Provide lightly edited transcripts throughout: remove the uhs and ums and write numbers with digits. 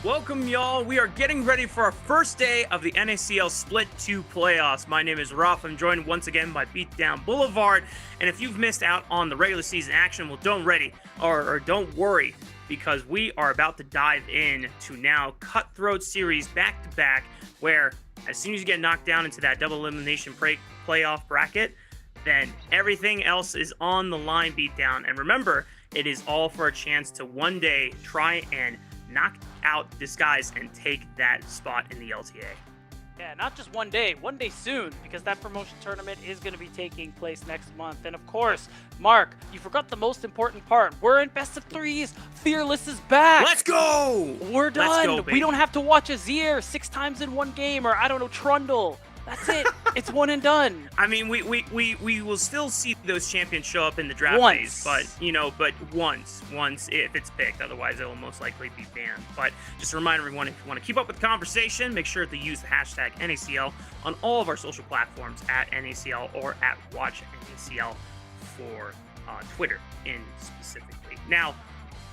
Welcome, y'all. We are getting ready for our first day of the NACL Split 2 playoffs. My name is Ruff. I'm joined once again by Beatdown Boulevard. And if you've missed out on the regular season action, well, don't worry, because we are about to dive in to now cutthroat series back-to-back, where as soon as you get knocked down into that double elimination playoff bracket, then everything else is on the line. Beatdown. And remember, it is all for a chance to one day try and knock out Disguise and take that spot in the LTA. Yeah, not just one day soon, because that promotion tournament is going to be taking place next month. And of course, Mark, you forgot the most important part. We're in best of threes. Fearless is back. Let's go! We're done. Let's go, baby. We don't have to watch Azir 6 times in one game, or I don't know, Trundle. That's it. It's one and done. I mean, we will still see those champions show up in the draft phase, but once if it's picked. Otherwise, it will most likely be banned. But just to remind everyone, if you want to keep up with the conversation, make sure to use the hashtag NACL on all of our social platforms at NACL or at WatchNACL for Twitter in specifically. Now,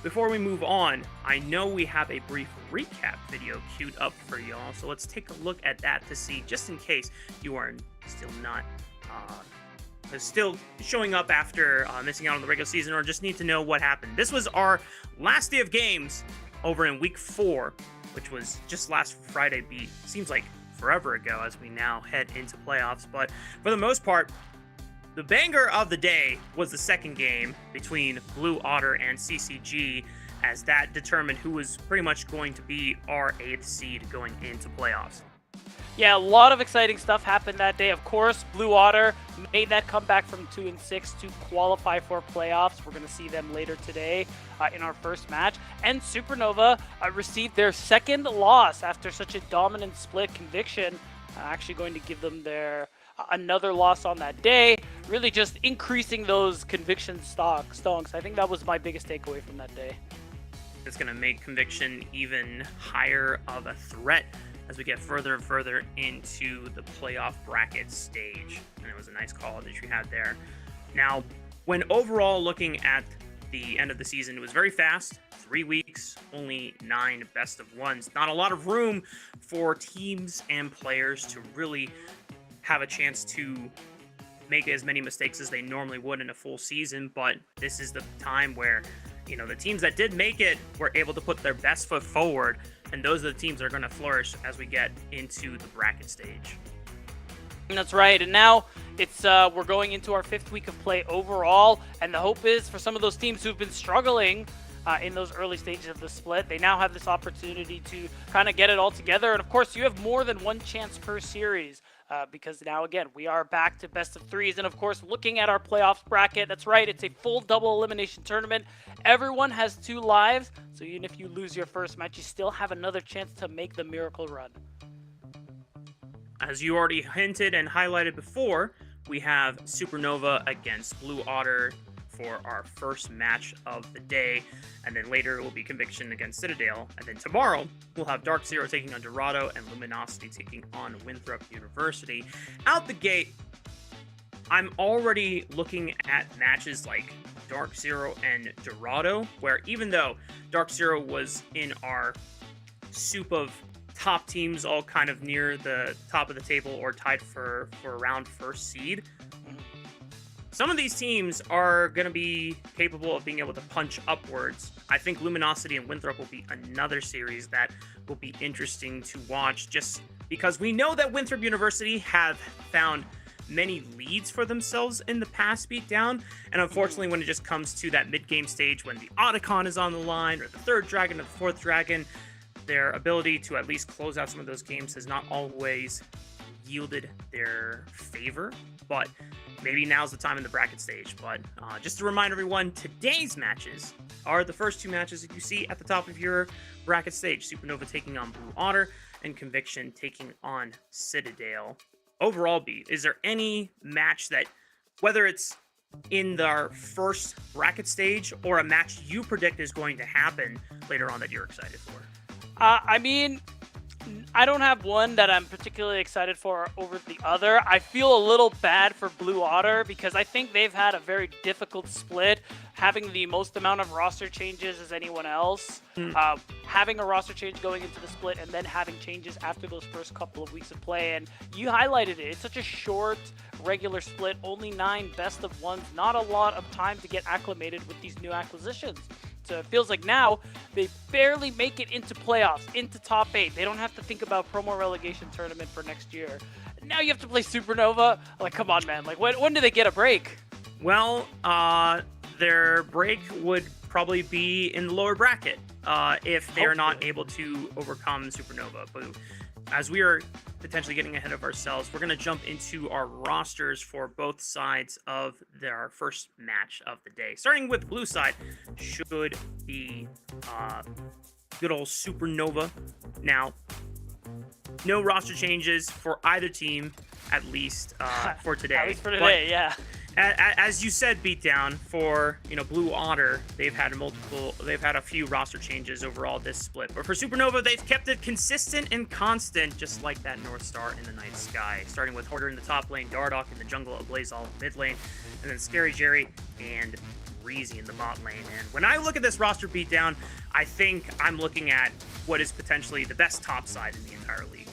before we move on, I know we have a brief recap video queued up for y'all, so let's take a look at that to see, just in case you are still showing up after missing out on the regular season or just need to know what happened. This was our last day of games over in week 4, which was just last Friday. Seems like forever ago as we now head into playoffs, but for the most part, the banger of the day was the second game between Blue Otter and CCG, as that determined who was pretty much going to be our 8th seed going into playoffs. Yeah, a lot of exciting stuff happened that day. Of course, Blue Otter made that comeback from 2-6 to qualify for playoffs. We're going to see them later today in our first match. And Supernova received their second loss after such a dominant split. Conviction actually going to give them their another loss on that day, really just increasing those conviction stonks. I think that was my biggest takeaway from that day. It's going to make Conviction even higher of a threat as we get further and further into the playoff bracket stage. And it was a nice call that you had there. Now, when overall looking at the end of the season, it was very fast. 3 weeks, only 9 best of ones. Not a lot of room for teams and players to really have a chance to make as many mistakes as they normally would in a full season, but this is the time where, the teams that did make it were able to put their best foot forward, and those are the teams that are going to flourish as we get into the bracket stage. That's right, and now it's we're going into our 5th week of play overall, and the hope is for some of those teams who've been struggling in those early stages of the split, they now have this opportunity to kind of get it all together. And of course, you have more than one chance per series. Because now, again, we are back to best of 3s. And, of course, looking at our playoffs bracket, that's right, it's a full double elimination tournament. Everyone has 2 lives, so even if you lose your first match, you still have another chance to make the miracle run. As you already hinted and highlighted before, we have Supernova against Blue Otter for our first match of the day, and then later it will be Conviction against Citadel, and then tomorrow we'll have Dark Zero taking on Dorado and Luminosity taking on Winthrop University. Out the gate, I'm already looking at matches like Dark Zero and Dorado, where even though Dark Zero was in our soup of top teams all kind of near the top of the table or tied for around first seed, some of these teams are going to be capable of being able to punch upwards. I think Luminosity and Winthrop will be another series that will be interesting to watch, just because we know that Winthrop University have found many leads for themselves in the past beatdown, and unfortunately when it just comes to that mid-game stage when the Otacon is on the line, or the 3rd dragon or the 4th dragon, their ability to at least close out some of those games has not always yielded their favor, but maybe now's the time in the bracket stage. But just to remind everyone, today's matches are the first 2 matches that you see at the top of your bracket stage. Supernova taking on Blue Otter and Conviction taking on Citadel. Overall, B, is there any match that, whether it's in our first bracket stage or a match you predict is going to happen later on, that you're excited for? I mean, I don't have one that I'm particularly excited for over the other. I feel a little bad for Blue Otter because I think they've had a very difficult split, having the most amount of roster changes as anyone else, having a roster change going into the split, and then having changes after those first couple of weeks of play. And you highlighted it. It's such a short regular split, only 9 best of ones, not a lot of time to get acclimated with these new acquisitions. So it feels like now they barely make it into playoffs, into top 8. They don't have to think about promo relegation tournament for next year. Now you have to play Supernova. Like, come on, man. Like, when do they get a break? Well, their break would probably be in the lower bracket if they are not able to overcome Supernova. But as we are potentially getting ahead of ourselves, we're going to jump into our rosters for both sides of our first match of the day. Starting with blue side should be good old Supernova. Now, no roster changes for either team, at least for today. At least for today, yeah. As you said, Beatdown, for Blue Otter, they've had a few roster changes overall this split. But for Supernova, they've kept it consistent and constant, just like that North Star in the night sky. Starting with Hoarder in the top lane, Dardoch in the jungle, Ablazal in the mid lane, and then Scary Jerry and Breezy in the bot lane. And when I look at this roster Beatdown, I think I'm looking at what is potentially the best top side in the entire league.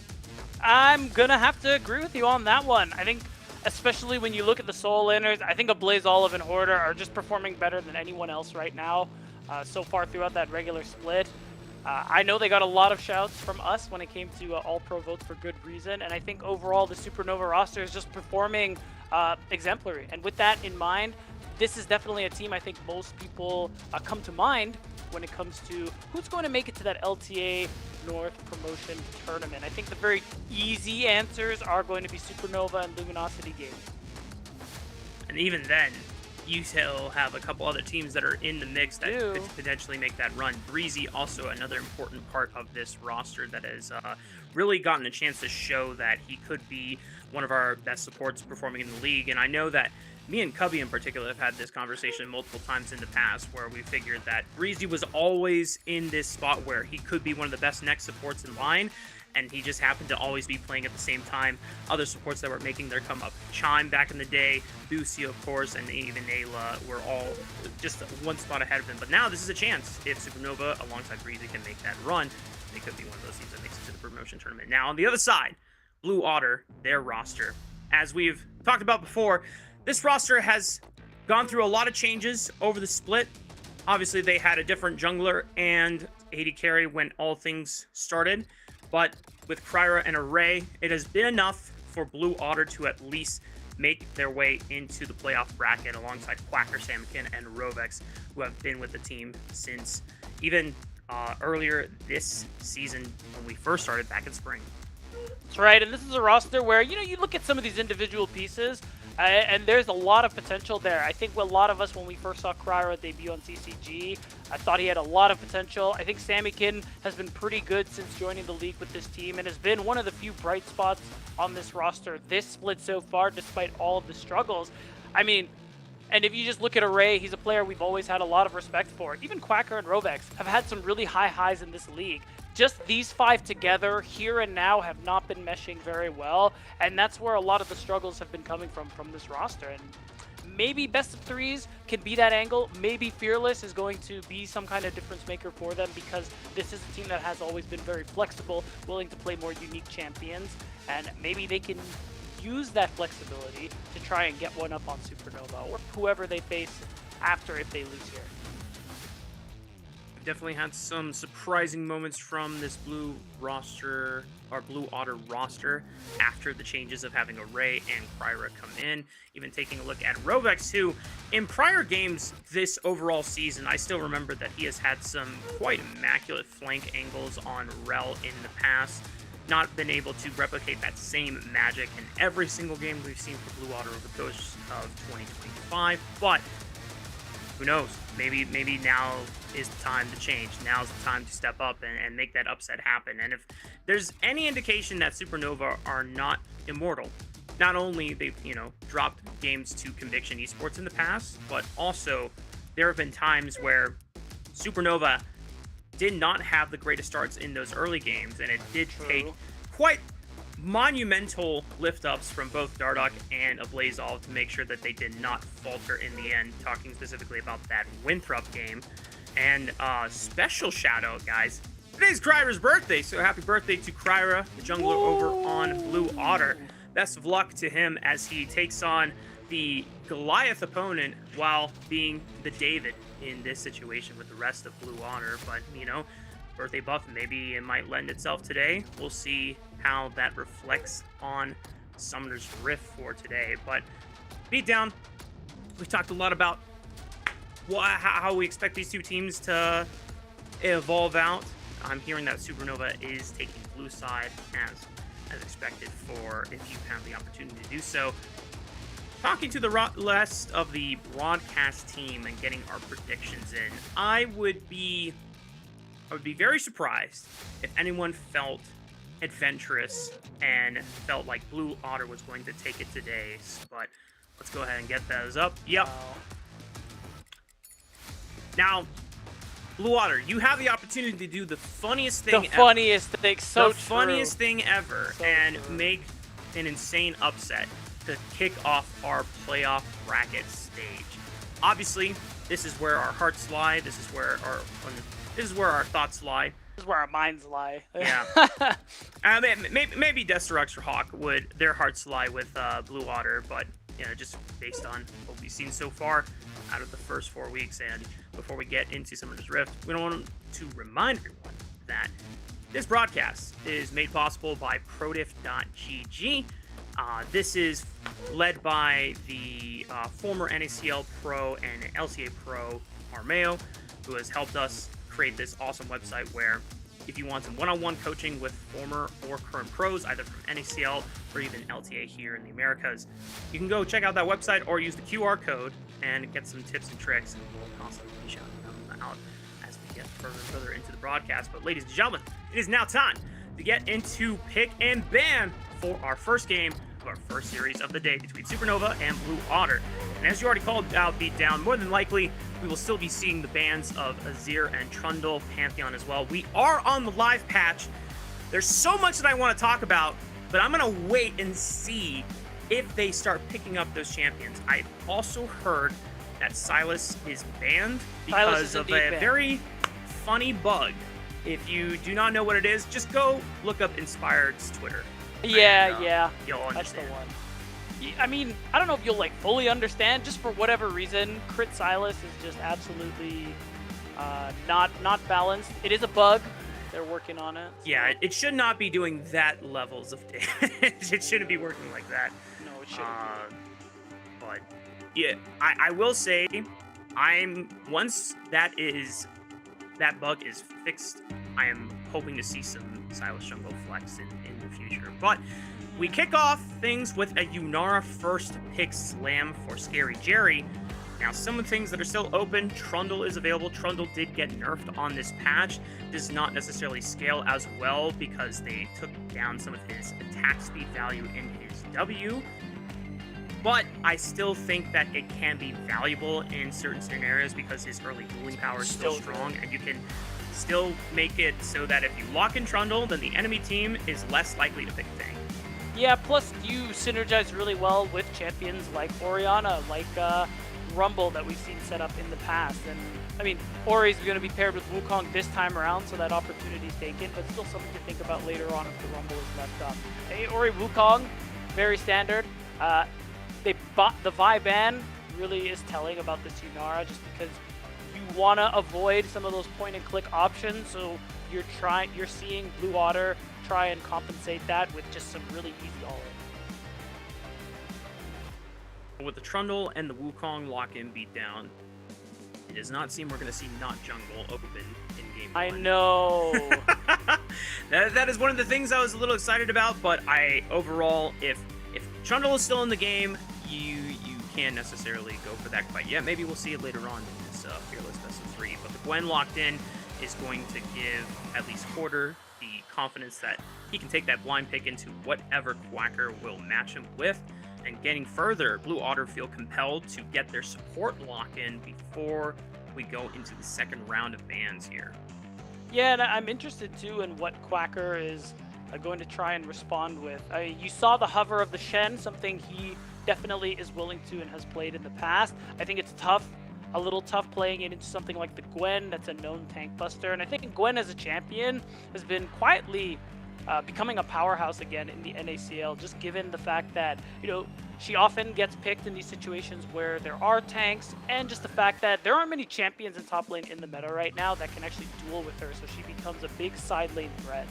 I'm gonna have to agree with you on that one. I think, especially when you look at the Soul Laners, I think Ablaze Olive and Hoarder are just performing better than anyone else right now so far throughout that regular split. I know they got a lot of shouts from us when it came to All-Pro votes for good reason, and I think overall the Supernova roster is just performing exemplary. And with that in mind, this is definitely a team I think most people come to mind when it comes to who's going to make it to that LTA North promotion tournament. I think the very easy answers are going to be Supernova and Luminosity Gaming. And even then, you still have a couple other teams that are in the mix that could potentially make that run. Breezy, also another important part of this roster that has really gotten a chance to show that he could be one of our best supports performing in the league. And I know that me and Cubby in particular have had this conversation multiple times in the past where we figured that Breezy was always in this spot where he could be one of the best next supports in line, and he just happened to always be playing at the same time other supports that were making their come up. Chime back in the day, Lucy of course, and even Ayla were all just one spot ahead of him. But now this is a chance. If Supernova alongside Breezy can make that run, they could be one of those teams that makes it to the promotion tournament. Now on the other side, Blue Otter, their roster. As we've talked about before, this roster has gone through a lot of changes over the split. Obviously, they had a different jungler and AD carry when all things started. But with Kryra and Array, it has been enough for Blue Otter to at least make their way into the playoff bracket alongside Quacker, Samkin, and Rovex, who have been with the team since even earlier this season when we first started back in spring. That's right, and this is a roster where, you look at some of these individual pieces, and there's a lot of potential there. I think a lot of us, when we first saw Kryra debut on CCG, I thought he had a lot of potential. I think Samkin has been pretty good since joining the league with this team and has been one of the few bright spots on this roster this split so far, despite all of the struggles. I mean, and if you just look at Array, he's a player we've always had a lot of respect for. Even Quacker and Rovex have had some really high highs in this league. Just these 5 together, here and now, have not been meshing very well, and that's where a lot of the struggles have been coming from this roster. And maybe best of 3s can be that angle. Maybe Fearless is going to be some kind of difference maker for them, because this is a team that has always been very flexible, willing to play more unique champions, and maybe they can use that flexibility to try and get one up on Supernova or whoever they face after if they lose here. Definitely had some surprising moments from this blue roster, or Blue Otter roster, after the changes of having Array and Kryra come in. Even taking a look at Rovex, who in prior games this overall season, I still remember that he has had some quite immaculate flank angles on Rel in the past. Not been able to replicate that same magic in every single game we've seen for Blue Otter over the course of 2025, but who knows? Maybe now is the time to change. Now's the time to step up and make that upset happen. And if there's any indication that Supernova are not immortal, not only they've dropped games to Conviction Esports in the past, but also there have been times where Supernova did not have the greatest starts in those early games, and it did take quite monumental lift-ups from both Dardoch and Ablazov to make sure that they did not falter in the end, talking specifically about that Winthrop game. And special shout-out, guys. Today's Kryra's birthday, so happy birthday to Kryra, the jungler over on Blue Otter. Best of luck to him as he takes on the Goliath opponent while being the David in this situation with the rest of Blue Otter. But, you know, birthday buff, maybe it might lend itself today. We'll see how that reflects on Summoner's Rift for today. But beatdown, we talked a lot about how we expect these two teams to evolve out. I'm hearing that Supernova is taking blue side as expected for if you have the opportunity to do so. Talking to the rest of the broadcast team and getting our predictions in, I would be very surprised if anyone felt adventurous and felt like Blue Otter was going to take it today. But let's go ahead and get those up. Yep. Wow. Now, Blue Otter, you have the opportunity to do the funniest thing ever. Funniest thing, so the funniest thing ever, so and true. make an insane upset to kick off our playoff bracket stage. Obviously, this is where our hearts lie. This is where our thoughts lie. This is where our minds lie. Yeah. Maybe Desterux or Hawk their hearts lie with Blue Otter, but you know, just based on what we've seen so far out of the first 4 weeks. And before we get into Summoner's Rift, we don't want to remind everyone that this broadcast is made possible by Protif.gg. This is led by the former NACL Pro and LCA Pro Armeo, who has helped us create this awesome website where if you want some one-on-one coaching with former or current pros, either from NACL or even LTA here in the Americas, you can go check out that website or use the QR code and get some tips and tricks, and we'll constantly be shouting them out as we get further and further into the broadcast. But ladies and gentlemen, it is now time to get into pick and ban for our first game of our first series of the day between Supernova and Blue Otter. And as you already called out, Beatdown, more than likely we will still be seeing the bans of Azir and Trundle, Pantheon as well. We are on the live patch. There's so much that I want to talk about, but I'm going to wait and see if they start picking up those champions. I also heard that Silas is banned because of a very funny bug. If you do not know what it is, just go look up Inspired's Twitter. Yeah. You'll understand. That's the one. I mean, I don't know if you'll like fully understand. Just for whatever reason, Crit Silas is just absolutely not balanced. It is a bug. They're working on it. So. Yeah, it should not be doing that levels of damage. It shouldn't be working like that. No, it shouldn't. But yeah, I will say, once that bug is fixed, I am hoping to see some Silas Jungle flex in the future. But we kick off things with a Yunara first pick slam for Scary Jerry. Now, some of the things that are still open, Trundle is available. Trundle did get nerfed on this patch. Does not necessarily scale as well because they took down some of his attack speed value in his W. But I still think that it can be valuable in certain scenarios because his early dueling power is still strong, and you can still make it so that if you lock in Trundle, then the enemy team is less likely to pick Fang. Yeah, plus you synergize really well with champions like Orianna, like Rumble that we've seen set up in the past. And I mean, Ori's going to be paired with Wukong this time around, so that opportunity is taken, but still something to think about later on if the Rumble is left up. Hey, Ori Wukong, very standard. The Vi ban really is telling about this Yunara just because you want to avoid some of those point and click options, so you're seeing Blue Otter try and compensate that with just some really easy all-in. With the Trundle and the Wukong lock-in beatdown, it does not seem we're going to see not jungle open in game I one. know. that is one of the things I was a little excited about, but overall, if Trundle is still in the game, you can't necessarily go for that quite yet. Maybe we'll see it later on in this Fearless Best of 3, but the Gwen locked in is going to give at least Quarter the confidence that he can take that blind pick into whatever Quacker will match him with. And getting further, Blue Otter feel compelled to get their support lock in before we go into the second round of bans here. Yeah, and I'm interested too in what Quacker is going to try and respond with. You saw the hover of the Shen, something he definitely is willing to and has played in the past. I think it's tough, a little tough playing it into something like the Gwen that's a known tank buster. And I think Gwen as a champion has been quietly becoming a powerhouse again in the NACL, just given the fact that, she often gets picked in these situations where there are tanks, and just the fact that there aren't many champions in top lane in the meta right now that can actually duel with her, so she becomes a big side lane threat.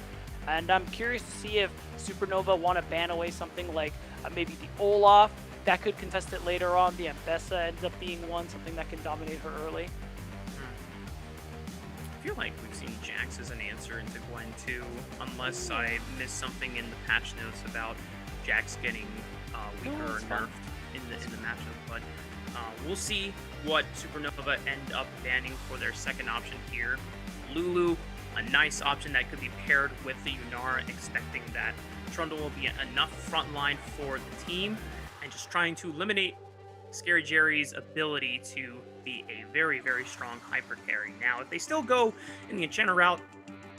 And I'm curious to see if Supernova want to ban away something like maybe the Olaf. That could contest it later on. The Ambessa ends up being something that can dominate her early. I feel like we've seen Jax as an answer into Gwen too, unless I missed something in the patch notes about Jax getting weaker or nerfed in the matchup. But we'll see what Supernova end up banning for their second option here. Lulu, a nice option that could be paired with the Yunara, expecting that Trundle will be enough frontline for the team, and just trying to eliminate Scary Jerry's ability to be a very, very strong hyper carry. Now, if they still go in the Enchanter route,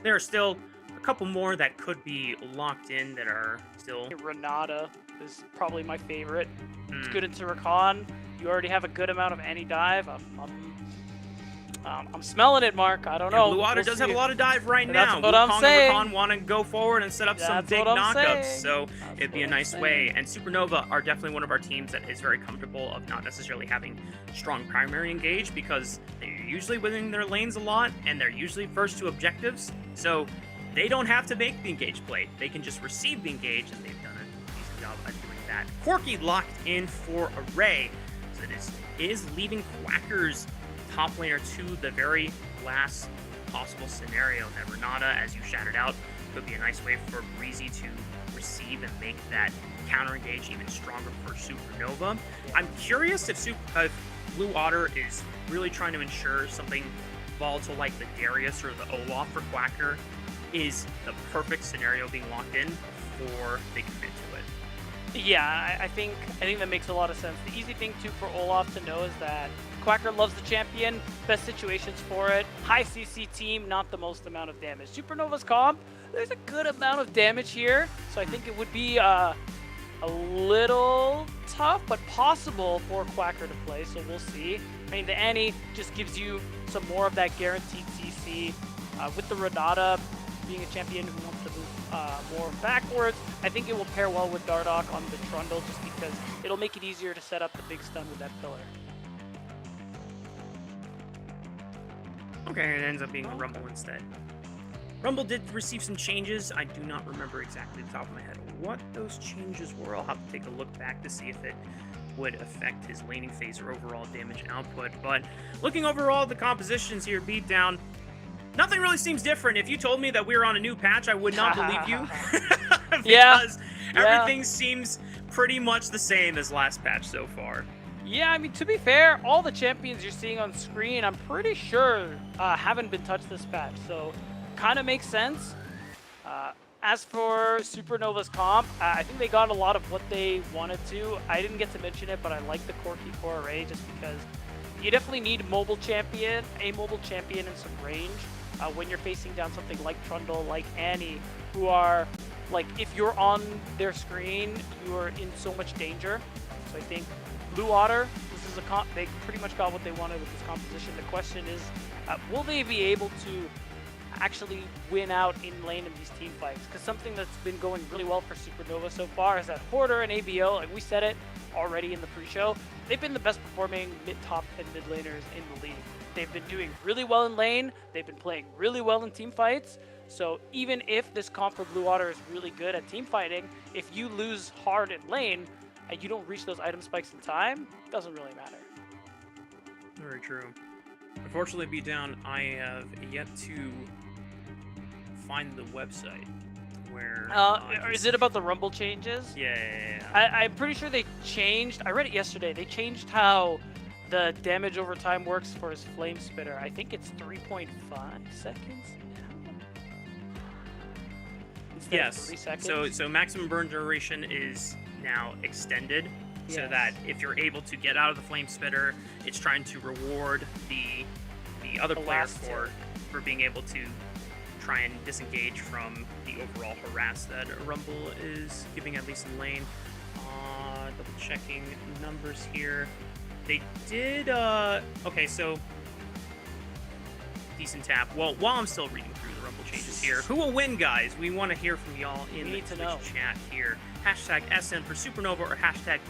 there are still a couple more that could be locked in that are still... Renata is probably my favorite. It's good into Rakan. You already have a good amount of anti-dive. I'm smelling it, Mark. I don't know. Blue Water does have a lot of dive right now. That's what I'm saying. And Rakan want to go forward and set up some big knockups, so it'd be a nice way. And Supernova are definitely one of our teams that is very comfortable of not necessarily having strong primary engage, because they're usually winning their lanes a lot, and they're usually first to objectives, so they don't have to make the engage play. They can just receive the engage, and they've done a decent job at doing that. Corki locked in for Array, so this is leaving Quacker's top laner to the very last possible scenario. That Renata, as you shouted out, could be a nice way for Breezy to receive and make that counter engage even stronger for Supernova. I'm curious if Blue Otter is really trying to ensure something volatile like the Darius or the Olaf for Quacker is the perfect scenario being locked in before they commit to it. Yeah, I think that makes a lot of sense. The easy thing too for Olaf to know is that Quacker loves the champion, best situations for it. High CC team, not the most amount of damage. Supernova's comp, there's a good amount of damage here, so I think it would be a little tough, but possible for Quacker to play, so we'll see. I mean, the Annie just gives you some more of that guaranteed CC. With the Renata being a champion who wants to move more backwards, I think it will pair well with Dardoch on the Trundle, just because it'll make it easier to set up the big stun with that pillar. Okay, it ends up being a Rumble instead. Rumble did receive some changes. I do not remember exactly off the top of my head what those changes were. I'll have to take a look back to see if it would affect his laning phase or overall damage output. But looking overall at the compositions here, Beatdown, nothing really seems different. If you told me that we were on a new patch, I would not believe you. Because everything seems pretty much the same as last patch so far. Yeah, I mean, to be fair, all the champions you're seeing on screen, I'm pretty sure haven't been touched this patch, so kind of makes sense. As for Supernova's comp, I think they got a lot of what they wanted to. I didn't get to mention it, but I like the Corki for Array just because you definitely need a mobile champion and some range when you're facing down something like Trundle, like Annie, who are, like, if you're on their screen, you are in so much danger. So I think Blue Otter, this is a comp, they pretty much got what they wanted with this composition. The question is, will they be able to actually win out in lane in these team fights? Because something that's been going really well for Supernova so far is that Hoarder and ABO, like we said it already in the pre-show, they've been the best performing mid-top and mid laners in the league. They've been doing really well in lane, they've been playing really well in team fights, so even if this comp for Blue Otter is really good at team fighting, if you lose hard in lane, and you don't reach those item spikes in time, it doesn't really matter. Very true. Unfortunately, Beatdown, I have yet to find the website where... is it about the Rumble changes? Yeah. I'm pretty sure they changed, I read it yesterday, they changed how the damage over time works for his Flame Spitter. I think it's 3.5 seconds now? Instead of 3 seconds. So maximum burn duration is now extended, so that if you're able to get out of the Flame Spitter, it's trying to reward the other player for being able to try and disengage from the overall harass that Rumble is giving, at least in lane. Double checking numbers here. They did, okay, so decent tap. Well, while I'm still reading through the Rumble changes here, who will win, guys? We want to hear from y'all in the Twitch chat here. Hashtag SN for Supernova or hashtag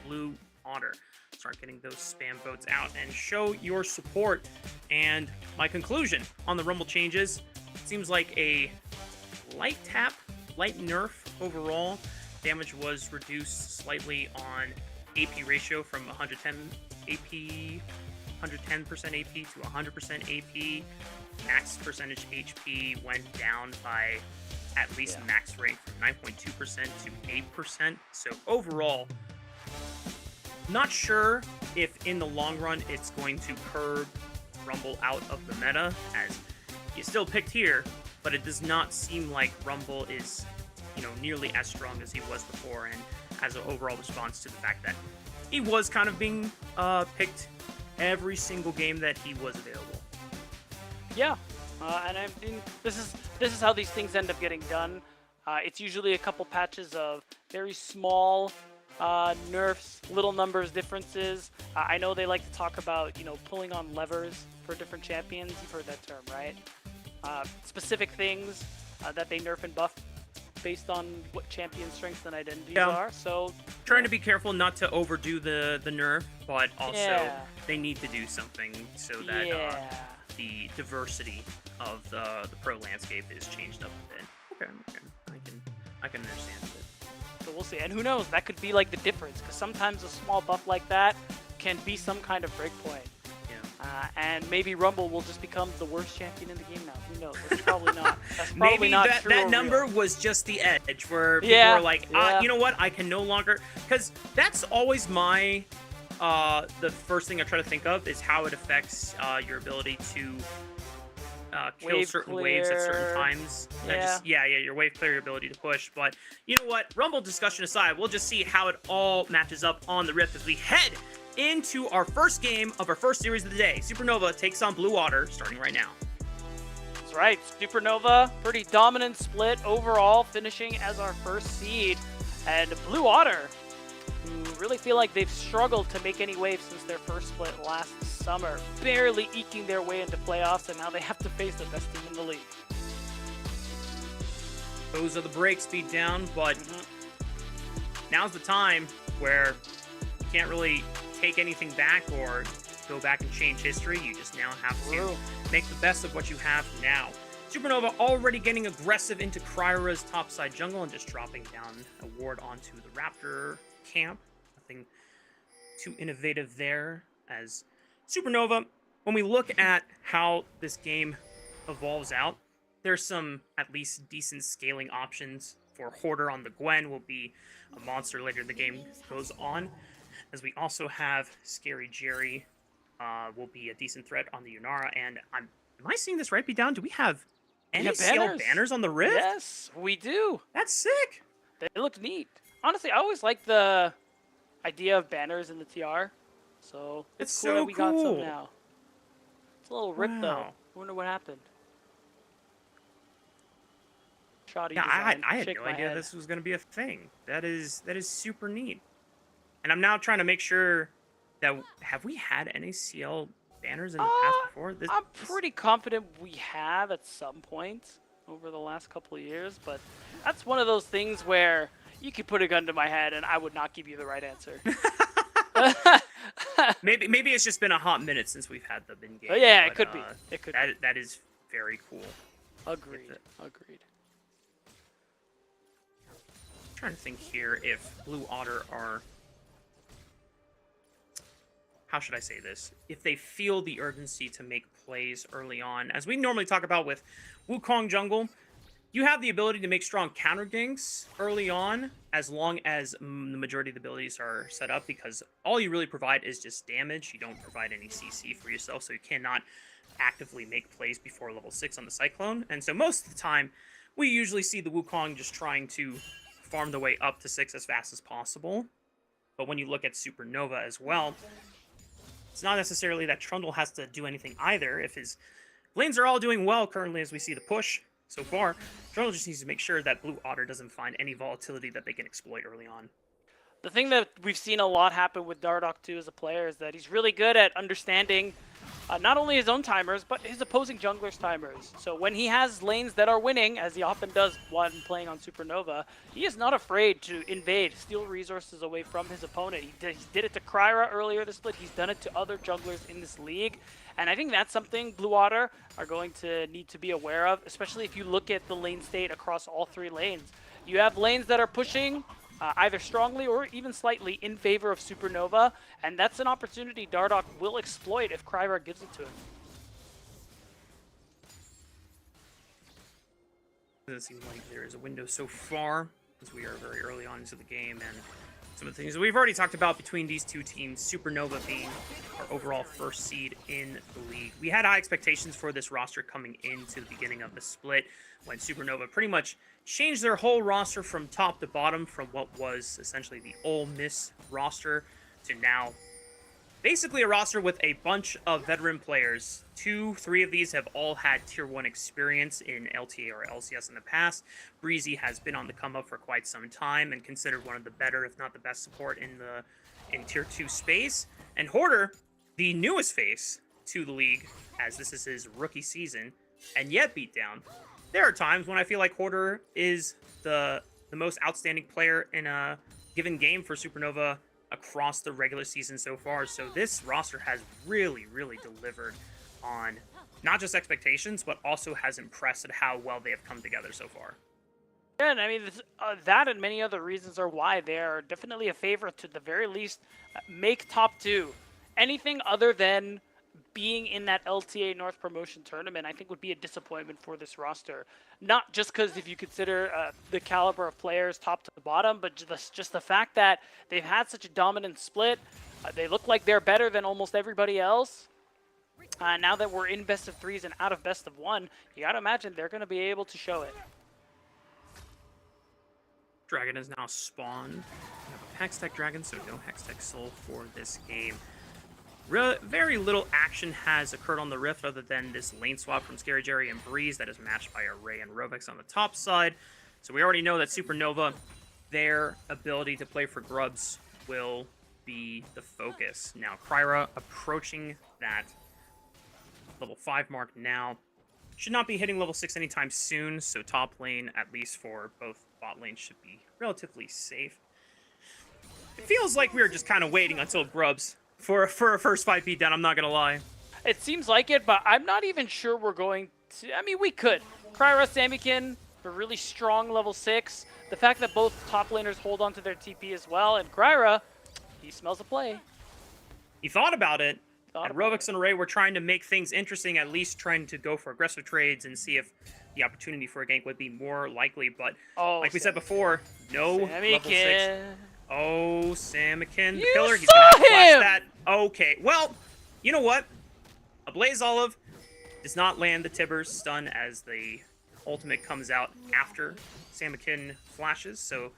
Blue Otter. Start getting those spam votes out and show your support. And my conclusion on the Rumble changes, seems like a light tap, light nerf overall. Damage was reduced slightly on AP ratio from 110 AP, 110% AP to 100% AP. Max percentage HP went down by at least max rate from 9.2% to 8%. So overall, not sure if in the long run it's going to curb Rumble out of the meta, as he's still picked here, but it does not seem like Rumble is, nearly as strong as he was before, and as an overall response to the fact that he was kind of being picked every single game that he was available. Yeah, and I mean, this is how these things end up getting done. It's usually a couple patches of very small nerfs, little numbers differences. I know they like to talk about, pulling on levers for different champions. You've heard that term, right? Specific things that they nerf and buff based on what champion strengths and identities are. So trying to be careful not to overdo the nerf, but also they need to do something so that the diversity of the pro landscape is changed up a bit. Okay. I can understand it. So we'll see. And who knows, that could be like the difference, because sometimes a small buff like that can be some kind of breakpoint. Yeah. And maybe Rumble will just become the worst champion in the game now. Who knows? That's probably not. That's probably maybe not that number was just the edge, where people are like, you know what? I can no longer, because that's always my the first thing I try to think of is how it affects your ability to kill certain waves at certain times. Your wave clear, your ability to push. But you know what? Rumble discussion aside, we'll just see how it all matches up on the Rift as we head into our first game of our first series of the day. Supernova takes on Blue Otter, starting right now. That's right. Supernova, pretty dominant split overall, finishing as our first seed. And Blue Otter, who really feel like they've struggled to make any waves since their first split last summer, barely eking their way into playoffs, and now they have to face the best team in the league. Those are the breaks beat down, but now's the time where you can't really take anything back or go back and change history. You just now have to make the best of what you have now. Supernova already getting aggressive into Kryra's topside jungle and just dropping down a ward onto the Raptor camp. Nothing too innovative there, as Supernova, when we look at how this game evolves out, there's some at least decent scaling options for Hoarder on the Gwen. Will be a monster later in the game goes on, as we also have Scary Jerry will be a decent threat on the Yunara. And am I seeing this right, Beat Down? Do we have NACL banners on the Rift? Yes, we do. That's sick. They look neat. Honestly, I always like the idea of banners in the TR. So it's cool so that we got some now. It's a little rip though. I wonder what happened. Shoddy design. I had no idea this was going to be a thing. That is super neat. And I'm now trying to make sure that have we had NACL banners in the past before? I'm pretty confident we have at some point over the last couple of years, but that's one of those things where you could put a gun to my head and I would not give you the right answer. maybe it's just been a hot minute since we've had the bin game. Oh, yeah, it could be. It could. That is very cool. Agreed. I'm trying to think here if Blue Otter are, how should I say this? If they feel the urgency to make plays early on, as we normally talk about with Wukong jungle, you have the ability to make strong counter ganks early on, as long as the majority of the abilities are set up, because all you really provide is just damage. You don't provide any CC for yourself, so you cannot actively make plays before level 6 on the Cyclone. And so most of the time, we usually see the Wukong just trying to farm the way up to 6 as fast as possible. But when you look at Supernova as well, it's not necessarily that Trundle has to do anything either. If his lanes are all doing well currently, as we see the push, so far, Jungle just needs to make sure that Blue Otter doesn't find any volatility that they can exploit early on. The thing that we've seen a lot happen with Dardoch too as a player is that he's really good at understanding not only his own timers, but his opposing junglers' timers. So when he has lanes that are winning, as he often does when playing on Supernova, he is not afraid to invade, steal resources away from his opponent. He did it to Kryra earlier this split. He's done it to other junglers in this league. And I think that's something Blue Otter are going to need to be aware of, especially if you look at the lane state across all 3 lanes. You have lanes that are pushing either strongly or even slightly in favor of Supernova, and that's an opportunity Dardoch will exploit if Kryra gives it to him. It seems like there is a window so far, as we are very early on into the game, and some of the things that we've already talked about between these two teams, Supernova being our overall first seed in the league. We had high expectations for this roster coming into the beginning of the split, when Supernova pretty much changed their whole roster from top to bottom, from what was essentially the Ole Miss roster to now basically a roster with a bunch of veteran players. 3 of these have all had Tier 1 experience in LTA or LCS in the past. Breezy has been on the come up for quite some time and considered one of the better, if not the best support in Tier 2 space. And Hoarder, the newest face to the league, as this is his rookie season, and yet beat down. There are times when I feel like Hoarder is the most outstanding player in a given game for Supernova across the regular season so far. So this roster has really, really delivered on not just expectations, but also has impressed at how well they have come together so far. Yeah, and I mean, that and many other reasons are why they are definitely a favorite to the very least make top 2. Anything other than being in that LTA North Promotion tournament, I think would be a disappointment for this roster. Not just because if you consider the caliber of players top to bottom, but just the fact that they've had such a dominant split. They look like they're better than almost everybody else. Now that we're in best of 3s and out of best of 1, you gotta imagine they're gonna be able to show it. Dragon is now spawned. We have a Hextech Dragon, so no Hextech Soul for this game. Very little action has occurred on the Rift other than this lane swap from Scary Jerry and Breeze that is matched by Array and Rovex on the top side. So we already know that Supernova, their ability to play for grubs will be the focus. Now, Kryra approaching that level 5 mark now. Should not be hitting level 6 anytime soon, so top lane, at least for both bot lanes, should be relatively safe. It feels like we were just kind of waiting until grubs for a first 5 beatdown, I'm not going to lie. It seems like it, but I'm not even sure we're going to... I mean, we could. Kryra, Samikin, a really strong level 6. The fact that both top laners hold onto their TP as well, and Kryra, he smells a play. He thought about it, and Rovex and Array were trying to make things interesting, at least trying to go for aggressive trades and see if the opportunity for a gank would be more likely, but like we said before, no level 6. Oh, Samikin, the pillar, he's gonna have to flash that. Okay, well, you know what? A Blaze Olive does not land the Tibbers stun as the ultimate comes out after Samikin flashes, so,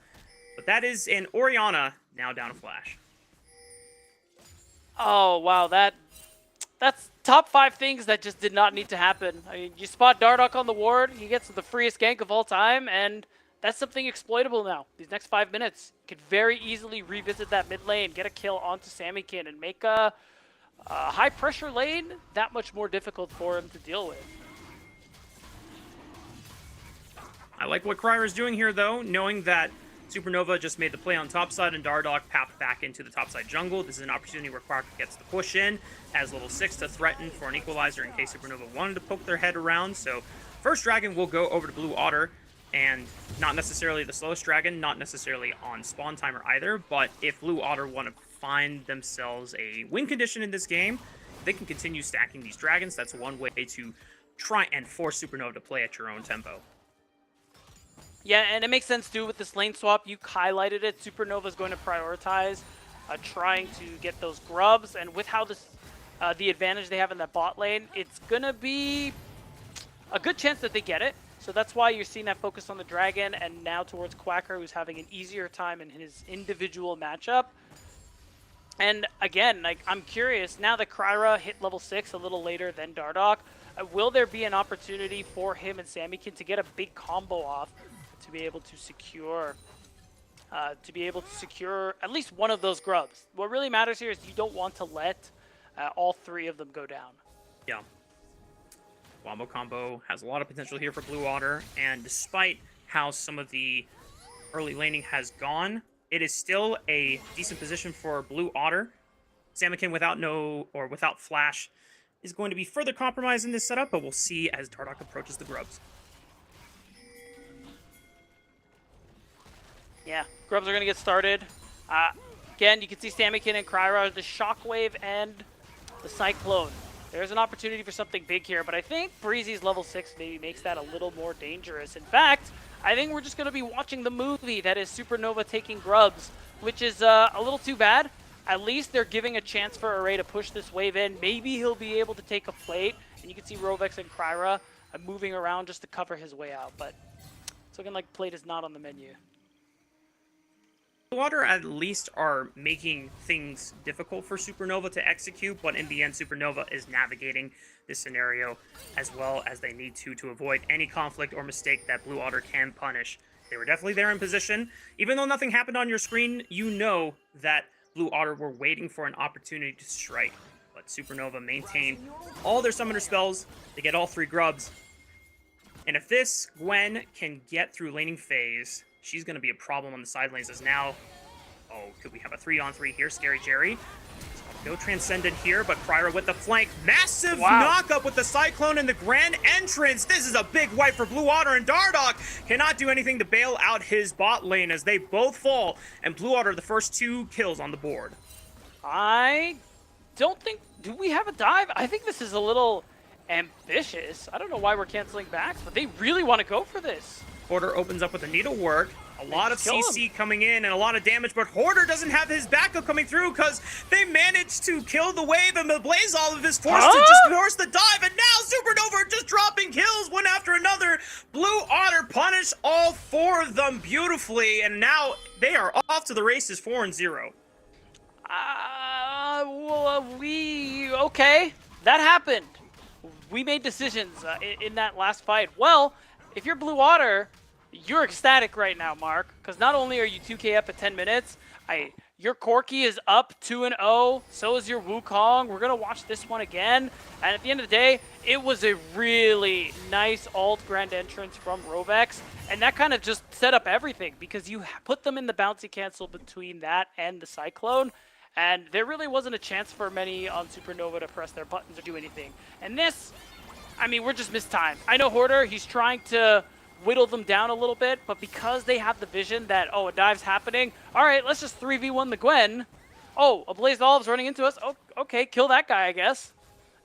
but that is an Orianna now down a flash. Oh, wow, that's top 5 things that just did not need to happen. I mean, you spot Dardoch on the ward, he gets the freest gank of all time, and that's something exploitable now. These next 5 minutes, you could very easily revisit that mid lane, get a kill onto Samikin, and make a high-pressure lane that much more difficult for him to deal with. I like what Kryra's doing here, though, knowing that Supernova just made the play on top side and Dardoch papped back into the top side jungle. This is an opportunity where Quark gets the push in, has level 6 to threaten for an equalizer in case Supernova wanted to poke their head around. So first dragon will go over to Blue Otter, and not necessarily the slowest dragon, not necessarily on spawn timer either, but if Blue Otter want to find themselves a win condition in this game, they can continue stacking these dragons. That's one way to try and force Supernova to play at your own tempo. Yeah, and it makes sense too with this lane swap. You highlighted it. Supernova is going to prioritize trying to get those grubs, and with how this the advantage they have in that bot lane, it's gonna be a good chance that they get it. So that's why you're seeing that focus on the dragon, and now towards Quacker, who's having an easier time in his individual matchup. And again, like, I'm curious now that Kryra hit level 6 a little later than Dardoch. Will there be an opportunity for him and Samikin to get a big combo off to be able to secure at least one of those grubs? What really matters here is you don't want to let all three of them go down. Yeah. Wombo combo has a lot of potential here for Blue Otter, and despite how some of the early laning has gone, it is still a decent position for Blue Otter. Samikin without Flash is going to be further compromised in this setup, but we'll see as Dardoch approaches the grubs. Yeah, grubs are going to get started. Again, you can see Samikin and Kryra, the Shockwave and the Cyclone. There's an opportunity for something big here, but I think Breezy's level 6 maybe makes that a little more dangerous. In fact, I think we're just going to be watching the movie that is Supernova taking grubs, which is a little too bad. At least they're giving a chance for Array to push this wave in. Maybe he'll be able to take a plate, and you can see Rovex and Kryra moving around just to cover his way out, but it's looking like plate is not on the menu. Blue Otter at least are making things difficult for Supernova to execute, but in the end, Supernova is navigating this scenario as well as they need to avoid any conflict or mistake that Blue Otter can punish. They were definitely there in position. Even though nothing happened on your screen, you know that Blue Otter were waiting for an opportunity to strike. But Supernova maintained all their summoner spells. They get all 3 grubs. And if this Gwen can get through laning phase, she's going to be a problem on the side lanes as now. Oh, could we have a 3-on-3 here? Scary Jerry. No Transcendent here, but Kryra with the flank. Massive knock-up with the Cyclone and the Grand Entrance. This is a big wipe for Blue Otter, and Dardoch cannot do anything to bail out his bot lane as they both fall, and Blue Otter the first 2 kills on the board. I don't think... Do we have a dive? I think this is a little ambitious. I don't know why we're canceling backs, but they really want to go for this. Hoarder opens up with a needlework. A lot of CC coming in and a lot of damage, but Hoarder doesn't have his backup coming through because they managed to kill the wave, and the Blaze Olive is forced to just force the dive, and now Supernova just dropping kills one after another. Blue Otter punish all 4 of them beautifully, and now they are off to the races 4-0. Okay, that happened. We made decisions in that last fight. Well, if you're Blue Otter, you're ecstatic right now, Mark, because not only are you 2k up at 10 minutes, your Corki is up 2-0, so is your Wukong. We're going to watch this one again, and at the end of the day, it was a really nice alt Grand Entrance from Rovex, and that kind of just set up everything, because you put them in the bouncy cancel between that and the Cyclone, and there really wasn't a chance for many on Supernova to press their buttons or do anything. And this, I mean, we're just mistimed. I know Hoarder, he's trying to whittle them down a little bit, but because they have the vision that, oh, a dive's happening, all right, let's just 3v1 the Gwen. Oh, a Blazed Olive's running into us. Oh, okay, kill that guy, I guess.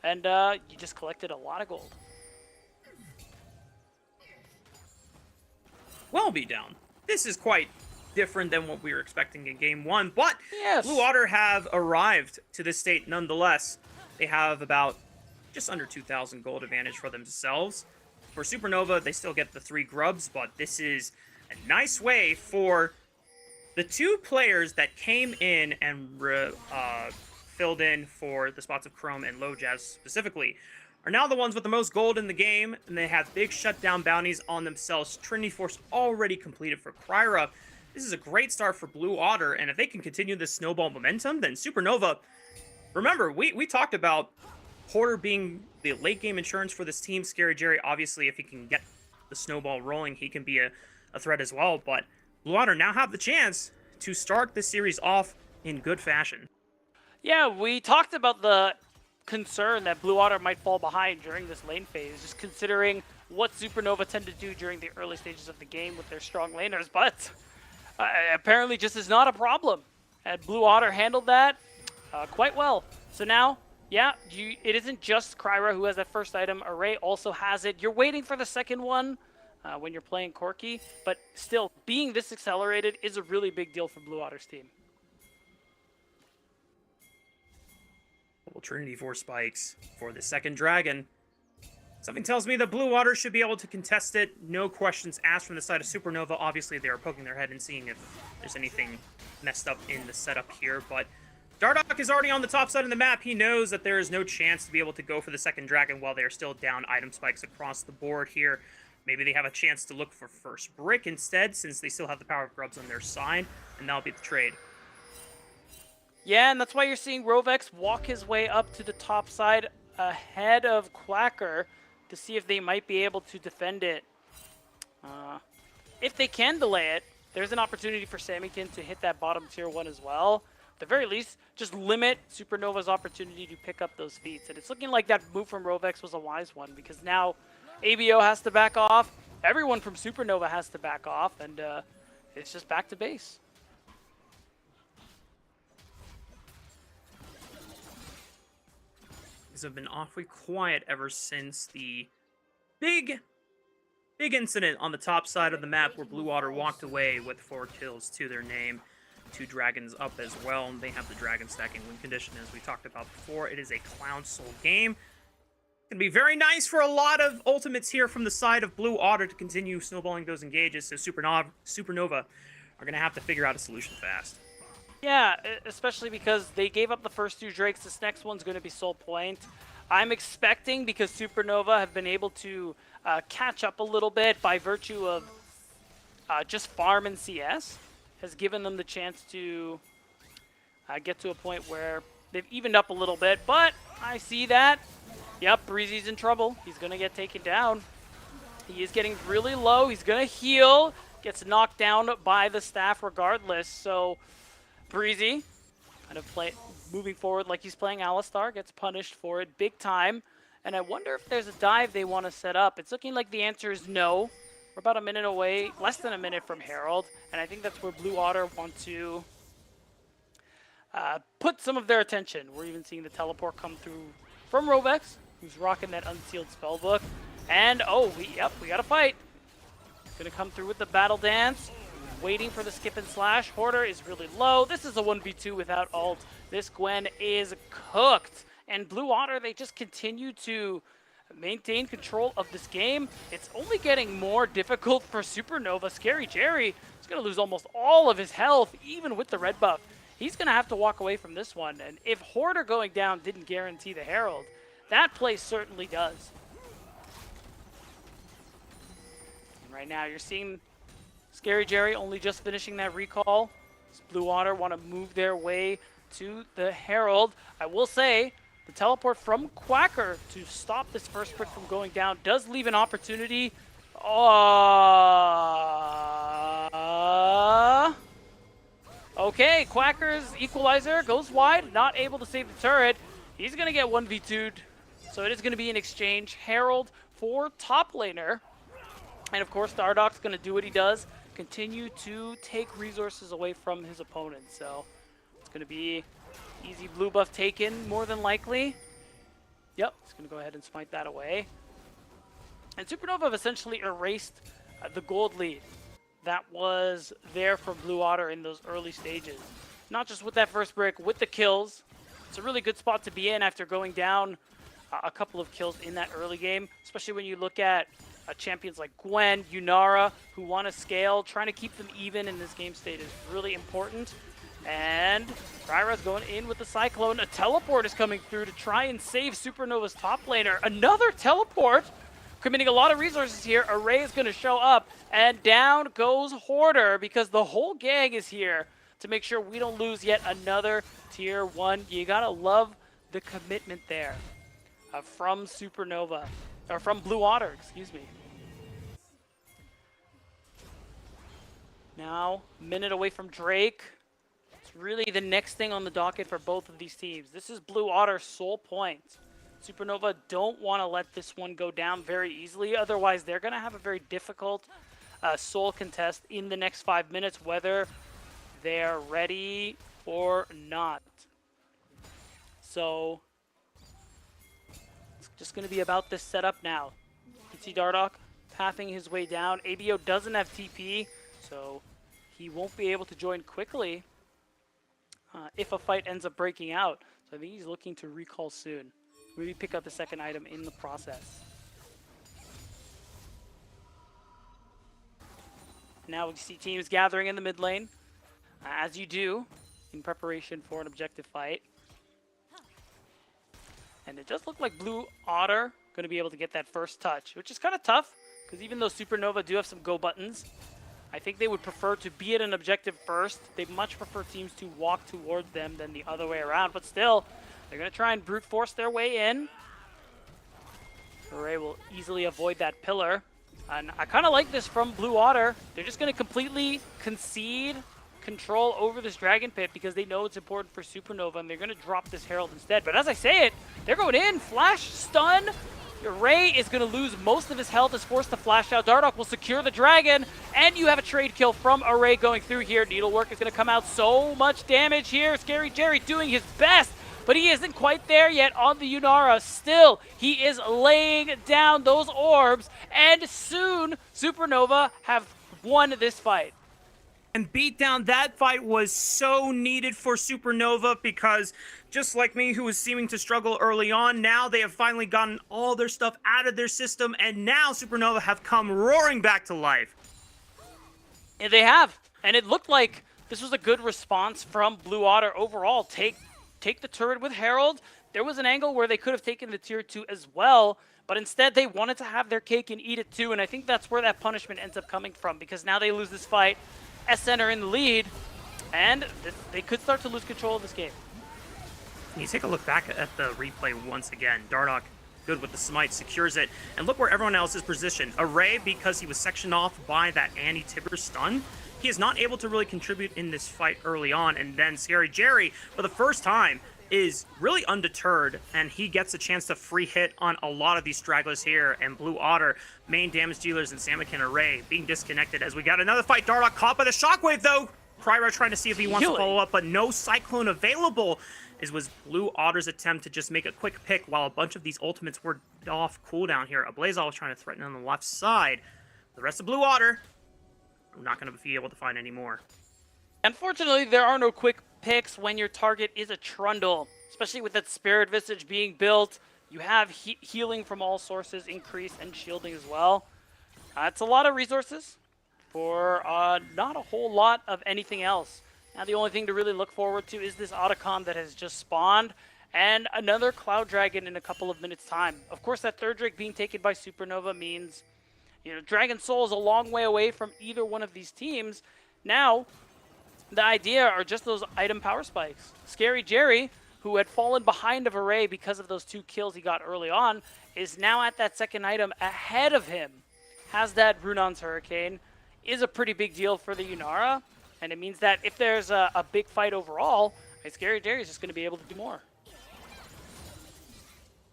And you just collected a lot of gold. Well be down. This is quite different than what we were expecting in Game 1, but yes. Blue Otter have arrived to this state nonetheless. They have about just under 2,000 gold advantage for themselves. For Supernova, they still get the 3 grubs, but this is a nice way for the 2 players that came in and filled in for the spots of Chrome and Low Jazz specifically, are now the ones with the most gold in the game, and they have big shutdown bounties on themselves. Trinity Force already completed for Kryra. This is a great start for Blue Otter, and if they can continue this snowball momentum, then Supernova... Remember, we talked about Hoarder being the late-game insurance for this team. Scary Jerry, obviously, if he can get the snowball rolling, he can be a threat as well. But Blue Otter now have the chance to start this series off in good fashion. Yeah, we talked about the concern that Blue Otter might fall behind during this lane phase, just considering what Supernova tend to do during the early stages of the game with their strong laners. But apparently just is not a problem. And Blue Otter handled that quite well. So now... yeah, it isn't just Kryra who has that first item. Array also has it. You're waiting for the second one when you're playing Corki, but still, being this accelerated is a really big deal for Blue Otter's team. Well, Trinity Force spikes for the second dragon. Something tells me that Blue Otter should be able to contest it. No questions asked from the side of Supernova. Obviously, they are poking their head and seeing if there's anything messed up in the setup here, but Dardoch is already on the top side of the map. He knows that there is no chance to be able to go for the second dragon while they are still down item spikes across the board here. Maybe they have a chance to look for first brick instead, since they still have the power of grubs on their side, and that'll be the trade. Yeah, and that's why you're seeing Rovex walk his way up to the top side ahead of Quacker to see if they might be able to defend it. If they can delay it, there's an opportunity for Sammykin to hit that bottom tier 1 as well. At the very least, just limit Supernova's opportunity to pick up those feats. And it's looking like that move from Rovex was a wise one, because now ABO has to back off, everyone from Supernova has to back off, and it's just back to base. These have been awfully quiet ever since the big incident on the top side of the map where Blue Water walked away with 4 kills to their name. 2 dragons up as well, and they have the dragon stacking win condition as we talked about before. It is a Clown Soul game. It's going to be very nice for a lot of ultimates here from the side of Blue Otter to continue snowballing those engages, so Supernova are going to have to figure out a solution fast. Yeah, especially because they gave up the first 2 Drakes. This next one's going to be Soul Point. I'm expecting, because Supernova have been able to catch up a little bit by virtue of just farm and CS, has given them the chance to get to a point where they've evened up a little bit. But I see that. Yep, Breezy's in trouble. He's going to get taken down. He is getting really low. He's going to heal. Gets knocked down by the staff regardless. So Breezy, kind of moving forward like he's playing Alistar, gets punished for it big time. And I wonder if there's a dive they want to set up. It's looking like the answer is no. We're about a minute away, less than a minute from Herald, and I think that's where Blue Otter want to put some of their attention. We're even seeing the teleport come through from Rovex, who's rocking that unsealed spellbook. And, oh, we got to fight. Gonna come through with the battle dance. Waiting for the skip and slash. Hoarder is really low. This is a 1v2 without ult. This Gwen is cooked. And Blue Otter, they just continue to maintain control of this game. It's only getting more difficult for Supernova. Scary Jerry is going to lose almost all of his health, even with the red buff. He's going to have to walk away from this one. And if Hoarder going down didn't guarantee the Herald, that play certainly does. And right now, you're seeing Scary Jerry only just finishing that recall. Blue Water want to move their way to the Herald. I will say, the teleport from Quacker to stop this first brick from going down does leave an opportunity. Okay, Quacker's equalizer goes wide, not able to save the turret. He's going to get 1v2'd, so it is going to be an exchange. Herald for top laner. And of course, Dardoch's going to do what he does, continue to take resources away from his opponent. So it's going to be easy blue buff taken, more than likely. Yep, he's going to go ahead and smite that away. And Supernova have essentially erased the gold lead that was there for Blue Otter in those early stages. Not just with that first brick, with the kills. It's a really good spot to be in after going down a couple of kills in that early game, especially when you look at champions like Gwen, Yunara, who want to scale. Trying to keep them even in this game state is really important. And Ryra's going in with the Cyclone. A teleport is coming through to try and save Supernova's top laner. Another teleport, committing a lot of resources here. Array is going to show up, and down goes Hoarder, because the whole gang is here to make sure we don't lose yet another tier 1. You got to love the commitment there from Supernova, or from Blue Otter, excuse me. Now, minute away from Drake. It's really the next thing on the docket for both of these teams. This is Blue Otter's Soul Point. Supernova don't want to let this one go down very easily. Otherwise, they're going to have a very difficult Soul contest in the next 5 minutes, whether they're ready or not. So, it's just going to be about this setup now. You can see Dardoch pathing his way down. ABO doesn't have TP, so he won't be able to join quickly if a fight ends up breaking out. So I think he's looking to recall soon. Maybe pick up the second item in the process. Now we see teams gathering in the mid lane, as you do. in preparation for an objective fight. And it does look like Blue Otter going to be able to get that first touch, which is kind of tough, because even though Supernova do have some go buttons, I think they would prefer to be at an objective first. They much prefer teams to walk towards them than the other way around, but still, they're going to try and brute force their way in. Array will easily avoid that pillar. And I kind of like this from Blue Otter. They're just going to completely concede control over this Dragon Pit because they know it's important for Supernova, and they're going to drop this Herald instead. But as I say it, they're going in. Flash, stun. Array is going to lose most of his health, is forced to flash out. Dardoch will secure the Dragon, and you have a trade kill from Array going through here. Needlework is going to come out. So much damage here. Scary Jerry doing his best, but he isn't quite there yet on the Yunara. Still, he is laying down those orbs, and soon Supernova have won this fight. And Beatdown, that fight was so needed for Supernova because just like me, who was seeming to struggle early on, now they have finally gotten all their stuff out of their system, and now Supernova have come roaring back to life. And they have. And it looked like this was a good response from Blue Otter overall. Take the turret with Herald. There was an angle where they could have taken the tier 2 as well, but instead they wanted to have their cake and eat it too, and I think that's where that punishment ends up coming from, because now they lose this fight. SN are in the lead, and they could start to lose control of this game. You take a look back at the replay once again. Dardoch, good with the smite, secures it. And look where everyone else is positioned. Array, because he was sectioned off by that anti-Tibber stun, he is not able to really contribute in this fight early on. And then Scary Jerry, for the first time, is really undeterred, and he gets a chance to free hit on a lot of these stragglers here. And Blue Otter, main damage dealers, and Samakin Array being disconnected as we got another fight. Dardoch caught by the shockwave, though. Pryra trying to see if he wants to follow up, but no Cyclone available. It was Blue Otter's attempt to just make a quick pick while a bunch of these ultimates were off cooldown here. Ablazal was trying to threaten on the left side. The rest of Blue Otter, we're not going to be able to find any more. Unfortunately, there are no quick picks when your target is a Trundle, especially with that Spirit Visage being built. You have healing from all sources increase and shielding as well. It's a lot of resources for not a whole lot of anything else. Now the only thing to really look forward to is this Otacon that has just spawned, and another Cloud Dragon in a couple of minutes' time. Of course, that third Drake being taken by Supernova means, Dragon Soul is a long way away from either one of these teams. Now, the idea are just those item power spikes. Scary Jerry, who had fallen behind of Array because of those 2 kills he got early on, is now at that second item ahead of him. Has that Runon's Hurricane, is a pretty big deal for the Yunara, and it means that if there's a big fight overall, Scary Jerry is just going to be able to do more.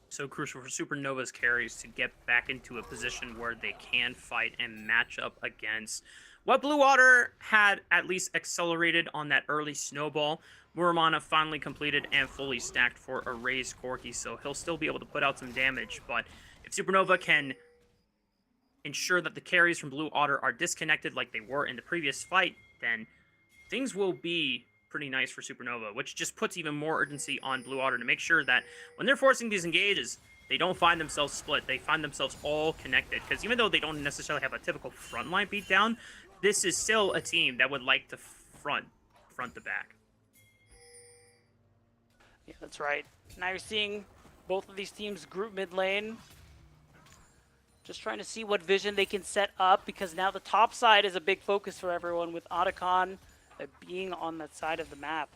So crucial for Supernova's carries to get back into a position where they can fight and match up against what Blue Otter had at least accelerated on that early snowball. Muramana finally completed and fully stacked for Array's Corki, so he'll still be able to put out some damage. But if Supernova can ensure that the carries from Blue Otter are disconnected like they were in the previous fight, then things will be pretty nice for Supernova, which just puts even more urgency on Blue Otter to make sure that when they're forcing these engages, they don't find themselves split. They find themselves all connected, because even though they don't necessarily have a typical frontline beatdown, this is still a team that would like to front to back. Yeah, that's right. Now you're seeing both of these teams group mid lane. Just trying to see what vision they can set up, because now the top side is a big focus for everyone with Otacon being on that side of the map.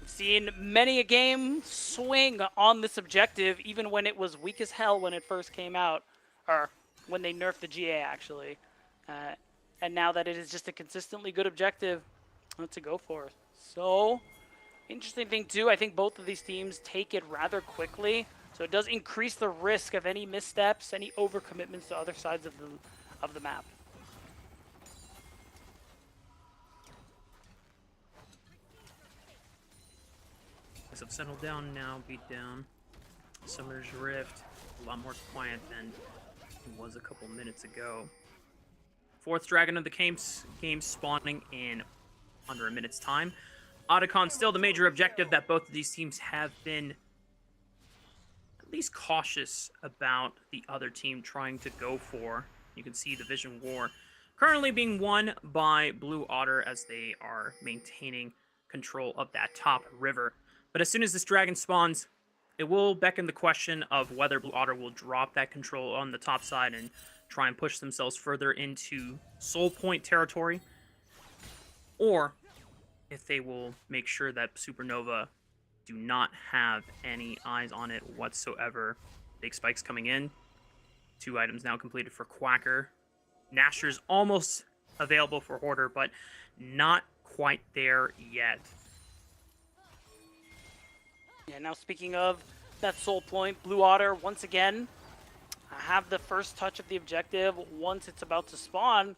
We've seen many a game swing on this objective, even when it was weak as hell when it first came out, or when they nerfed the GA actually. And now that it is just a consistently good objective to go for. So, interesting thing too, I think both of these teams take it rather quickly. So it does increase the risk of any missteps, any overcommitments to other sides of the map. Guys have settled down now, beat down. Summoner's Rift, a lot more quiet than it was a couple minutes ago. 4th Dragon of the game spawning in under a minute's time. Otacon still the major objective that both of these teams have been at least cautious about the other team trying to go for. You can see the Vision War currently being won by Blue Otter as they are maintaining control of that top river. But as soon as this dragon spawns, it will beckon the question of whether Blue Otter will drop that control on the top side and try and push themselves further into Soul Point territory, or if they will make sure that Supernova do not have any eyes on it whatsoever. Big spikes coming in. 2 items now completed for Quacker. Nasher's almost available for Hoarder, but not quite there yet. Yeah, now speaking of that Soul Point, Blue Otter, once again, have the first touch of the objective once it's about to spawn.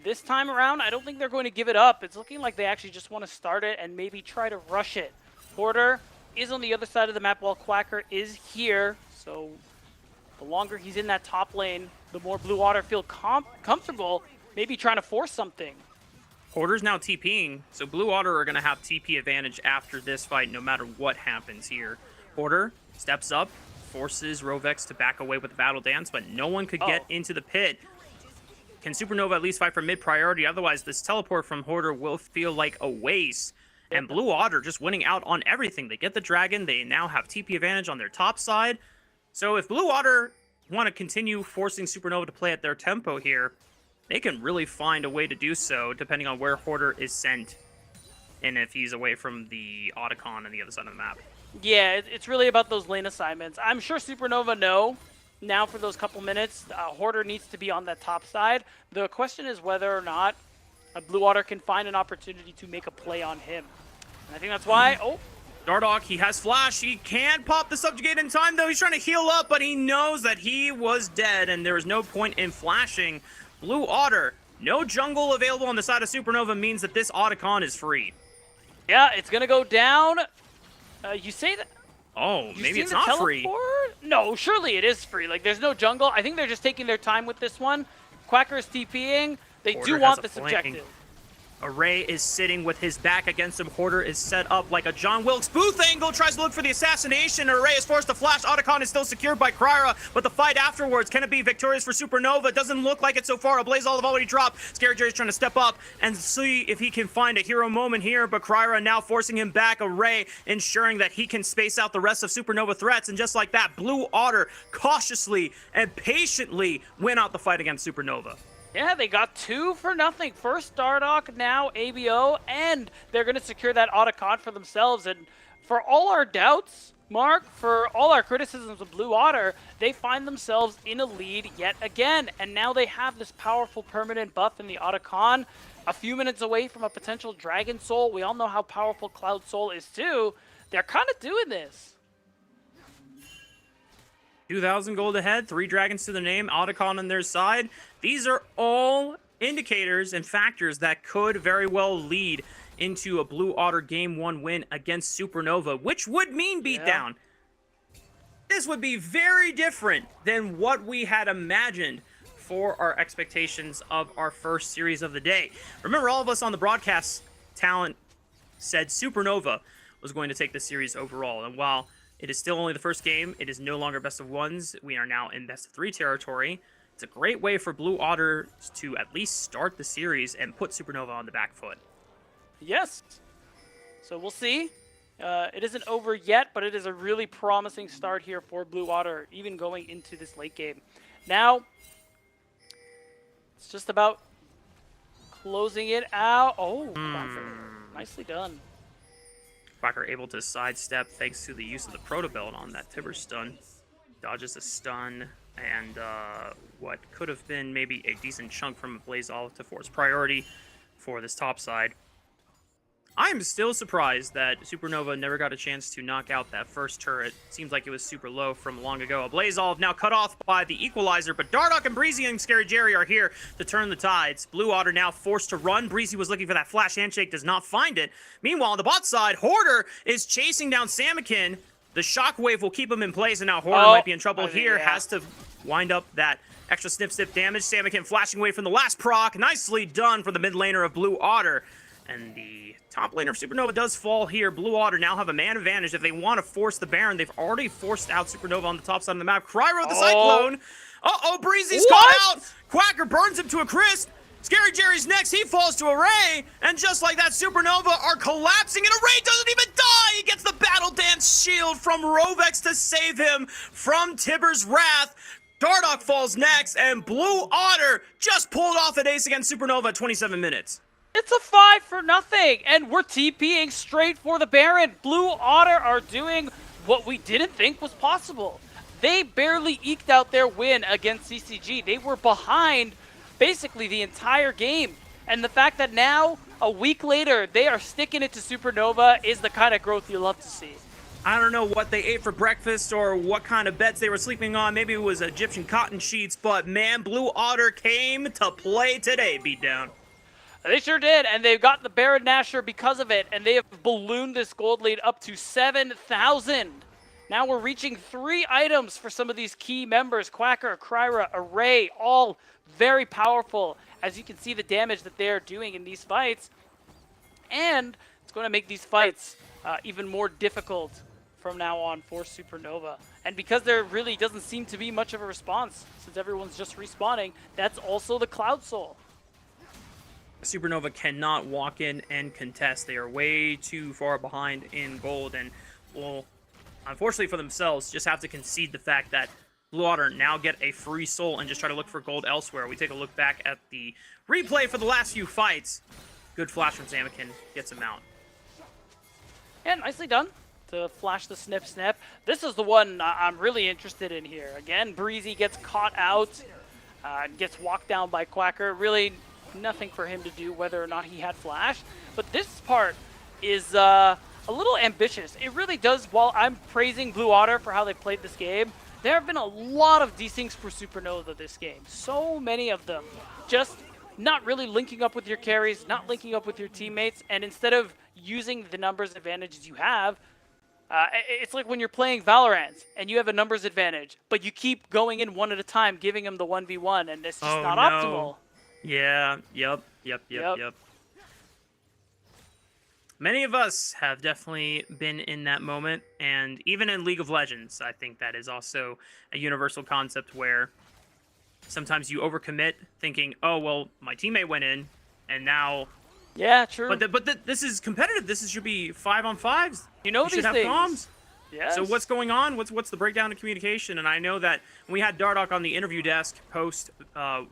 This time around, I don't think they're going to give it up. It's looking like they actually just want to start it and maybe try to rush it. Hoarder is on the other side of the map while Quacker is here. So the longer he's in that top lane, the more Blue Otter feel comfortable maybe trying to force something. Hoarder's now TPing, so Blue Otter are going to have TP advantage after this fight no matter what happens here. Hoarder steps up, forces Rovex to back away with the Battle Dance, but no one could get into the pit. Can Supernova at least fight for mid-priority? Otherwise, this teleport from Hoarder will feel like a waste. And Blue Otter just winning out on everything. They get the dragon. They now have TP advantage on their top side. So if Blue Otter want to continue forcing Supernova to play at their tempo here, they can really find a way to do so, depending on where Hoarder is sent and if he's away from the Otacon on the other side of the map. Yeah, it's really about those lane assignments. I'm sure Supernova know now for those couple minutes, Hoarder needs to be on that top side. The question is whether or not Blue Otter can find an opportunity to make a play on him. And I think that's why... Oh, Dardoch, he has flash. He can pop the subjugate in time, though. He's trying to heal up, but he knows that he was dead, and there is no point in flashing. Blue Otter, no jungle available on the side of Supernova means that this Otacon is free. yeah, it's going to go down. You say that... Oh, maybe it's not free. No, surely it is free. Like, there's no jungle. I think they're just taking their time with this one. Quacker is TPing. They Hoarder do want has this a flanking. objective. Array is sitting with his back against him. Hoarder is set up like a John Wilkes Booth angle, tries to look for the assassination. Array is forced to flash. Otacon is still secured by Kryra, but the fight afterwards, can it be victorious for Supernova? Doesn't look like it so far. A Blaze Olive already dropped. Scary Jerry's trying to step up and see if he can find a hero moment here, but Kryra now forcing him back. Array ensuring that he can space out the rest of Supernova threats, and just like that, Blue Otter cautiously and patiently win out the fight against Supernova. Yeah, they got 2 for nothing. First Dardoch, now ABO, and they're going to secure that Otacon for themselves. And for all our doubts, Mark, for all our criticisms of Blue Otter, they find themselves in a lead yet again. And now they have this powerful permanent buff in the Otacon, a few minutes away from a potential Dragon Soul. We all know how powerful Cloud Soul is too. They're kind of doing this. 2,000 gold ahead, 3 dragons to the name, Otacon on their side. These are all indicators and factors that could very well lead into a Blue Otter Game 1 win against Supernova, which would mean beatdown. Yeah. This would be very different than what we had imagined for our expectations of our first series of the day. Remember, all of us on the broadcast talent said Supernova was going to take the series overall, and while it is still only the first game, it is no longer best of 1s. We are now in best of 3 territory. It's a great way for Blue Otter to at least start the series and put Supernova on the back foot. Yes. So we'll see. It isn't over yet, but it is a really promising start here for Blue Otter, even going into this late game. Now, it's just about closing it out. Oh, nicely done. Quacker able to sidestep thanks to the use of the Proto Belt on that Tibber stun. Dodges a stun and what could have been maybe a decent chunk from a Blaze Olive to force priority for this top side. I'm still surprised that Supernova never got a chance to knock out that first turret. Seems like it was super low from long ago. A Blaze Olive now cut off by the Equalizer, but Dardoch and Breezy and Scary Jerry are here to turn the tides. Blue Otter now forced to run. Breezy was looking for that flash handshake, does not find it. Meanwhile, on the bot side, Hoarder is chasing down Samakin. The shockwave will keep him in place, and now Hoarder might be in trouble here. Yeah. Has to wind up that extra snip damage. Samakin flashing away from the last proc. Nicely done for the mid laner of Blue Otter. And the top laner of Supernova does fall here. Blue Otter now have a man advantage. If they want to force the Baron, they've already forced out Supernova on the top side of the map. Kryra with the Cyclone. Uh-oh, Breezy's caught out. Quacker burns him to a crisp. Scary Jerry's next. He falls to Array, and just like that, Supernova are collapsing, and Array doesn't even die. He gets the Battle Dance shield from Rovex to save him from Tibber's wrath. Dardoch falls next, and Blue Otter just pulled off an ace against Supernova at 27 minutes. It's a 5-0, and we're TPing straight for the Baron. Blue Otter are doing what we didn't think was possible. They barely eked out their win against CCG. They were behind basically the entire game. And the fact that now, a week later, they are sticking it to Supernova is the kind of growth you love to see. I don't know what they ate for breakfast or what kind of beds they were sleeping on. Maybe it was Egyptian cotton sheets, but man, Blue Otter came to play today, Beatdown. They sure did, and they've got the Baron Nashor because of it, and they have ballooned this gold lead up to 7,000. Now we're reaching 3 items for some of these key members. Quacker, Kryra, Array, all very powerful. As you can see the damage that they're doing in these fights. And it's going to make these fights even more difficult from now on for Supernova. And because there really doesn't seem to be much of a response, since everyone's just respawning, that's also the Cloud Soul. Supernova cannot walk in and contest. They are way too far behind in gold, and will, unfortunately for themselves, just have to concede the fact that Blue Otter now get a free soul and just try to look for gold elsewhere. We take a look back at the replay for the last few fights. Good flash from Zamakin, gets him out. Yeah, nicely done to flash the snip snip. This is the one I'm really interested in here. Again, Breezy gets caught out, gets walked down by Quacker. Really nothing for him to do whether or not he had flash. But this part is a little ambitious. It really does, while I'm praising Blue Otter for how they played this game, there have been a lot of desyncs for Supernova this game. So many of them. Just not really linking up with your carries, not linking up with your teammates, and instead of using the numbers advantages you have, it's like when you're playing Valorant and you have a numbers advantage, but you keep going in one at a time, giving them the 1v1, and it's just not optimal. Yeah, yep. Many of us have definitely been in that moment, and even in League of Legends, I think that is also a universal concept where sometimes you overcommit thinking, oh, well, my teammate went in, and now... Yeah, true. But this is competitive. This should be 5-on-5s. You know we these should have things. comms. Yes. So what's going on? What's the breakdown of communication? And I know that we had Dardoch on the interview desk post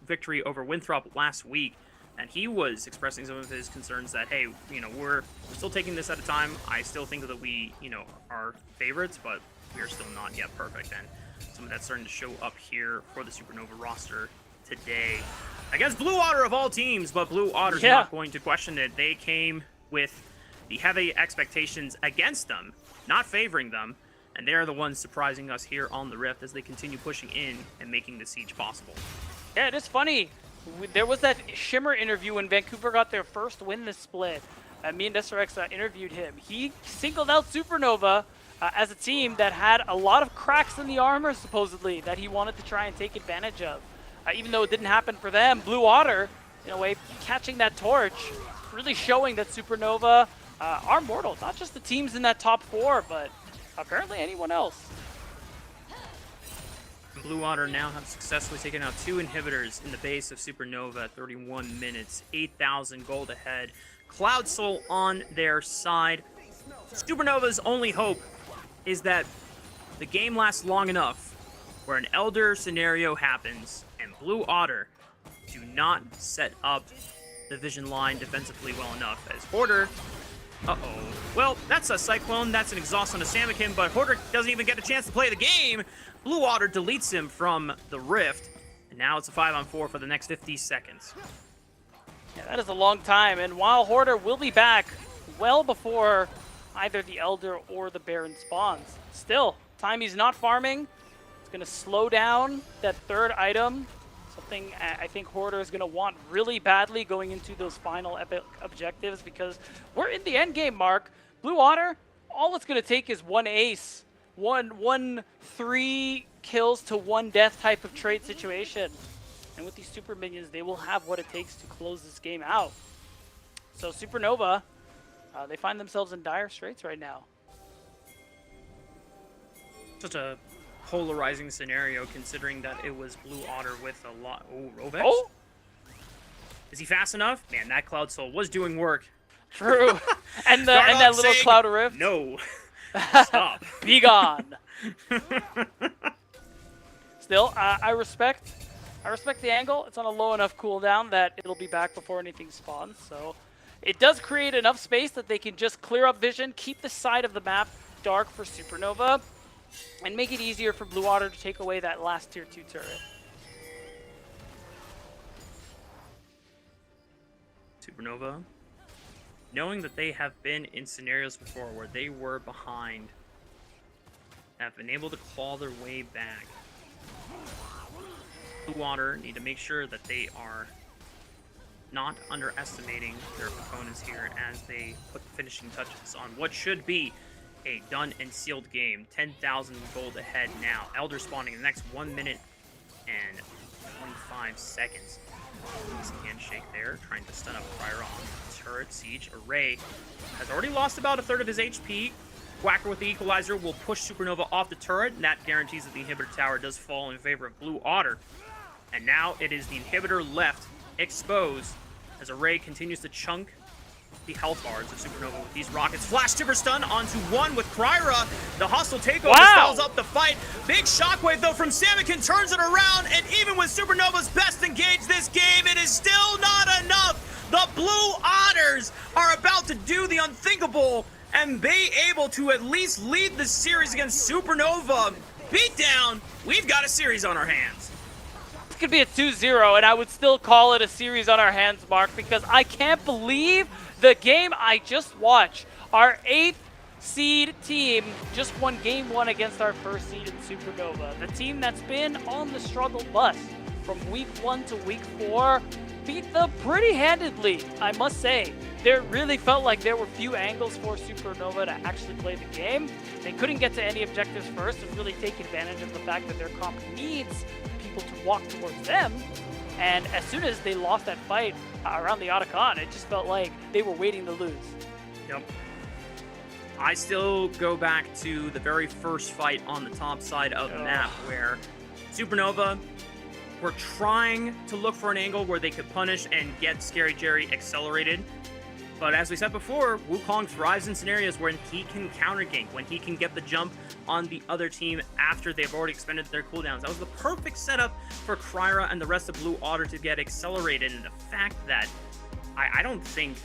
victory over Winthrop last week, and he was expressing some of his concerns that, hey, you know, we're still taking this at a time. I still think that we, you know, are favorites, but we're still not yet perfect. And some of that's starting to show up here for the Supernova roster today against Blue Otter of all teams, but Blue Otter's not going to question it. They came with the heavy expectations against them, not favoring them, and they're the ones surprising us here on the Rift as they continue pushing in and making the siege possible. Yeah, it is funny. There was that Shimmer interview when Vancouver got their first win this split. Me and SRX interviewed him. He singled out Supernova as a team that had a lot of cracks in the armor, supposedly, that he wanted to try and take advantage of. Even though it didn't happen for them, Blue Otter, in a way, catching that torch, really showing that Supernova are mortal. Not just the teams in that top 4, but apparently anyone else. Blue Otter now have successfully taken out 2 inhibitors in the base of Supernova at 31 minutes, 8,000 gold ahead. Cloud Soul on their side. Supernova's only hope is that the game lasts long enough where an Elder scenario happens and Blue Otter do not set up the vision line defensively well enough as Hoarder... Well, that's a Cyclone, that's an exhaust on a Samakin, but Hoarder doesn't even get a chance to play the game. Blue Otter deletes him from the Rift, and now it's a 5-on-4 for the next 50 seconds. Yeah, that is a long time, and while Hoarder will be back well before either the Elder or the Baron spawns, still, time he's not farming, it's going to slow down that third item. Something I think Hoarder is going to want really badly going into those final epic objectives, because we're in the end game, Mark. Blue Otter, all it's going to take is one ace, one 3 kills to 1 death type of trade situation. And with these super minions, they will have what it takes to close this game out. So Supernova, they find themselves in dire straits right now. Such a polarizing scenario, considering that it was Blue Otter with a lot. Oh, Rovex? Oh! Is he fast enough? Man, that Cloud Soul was doing work. True. And that little saying, Cloud Rift. No. Stop. Be gone. Still, I respect the angle. It's on a low enough cooldown that it'll be back before anything spawns. So it does create enough space that they can just clear up vision, keep the side of the map dark for Supernova, and make it easier for Blue Water to take away that last tier 2 turret. Supernova, knowing that they have been in scenarios before where they were behind, have been able to claw their way back. Blue Water need to make sure that they are not underestimating their opponents here as they put the finishing touches on what should be a done and sealed game. 10,000 gold ahead now. Elder spawning in the next 1 minute and 25 seconds. Nice handshake there, trying to stun up Fire on turret. Siege Array has already lost about a third of his HP. Quacker with the equalizer will push Supernova off the turret, and that guarantees that the inhibitor tower does fall in favor of Blue Otter. And now it is the inhibitor left exposed as Array continues to chunk the health bars of Supernova with these rockets. Flash Timber Stun onto one with Kryra. The hostile takeover styles up the fight. Big shockwave though from Samikin turns it around, and even with Supernova's best engaged this game, it is still not enough. The Blue Otters are about to do the unthinkable and be able to at least lead the series against Supernova. Beatdown, we've got a series on our hands. This could be a 2-0, and I would still call it a series on our hands, Mark, because I can't believe the game I just watched. Our 8th seed team just won game 1 against our 1st seed in Supernova. The team that's been on the struggle bus from week 1 to week 4 beat them pretty handedly, I must say. There really felt like there were few angles for Supernova to actually play the game. They couldn't get to any objectives first and really take advantage of the fact that their comp needs people to walk towards them. And as soon as they lost that fight around the Otacon, it just felt like they were waiting to lose. Yep. I still go back to the very first fight on the top side of the map where Supernova were trying to look for an angle where they could punish and get Scary Jerry accelerated. But as we said before, Wukong thrives in scenarios when he can counter gank, when he can get the jump on the other team after they've already expended their cooldowns. That was the perfect setup for Kryra and the rest of Blue Otter to get accelerated. And the fact that I don't think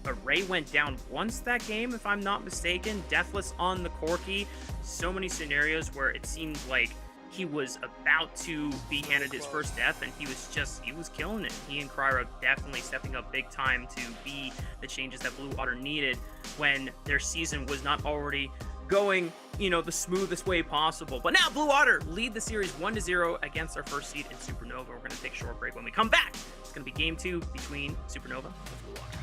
Array went down once that game, if I'm not mistaken. Deathless on the Corki. So many scenarios where it seemed like he was about to be handed his first death, and he was killing it. He and Kryra definitely stepping up big time to be the changes that Blue Otter needed when their season was not already going, the smoothest way possible. But now Blue Otter lead the series 1-0 against our first seed in Supernova. We're going to take a short break. When we come back, it's going to be game 2 between Supernova and Blue Otter.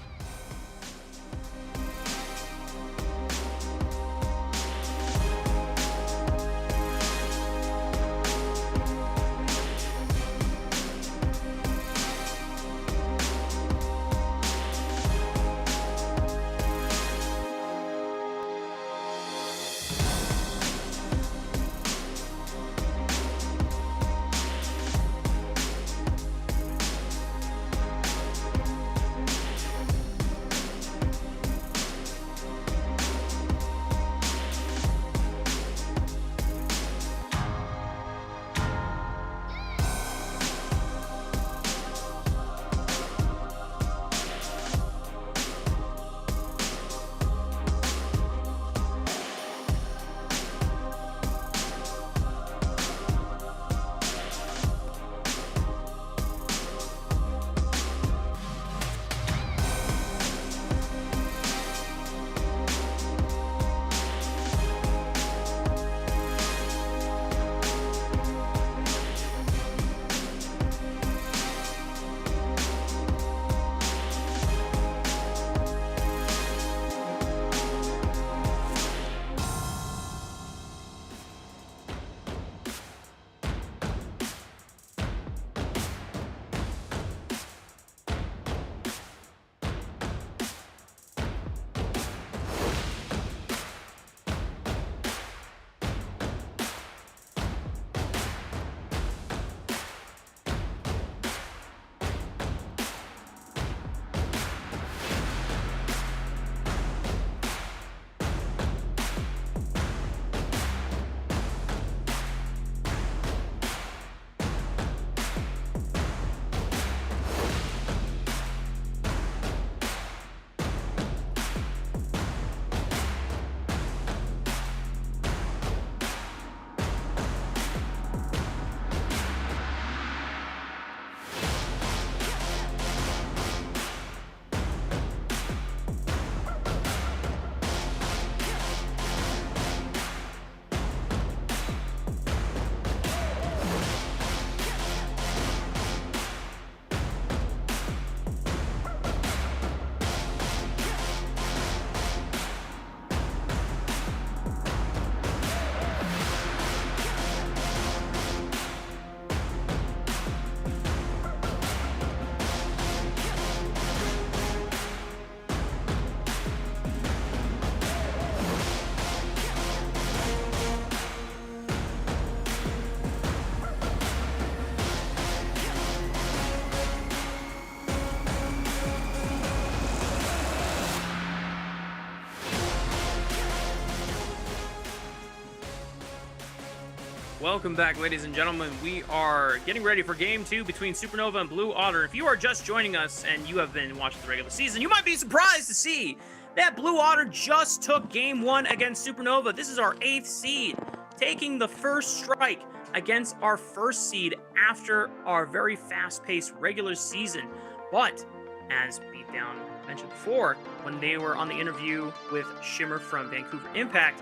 Welcome back, ladies and gentlemen. We are getting ready for Game 2 between Supernova and Blue Otter. If you are just joining us and you have been watching the regular season, you might be surprised to see that Blue Otter just took Game 1 against Supernova. This is our 8th seed, taking the first strike against our first seed after our very fast-paced regular season. But, as Beatdown mentioned before, when they were on the interview with Shimmer from Vancouver Impact,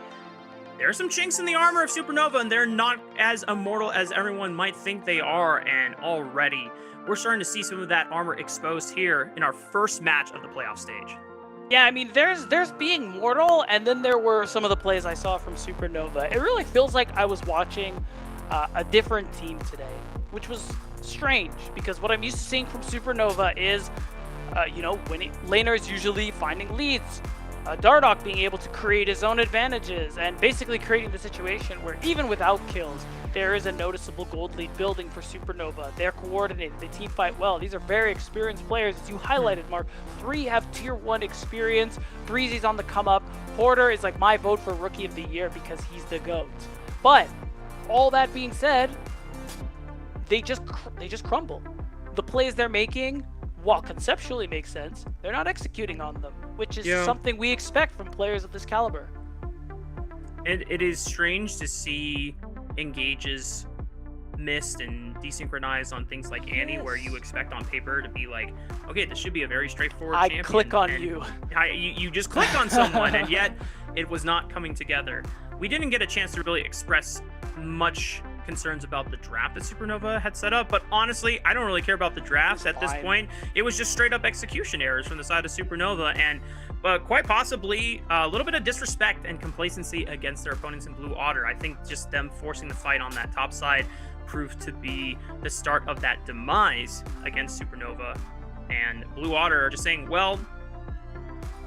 there are some chinks in the armor of Supernova, and they're not as immortal as everyone might think they are, and already we're starting to see some of that armor exposed here in our first match of the playoff stage. Yeah, I mean, there's being mortal, and then there were some of the plays I saw from Supernova. It really feels like I was watching a different team today, which was strange, because what I'm used to seeing from Supernova is, winning laners usually finding leads, Dardoch being able to create his own advantages, and basically creating the situation where even without kills, there is a noticeable gold lead building for Supernova. They're coordinated, they team fight well. These are very experienced players, as you highlighted, Mark. 3 have tier 1 experience, Breezy's on the come up, Porter is like my vote for Rookie of the Year because he's the GOAT. But, all that being said, they just crumble. The plays they're making, while conceptually make sense, they're not executing on them, which is something we expect from players of this caliber. It is strange to see engages missed and desynchronized on things like Annie, where you expect on paper to be like, okay, this should be a very straightforward champion. I click on you. You just click on someone, and yet it was not coming together. We didn't get a chance to really express much concerns about the draft that Supernova had set up, but honestly, I don't really care about the drafts at this point. It was just straight up execution errors from the side of Supernova, and quite possibly a little bit of disrespect and complacency against their opponents in Blue Otter. I think just them forcing the fight on that top side proved to be the start of that demise against Supernova, and Blue Otter are just saying, well,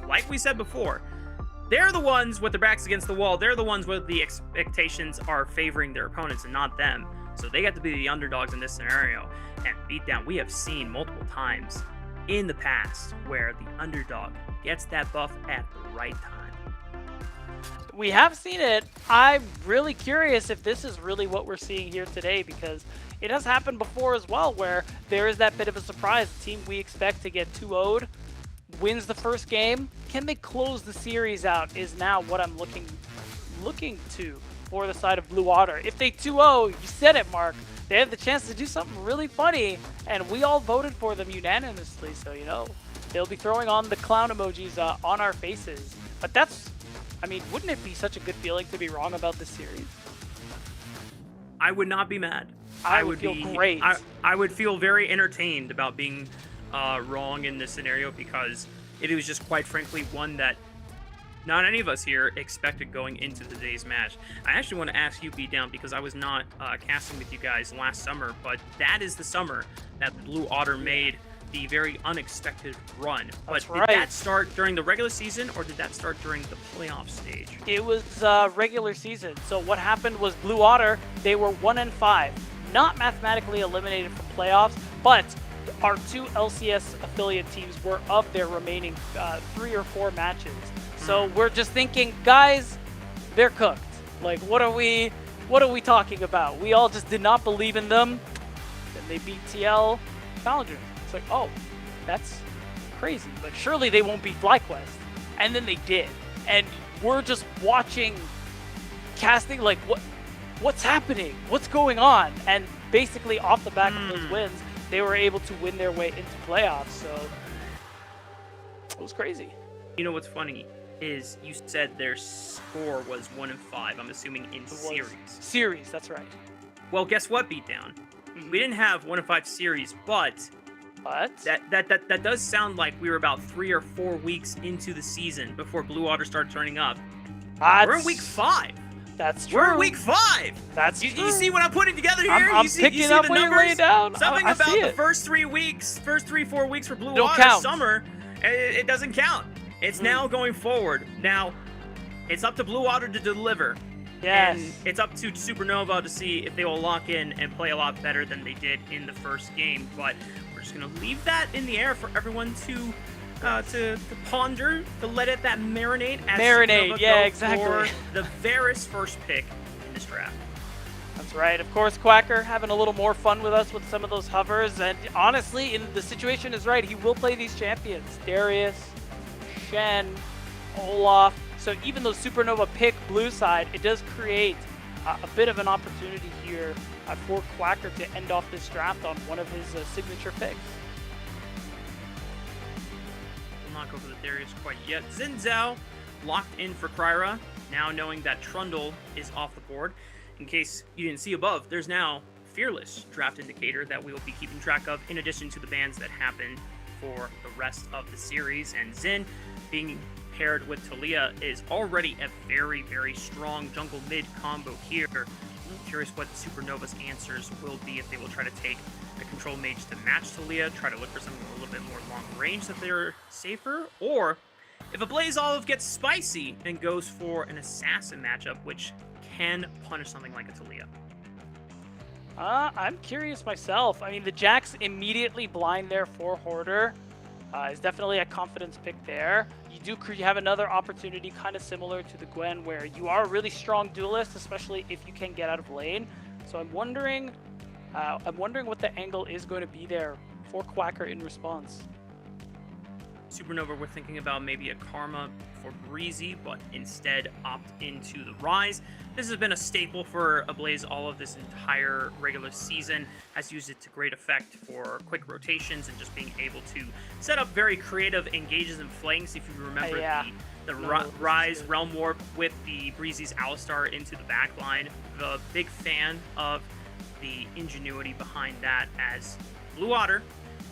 like we said before, they're the ones with their backs against the wall. They're the ones where the expectations are favoring their opponents and not them. So they got to be the underdogs in this scenario. And Beatdown, we have seen multiple times in the past where the underdog gets that buff at the right time. We have seen it. I'm really curious if this is really what we're seeing here today, because it has happened before as well, where there is that bit of a surprise. The team we expect to get 2-0'd wins the first game. Can they close the series out is now what I'm looking to for the side of Blue Otter. If they 2-0, you said it, Mark, they have the chance to do something really funny, and we all voted for them unanimously, so they'll be throwing on the clown emojis on our faces. But wouldn't it be such a good feeling to be wrong about this series? I would not be mad. I would feel great. I would feel very entertained about being wrong in this scenario, because it was just, quite frankly, one that not any of us here expected going into today's match. I actually want to ask you, Beatdown, because I was not casting with you guys last summer, but that is the summer that Blue Otter made the very unexpected run. But did that start during the regular season, or did that start during the playoff stage? It was regular season. So what happened was Blue Otter, they were 1-5, not mathematically eliminated from playoffs, but our 2 LCS affiliate teams were of their remaining 3 or 4 matches. So we're just thinking, guys, they're cooked. Like, what are we talking about? We all just did not believe in them. Then they beat TL Foundry. It's like, oh, that's crazy. But surely they won't beat FlyQuest. And then they did. And we're just watching, casting, like, what's happening? What's going on? And basically off the back of those wins, they were able to win their way into playoffs, so it was crazy. You know what's funny is you said their score was 1-5. I'm assuming in series. Series, that's right. Well, guess what, Beatdown? We didn't have 1-5 series, but that does sound like we were about 3 or 4 weeks into the season before Blue Otter started turning up. We're in week 5. That's true. We're in week 5. That's true. You see what I'm putting together here? I'm picking up what you're laying down. Something I about the first 3 weeks, first 3-4 weeks for Blue Water summer, it doesn't count. It's now going forward. Now, it's up to Blue Water to deliver. Yes. And it's up to Supernova to see if they will lock in and play a lot better than they did in the first game. But we're just going to leave that in the air for everyone to ponder, to let it marinate. As marinate, yeah, exactly. For the Varus first pick in this draft. That's right. Of course, Quacker having a little more fun with us with some of those hovers. And honestly, the situation is right. He will play these champions. Darius, Shen, Olaf. So even though Supernova pick blue side, it does create a bit of an opportunity here for Quacker to end off this draft on one of his signature picks. We'll not go for the Darius quite yet. Xin Zhao locked in for Kryra, now knowing that Trundle is off the board. In case you didn't see above, there's now Fearless draft indicator that we will be keeping track of in addition to the bans that happen for the rest of the series. And Xin being paired with Talia is already a very, very strong jungle mid combo here. I'm curious what Supernova's answers will be, if they will try to take a control mage to match Talia, try to look for something a little bit more long range that they're safer, or if a Blaze Olive gets spicy and goes for an assassin matchup, which can punish something like a Talia. I'm curious myself. I mean, the Jax immediately blind there for Hoarder is definitely a confidence pick there. You do have another opportunity kind of similar to the Gwen, where you are a really strong duelist, especially if you can get out of lane. So I'm wondering what the angle is going to be there for Quacker in response. Supernova, we're thinking about maybe a Karma for Breezy, but instead opt into the Rise. This has been a staple for a Blaze Olive this entire regular season. Has used it to great effect for quick rotations and just being able to set up very creative engages and flanks. If you remember the Rise Realm Warp with the Breezy's Alistar into the backline. The big fan of the ingenuity behind that, as Blue Otter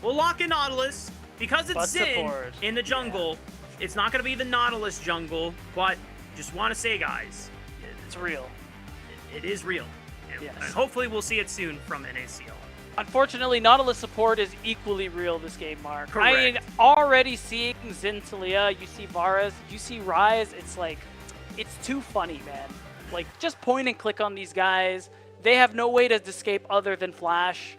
will lock in Nautilus. Because it's Xin in the jungle, it's not going to be the Nautilus jungle, but just want to say, guys, it's real. It is real. And hopefully we'll see it soon from NACL. Unfortunately, Nautilus support is equally real this game, Mark. Correct. I mean, already seeing Xin Talia, you see Varus, you see Rise, it's like, it's too funny, man. Like, just point and click on these guys. They have no way to escape other than Flash.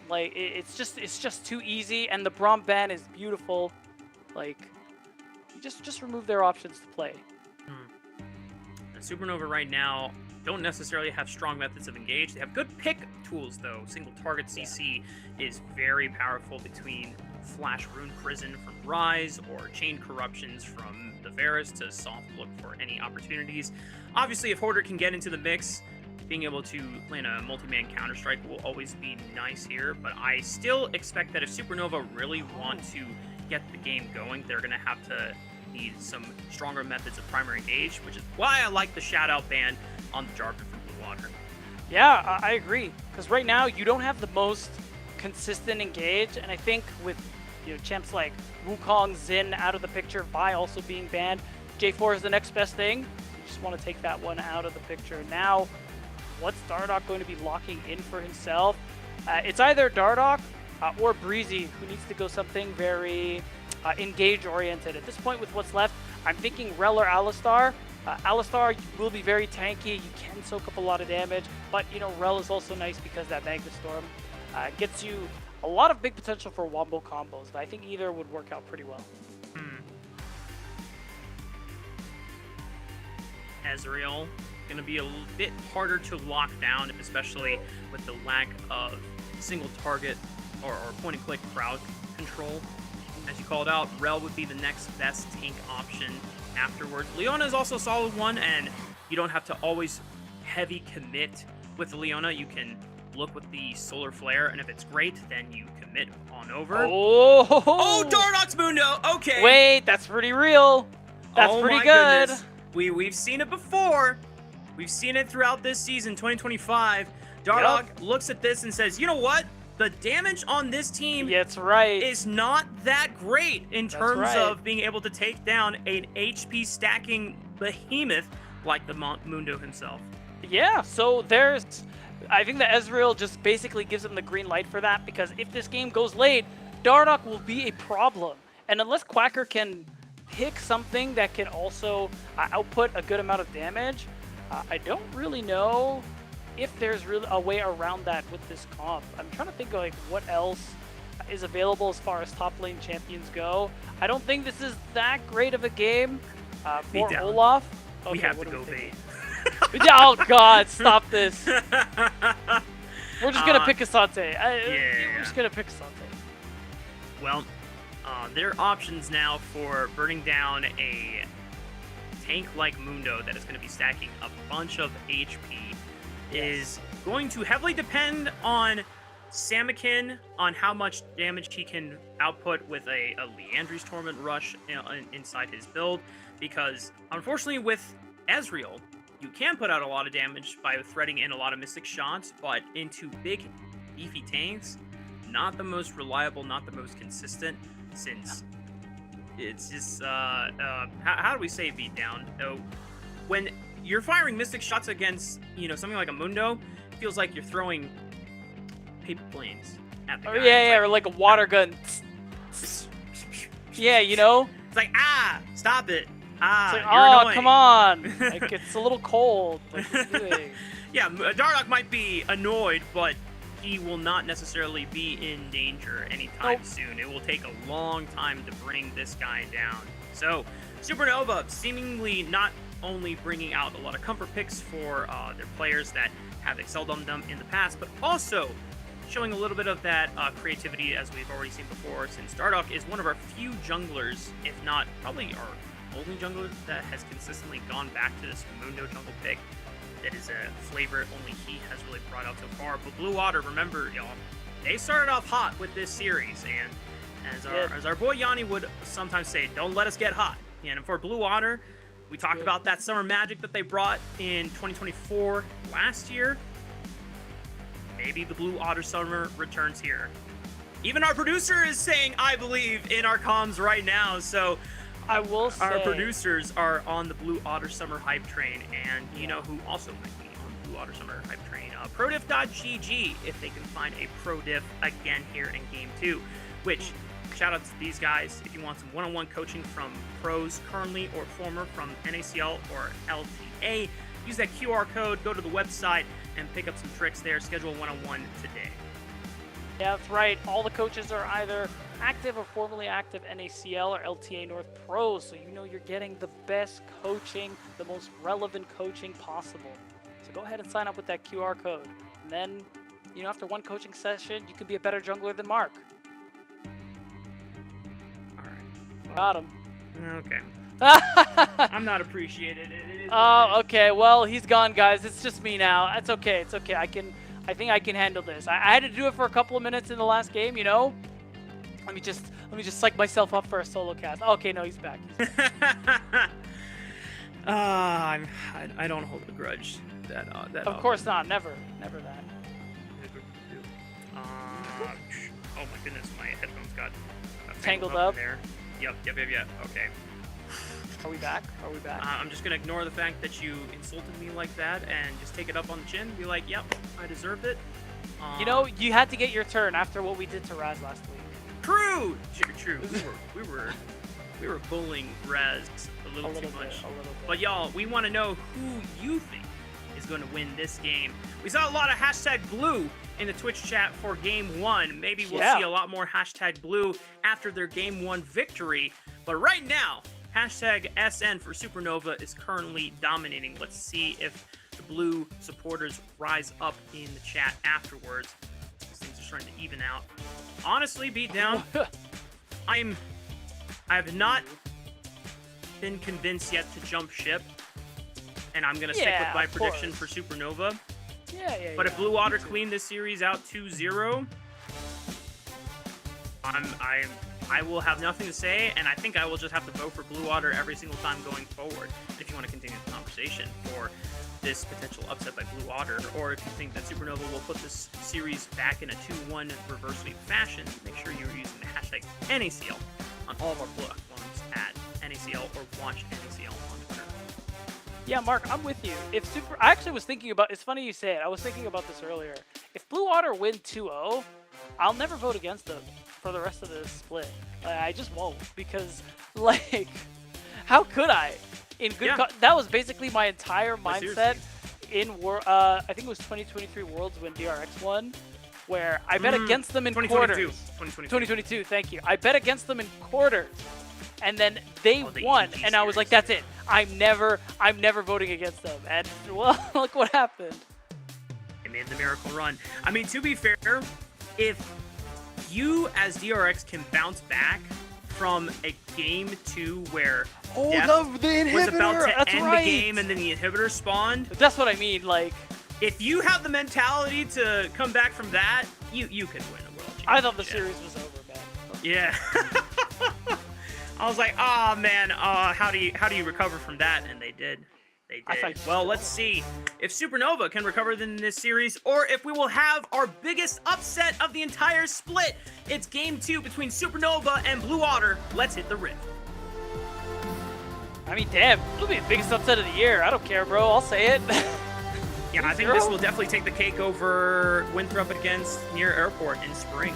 Like, it's just too easy, and the Braum ban is beautiful. Like, just remove their options to play. And Supernova right now don't necessarily have strong methods of engage. They have good pick tools, though. Single target CC is very powerful between Flash Rune Prison from Rise or Chain Corruptions from the Varus to soft look for any opportunities. Obviously, if Hoarder can get into the mix, being able to land a multi-man Counter-Strike will always be nice here, but I still expect that if Supernova really want to get the game going, they're going to have to need some stronger methods of primary engage, which is why I like the shout-out ban on the Jarvan from Blue Water. Yeah, I agree, because right now you don't have the most consistent engage, and I think with champs like Wukong, Xin out of the picture, Vi also being banned, J4 is the next best thing. You just want to take that one out of the picture. Now, what's Dardoch going to be locking in for himself? It's either Dardoch or Breezy, who needs to go something very engage-oriented. At this point, with what's left, I'm thinking Rel or Alistar. Alistar will be very tanky. You can soak up a lot of damage, but Rel is also nice because that Magma Storm gets you a lot of big potential for wombo combos. But I think either would work out pretty well. Ezreal going to be a bit harder to lock down, especially with the lack of single target or point and click crowd control. As you called out, Rel would be the next best tank option afterwards. Leona is also a solid one, and you don't have to always heavy commit with the Leona. You can look with the Solar Flare, and if it's great, then you commit on over. Oh, Dardoch's Mundo! Okay. Wait, that's pretty real. That's pretty good. Goodness. We've seen it before. We've seen it throughout this season, 2025. Dardoch looks at this and says, you know what? The damage on this team is not that great in terms of being able to take down an HP stacking behemoth like the Mundo himself. Yeah, so I think that Ezreal just basically gives him the green light for that, because if this game goes late, Dardoch will be a problem. And unless Quacker can pick something that can also output a good amount of damage, I don't really know if there's really a way around that with this comp. I'm trying to think of what else is available as far as top lane champions go. I don't think this is that great of a game for Olaf. Okay, we have to go bait. Oh God, stop this. We're just gonna pick Asante. We're just gonna pick Asante. Well, their options now for burning down a tank like Mundo that is going to be stacking a bunch of HP is going to heavily depend on Samakin, on how much damage he can output with a Leandry's Torment Rush inside his build, because unfortunately with Ezreal, you can put out a lot of damage by threading in a lot of Mystic Shots, but into big, beefy tanks, not the most reliable, not the most consistent, since it's just, how do we say beatdown? So, when you're firing Mystic Shots against, something like a Mundo, it feels like you're throwing paper planes at the guy. Yeah, or like a water gun. Yeah, It's like, stop it. It's like, you're annoying. Come on. Like, it's a little cold. Like, what are you doing? Yeah, Dardoch might be annoyed, but he will not necessarily be in danger anytime soon. It will take a long time to bring this guy down. So, Supernova seemingly not only bringing out a lot of comfort picks for their players that have excelled on them in the past, but also showing a little bit of that creativity, as we've already seen before, since Dardoch is one of our few junglers, if not probably our only jungler that has consistently gone back to this Mundo jungle pick. That is a flavor only he has really brought out so far. But Blue Water, remember, y'all, they started off hot with this series, and as our boy Yanni would sometimes say, don't let us get hot. And for Blue Water, we talked about that summer magic that they brought in 2024 last year. Maybe the Blue Otter summer returns here. Even our producer is saying, I believe, in our comms right now. So I will say, our producers are on the Blue Otter Summer hype train, and you know who also might be on the Blue Otter Summer hype train? ProDiff.gg, if they can find a ProDiff again here in Game 2, which, shout out to these guys. If you want some one-on-one coaching from pros currently or former from NACL or LTA, use that QR code, go to the website, and pick up some tricks there. Schedule a one-on-one today. Yeah, that's right. All the coaches are either active or formerly active NACL or LTA North Pros, so you're getting the best coaching, the most relevant coaching possible. So go ahead and sign up with that QR code. And then, after one coaching session, you can be a better jungler than Mark. All right. Got him. Okay. I'm not appreciated. Oh, okay. Well, he's gone, guys. It's just me now. It's okay. It's okay. I think I can handle this. I had to do it for a couple of minutes in the last game, Let me just psych myself up for a solo cast. Okay, no, he's back. I don't hold a grudge. Of course not. Never that. Oh my goodness, my headphones got tangled up there. Yep. Okay. Are we back? I'm just gonna ignore the fact that you insulted me like that and just take it up on the chin. Be like, yep, I deserved it. You had to get your turn after what we did to Raz last week. True. We were bullying Raz a little too much. But y'all, we want to know who you think is going to win this game. We saw a lot of #blue in the Twitch chat for Game 1. Maybe we'll see a lot more #blue after their Game 1 victory. But right now, #SN for Supernova is currently dominating. Let's see if the blue supporters rise up in the chat afterwards. These things are starting to even out. Honestly, beatdown. I have not been convinced yet to jump ship, and I'm gonna stick with my prediction for Supernova. But if Blue Water clean this series out 2-0, I will have nothing to say, and I think I will just have to vote for Blue Water every single time going forward. If you want to continue the conversation for this potential upset by Blue Water, or if you think that Supernova will put this series back in a 2-1 reverse sweep fashion, make sure you're using the #NACL on all of our platforms at NACL or watch NACL on Twitter. Yeah, Mark, I'm with you. I actually was thinking about, it's funny you say it, I was thinking about this earlier. If Blue Water win 2-0, I'll never vote against them for the rest of the split. I just won't, because, how could I? That was basically my entire mindset in I think it was 2023 Worlds when DRX won, where I bet against them in quarters. 2022, thank you. I bet against them in quarters, and then they won, and I was like, that's it. I'm never voting against them. And well, look what happened. They made the miracle run. I mean, to be fair, if you as DRX can bounce back from a game 2 where Death the inhibitor. was about to That's end right. the game and then the inhibitor spawned, That's what I mean. Like, if you have the mentality to come back from that, you could win a world championship. I thought the series was over, man. Yeah. I was like, oh man, how do you recover from that? And they did. They I did. thought- Well, let's see if Supernova can recover in this series, or if we will have our biggest upset of the entire split. It's game 2 between Supernova and Blue Otter. Let's hit the rift. I mean, damn, it'll be the biggest upset of the year. I don't care, bro. I'll say it. Yeah, I think this will definitely take the cake over Winthrop against Near Airport in spring.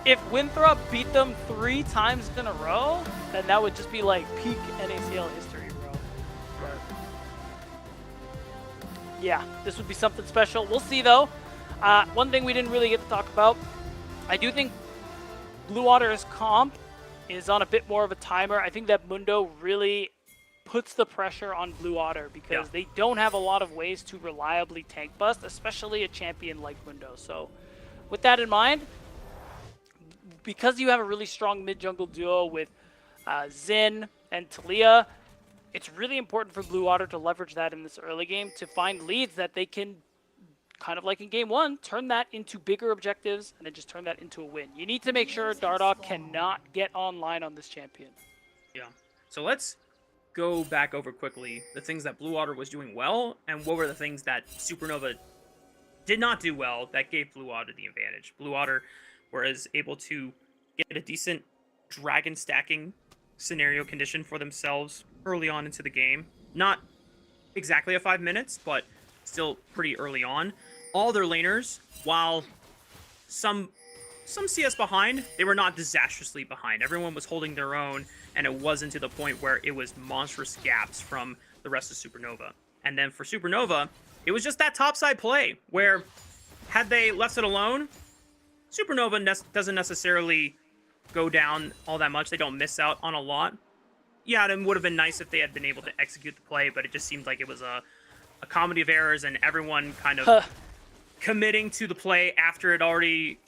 If Winthrop beat them 3 times in a row, then that would just be like peak NACL history, bro. But yeah, this would be something special. We'll see, though. One thing we didn't really get to talk about, I do think Blue Water's comp is on a bit more of a timer. I think that Mundo really puts the pressure on Blue Otter because they don't have a lot of ways to reliably tank bust, especially a champion like Mundo. So with that in mind, because you have a really strong mid-jungle duo with Xin and Talia, it's really important for Blue Otter to leverage that in this early game to find leads that they can, kind of like in game 1, turn that into bigger objectives and then just turn that into a win. You need to make sure Dardoch cannot get online on this champion. Yeah. So let's go back over quickly the things that Blue Otter was doing well and what were the things that Supernova did not do well that gave Blue Otter the advantage. Blue Otter was able to get a decent dragon stacking scenario condition for themselves early on into the game. Not exactly a 5 minutes, but still pretty early on. All their laners, while some CS behind, they were not disastrously behind. Everyone was holding their own, and it wasn't to the point where it was monstrous gaps from the rest of Supernova. And then for Supernova, it was just that topside play, where had they left it alone, Supernova doesn't necessarily go down all that much. They don't miss out on a lot. Yeah, it would have been nice if they had been able to execute the play, but it just seemed like it was a comedy of errors and everyone kind of committing to the play after it already...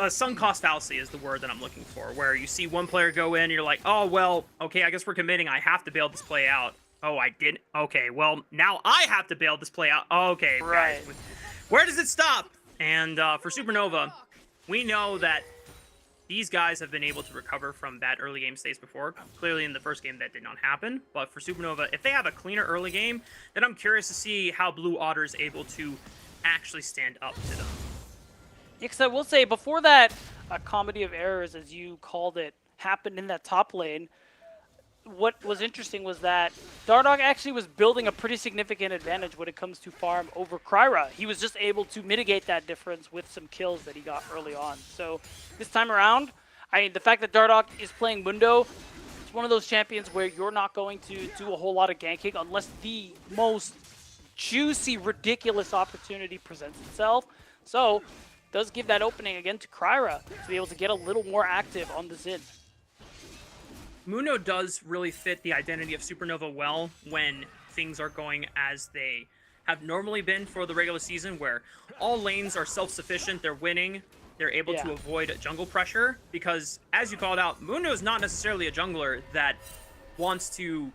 a sunk cost fallacy is the word that I'm looking for, where you see one player go in and you're like, oh, well, okay, I guess we're committing. I have to bail this play out. Oh, I didn't? Okay, well, now I have to bail this play out. Okay, Right. guys, where does it stop? And for Supernova, we know that these guys have been able to recover from bad early game states before. Clearly in the first game that did not happen. But for Supernova, if they have a cleaner early game, then I'm curious to see how Blue Otter is able to actually stand up to them. Yeah, because I will say, before that comedy of errors, as you called it, happened in that top lane, what was interesting was that Dardoch actually was building a pretty significant advantage when it comes to farm over Kryra. He was just able to mitigate that difference with some kills that he got early on. So this time around, I mean, the fact that Dardoch is playing Mundo, it's one of those champions where you're not going to do a whole lot of ganking unless the most juicy, ridiculous opportunity presents itself. So does give that opening again to Kryra to be able to get a little more active on the Xin. Mundo does really fit the identity of Supernova well when things are going as they have normally been for the regular season, where all lanes are self-sufficient, they're winning, they're able to avoid jungle pressure, because, as you called out, Mundo is not necessarily a jungler that wants to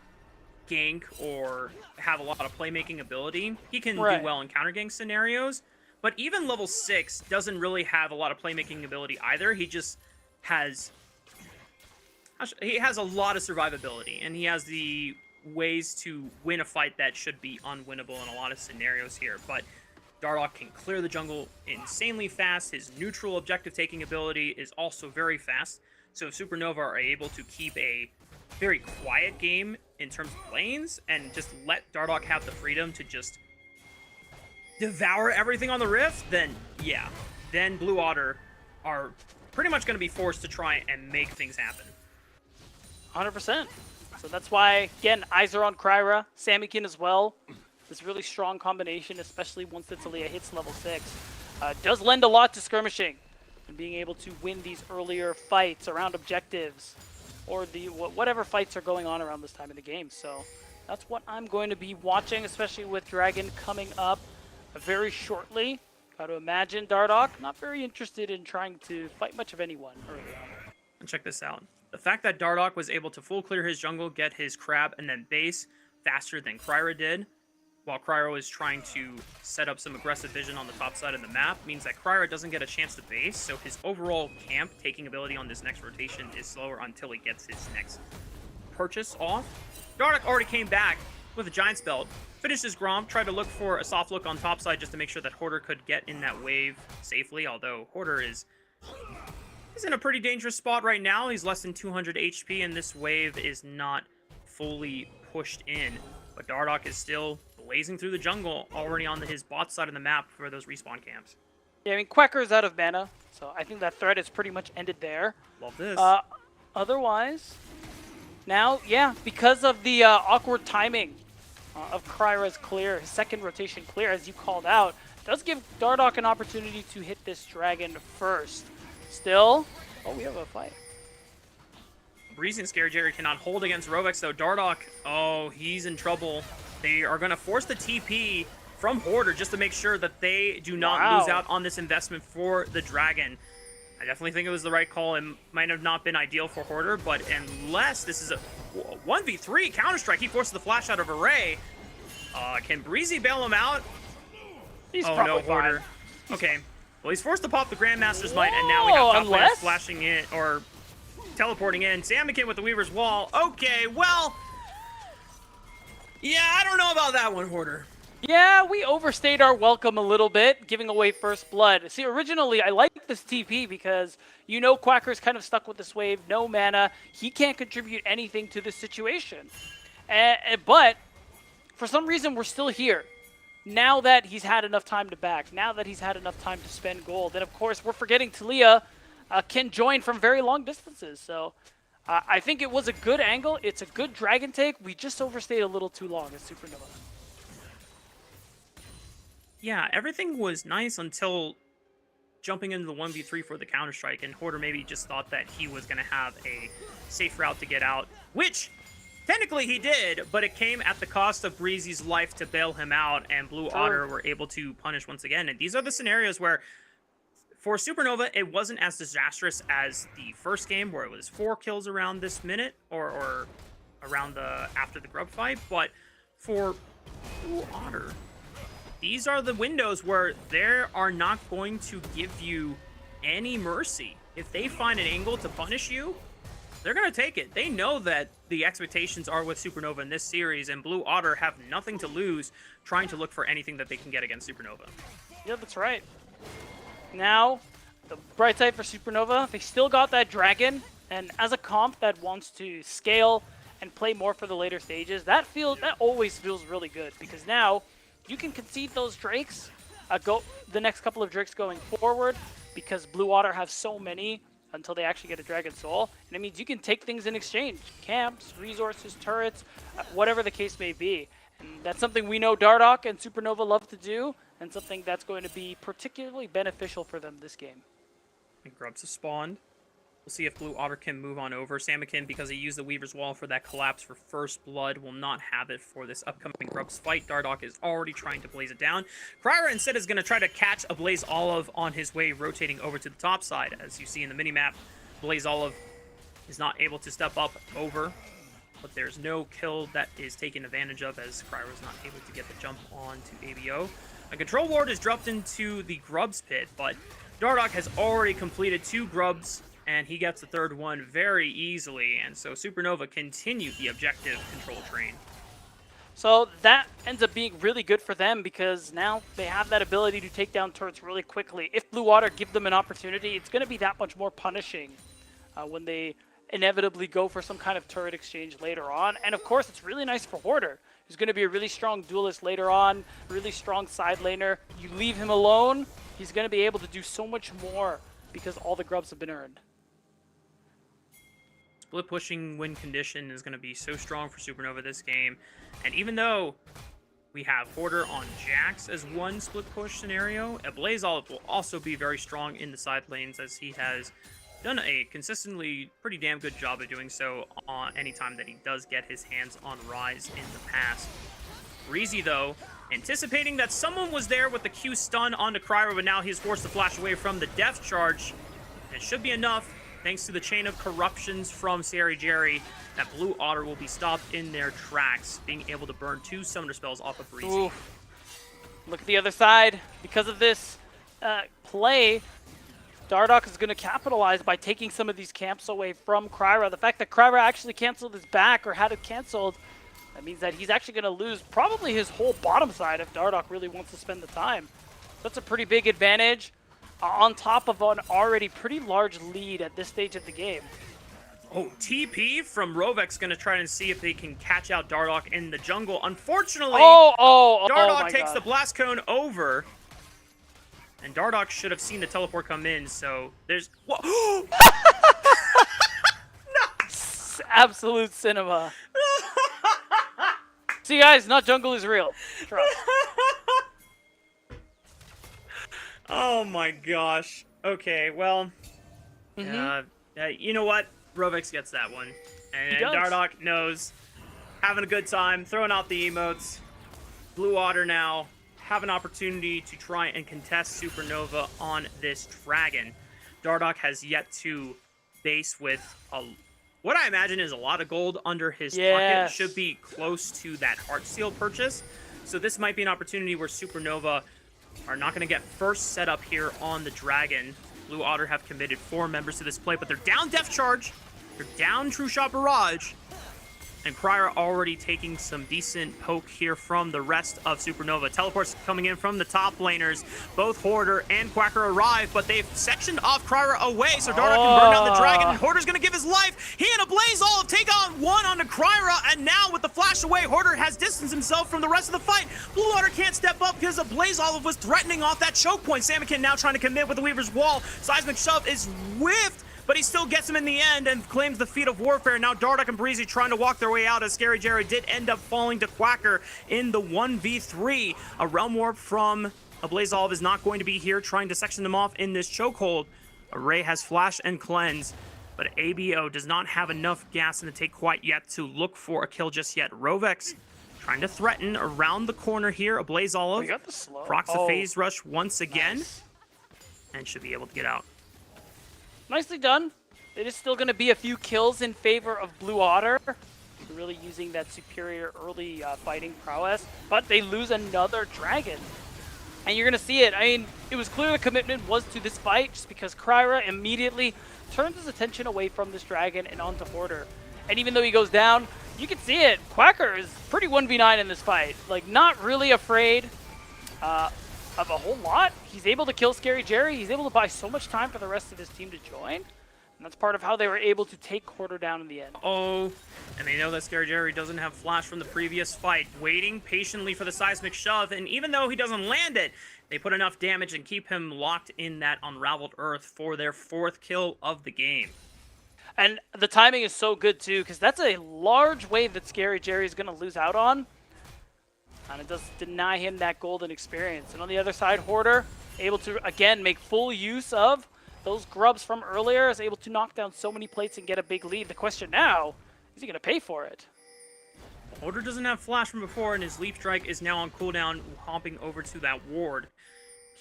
gank or have a lot of playmaking ability. He can do well in counter gank scenarios, but even level 6 doesn't really have a lot of playmaking ability either. He just has... He has a lot of survivability, and he has the ways to win a fight that should be unwinnable in a lot of scenarios here. But Dardoch can clear the jungle insanely fast. His neutral objective-taking ability is also very fast. So if Supernova are able to keep a very quiet game in terms of lanes and just let Dardoch have the freedom to just devour everything on the Rift, then yeah. Then Blue Otter are pretty much going to be forced to try and make things happen. 100%. So that's why, again, eyes are on Kryra, Samikin as well. This really strong combination, especially once the Talia hits level 6, does lend a lot to skirmishing and being able to win these earlier fights around objectives or the whatever fights are going on around this time in the game. So that's what I'm going to be watching, especially with Dragon coming up very shortly. Got to imagine Dardoch not very interested in trying to fight much of anyone early on. And check this out. The fact that Dardoch was able to full clear his jungle, get his crab, and then base faster than Kryra did, while Kryra was trying to set up some aggressive vision on the top side of the map, means that Kryra doesn't get a chance to base, so his overall camp taking ability on this next rotation is slower until he gets his next purchase off. Dardoch already came back with a Giant Spell, finished his Gromp, tried to look for a soft look on top side just to make sure that Hoarder could get in that wave safely, although Hoarder is in a pretty dangerous spot right now. He's less than 200 HP, and this wave is not fully pushed in. But Dardoch is still blazing through the jungle, already on his bot side of the map for those respawn camps. Yeah, I mean, Quacker's out of mana, so I think that threat is pretty much ended there. Love this. Otherwise, now, yeah, because of the awkward timing of Kryra's clear, his second rotation clear, as you called out, does give Dardoch an opportunity to hit this dragon first. Still, oh, we have a fight. Breezy and Scary Jerry cannot hold against Rovex, though. Dardoch, oh, he's in trouble. They are going to force the TP from Hoarder just to make sure that they do not lose out on this investment for the dragon. I definitely think it was the right call. It might have not been ideal for Hoarder, but unless this is a 1v3 Counter-Strike, he forces the flash out of Array. Can Breezy bail him out? He's oh, probably no, Hoarder. Fine. Okay. Well, he's forced to pop the Grandmaster's Might, and now we have top players flashing in, or teleporting in. Samikin with the Weaver's Wall. Okay, well, yeah, I don't know about that one, Hoarder. Yeah, we overstayed our welcome a little bit, giving away first blood. See, originally, I liked this TP because, you know, Quacker's kind of stuck with this wave, no mana. He can't contribute anything to this situation. But, for some reason, we're still here. Now that he's had enough time to back, now that he's had enough time to spend gold, and of course, we're forgetting Talia can join from very long distances. So, I think it was a good angle. It's a good dragon take. We just overstayed a little too long as Supernova. Yeah, everything was nice until jumping into the 1v3 for the Counter-Strike, and Hoarder maybe just thought that he was going to have a safe route to get out, which technically he did, but it came at the cost of Breezy's life to bail him out, and Blue Otter were able to punish once again. And these are the scenarios where, for Supernova, it wasn't as disastrous as the first game, where it was 4 kills around this minute, or around after the Grub fight, but for Blue Otter, these are the windows where they are not going to give you any mercy. If they find an angle to punish you, they're going to take it. They know that the expectations are with Supernova in this series, and Blue Otter have nothing to lose trying to look for anything that they can get against Supernova. Yeah, that's right. Now, the bright side for Supernova, they still got that dragon, and as a comp that wants to scale and play more for the later stages, that always feels really good, because now you can concede those Drakes, go the next couple of Drakes going forward, because Blue Water have so many until they actually get a Dragon Soul. And it means you can take things in exchange. Camps, resources, turrets, whatever the case may be. And that's something we know Dardoch and Supernova love to do, and something that's going to be particularly beneficial for them this game. And Grubs have spawned. We'll see if Blue Otter can move on over. Samikin, because he used the Weaver's Wall for that collapse for first blood, will not have it for this upcoming Grubs fight. Dardoch is already trying to blaze it down. Kryra instead is going to try to catch a Blaze Olive on his way, rotating over to the top side. As you see in the minimap, Blaze Olive is not able to step up over, but there's no kill that is taken advantage of, as Kryra is not able to get the jump on to ABO. A Control Ward is dropped into the Grubs pit, but Dardoch has already completed 2 Grubs, and he gets the 3rd one very easily, and so Supernova continued the objective control train. So that ends up being really good for them, because now they have that ability to take down turrets really quickly. If Blue Water give them an opportunity, it's going to be that much more punishing when they inevitably go for some kind of turret exchange later on. And of course, it's really nice for Hoarder, who's going to be a really strong duelist later on, really strong side laner. You leave him alone, he's going to be able to do so much more because all the Grubs have been earned. Split pushing win condition is going to be so strong for Supernova this game. And even though we have Hoarder on Jax as one split push scenario, a Blaze Olive will also be very strong in the side lanes, as he has done a consistently pretty damn good job of doing so on any time that he does get his hands on Rise in the past. Breezy, though, anticipating that someone was there with the Q stun onto Cryer, but now he's forced to flash away from the Death Charge. And it should be enough, thanks to the chain of corruptions from Scary Jerry, that Blue Otter will be stopped in their tracks, being able to burn 2 summoner spells off of Breezy. Ooh. Look at the other side. Because of this play, Dardoch is going to capitalize by taking some of these camps away from Kryra. The fact that Kryra actually canceled his back or had it canceled, that means that he's actually going to lose probably his whole bottom side if Dardoch really wants to spend the time. That's a pretty big advantage on top of an already pretty large lead at this stage of the game. Oh, TP from Rovek's going to try and see if they can catch out Dardoch in the jungle. Unfortunately, Dardoch takes the Blast Cone over. And Dardoch should have seen the teleport come in, so there's... Whoa. Nice. Absolute cinema. See, guys, not jungle is real. Trust. Oh my gosh. Okay, well... you know what? Rovex gets that one. And Dardoch knows. Having a good time, throwing out the emotes. Blue Otter now have an opportunity to try and contest Supernova on this dragon. Dardoch has yet to base with what I imagine is a lot of gold under his pocket. Should be close to that Heartsteel purchase. So this might be an opportunity where Supernova are not going to get first set up here on the dragon. Blue Otter have committed 4 members to this play, but they're down Death Charge, they're down True Shot Barrage, and Cryer already taking some decent poke here from the rest of Supernova. Teleports coming in from the top laners. Both Hoarder and Quacker arrive, but they've sectioned off Cryer away, so Dardoch can burn down the dragon, and Hoarder's going to give his life. He and a Blaze Olive take on one onto Cryer, and now with the flash away, Hoarder has distanced himself from the rest of the fight. Blue Otter can't step up because a Blaze Olive was threatening off that choke point. Salmonkin now trying to commit with the Weaver's Wall. Seismic Shove is whiffed, but he still gets him in the end and claims the feat of warfare. Now Dardoch and Breezy trying to walk their way out as Scary Jerry did end up falling to Quacker in the 1v3. A Realm Warp from a Blaze Olive is not going to be here, trying to section them off in this chokehold. Array has Flash and Cleanse, but ABO does not have enough gas in the take quite yet to look for a kill just yet. Rovex trying to threaten around the corner here. A Blaze Olive procs the Phase Rush once again, and should be able to get out. Nicely done. It is still going to be a few kills in favor of Blue Otter. Really using that superior early fighting prowess. But they lose another dragon. And you're going to see it. I mean, it was clear the commitment was to this fight just because Kryra immediately turns his attention away from this dragon and onto Hoarder. And even though he goes down, you can see it. Quacker is pretty 1v9 in this fight. Like, not really afraid of a whole lot. He's able to kill Scary Jerry. He's able to buy so much time for the rest of his team to join. And that's part of how they were able to take Hoarder down in the end. Oh, and they know that Scary Jerry doesn't have Flash from the previous fight. Waiting patiently for the Seismic Shove, and even though he doesn't land it, they put enough damage and keep him locked in that Unraveled Earth for their 4th kill of the game. And the timing is so good too, because that's a large wave that Scary Jerry is going to lose out on. And it does deny him that golden experience. And on the other side, Hoarder, able to, again, make full use of those grubs from earlier, is able to knock down so many plates and get a big lead. The question now, is he going to pay for it? Hoarder doesn't have Flash from before, and his Leaf Strike is now on cooldown, hopping over to that ward.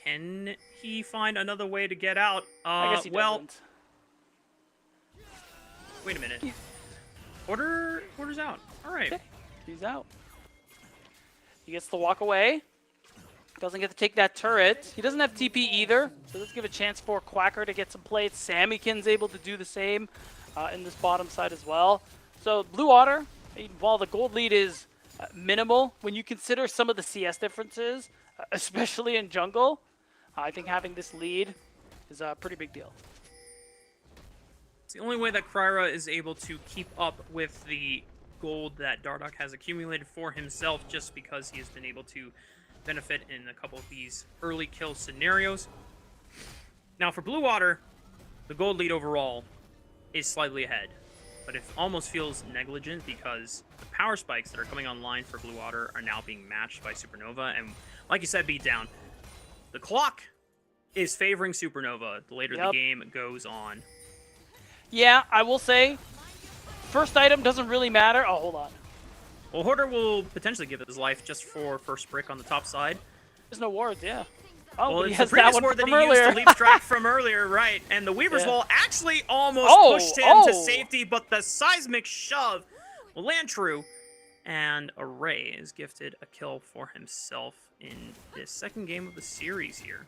Can he find another way to get out? I guess he doesn't. Wait a minute. Hoarder's out. All right. Okay. He's out. He gets to walk away. Doesn't get to take that turret. He doesn't have TP either, so let's give a chance for Quacker to get some plates. Sammykin's able to do the same in this bottom side as well. So Blue Otter, while the gold lead is minimal, when you consider some of the CS differences, especially in jungle, I think having this lead is a pretty big deal. It's the only way that Kryra is able to keep up with the gold that Dardoch has accumulated for himself, just because he has been able to benefit in a couple of these early kill scenarios. Now for Blue Otter, the gold lead overall is slightly ahead, but it almost feels negligent because the power spikes that are coming online for Blue Otter are now being matched by Supernova, and like you said, Beatdown, the clock is favoring Supernova the later the game goes on. Yeah, I will say, first item doesn't really matter. Oh, hold on. Well, Hoarder will potentially give his life just for first brick on the top side. There's no wards, yeah. Oh, Well, but he it's the has that previous one ward that from he used earlier. to leap strike from earlier, right? And the Weaver's Yeah. Wall actually almost pushed him to safety, but the seismic shove will land true. And Array is gifted a kill for himself in this second game of the series here.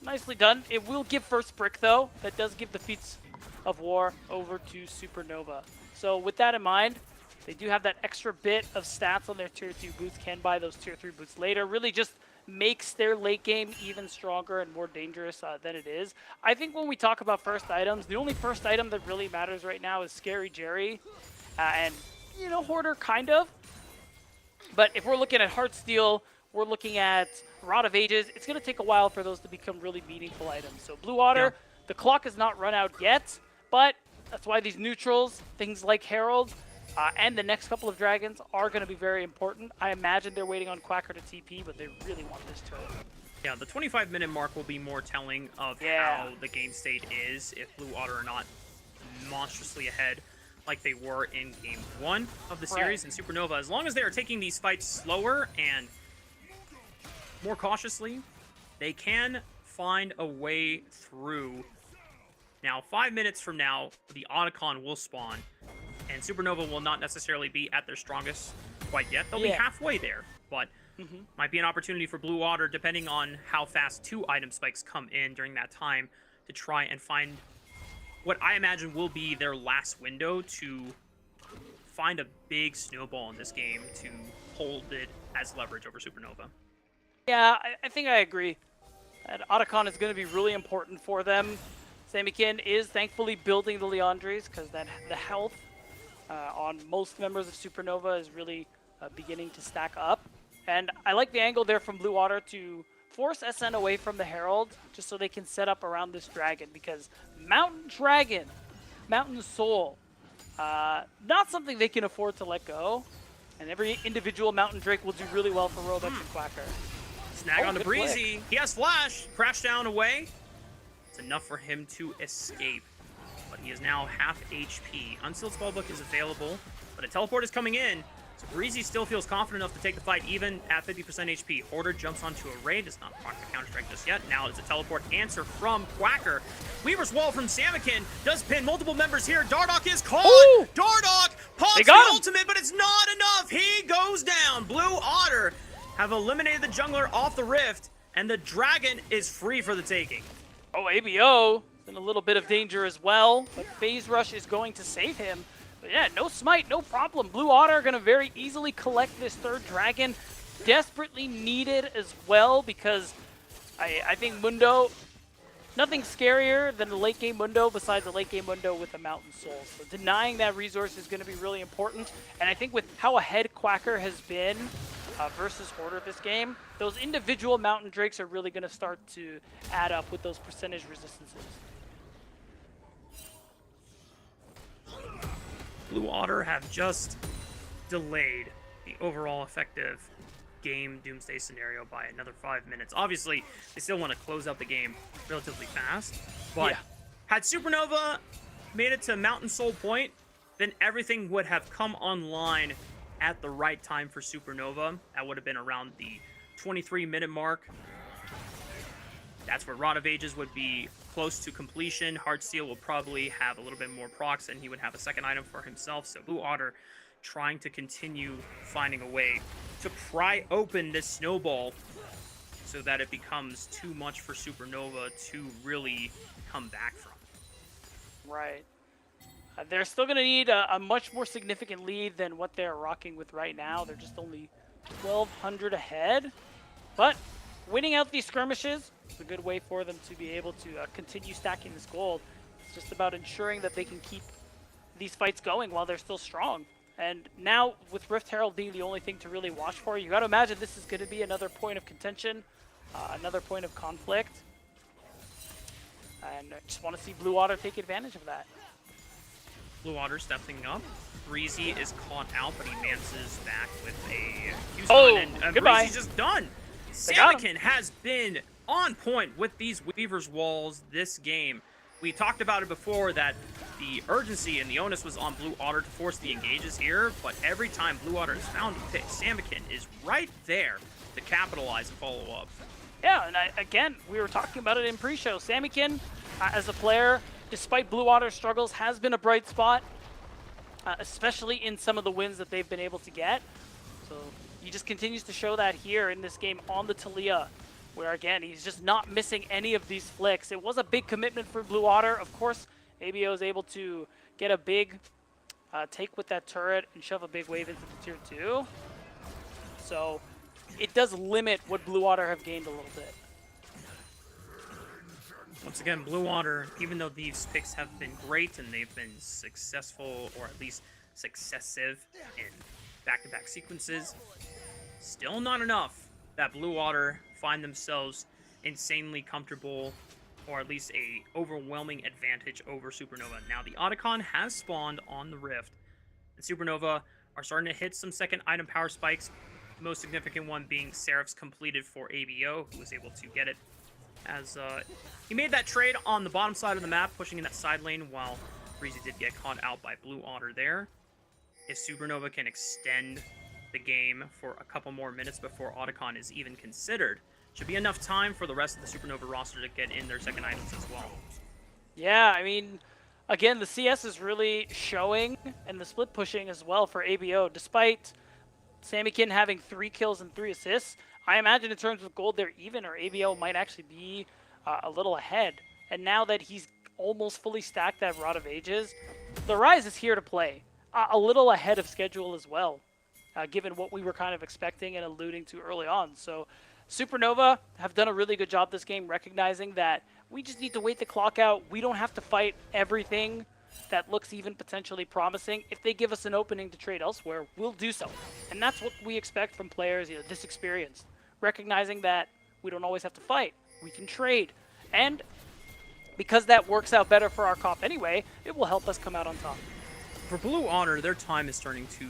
Nicely done. It will give first brick, though. That does give the Feats of War over to Supernova. So with that in mind, they do have that extra bit of stats on their Tier 2 boots, can buy those Tier 3 boots later. Really just makes their late game even stronger and more dangerous than it is. I think when we talk about first items, the only first item that really matters right now is Scary Jerry. And, you know, Hoarder kind of. But if we're looking at Heartsteel, we're looking at Rod of Ages, it's going to take a while for those to become really meaningful items. So Blue Water, the clock has not run out yet, but that's why these neutrals, things like Herald, and the next couple of dragons are going to be very important. I imagine they're waiting on Quacker to TP, but they really want this turn. Yeah, the 25-minute mark will be more telling of how the game state is if Blue Otter are not monstrously ahead like they were in Game 1 of the series in Supernova. As long as they are taking these fights slower and more cautiously, they can find a way through. Now, 5 minutes from now, the Otacon will spawn, and Supernova will not necessarily be at their strongest quite yet. They'll be halfway there, but might be an opportunity for Blue Water, depending on how fast 2 item spikes come in during that time, to try and find what I imagine will be their last window to find a big snowball in this game to hold it as leverage over Supernova. Yeah, I think I agree. That Otacon is going to be really important for them. Samikin is thankfully building the Leandres because the health on most members of Supernova is really beginning to stack up. And I like the angle there from Blue Water to force SN away from the Herald just so they can set up around this dragon, because Mountain Dragon, Mountain Soul, not something they can afford to let go. And every individual Mountain Drake will do really well for Robux and Quacker. Snag on the Breezy. He has Flash. Crash down away. It's enough for him to escape. But he is now half HP. Unsealed Spellbook is available, but a teleport is coming in. So Breezy still feels confident enough to take the fight even at 50% HP. Hoarder jumps onto Array. Does not proc the counter-strike just yet. Now it's a teleport answer from Quacker. Weaver's Wall from Samikin does pin multiple members here. Dardoch is caught. Ooh! Dardoch pops the ultimate, but it's not enough. He goes down. Blue Otter have eliminated the jungler off the rift, and the dragon is free for the taking. Oh, ABO is in a little bit of danger as well, but Phase Rush is going to save him. But yeah, no smite, no problem. Blue Otter are going to very easily collect this third dragon. Desperately needed as well, because I think Mundo, nothing scarier than the late game Mundo besides the late game Mundo with a Mountain Soul. So denying that resource is going to be really important. And I think with how ahead Quacker has been versus Hoarder this game, those individual Mountain Drakes are really going to start to add up with those percentage resistances. Blue Otter have just delayed the overall effective game Doomsday scenario by another 5 minutes. Obviously, they still want to close out the game relatively fast, but had Supernova made it to Mountain Soul Point, then everything would have come online at the right time for Supernova. That would have been around the 23-minute mark. That's where Rod of Ages would be close to completion. Heartsteel will probably have a little bit more procs, and he would have a second item for himself. So Blue Otter trying to continue finding a way to pry open this snowball so that it becomes too much for Supernova to really come back from. Right. They're still going to need a much more significant lead than what they're rocking with right now. They're just only 1,200 ahead. But winning out these skirmishes is a good way for them to be able to continue stacking this gold. It's just about ensuring that they can keep these fights going while they're still strong. And now, with Rift Herald being the only thing to really watch for, you got to imagine this is going to be another point of contention, another point of conflict. And I just want to see Blue Water take advantage of that. Blue Water stepping up. Breezy is caught out, but he mances back with a Q stun, and goodbye. Breezy's just done. Samikin has been on point with these Weaver's Walls this game. We talked about it before that the urgency and the onus was on Blue Otter to force the engages here, but every time Blue Otter is found to pick, Samikin is right there to capitalize and follow up. Yeah, and again, we were talking about it in pre-show. Samikin, as a player, despite Blue Otter's struggles, has been a bright spot, especially in some of the wins that they've been able to get. So he just continues to show that here in this game on the Talia, where again, he's just not missing any of these flicks. It was a big commitment for Blue Otter. Of course, ABO is able to get a big take with that turret and shove a big wave into the tier 2. So it does limit what Blue Otter have gained a little bit. Once again, Blue Water, even though these picks have been great and they've been successful, or at least successive in back-to-back sequences, still not enough that Blue Water find themselves insanely comfortable, or at least a overwhelming advantage over Supernova. Now, the Otacon has spawned on the Rift, and Supernova are starting to hit some second item power spikes, most significant one being Seraph's completed for ABO, who was able to get it as he made that trade on the bottom side of the map, pushing in that side lane, while Breezy did get caught out by Blue Otter there. If Supernova can extend the game for a couple more minutes before Otacon is even considered, should be enough time for the rest of the Supernova roster to get in their second items as well. Yeah, I mean, again, the CS is really showing, and the split pushing as well for ABO. Despite Samikin having 3 kills and 3 assists, I imagine in terms of gold they're even, or ABO might actually be a little ahead. And now that he's almost fully stacked that Rod of Ages, the Rise is here to play. A little ahead of schedule as well, given what we were kind of expecting and alluding to early on. So Supernova have done a really good job this game, recognizing that we just need to wait the clock out. We don't have to fight everything that looks even potentially promising. If they give us an opening to trade elsewhere, we'll do so. And that's what we expect from players, this experience. Recognizing that we don't always have to fight. We can trade. And because that works out better for our COP anyway, it will help us come out on top. For Blue Honor, their time is starting to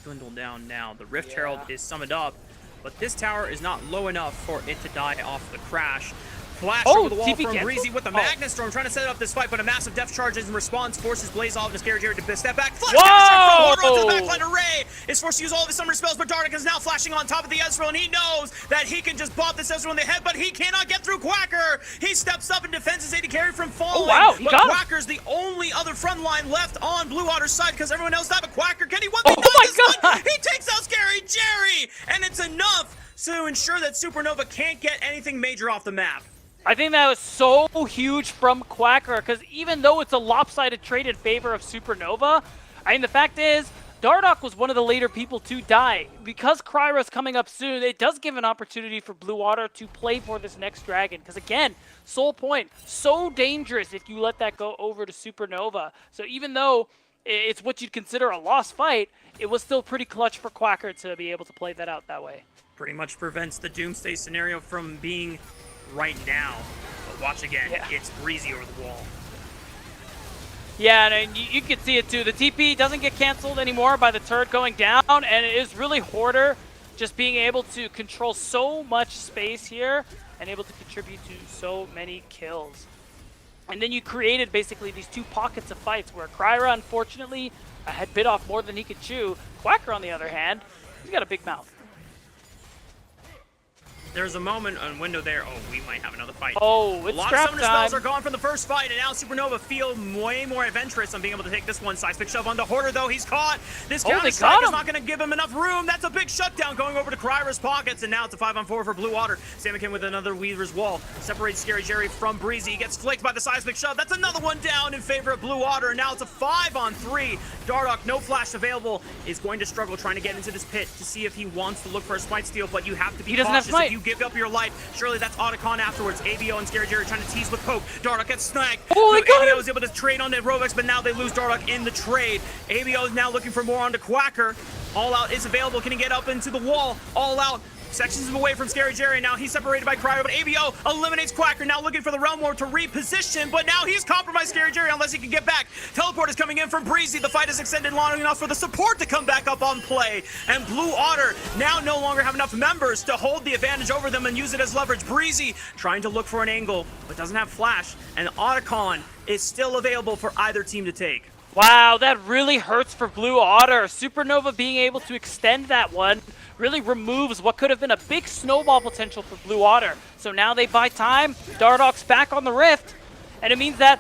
dwindle down now. The Rift Herald is summoned up, but this tower is not low enough for it to die off the crash. Flash over the wall TP from cancel? Breezy with the Magnus Storm, trying to set up this fight, but a massive depth charge in response forces Blaze off and Scary Jerry to step back. Flash from Horror to the backline. Array is forced to use all of his summer spells, but Dardic is now flashing on top of the Ezreal, and he knows that he can just bop this Ezreal in the head, but he cannot get through Quacker. He steps up and defends his AD carry from falling. Oh, wow, he but got Quacker's the only other front line left on Blue Otter's side because everyone else died, but Quacker, can he one Oh my God! He takes out Scary Jerry, and it's enough to ensure that Supernova can't get anything major off the map. I think that was so huge from Quacker, because even though it's a lopsided trade in favor of Supernova, I mean, the fact is, Dardoch was one of the later people to die. Because Kryra's coming up soon, it does give an opportunity for Blue Water to play for this next dragon. Because again, Soul Point, so dangerous if you let that go over to Supernova. So even though it's what you'd consider a lost fight, it was still pretty clutch for Quacker to be able to play that out that way. Pretty much prevents the Doomsday scenario from being right now. But watch again, it's Breezy over the wall. Yeah, and you can see it too. The TP doesn't get canceled anymore by the turret going down, and it is really Hoarder just being able to control so much space here and able to contribute to so many kills. And then you created basically these 2 pockets of fights where Kryra, unfortunately, had bit off more than he could chew. Quacker, on the other hand, he's got a big mouth. There's a moment on window there. Oh, we might have another fight. Oh, it's a lot scrap of summoner time. spells are gone from the first fight, and now Supernova feel way more adventurous on being able to take this one. Seismic shove on the Hoarder, though. He's caught. This counter strike is not going to give him enough room. That's a big shutdown going over to Kryra's pockets, and now it's a 5-on-4 for Blue Water. Samikin with another Weaver's Wall. Separates Scary Jerry from Breezy. He gets flicked by the Seismic shove. That's another one down in favor of Blue Water, and now it's a 5-on-3. Dardoch, no flash available, is going to struggle trying to get into this pit to see if he wants to look for a Smite Steal, but you have to be cautious. If you give up your life, surely that's Otacon afterwards. ABO and Scary Jerry trying to tease with Poke. Dardoch gets snagged. Oh, ABO is able to trade on the Rovex, but now they lose Dardoch in the trade. ABO is now looking for more onto Quacker. All Out is available. Can he get up into the wall? All Out sections him away from Scary Jerry. Now he's separated by Cryo, but ABO eliminates Quacker. Now looking for the Realm War to reposition, but now he's compromised Scary Jerry unless he can get back. Teleport is coming in from Breezy. The fight is extended long enough for the support to come back up on play. And Blue Otter now no longer have enough members to hold the advantage over them and use it as leverage. Breezy trying to look for an angle, but doesn't have flash. And Otacon is still available for either team to take. Wow, that really hurts for Blue Otter. Supernova being able to extend that one really removes what could have been a big snowball potential for Blue Otter. So now they buy time. Dardoch's back on the Rift, and it means that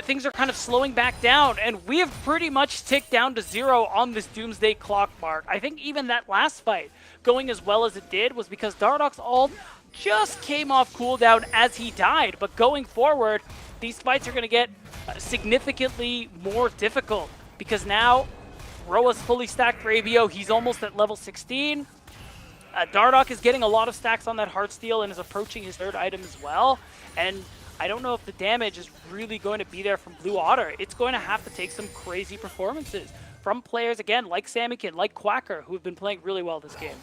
things are kind of slowing back down, and we have pretty much ticked down to 0 on this Doomsday Clock mark. I think even that last fight going as well as it did was because Dardoch's ult just came off cooldown as he died, but going forward, these fights are going to get significantly more difficult because now Roa's fully stacked for ABO. He's almost at level 16. Dardoch is getting a lot of stacks on that Heartsteel and is approaching his third item as well. And I don't know if the damage is really going to be there from Blue Otter. It's going to have to take some crazy performances from players, again, like Samikin, like Quacker, who have been playing really well this game.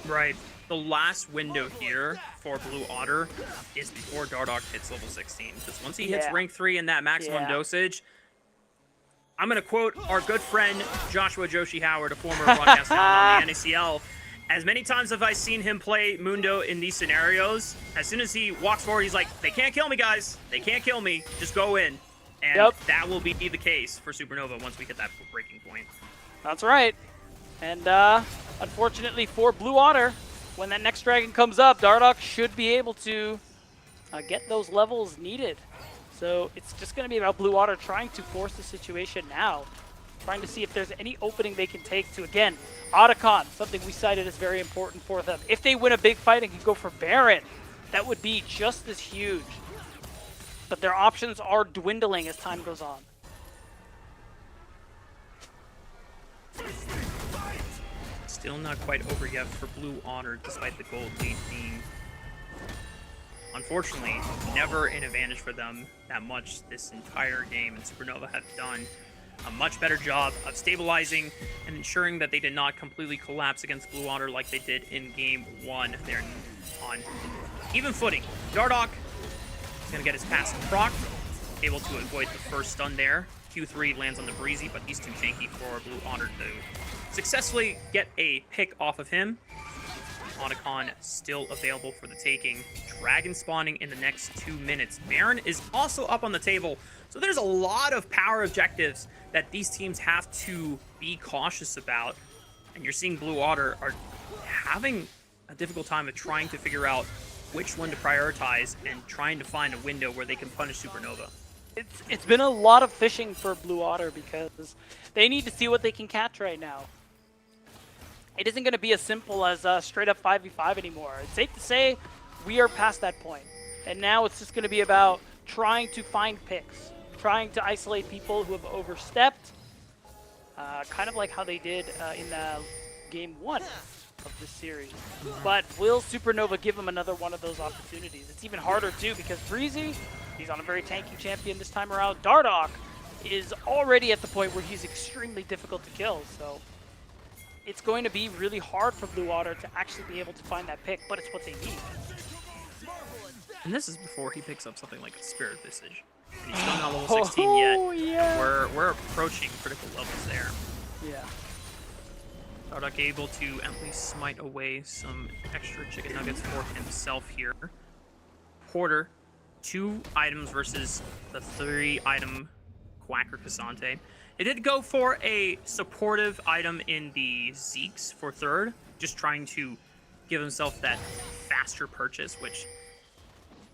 Right. The last window here for Blue Otter is before Dardoch hits level 16. Because once he hits rank 3 in that maximum dosage, I'm going to quote our good friend Joshua Joshi Howard, a former broadcast talent on the NACL. As many times have I seen him play Mundo in these scenarios, as soon as he walks forward, he's like, they can't kill me, guys. They can't kill me. Just go in. And that will be the case for Supernova once we hit that breaking point. That's right. And unfortunately for Blue Otter, when that next dragon comes up, Dardoch should be able to get those levels needed. So it's just going to be about Blue Otter trying to force the situation now, trying to see if there's any opening they can take to, again, Otacon, something we cited as very important for them. If they win a big fight and can go for Baron, that would be just as huge. But their options are dwindling as time goes on. Still not quite over yet for Blue Otter, despite the gold lead being, unfortunately, never an advantage for them that much this entire game. And Supernova have done a much better job of stabilizing and ensuring that they did not completely collapse against Blue Otter like they did in Game 1. They're on even footing. Dardoch is going to get his passive proc, able to avoid the first stun there. Q3 lands on the Breezy, but he's too tanky for Blue Otter to successfully get a pick off of him. Otacon still available for the taking. Dragon spawning in the next 2 minutes. Baron is also up on the table. So there's a lot of power objectives that these teams have to be cautious about. And you're seeing Blue Otter are having a difficult time of trying to figure out which one to prioritize and trying to find a window where they can punish Supernova. It's been a lot of fishing for Blue Otter because they need to see what they can catch right now. It isn't going to be as simple as straight up 5v5 anymore. It's safe to say we are past that point. And now it's just going to be about trying to find picks, trying to isolate people who have overstepped, kind of like how they did in Game 1 of this series. But will Supernova give them another one of those opportunities? It's even harder too because Breezy, he's on a very tanky champion this time around. Dardoch is already at the point where he's extremely difficult to kill. So it's going to be really hard for Blue Otter to actually be able to find that pick, but it's what they need. And this is before he picks up something like a Spirit Visage. And he's still not level 16 yet. Yeah. We're approaching critical levels there. Yeah. Dardoch able to at least smite away some extra chicken nuggets for himself here. Porter, 2 items versus the 3-item Quacker Cassante. It did go for a supportive item in the Zeeks for 3rd, just trying to give himself that faster purchase, which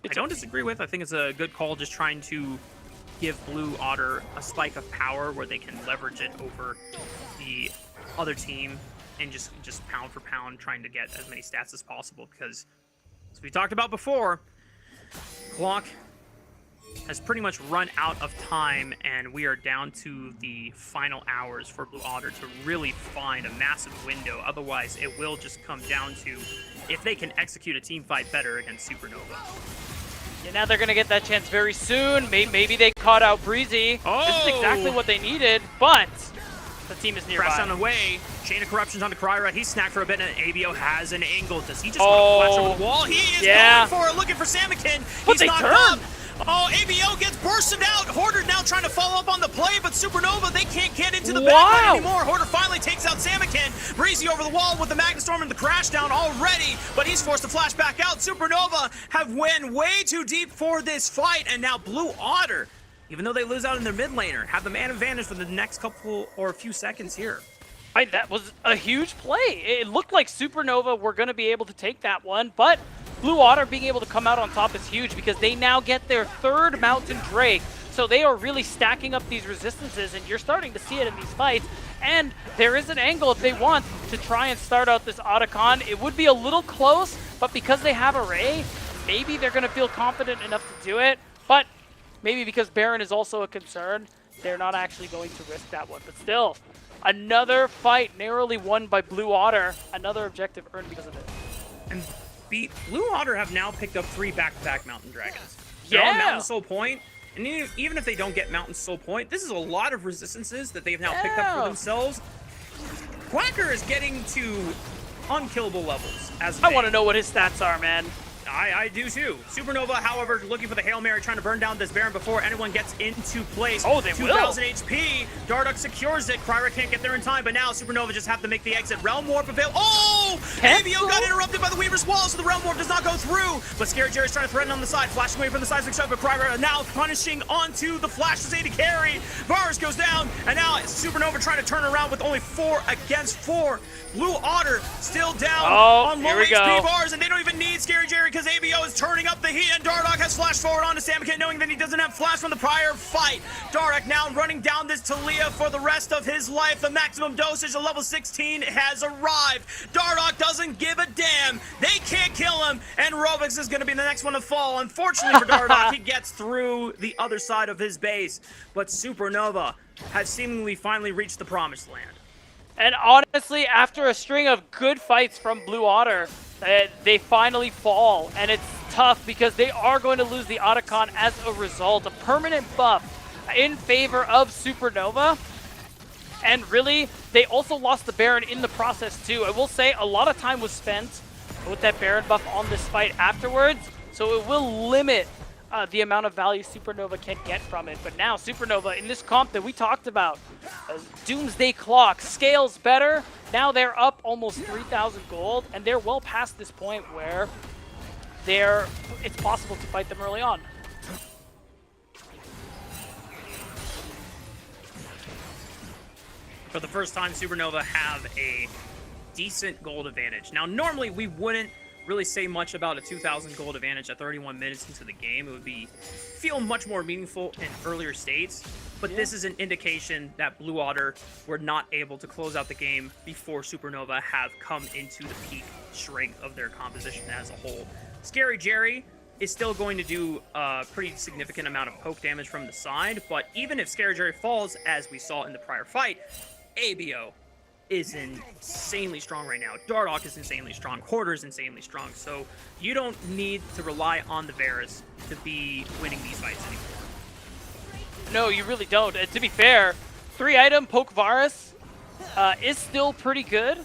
I don't disagree with. I think it's a good call, just trying to give Blue Otter a spike of power where they can leverage it over the other team and just pound for pound trying to get as many stats as possible, because as we talked about before, clock has pretty much run out of time, and we are down to the final hours for Blue Otter to really find a massive window. Otherwise, it will just come down to if they can execute a team fight better against Supernova. Yeah, now they're going to get that chance very soon. Maybe they caught out Breezy. Oh! This is exactly what they needed, but The team is nearby. Press on the way. Chain of Corruptions onto Kryra. He's snacked for a bit, and ABO has an angle. Does he just want to flash over the wall? He is going for it, looking for Samikin. He's knocked up. Oh, ABO gets bursted out. Hoarder now trying to follow up on the play, but Supernova, they can't get into the backline anymore. Hoarder finally takes out Samikin. Breezy over the wall with the Magnet Storm and the crash down already, but he's forced to flash back out. Supernova have went way too deep for this fight, and now Blue Otter, even though they lose out in their mid laner, have the man advantage for the next couple or a few seconds here. That was a huge play. It looked like Supernova were going to be able to take that one, but Blue Otter being able to come out on top is huge because they now get their third Mountain Drake. So they are really stacking up these resistances, and you're starting to see it in these fights. And there is an angle if they want to try and start out this Otacon. It would be a little close, but because they have Array, maybe they're going to feel confident enough to do it. But maybe because Baron is also a concern, they're not actually going to risk that one. But still, another fight narrowly won by Blue Otter. Another objective earned because of it. And Blue Otter have now picked up 3 back-to-back Mountain Dragons. They're on Mountain Soul Point, and even if they don't get Mountain Soul Point, this is a lot of resistances that they've now picked up for themselves. Quacker is getting to unkillable levels. I want to know what his stats are, man. I do too. Supernova, however, looking for the Hail Mary, trying to burn down this Baron before anyone gets into place. Oh, they 2,000 HP. Darduck secures it. Kryra can't get there in time, but now Supernova just have to make the exit. Realm Warp avail. Oh! ABO got interrupted by the Weaver's Wall, so the Realm Warp does not go through. But Scary Jerry's trying to threaten on the side, flashing away from the seismic shove, but Kryra now punishing onto the Flash to say to carry. Varus goes down, and now Supernova trying to turn around with only 4 against 4. Blue Otter still down on low HP bars, and they don't even need Scary Jerry because ABO is turning up the heat, and Dardock has flashed forward onto Samikin, knowing that he doesn't have flash from the prior fight. Dardock now running down this Talia for the rest of his life. The maximum dosage of level 16 has arrived. Dardock doesn't give a damn. They can't kill him, and Robix is going to be the next one to fall. Unfortunately for Dardock, he gets through the other side of his base, but Supernova has seemingly finally reached the promised land. And honestly, after a string of good fights from Blue Otter, they finally fall. And it's tough because they are going to lose the Otacon as a result. A permanent buff in favor of Supernova. And really, they also lost the Baron in the process too. I will say a lot of time was spent with that Baron buff on this fight afterwards. So it will limit the amount of value Supernova can get from it. But now Supernova in this comp that we talked about, Doomsday Clock, scales better. Now they're up almost 3,000 gold, and they're well past this point where it's possible to fight them early on. For the first time, Supernova have a decent gold advantage. Now, normally we wouldn't really say much about a 2,000 gold advantage at 31 minutes into the game. It would feel much more meaningful in earlier states, but this is an indication that Blue Otter were not able to close out the game before Supernova have come into the peak strength of their composition as a whole. Scary Jerry is still going to do a pretty significant amount of poke damage from the side, but even if Scary Jerry falls, as we saw in the prior fight, ABO is insanely strong right now. Dardock is insanely strong. Hoarder is insanely strong. So you don't need to rely on the Varus to be winning these fights anymore. No, you really don't. And to be fair, 3-item Poke Varus is still pretty good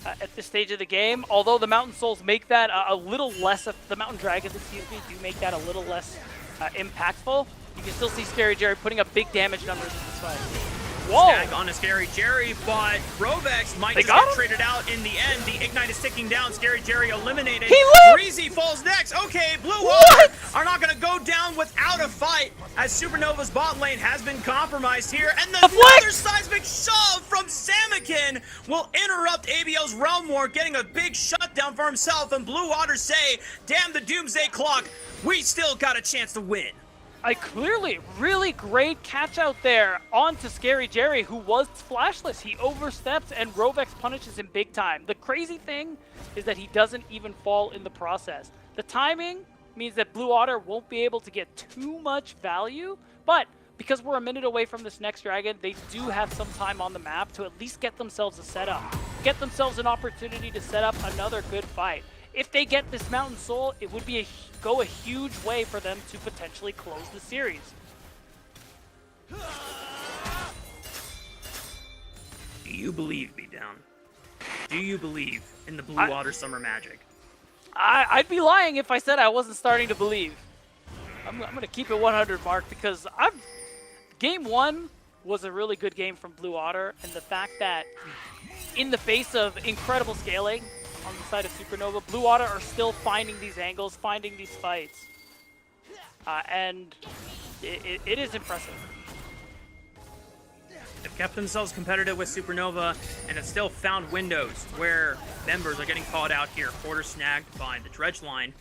at this stage of the game. Although the Mountain Souls make that a little less, the Mountain Dragons, excuse me, do make that a little less impactful. You can still see Scary Jerry putting up big damage numbers in this fight. Stack on a Scary Jerry, but Rovex might just get traded out in the end. The Ignite is ticking down. Scary Jerry eliminated. Breezy falls next. Okay, Blue Otter are not going to go down without a fight as Supernova's bot lane has been compromised here. And another seismic shove from Samikin will interrupt ABO's Realm War, getting a big shutdown for himself. And Blue Otter say, damn the Doomsday Clock, we still got a chance to win. Clearly, really great catch out there onto Scary Jerry, who was flashless. He oversteps and Rovex punishes him big time. The crazy thing is that he doesn't even fall in the process. The timing means that Blue Otter won't be able to get too much value, but because we're a minute away from this next dragon, they do have some time on the map to at least get themselves a setup, get themselves an opportunity to set up another good fight. If they get this Mountain Soul, it would be go a huge way for them to potentially close the series. you believe, Beatdown? Do you believe in the Blue Water Summer Magic? I'd be lying if I said I wasn't starting to believe. I'm going to keep it 100, Mark, because Game 1 was a really good game from Blue Otter, and the fact that in the face of incredible scaling on the side of Supernova, Blue Otter are still finding these angles, finding these fights. And it is impressive. They've kept themselves competitive with Supernova and have still found windows where members are getting caught out here. Quarter snagged by the dredge line.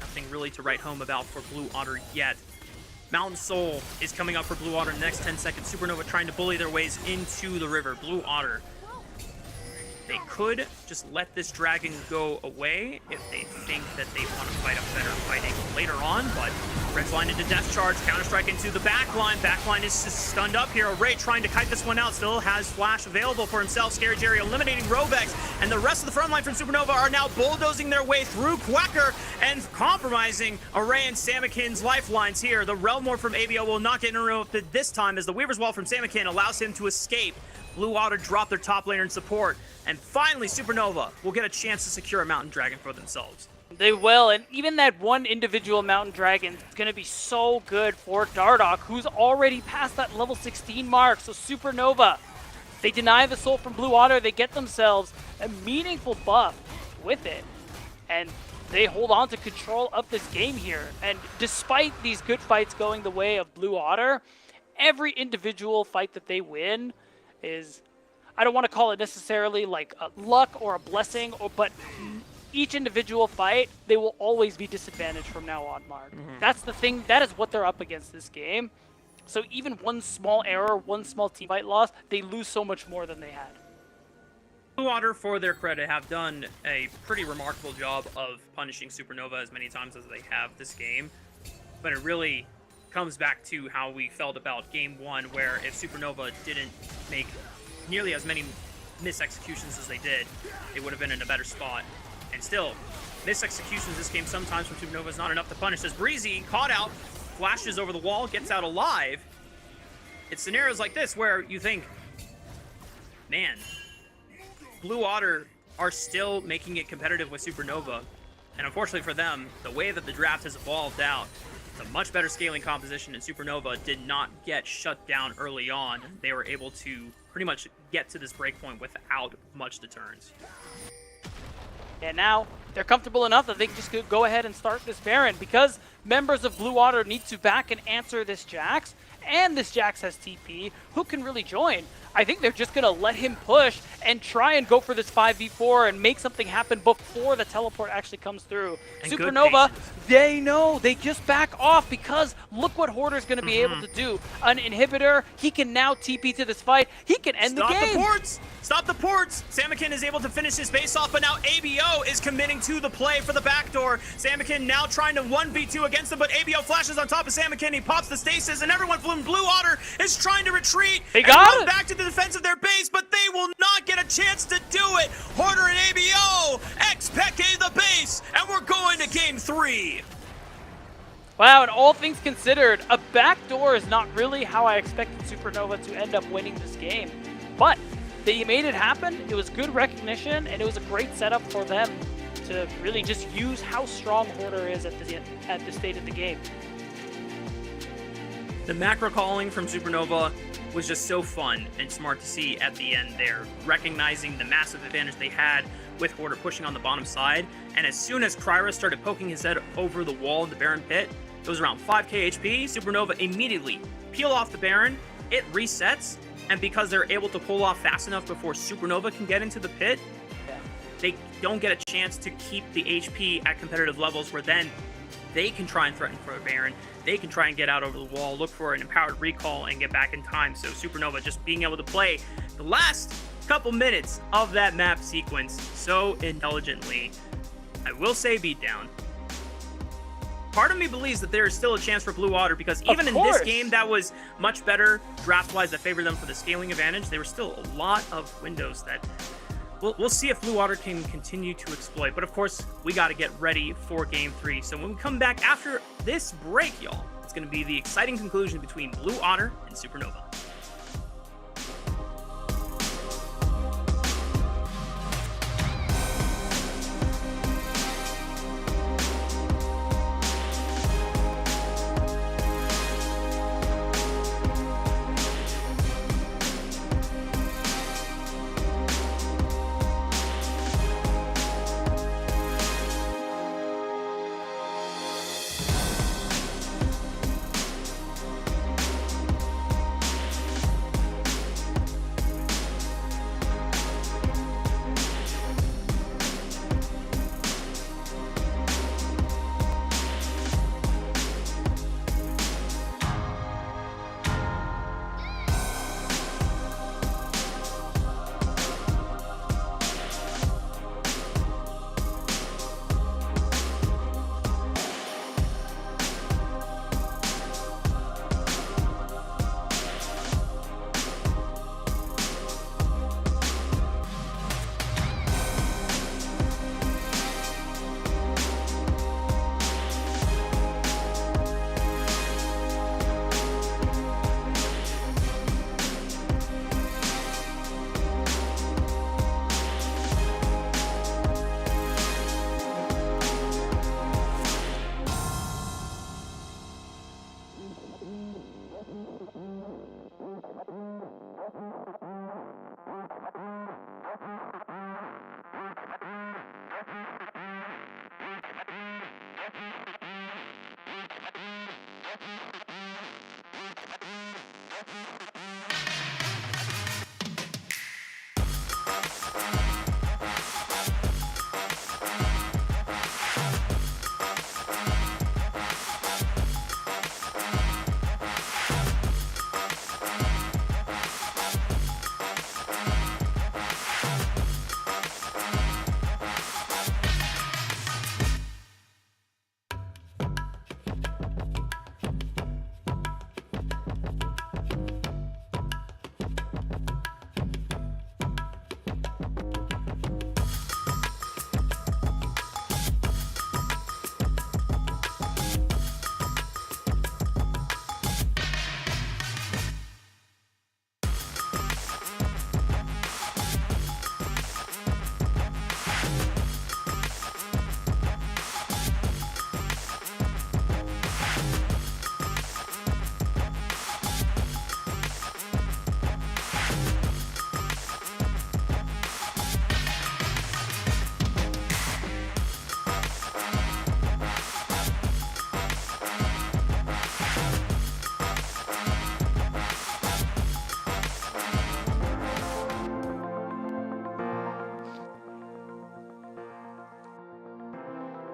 Nothing really to write home about for Blue Otter yet. Mountain Soul is coming up for Blue Otter in the next 10 seconds. Supernova trying to bully their ways into the river. Blue Otter, they could just let this dragon go away if they think that they want to fight a better fighting later on, but Red's line into Death Charge, Counter-Strike into the backline. Backline is stunned up here. Array trying to kite this one out, still has Flash available for himself. Scary Jerry eliminating Rovex, and the rest of the front line from Supernova are now bulldozing their way through Quacker and compromising Array and Samakin's lifelines here. The Realmore from ABO will not get interrupted this time as the Weaver's Wall from Samakin allows him to escape. Blue Otter drop their top laner in support, and finally Supernova will get a chance to secure a Mountain Dragon for themselves. They will, and even that one individual Mountain Dragon is going to be so good for Dardoch, who's already past that level 16 mark. So Supernova, they deny the soul from Blue Otter, they get themselves a meaningful buff with it, and they hold on to control of this game here. And despite these good fights going the way of Blue Otter, every individual fight that they win is, I don't want to call it necessarily like a luck or a blessing, but each individual fight, they will always be disadvantaged from now on, Mark. That's the thing, that is what they're up against this game. So even one small error, one small team fight loss, they lose so much more than they had. Blue Otter, for their credit, have done a pretty remarkable job of punishing Supernova as many times as they have this game. But it really comes back to how we felt about Game 1, where if Supernova didn't make nearly as many mis-executions as they did, they would have been in a better spot. And still, mis-executions this game sometimes from Supernova is not enough to punish. As Breezy, caught out, flashes over the wall, gets out alive. It's scenarios like this where you think, man, Blue Otter are still making it competitive with Supernova. And unfortunately for them, the way that the draft has evolved out, it's a much better scaling composition, and Supernova did not get shut down early on. They were able to pretty much get to this breakpoint without much deterrence. And now they're comfortable enough that they can just go ahead and start this Baron, because members of Blue Water need to back and answer this Jax, and this Jax has TP. Who can really join? I think they're just going to let him push and try and go for this 5v4 and make something happen before the teleport actually comes through. And Supernova, they know. They just back off because look what Hoarder's going to be able to do. An inhibitor, he can now TP to this fight. He can end the game. Stop the ports! Stop the ports! Samakin is able to finish his base off, but now ABO is committing to the play for the backdoor. Samakin now trying to 1v2 against him, but ABO flashes on top of Samakin. He pops the stasis, and everyone from Blue Otter is trying to retreat. They got it! Back to the defense of their base, but they will not get a chance to do it. Hoarder and ABO X-Peke the base, and we're going to game 3. Wow, and all things considered, a backdoor is not really how I expected Supernova to end up winning this game. But they made it happen. It was good recognition, and it was a great setup for them to really just use how strong Hoarder is at the state of the game. The macro calling from Supernova was just so fun and smart to see at the end there, recognizing the massive advantage they had with Hoarder pushing on the bottom side. And as soon as Kryra started poking his head over the wall in the Baron pit, it was around 5k HP. Supernova immediately peel off the Baron, it resets, and because they're able to pull off fast enough before Supernova can get into the pit, they don't get a chance to keep the HP at competitive levels where then they can try and threaten for a Baron. They can try and get out over the wall, look for an empowered recall, and get back in time. So Supernova just being able to play the last couple minutes of that map sequence so intelligently. I will say Beatdown. Part of me believes that there is still a chance for Blue Water, because even in this game that was much better draft-wise that favored them for the scaling advantage, there were still a lot of windows that we'll see if Blue Water can continue to exploit. But of course, we got to get ready for Game 3. So when we come back after this break, y'all, it's going to be the exciting conclusion between Blue Otter and Supernova.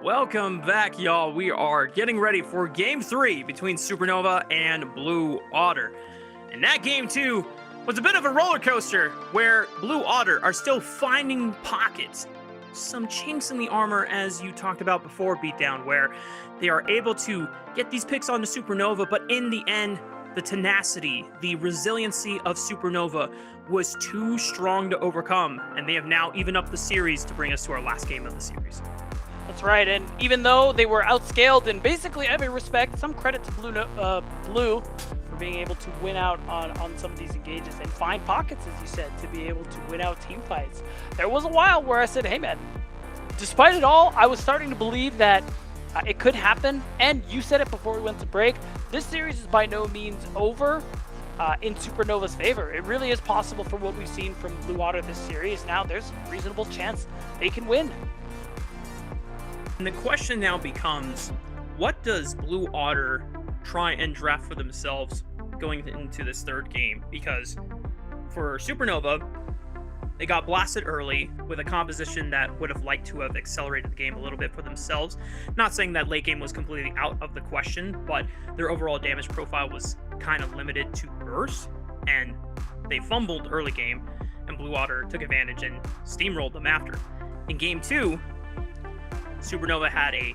Welcome back, y'all. We are getting ready for Game 3 between Supernova and Blue Otter. And that Game 2 was a bit of a roller coaster where Blue Otter are still finding pockets, some chinks in the armor, as you talked about before, Beatdown, where they are able to get these picks onto Supernova, but in the end, the tenacity, the resiliency of Supernova was too strong to overcome, and they have now evened up the series to bring us to our last game of the series. That's right, and even though they were outscaled in basically every respect, some credit to Blue for being able to win out on some of these engages and find pockets, as you said, to be able to win out team fights. There was a while where I said, hey man, despite it all, I was starting to believe that it could happen, and you said it before we went to break, this series is by no means over in Supernova's favor. It really is possible for what we've seen from Blue Otter this series. Now there's a reasonable chance they can win. And the question now becomes, what does Blue Otter try and draft for themselves going into this third game? Because for Supernova, they got blasted early with a composition that would have liked to have accelerated the game a little bit for themselves. Not saying that late game was completely out of the question, but their overall damage profile was kind of limited to burst, and they fumbled early game, and Blue Otter took advantage and steamrolled them after. In Game 2, Supernova had a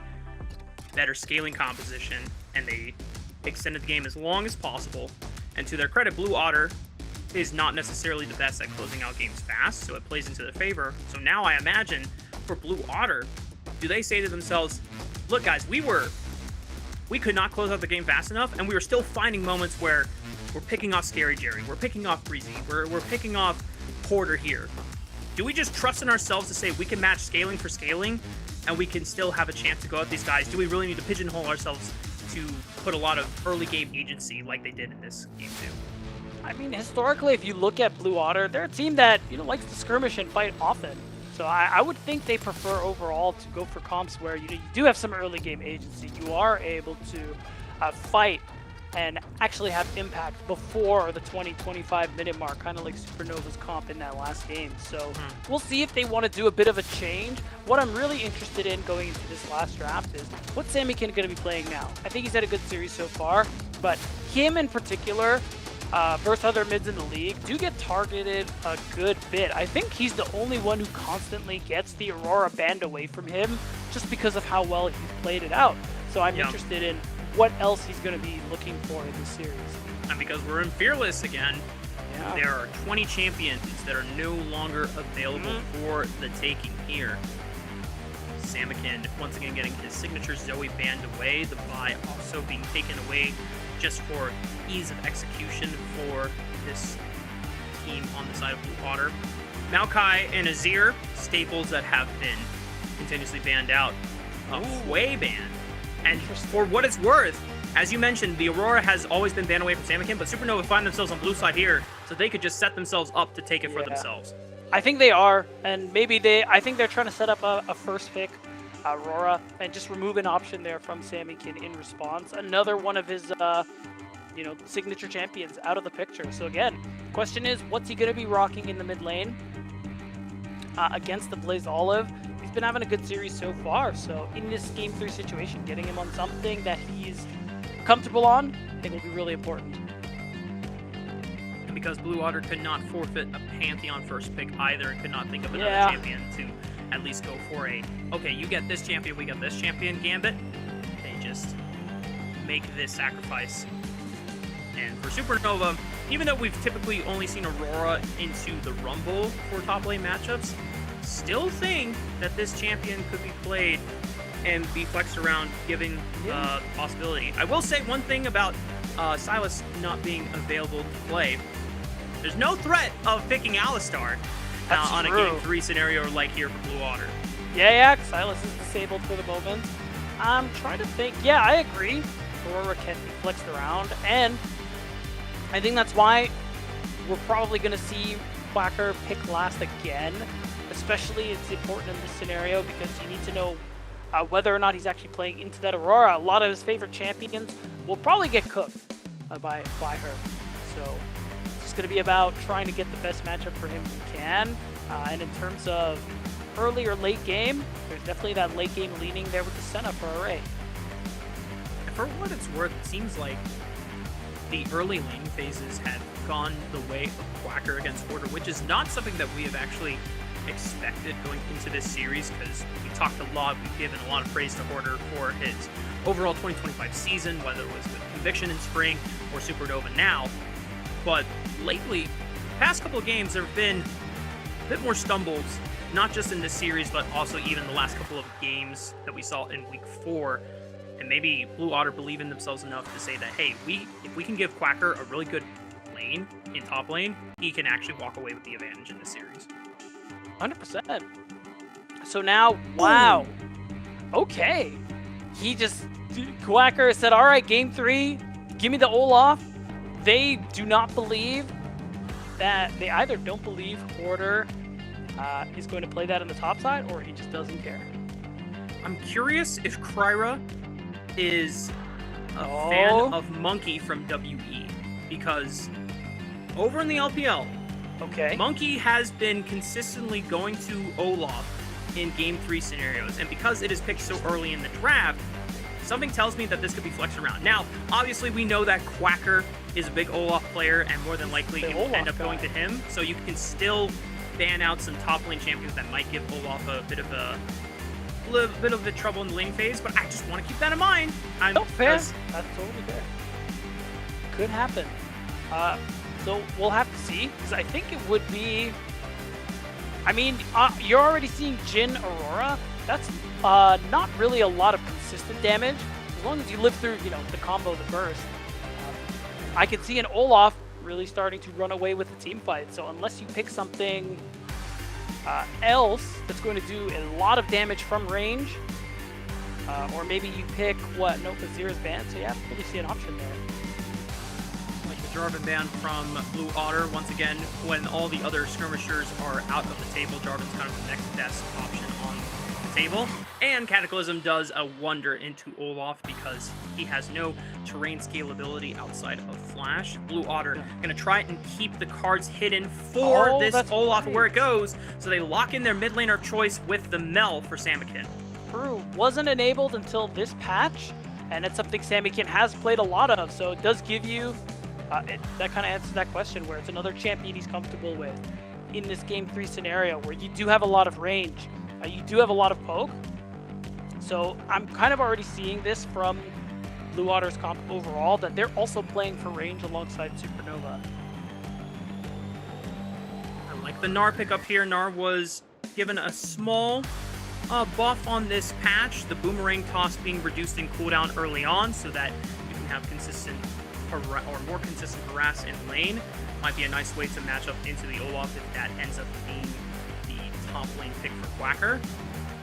better scaling composition, and they extended the game as long as possible. And to their credit, Blue Otter is not necessarily the best at closing out games fast, so it plays into their favor. So now I imagine for Blue Otter, do they say to themselves, look guys, we could not close out the game fast enough, and we were still finding moments where we're picking off Scary Jerry, we're picking off Breezy, we're picking off Porter here. Do we just trust in ourselves to say we can match scaling for scaling, and we can still have a chance to go at these guys? Do we really need to pigeonhole ourselves to put a lot of early game agency like they did in this game too? I mean, historically, if you look at Blue Otter, they're a team that, likes to skirmish and fight often. So I would think they prefer overall to go for comps where, you do have some early game agency. You are able to fight and actually have impact before the 20-25 minute mark, kind of like Supernova's comp in that last game. So we'll see if they want to do a bit of a change. What I'm really interested in going into this last draft is what's Samikin going to be playing now. I think he's had a good series so far, but him in particular versus other mids in the league do get targeted a good bit. I think he's the only one who constantly gets the Aurora banned away from him just because of how well he's played it out. So I'm interested in what else he's going to be looking for in this series. And because we're in Fearless again, there are 20 champions that are no longer available for the taking here. Samikin once again getting his signature Zoe banned away, the Vi also being taken away just for ease of execution for this team on the side of Blue Otter. Maokai and Azir, staples that have been continuously banned out. Way banned. And for what it's worth, as you mentioned, the Aurora has always been banned away from Samikin, but Supernova find themselves on blue side here, so they could just set themselves up to take it for themselves. I think they are, and maybe I think they're trying to set up a first pick Aurora and just remove an option there from Samikin in response. Another one of his, signature champions out of the picture. So again, question is, what's he going to be rocking in the mid lane against the Blaze Olive? He's been having a good series so far, so in this Game 3 situation, getting him on something that he's comfortable on, it will be really important. And because Blue Otter could not forfeit a Pantheon first pick either, and could not think of another champion to at least go for okay, you get this champion, we get this champion gambit, they just make this sacrifice. And for Supernova, even though we've typically only seen Aurora into the Rumble for top lane matchups, still think that this champion could be played and be flexed around, giving possibility. I will say one thing about Silas not being available to play. There's no threat of picking Alistar on a Game 3 scenario like here for Blue Otter. Yeah, Silas is disabled for the moment. I'm trying to think. Yeah, I agree. Aurora can be flexed around, and I think that's why we're probably going to see Quacker pick last again. Especially it's important in this scenario because you need to know whether or not he's actually playing into that Aurora. A lot of his favorite champions will probably get cooked by her. So it's going to be about trying to get the best matchup for him he can. And in terms of early or late game, there's definitely that late game leaning there with the Senna for Array. And for what it's worth, it seems like the early lane phases have gone the way of Quacker against Order, which is not something that we have actually expected going into this series, because we talked a lot, we've given a lot of praise to Order for his overall 2025 season, whether it was with Conviction in spring or Supernova now. But lately, past couple of games, there have been a bit more stumbles, not just in this series, but also even the last couple of games that we saw in week 4. And maybe Blue Otter believe in themselves enough to say that, hey, if we can give Quacker a really good lane in top lane, he can actually walk away with the advantage in this series. 100%. So now, wow. Okay. Quacker said, all right, game 3, give me the Olaf. They do not believe that, they either don't believe Order is going to play that on the top side, or he just doesn't care. I'm curious if Kryra is a fan of Monkey from WE, because over in the LPL, okay, Monkey has been consistently going to Olaf in Game 3 scenarios, and because it is picked so early in the draft, something tells me that this could be flexed around. Now, obviously, we know that Quacker is a big Olaf player, and more than likely it will end up going to him, so you can still ban out some top lane champions that might give Olaf a bit of a trouble in the lane phase, but I just want to keep that in mind. No, fair. That's totally fair. Could happen. So we'll have to see, because I think it would be... I mean, you're already seeing Jhin Aurora. That's not really a lot of consistent damage. As long as you live through, the combo, the burst. I could see an Olaf really starting to run away with the team fight. So unless you pick something else that's going to do a lot of damage from range, or maybe you pick what? Nope, Azira's banned. So yeah, I really see an option there. Like the Jarvan ban from Blue Otter. Once again, when all the other skirmishers are out of the table, Jarvan's kind of the next best option on the table. And Cataclysm does a wonder into Olaf because he has no terrain scalability outside of Flash. Blue Otter gonna try and keep the cards hidden for this Olaf where it goes, so they lock in their mid laner choice with the Mel for Samikin. True, wasn't enabled until this patch, and it's something Samikin has played a lot of, so it does give you, that kind of answers that question, where it's another champion he's comfortable with in this Game 3 scenario, where you do have a lot of range, you do have a lot of poke. So I'm kind of already seeing this from Blue Otter's comp overall, that they're also playing for range alongside Supernova. I like the Gnar pickup here. Gnar was given a small buff on this patch, the boomerang toss being reduced in cooldown early on so that you can have consistent or more consistent harass in lane. Might be a nice way to match up into the Olaf if that ends up being the top lane pick for Quacker.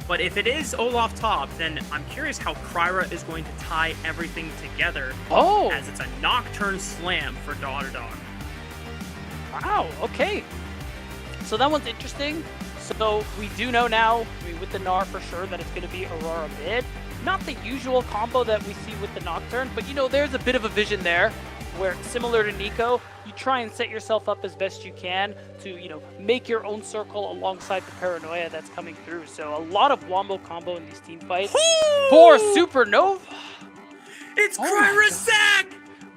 But if it is Olaf top, then I'm curious how Kryra is going to tie everything together. Oh! As it's a Nocturne Slam for Daughter Dog. Wow, okay. So that one's interesting. So we do know now, with the Gnar for sure, that it's going to be Aurora mid. Not the usual combo that we see with the Nocturne, but there's a bit of a vision there where, similar to Nico, you try and set yourself up as best you can to, make your own circle alongside the paranoia that's coming through. So a lot of wombo combo in these team fights. For Supernova! It's Kryra Zac!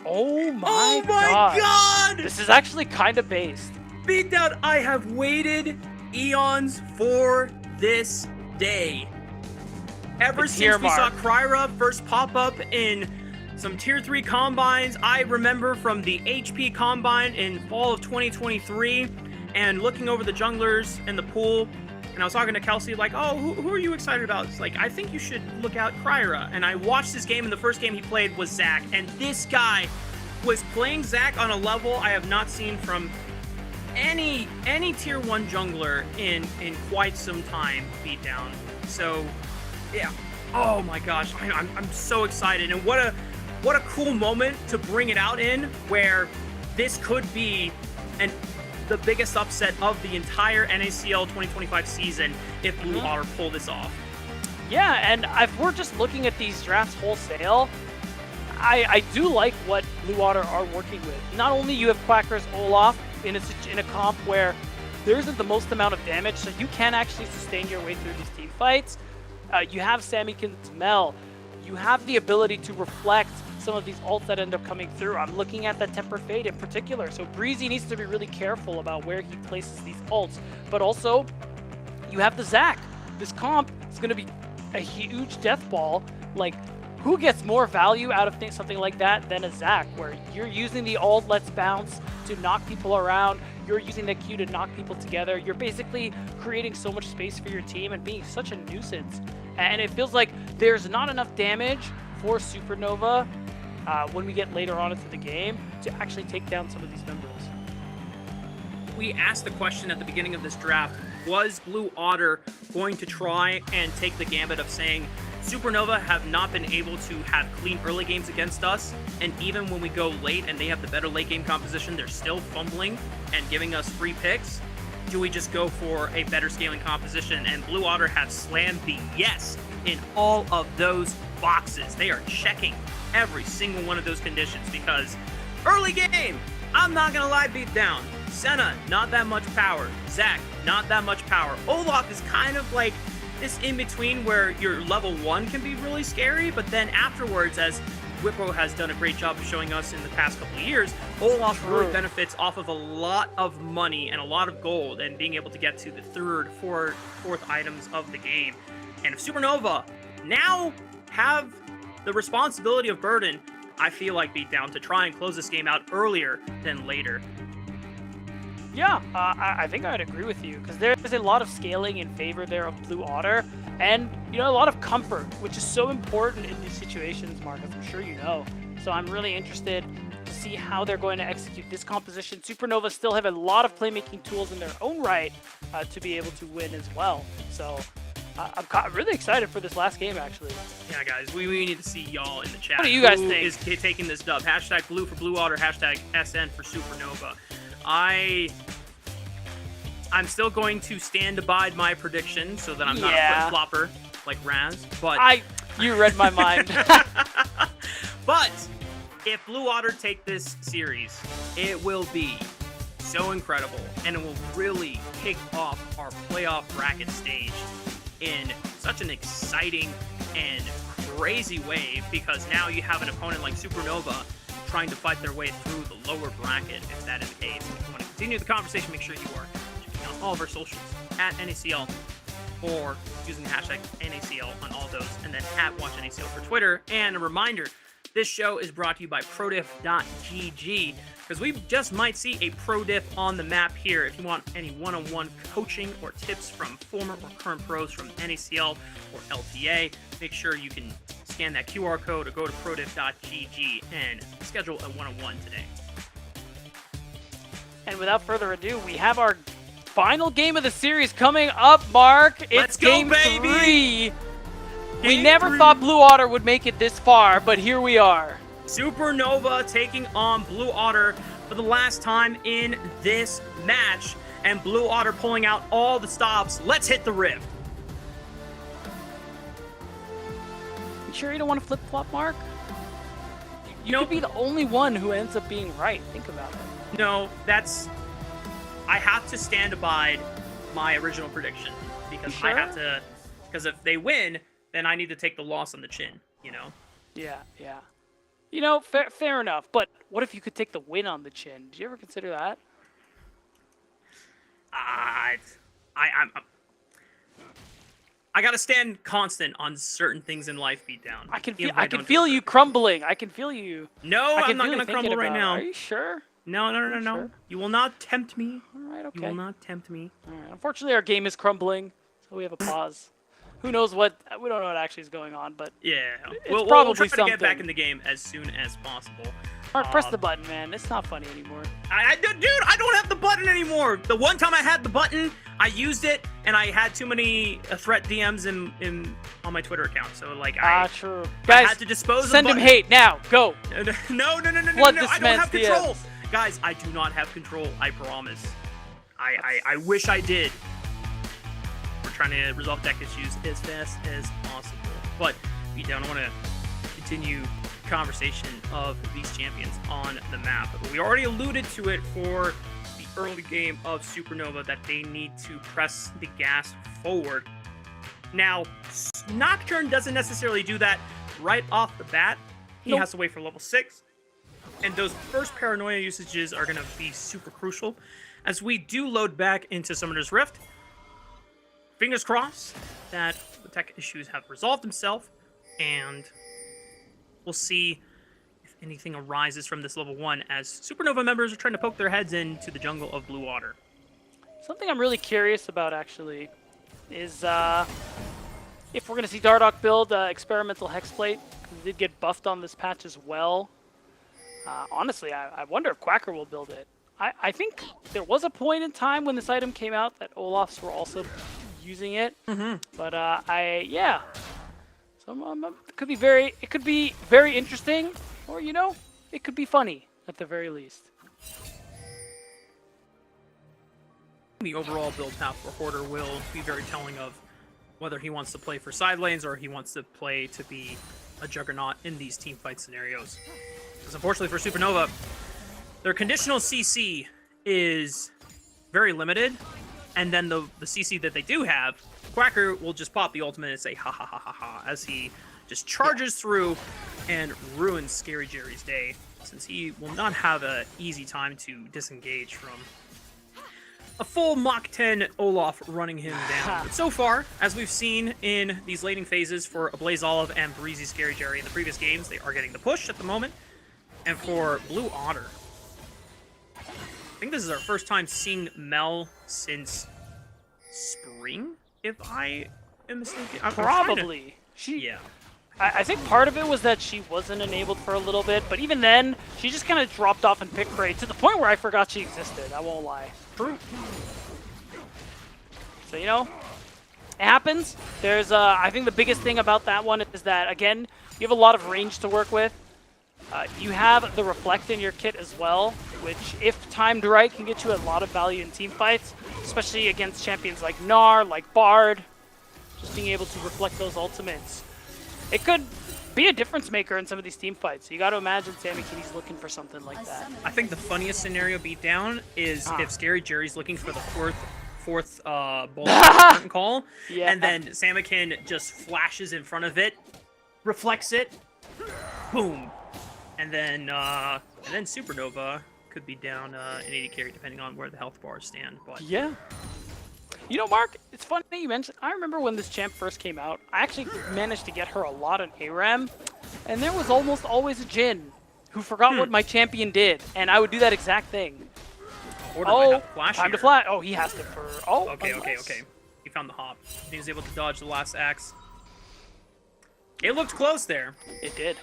Oh my god! This is actually kind of based. Beatdown, I have waited eons for this day. Ever since we saw Kryra first pop up in some tier 3 combines. I remember from the HP combine in fall of 2023 and looking over the junglers in the pool, and I was talking to Kelsey like, oh, who are you excited about? It's like, I think you should look out Kryra. And I watched this game, and the first game he played was Zac, and this guy was playing Zac on a level I have not seen from any tier 1 jungler in quite some time. Beatdown. So yeah, oh my gosh, I'm so excited, and what a cool moment to bring it out in, where this could be the biggest upset of the entire NACL 2025 season if Blue Otter pull this off. Yeah, and if we're just looking at these drafts wholesale, I do like what Blue Otter are working with. Not only you have Quacker's Olaf in a comp where there isn't the most amount of damage, so you can actually sustain your way through these team fights. You have Sammykin's Mel. You have the ability to reflect some of these ults that end up coming through. I'm looking at that Temper Fade in particular, so Breezy needs to be really careful about where he places these ults. But also, you have the Zac. This comp is going to be a huge death ball. Like, who gets more value out of something like that than a Zac, where you're using the ult let's bounce to knock people around, you're using the Q to knock people together, you're basically creating so much space for your team and being such a nuisance. And it feels like there's not enough damage for Supernova when we get later on into the game to actually take down some of these members. We asked the question at the beginning of this draft, was Blue Otter going to try and take the gambit of saying, Supernova have not been able to have clean early games against us, and even when we go late and they have the better late game composition, they're still fumbling and giving us free picks? Do we just go for a better scaling composition? And Blue Otter have slammed the yes in all of those boxes. They are checking every single one of those conditions because early game, I'm not gonna lie, beat down. Senna, not that much power. Zac, not that much power. Olaf is kind of like this in-between where your level 1 can be really scary, but then afterwards, as Whippo has done a great job of showing us in the past couple of years, Olaf really benefits off of a lot of money and a lot of gold and being able to get to the third, fourth items of the game. And if Supernova now have the responsibility of burden, I feel like Beatdown to try and close this game out earlier than later. Yeah, I think I'd agree with you, because there's a lot of scaling in favor there of Blue Otter, and, you know, a lot of comfort, which is so important in these situations, Mark, as I'm sure you know. So I'm really interested to see how they're going to execute this composition. Supernova still have a lot of playmaking tools in their own right to be able to win as well. So I'm really excited for this last game, actually. Yeah, guys, we need to see y'all in the chat. What do you guys think? Who is taking this dub? Hashtag blue for Blue Otter, hashtag SN for Supernova. I'm still going to stand abide my prediction so that I'm not a flip-flopper like Raz, but... You read my mind. But if Blue Otter take this series, it will be so incredible, and it will really kick off our playoff bracket stage in such an exciting and crazy way, because now you have an opponent like Supernova trying to fight their way through the lower bracket, if that is the case. If you want to continue the conversation, make sure you are checking out all of our socials at NACL or using the hashtag NACL on all those, and then at WatchNACL for Twitter. And a reminder, this show is brought to you by ProDiff.gg, because we just might see a Pro Diff on the map here. If you want any one-on-one coaching or tips from former or current pros from NACL or LTA, make sure you can scan that QR code or go to ProDiff.gg and schedule a one-on-one today. And without further ado, we have our final game of the series coming up, Mark. It's game 3. We never thought Blue Otter would make it this far, but here we are. Supernova taking on Blue Otter for the last time in this match, and Blue Otter pulling out all the stops. Let's hit the rift. You sure you don't want to flip-flop, Mark? You could be the only one who ends up being right. Think about it. No, I have to stand abide my original prediction, because I have to, because if they win, then I need to take the loss on the chin, you know? Yeah. You know, fair enough, but what if you could take the win on the chin? Did you ever consider that? I gotta stand constant on certain things in life, Beatdown. I can feel you crumbling. I can feel you. No, I'm not gonna crumble right now. Are you sure? No. Sure? You will not tempt me. All right, okay. You will not tempt me. All right. Unfortunately, our game is crumbling, so we have a pause. Who knows what? We don't know what actually is going on, but yeah, we'll probably try something. to get back in the game as soon as possible. All right, press the button, man. It's not funny anymore. Dude, I don't have the button anymore. The one time I had the button, I used it, and I had too many threat DMs on my Twitter account. So like, true. Guys, I had to dispose of send him hate now. Go. No. Flood I this don't man's have control. DMs. Guys, I do not have control. I promise. I wish I did. We're trying to resolve deck issues as fast as possible. But Beatdown, I want to continue conversation of these champions on the map. We already alluded to it for the early game of Supernova that they need to press the gas forward. Now, Nocturne doesn't necessarily do that right off the bat. He has to wait for level 6. And those first Paranoia usages are going to be super crucial. As we do load back into Summoner's Rift, fingers crossed that the tech issues have resolved themselves, and we'll see if anything arises from this level 1 as Supernova members are trying to poke their heads into the jungle of Blue Water. Something I'm really curious about, actually, is if we're going to see Dardoch build Experimental Hexplate. It did get buffed on this patch as well. Honestly, I wonder if Quacker will build it. I think there was a point in time when this item came out that Olafs were also using it. But yeah. So it could be very interesting, or you know, it could be funny at the very least. The overall build path for Hoarder will be very telling of whether he wants to play for side lanes or he wants to play to be a juggernaut in these team fight scenarios. Because unfortunately for Supernova, their conditional CC is very limited, and then the CC that they do have, Quacker will just pop the ultimate and say ha ha ha ha ha as he just charges through and ruins Scary Jerry's day, since he will not have an easy time to disengage from a full Mach 10 Olaf running him down. But so far, as we've seen in these laning phases for Ablaze Olive and Breezy Scary Jerry in the previous games, they are getting the push at the moment. And for Blue Otter, I think this is our first time seeing Mel since spring, if I am mistaken. Probably. Yeah. I think part of it was that she wasn't enabled for a little bit, but even then, she just kind of dropped off and picked Prey to the point where I forgot she existed. I won't lie. True. So, you know, it happens. There's, I think the biggest thing about that one is that, again, you have a lot of range to work with. You have the Reflect in your kit as well, which, if timed right, can get you a lot of value in team fights, especially against champions like Gnar, like Bard. Just being able to reflect those ultimates. It could be a difference maker in some of these team fights. So you got to imagine Sammy Kitty's looking for something like that. I think the funniest scenario beatdown is if Scary Jerry's looking for the fourth bullet call, and then Samikin just flashes in front of it, reflects it, boom, and then Supernova could be down an 80 carry depending on where the health bars stand. But yeah. You know, Mark, it's funny you mentioned, I remember when this champ first came out, I actually managed to get her a lot on ARAM, and there was almost always a Jhin who forgot what my champion did, and I would do that exact thing. Time to flash. Oh, he has to for... Oh, okay. He found the hop. He was able to dodge the last axe. It looked close there. It did.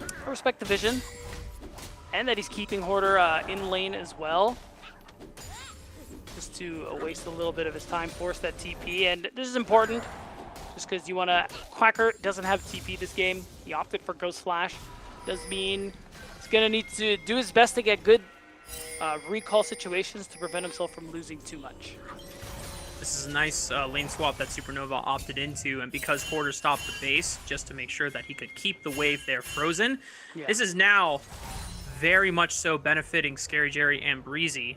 I respect the vision, and that he's keeping Hoarder in lane as well. Just to waste a little bit of his time, force that TP, and this is important, just because you want to... Quacker doesn't have TP this game. He opted for Ghost Flash. Does mean he's going to need to do his best to get good recall situations to prevent himself from losing too much. This is a nice lane swap that Supernova opted into, and because Hoarder stopped the base, just to make sure that he could keep the wave there frozen, this is now very much so benefiting Scary Jerry and Breezy.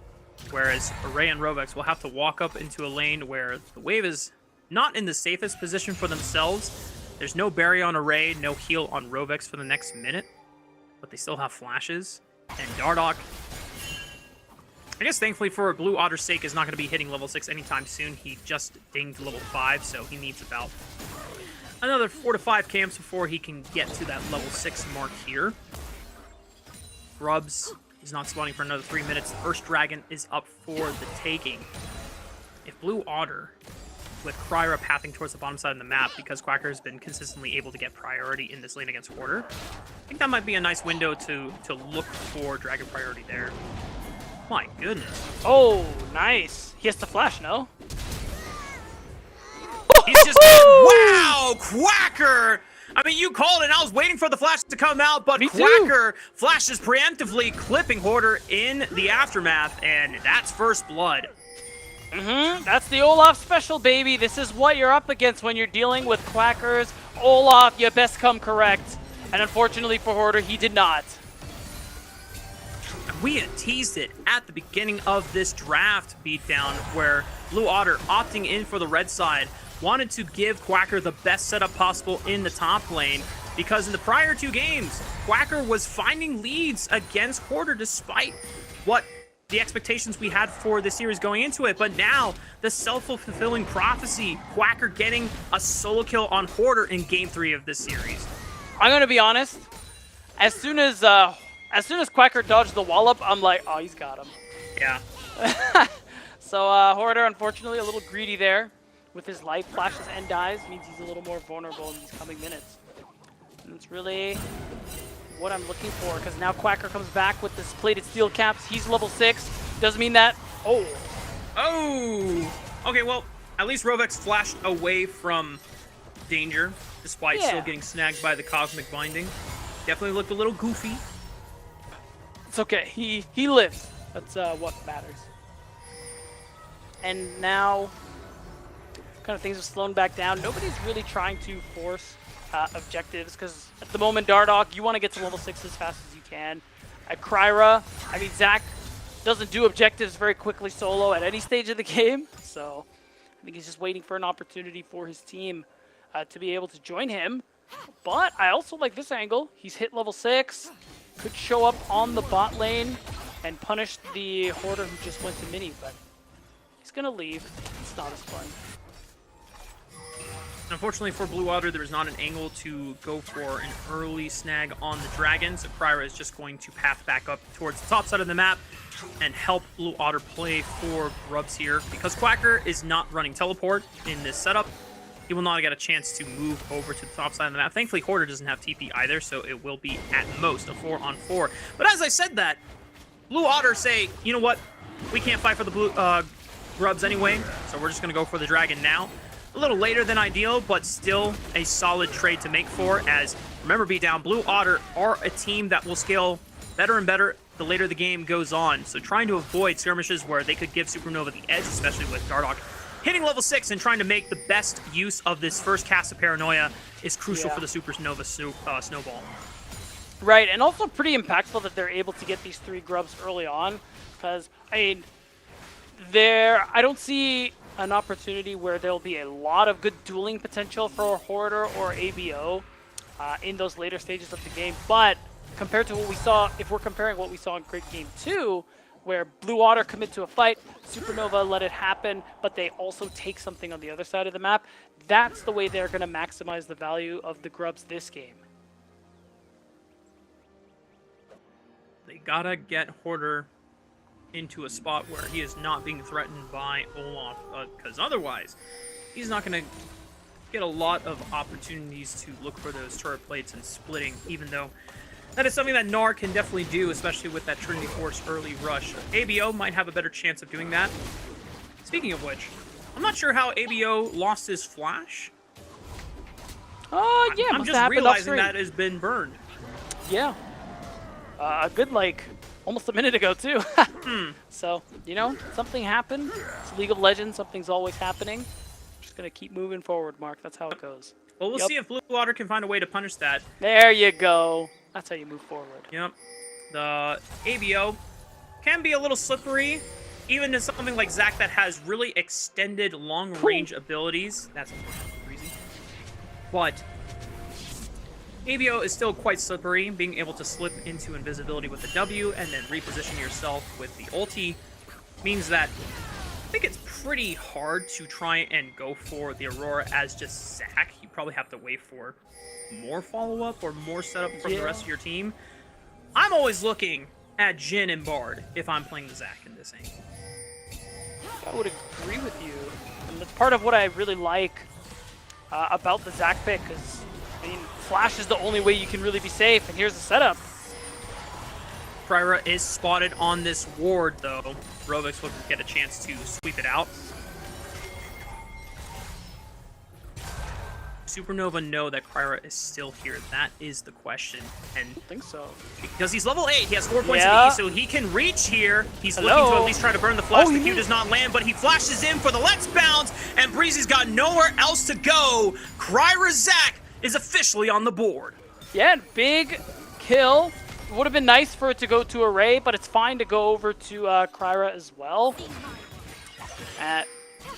Whereas Array and Rovex will have to walk up into a lane where the wave is not in the safest position for themselves. There's no Barry on Array, no heal on Rovex for the next minute, but they still have flashes. And Dardoch, I guess thankfully for Blue Otter's sake, is not going to be hitting level 6 anytime soon. He just dinged level 5, so he needs about another 4 to 5 camps before he can get to that level 6 mark here. Grubs is not spawning for another 3 minutes. The first dragon is up for the taking. If Blue Otter, with Kryra pathing towards the bottom side of the map, because Quacker has been consistently able to get priority in this lane against Hoarder, I think that might be a nice window to look for dragon priority there. My goodness. Oh, nice. He has to flash, no? He's just... Wow! Quacker! I mean, you called it, and I was waiting for the flash to come out, but Quacker flashes preemptively, clipping Hoarder in the aftermath, and that's first blood. That's the Olaf special, baby. This is what you're up against when you're dealing with Quackers. Olaf, you best come correct. And unfortunately for Hoarder, he did not. we had teased it at the beginning of this draft beatdown where Blue Otter, opting in for the red side, wanted to give Quacker the best setup possible in the top lane, because in the prior 2 games, Quacker was finding leads against Hoarder despite what the expectations we had for the series going into it. But now, the self-fulfilling prophecy, Quacker getting a solo kill on Hoarder in Game 3 of this series. I'm gonna be honest. As soon as Quacker dodged the wallop, I'm like, oh, he's got him. Yeah. So Hoarder, unfortunately, a little greedy there with his life flashes and dies. Means he's a little more vulnerable in these coming minutes. And it's really what I'm looking for, because now Quacker comes back with this plated steel caps. He's level 6. Doesn't mean that. Oh. Okay, well, at least Rovex flashed away from danger, despite still getting snagged by the Cosmic Binding. Definitely looked a little goofy. It's okay. He lives. That's what matters. And now, kind of things have slowed back down. Nobody's really trying to force objectives, because at the moment, Dardog, you want to get to level 6 as fast as you can. At Kryra, I mean, Zach doesn't do objectives very quickly solo at any stage of the game, so I think he's just waiting for an opportunity for his team to be able to join him. But I also like this angle. He's hit level 6, could show up on the bot lane and punish the Hoarder who just went to mini, but he's going to leave. It's not as fun. Unfortunately for Blue Otter, there is not an angle to go for an early snag on the Dragon, so Kryra is just going to path back up towards the top side of the map and help Blue Otter play for grubs here. Because Quacker is not running teleport in this setup, he will not get a chance to move over to the top side of the map. Thankfully, Hoarder doesn't have TP either, so it will be at most a 4-on-4. But as I said that, Blue Otter say, you know what, we can't fight for the blue grubs anyway, so we're just going to go for the Dragon now. A little later than ideal, but still a solid trade to make for, as, remember, Beatdown, Blue Otter are a team that will scale better and better the later the game goes on. So trying to avoid skirmishes where they could give Supernova the edge, especially with Dardog hitting level 6 and trying to make the best use of this first cast of Paranoia is crucial for the Supernova snowball. Right, and also pretty impactful that they're able to get these 3 grubs early on, because, I mean, I don't see an opportunity where there'll be a lot of good dueling potential for Hoarder or ABO in those later stages of the game. But compared to what we saw, if we're comparing what we saw in Great Game 2, where Blue Otter commit to a fight, Supernova let it happen, but they also take something on the other side of the map, that's the way they're going to maximize the value of the grubs this game. They gotta get Hoarder into a spot where he is not being threatened by Olaf, because otherwise he's not going to get a lot of opportunities to look for those turret plates and splitting, even though that is something that Gnar can definitely do, especially with that Trinity Force early rush. ABO might have a better chance of doing that. Speaking of which, I'm not sure how ABO lost his flash. Oh, yeah, I'm just realizing that has been burned. Yeah. A good, like, almost a minute ago, too. So, you know, something happened. It's League of Legends. Something's always happening. Just going to keep moving forward, Mark. That's how it goes. Well, we'll see if Blue Otter can find a way to punish that. There you go. That's how you move forward. Yep. The ABO can be a little slippery, even to something like Zach that has really extended long-range abilities. That's crazy. But ABO is still quite slippery, being able to slip into invisibility with the W and then reposition yourself with the ulti means that I think it's pretty hard to try and go for the Aurora as just Zach. You probably have to wait for more follow-up or more setup from the rest of your team. I'm always looking at Jhin and Bard if I'm playing the Zach in this angle. I would agree with you. And that's part of what I really like about the Zach pick, because I mean, Flash is the only way you can really be safe, and here's the setup. Kryra is spotted on this ward, though. Rovix will get a chance to sweep it out. Supernova know that Kryra is still here. That is the question. And I think so. Because he's level 8, he has 4 points of E, so he can reach here. He's looking to at least try to burn the flash. The Q does not land, but he flashes in for the Let's Bounce, and Breezy's got nowhere else to go. Kryra Zach is officially on the board. Yeah, big kill would have been nice for it to go to Array, but it's fine to go over to Kryra as well.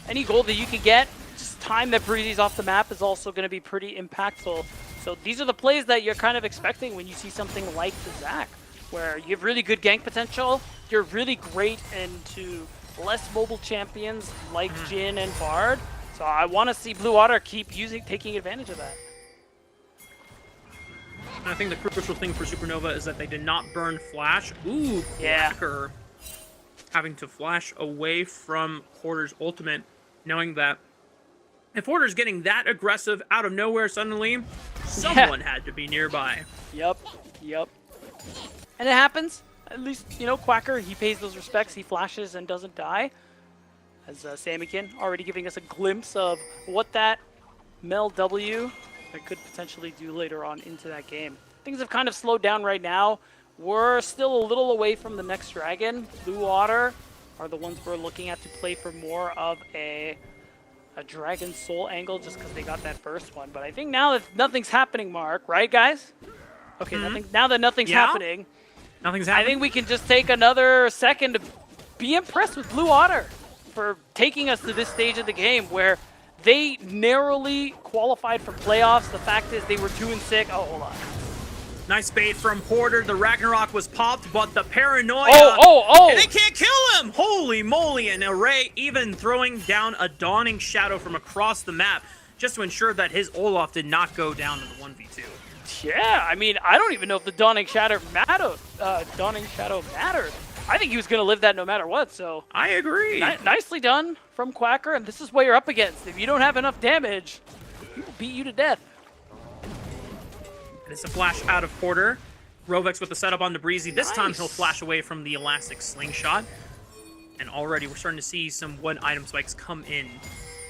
Any gold that you can get, just time that Breezy's off the map is also going to be pretty impactful. So these are the plays that you're kind of expecting when you see something like the Zac, where you have really good gank potential, you're really great into less mobile champions like Jhin and Bard. So I want to see Blue Water keep taking advantage of that. I think the crucial thing for Supernova is that they did not burn Flash. Ooh, Yeah. Cracker having to flash away from Quarter's ultimate, knowing that if Order's getting that aggressive out of nowhere suddenly, someone had to be nearby. Yep. And it happens. At least, you know, Quacker, he pays those respects. He flashes and doesn't die. As Samikin already giving us a glimpse of what that Mel W that could potentially do later on into that game. Things have kind of slowed down right now. We're still a little away from the next dragon. Blue Water are the ones we're looking at to play for more of a Dragon Soul angle just because they got that first one. But I think now that nothing's happening, Mark, right, guys? Okay, now that nothing's happening, I think we can just take another second to be impressed with Blue Water for taking us to this stage of the game where they narrowly qualified for playoffs. The fact is they were 2-6. Oh, hold on. Nice bait from Hoarder. The Ragnarok was popped, but the Paranoia... Oh! They can't kill him! Holy moly! And Array even throwing down a Dawning Shadow from across the map just to ensure that his Olaf did not go down in the 1v2. Yeah, I mean, I don't even know if the Dawning Shadow mattered. I think he was going to live that no matter what, so... I agree. Nicely done from Quacker, and this is what you're up against. If you don't have enough damage, people beat you to death. And it's a flash out of Porter. Rovex with the setup on the Breezy. This time he'll flash away from the Elastic Slingshot. And already we're starting to see some one-item spikes come in.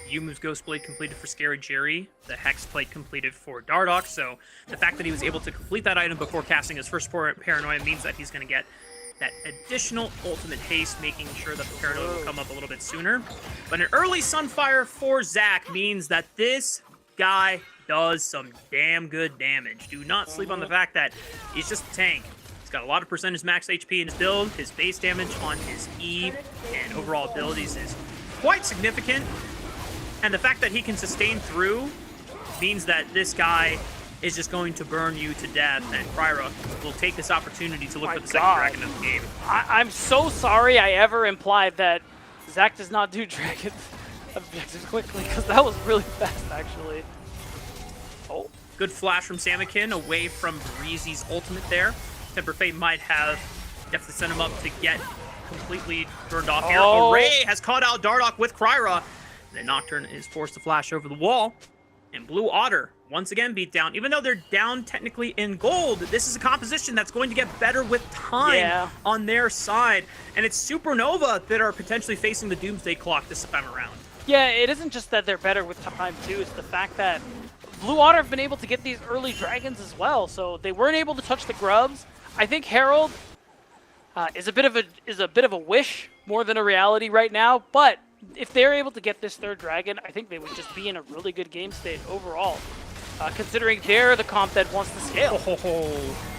Yumu's Ghost Blade completed for Scary Jerry. The Hex Plate completed for Dardoch. So the fact that he was able to complete that item before casting his first Paranoia means that he's going to get that additional ultimate haste, making sure that the Paranoia will come up a little bit sooner. But an early Sunfire for Zac means that this guy does some damn good damage. Do not sleep on the fact that he's just a tank. He's got a lot of percentage max HP in his build. His base damage on his E and overall abilities is quite significant. And the fact that he can sustain through means that this guy is just going to burn you to death, and Kryra will take this opportunity to look for the second dragon of the game. I'm so sorry I ever implied that Zac does not do dragon objectives quickly, because that was really fast, actually. Oh. Good flash from Samikin away from Breezy's ultimate there. Temper Fate might have definitely sent him up to get completely burned off here. Array has caught out Dardoch with Kryra. The Nocturne is forced to flash over the wall. And Blue Otter, once again, beat down. Even though they're down technically in gold, this is a composition that's going to get better with time on their side. And it's Supernova that are potentially facing the Doomsday Clock this time around. Yeah, it isn't just that they're better with time, too. It's the fact that Blue Otter have been able to get these early dragons as well. So they weren't able to touch the grubs. I think Herald is a bit of a wish more than a reality right now. But if they're able to get this third dragon, I think they would just be in a really good game state overall, considering they're the comp that wants to scale.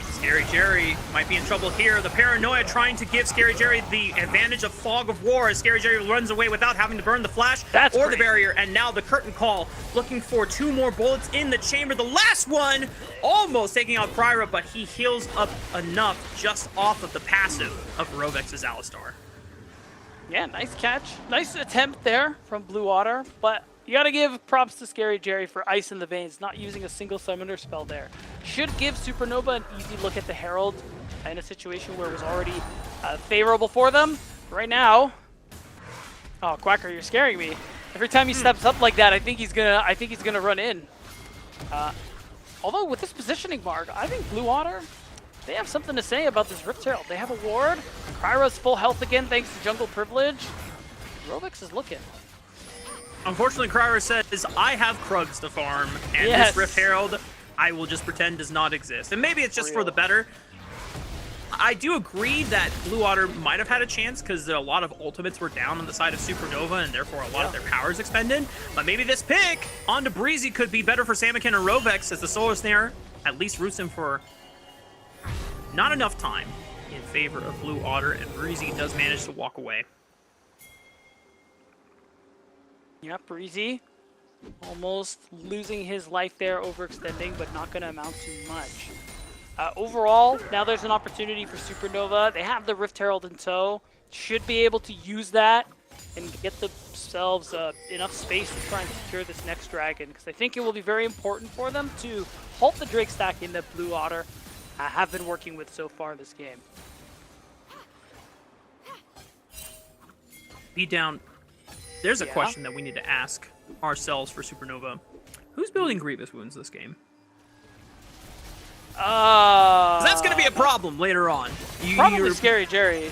Scary Jerry might be in trouble here. The Paranoia trying to give Scary Jerry the advantage of Fog of War as Scary Jerry runs away without having to burn the flash or the barrier. And now the Curtain Call looking for 2 more bullets in the chamber. The last one almost taking out Kryra, but he heals up enough just off of the passive of Rovex's Alistar. Yeah, nice catch. Nice attempt there from Blue Water, but you gotta give props to Scary Jerry for Ice in the Veins, not using a single summoner spell there. Should give Supernova an easy look at the Herald in a situation where it was already favorable for them. Right now, oh, Quacker, you're scaring me. Every time he steps up like that, I think he's gonna run in. Although with this positioning, Mark, I think Blue Water, they have something to say about this Rift Herald. They have a ward. Kryra's full health again thanks to jungle privilege. Rovex is looking. Unfortunately, Kryra says, I have Krugs to farm, and this Rift Herald, I will just pretend does not exist. And maybe it's just for the better. I do agree that Blue Water might have had a chance because a lot of ultimates were down on the side of Supernova, and therefore a lot of their powers expended. But maybe this pick onto Breezy could be better for Samikin or Rovex, as the Solar Snare at least roots him for not enough time in favor of Blue Otter, and Breezy does manage to walk away. Yeah, Breezy almost losing his life there, overextending, but not going to amount to much. Overall, now there's an opportunity for Supernova. They have the Rift Herald in tow. Should be able to use that and get themselves enough space to try and secure this next dragon, because I think it will be very important for them to halt the Drake stack in that Blue Otter have been working with so far this game. Beat down. There's a question that we need to ask ourselves for Supernova. Who's building Grievous Wounds this game? That's going to be a problem later on. Probably Scary Jerry.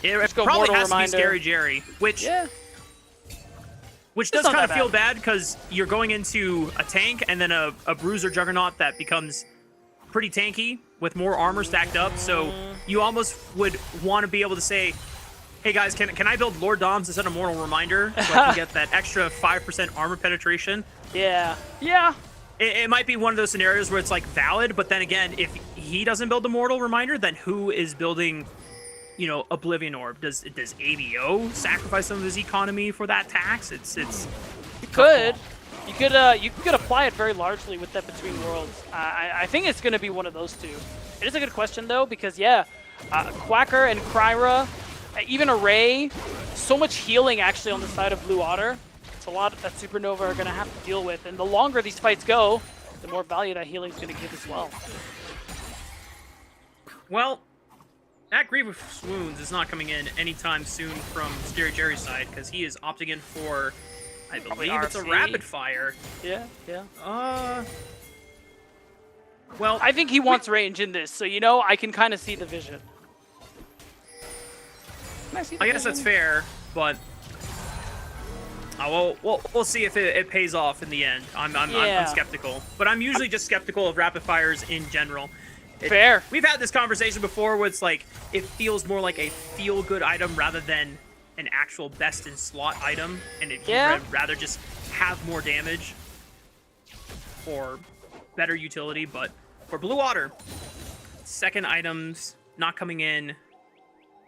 It probably has to be Scary Jerry, which does kind of feel bad because you're going into a tank and then a Bruiser Juggernaut that becomes pretty tanky with more armor stacked up. So you almost would want to be able to say, hey guys, can I build Lord Doms instead of Mortal Reminder so I can get that extra 5% armor penetration? Yeah. It might be one of those scenarios where it's like valid, but then again, if he doesn't build the Mortal Reminder, then who is building, you know, Oblivion Orb? Does ABO sacrifice some of his economy for that tax? You could apply it very largely with that Between Worlds. I think it's going to be one of those two. It is a good question though, because Quacker and Kryra, even Array, so much healing actually on the side of Blue Otter. It's a lot that Supernova are going to have to deal with, and the longer these fights go, the more value that healing is going to give as well. Well, that Grievous Wounds is not coming in anytime soon from Scary Jerry's side, because he is opting in for, I believe it's a rapid fire. Yeah. Well, I think he wants range in this, so you know, I can kind of see the vision. I guess that's fair, but we'll see if it pays off in the end. I'm skeptical, but I'm usually just skeptical of rapid fires in general. Fair. We've had this conversation before where it's like it feels more like a feel-good item rather than an actual best-in-slot item, and you'd rather just have more damage or better utility. But for Blue Otter, second items not coming in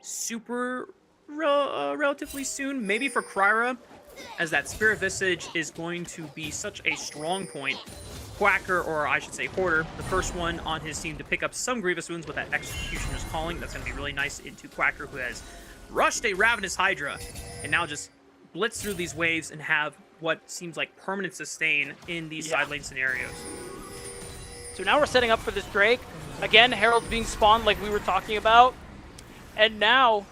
super relatively soon. Maybe for Kryra, as that Spirit Visage is going to be such a strong point. Quacker, or I should say Hoarder, the first one on his team to pick up some Grievous Wounds with that Executioner's Calling. That's going to be really nice into Quacker, who has rushed a Ravenous Hydra and now just blitz through these waves and have what seems like permanent sustain in these side lane scenarios. So now we're setting up for this Drake. Again, Herald's being spawned like we were talking about. And now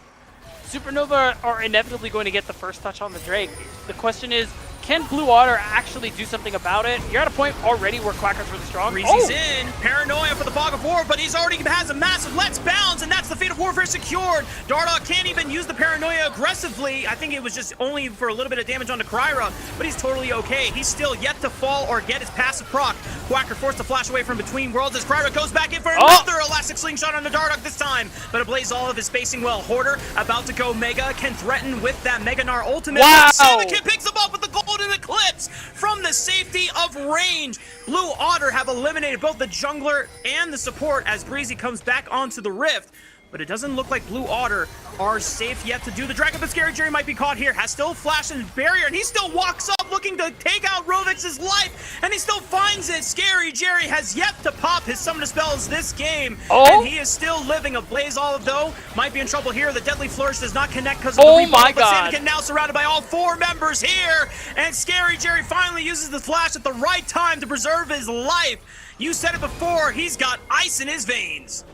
Supernova are inevitably going to get the first touch on the Drake. The question is, can Blue Otter actually do something about it? You're at a point already where Quacker's really strong. Breezy's in. Paranoia for the Fog of War, but he's already has a massive Let's Bounce, and that's the Fate of Warfare secured. Dardoch can't even use the Paranoia aggressively. I think it was just only for a little bit of damage onto Kryra, but he's totally okay. He's still yet to fall or get his passive proc. Quacker forced to flash away from Between Worlds as Kryra goes back in for another Elastic Slingshot on the Dardoch this time, but it blaze all of his spacing well. Hoarder about to go Mega, can threaten with that Mega Gnar ultimate. Wow! Sanakin picks him up with the Golden Eclipse from the safety of range. Blue Otter have eliminated both the jungler and the support as Breezy comes back onto the Rift. But it doesn't look like Blue Otter are safe yet to do the Dragon, but Scary Jerry might be caught here. Has still flashed in barrier, and he still walks up looking to take out Rovix's life, and he still finds it. Scary Jerry has yet to pop his Summoner spells this game, and he is still living. A Blaze Olive, though, might be in trouble here. The Deadly Flourish does not connect because of the rebound, but Sanakin now surrounded by all four members here, and Scary Jerry finally uses the flash at the right time to preserve his life. You said it before, he's got ice in his veins.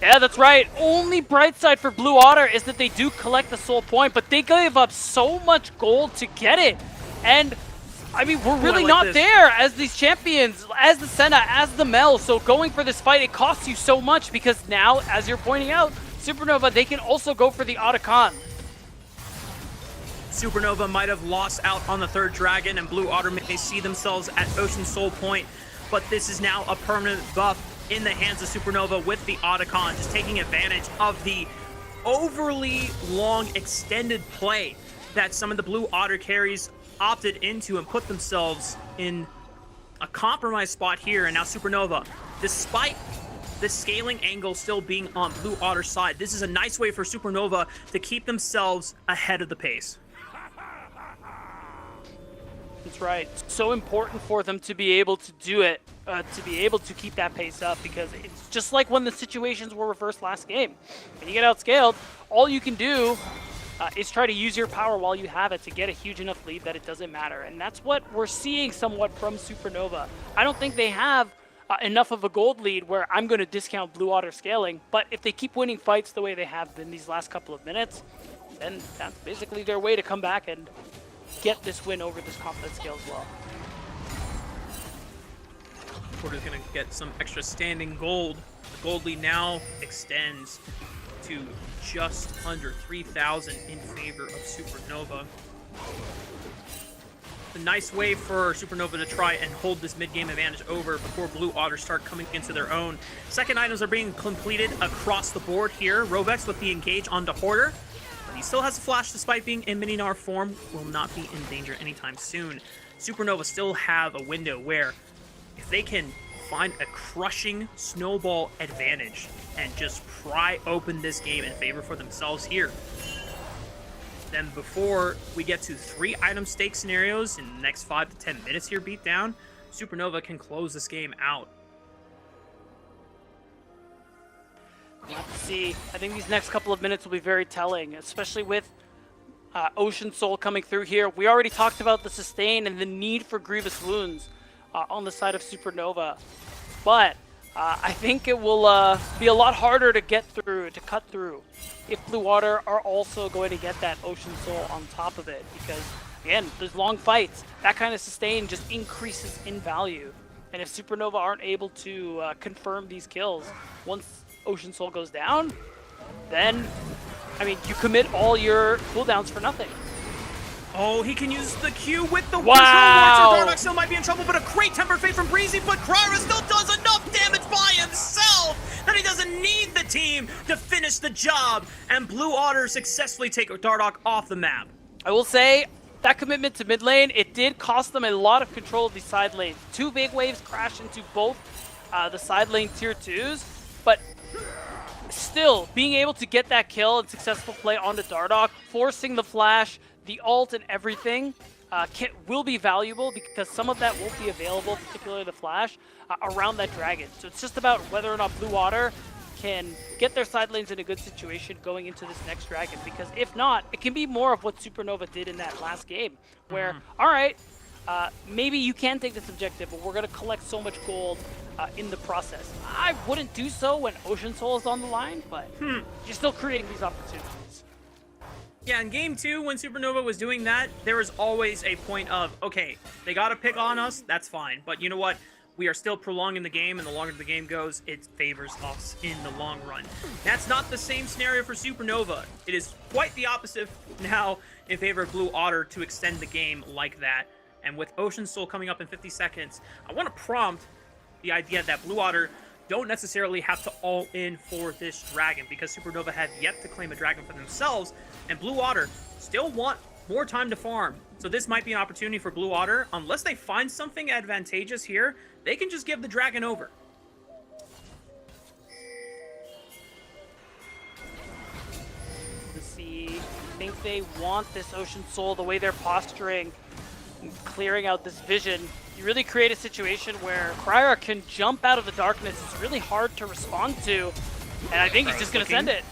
Yeah, that's right. Only bright side for Blue Otter is that they do collect the soul point, but they gave up so much gold to get it. And, I mean, we're really not there as these champions, as the Senna, as the Mel. So going for this fight, it costs you so much because now, as you're pointing out, Supernova, they can also go for the Otacon. Supernova might have lost out on the third dragon, and Blue Otter may see themselves at Ocean Soul Point, but this is now a permanent buff in the hands of Supernova with the Otacon, just taking advantage of the overly long extended play that some of the Blue Otter carries opted into and put themselves in a compromised spot here. And now Supernova, despite the scaling angle still being on Blue Otter's side. This is a nice way for Supernova to keep themselves ahead of the pace. That's right. It's so important for them to be able to do it, to be able to keep that pace up, because it's just like when the situations were reversed last game. When you get outscaled, all you can do is try to use your power while you have it to get a huge enough lead that it doesn't matter. And that's what we're seeing somewhat from Supernova. I don't think they have enough of a gold lead where I'm going to discount Blue Otter scaling, but if they keep winning fights the way they have in these last couple of minutes, then that's basically their way to come back and get this win over this confidence scale as well. Porter's going to get some extra standing gold. The gold lead now extends to just under 3,000 in favor of Supernova. A nice way for Supernova to try and hold this mid-game advantage over before Blue Otter start coming into their own. Second items are being completed across the board here. Rovex with the engage onto Hoarder. But he still has a flash despite being in Mininar form. Will not be in danger anytime soon. Supernova still have a window where if they can find a crushing snowball advantage and just pry open this game in favor for themselves here, then before we get to 3 item stake scenarios in the next 5 to 10 minutes here beat down, Supernova can close this game out. Let's see. I think these next couple of minutes will be very telling, especially with Ocean Soul coming through here. We already talked about the sustain and the need for Grievous Wounds on the side of Supernova, but I think it will be a lot harder to get through, to cut through, if Blue Water are also going to get that Ocean Soul on top of it, because again, there's long fights. That kind of sustain just increases in value, and if Supernova aren't able to confirm these kills once Ocean Soul goes down, then I mean, you commit all your cooldowns for nothing. Oh, he can use the Q with the Wow. Control Dark still might be in trouble, but a great Temper Fate from Breezy, but Kryra still does enough damage by himself that he doesn't need the team to finish the job, and Blue Otter successfully take Dardoch off the map. I will say, that commitment to mid lane, it did cost them a lot of control of these side lanes. 2 big waves crash into both the side lane tier 2s, but still, being able to get that kill and successful play onto Dardoch, forcing the flash, the ult and everything will be valuable, because some of that won't be available, particularly the flash, around that dragon. So it's just about whether or not Blue Water can get their side lanes in a good situation going into this next dragon, because if not, it can be more of what Supernova did in that last game, where, all right, maybe you can take this objective, but we're going to collect so much gold in the process. I wouldn't do so when Ocean Soul is on the line, but you're still creating these opportunities. Yeah, in game 2, when Supernova was doing that, there was always a point of, okay, they got to pick on us, that's fine. But you know what? We are still prolonging the game, and the longer the game goes, it favors us in the long run. That's not the same scenario for Supernova. It is quite the opposite now in favor of Blue Otter to extend the game like that. And with Ocean Soul coming up in 50 seconds, I want to prompt the idea that Blue Otter don't necessarily have to all in for this dragon, because Supernova have yet to claim a dragon for themselves, and Blue Otter still want more time to farm. So this might be an opportunity for Blue Otter. Unless they find something advantageous here, they can just give the dragon over. To see, I think they want this Ocean Soul, the way they're posturing, clearing out this vision. You really create a situation where Kryra can jump out of the darkness. It's really hard to respond to, and I think he's just going to send it.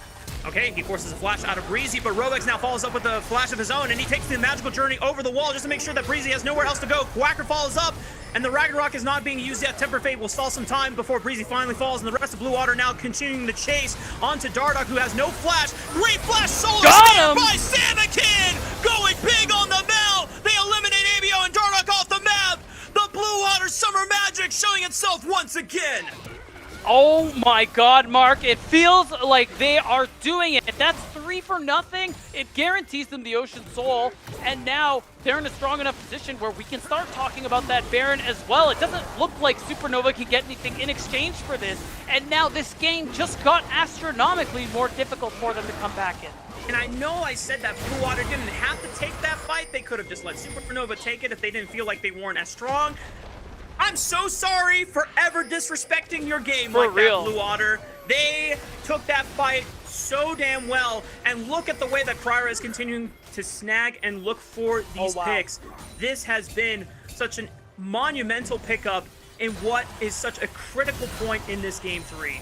Okay, he forces a flash out of Breezy, but Rovex now follows up with a flash of his own, and he takes the magical journey over the wall just to make sure that Breezy has nowhere else to go. Quacker follows up, and the Ragnarok is not being used yet. Temper Fate will stall some time before Breezy finally falls, and the rest of Blue Water now continuing the chase onto Dardoch, who has no flash. Great flash solo stand by Samakin! Going big on the mount! They eliminate ABO and Dardoch off the map! The Blue Water Summer Magic showing itself once again! Oh my god, Mark, it feels like they are doing it. That's 3 for nothing. It guarantees them the Ocean Soul, and now they're in a strong enough position where we can start talking about that Baron as well. It doesn't look like Supernova can get anything in exchange for this, and now this game just got astronomically more difficult for them to come back in. And I know I said that Blue Water didn't have to take that fight. They could have just let Supernova take it if they didn't feel like they weren't as strong. I'm so sorry for ever disrespecting your game For like real. that, Blue Otter. They took that fight so damn well, and look at the way that Kryra is continuing to snag and look for these picks. This has been such a monumental pickup in what is such a critical point in this game 3.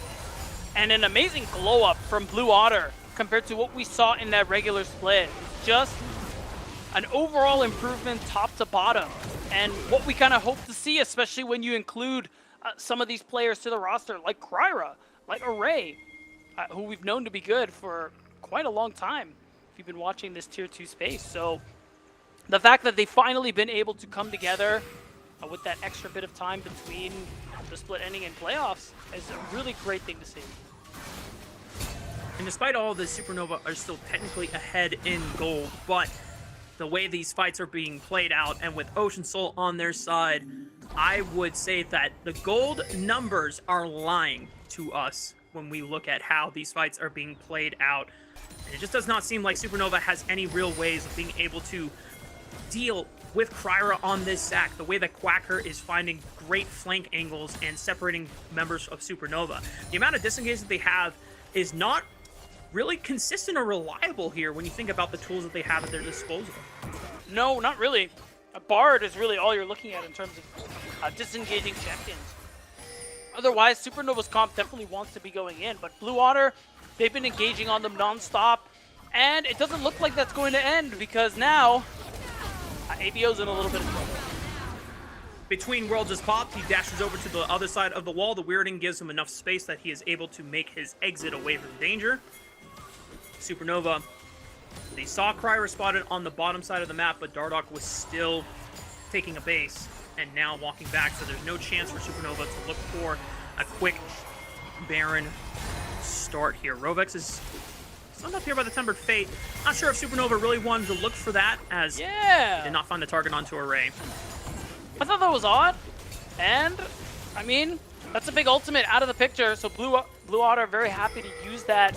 And an amazing glow up from Blue Otter compared to what we saw in that regular split. Just an overall improvement top to bottom, and what we kind of hope to see, especially when you include some of these players to the roster like Kryra, like Array, who we've known to be good for quite a long time if you've been watching this tier 2 space. So the fact that they've finally been able to come together with that extra bit of time between the split ending and playoffs is a really great thing to see. And despite all this, Supernova are still technically ahead in gold, but the way these fights are being played out, and with Ocean Soul on their side, I would say that the gold numbers are lying to us when we look at how these fights are being played out. And it just does not seem like Supernova has any real ways of being able to deal with Kryra on this sack, the way that Quacker is finding great flank angles and separating members of Supernova. The amount of disengage that they have is not really consistent or reliable here when you think about the tools that they have at their disposal. No, not really. A Bard is really all you're looking at in terms of disengaging check-ins. Otherwise, Supernova's comp definitely wants to be going in, but Blue Otter, they've been engaging on them non-stop, and it doesn't look like that's going to end because now ABO's in a little bit of trouble. Between Worlds is popped, he dashes over to the other side of the wall. The weirding gives him enough space that he is able to make his exit away from danger. Supernova, they saw Kryra spotted on the bottom side of the map, but Dardoch was still taking a base and now walking back, so there's no chance for Supernova to look for a quick Baron start here. Rovex is summed up here by the Tempered Fate. Not sure if Supernova really wanted to look for that, as he did not find the target onto Array. I thought that was odd, and I mean, that's a big ultimate out of the picture, so Blue Otter are very happy to use that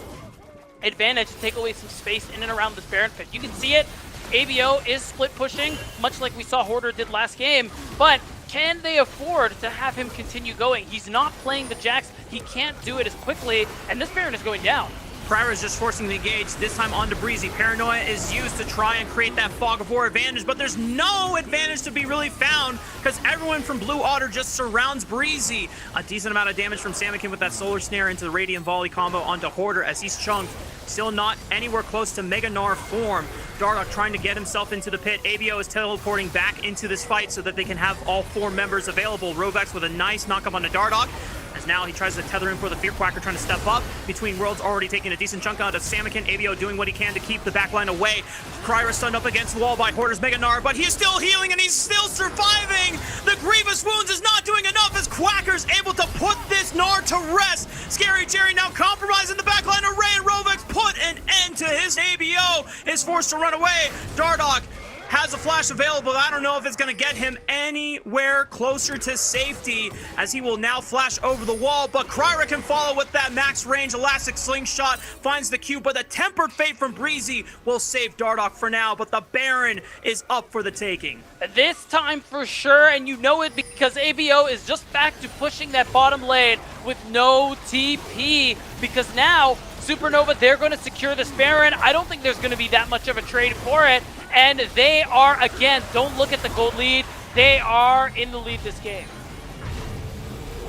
advantage to take away some space in and around this Baron pit. You can see it. ABO is split pushing, much like we saw Hoarder did last game, but can they afford to have him continue going? He's not playing the Jax. He can't do it as quickly, and this Baron is going down. Kryra is just forcing the engage, this time onto Breezy. Paranoia is used to try and create that fog of war advantage, but there's no advantage to be really found because everyone from Blue Otter just surrounds Breezy. A decent amount of damage from Samikin with that Solar Snare into the Radiant Volley combo onto Hoarder as he's chunked. Still not anywhere close to Mega Gnar form. Dardoch trying to get himself into the pit. ABO is teleporting back into this fight so that they can have all 4 members available. Rovex with a nice knockup on the Dardoch, as now he tries to tether in for the Fear Quacker, trying to step up. Between Worlds already taking a decent chunk out of Samikin. ABO doing what he can to keep the backline away. Kryra stunned up against the wall by Hoarder's Mega Gnar, but he's still healing and he's still surviving! The Grievous Wounds is not doing enough as Quacker's able to put this Gnar to rest! Scary Jerry now compromising the backline. Array and Rovex put an end to his ABO, is forced to run away. Dardoch has a flash available. I don't know if it's going to get him anywhere closer to safety, as he will now flash over the wall, but Kryra can follow with that max range elastic slingshot, finds the Q, but the Tempered Fate from Breezy will save Dardoch for now, but the Baron is up for the taking. This time for sure, and you know it because ABO is just back to pushing that bottom lane with no TP, because now Supernova, they're going to secure this Baron. I don't think there's going to be that much of a trade for it. And they are, again, don't look at the gold lead. They are in the lead this game.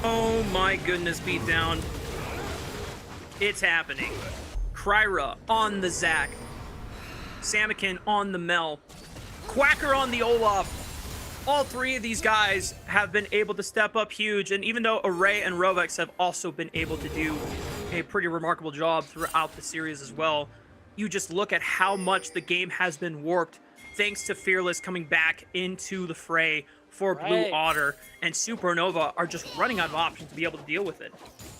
Oh my goodness, beatdown. It's happening. Kryra on the Zac. Samikin on the Mel. Quacker on the Olaf. All 3 of these guys have been able to step up huge, and even though Array and Rovex have also been able to do a pretty remarkable job throughout the series as well, you just look at how much the game has been warped thanks to Fearless coming back into the fray for Blue Otter, and Supernova are just running out of options to be able to deal with it.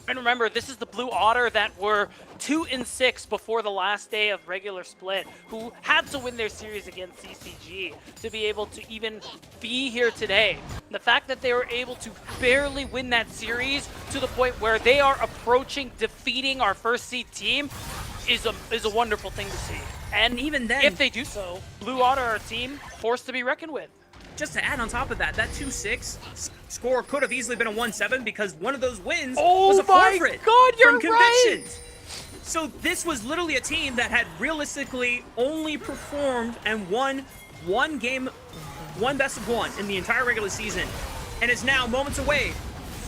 And remember, this is the Blue Otter that were 2-6 before the last day of regular split, who had to win their series against CTG to be able to even be here today. The fact that they were able to barely win that series to the point where they are approaching defeating our first seed team is a wonderful thing to see. And even then, if they do so, Blue Otter are a team forced to be reckoned with. just to add on top of that, that 2-6 score could have easily been a 1-7 because one of those wins was a forfeit God, you're from convictions. So this was literally a team that had realistically only performed and won one game, one best of one in the entire regular season, and is now moments away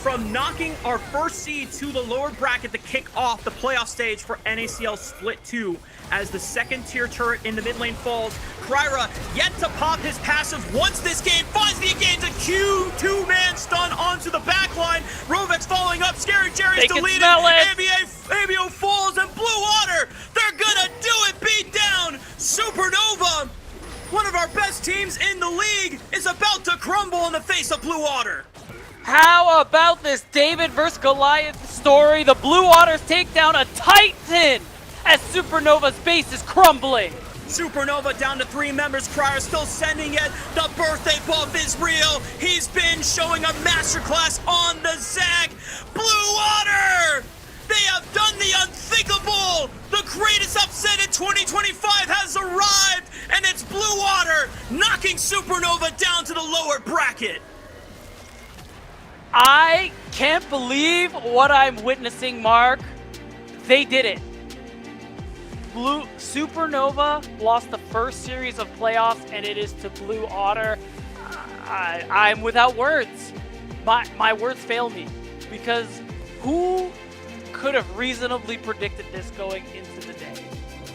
from knocking our first seed to the lower bracket to kick off the playoff stage for NACL Split 2 as the second tier turret in the mid lane falls. Kryra yet to pop his passive once this game finds the gains a Q2-man stun onto the back line. Rovek's following up, Scary Jerry's deleted, ABO falls, and Blue Water, they're gonna do it, beat down Supernova. One of our best teams in the league is about to crumble in the face of Blue Water. How about this David versus Goliath story? The Blue Waters take down a Titan as Supernova's base is crumbling. Supernova down to 3 members. Cryer still sending it. The birthday buff is real. He's been showing a masterclass on the Zag. Blue Water! They have done the unthinkable! The greatest upset in 2025 has arrived, and it's Blue Water knocking Supernova down to the lower bracket. I can't believe what I'm witnessing, Mark. They did it. Supernova lost the first series of playoffs, and it is to Blue Otter. I'm without words. My words fail me, because who could have reasonably predicted this going into the day?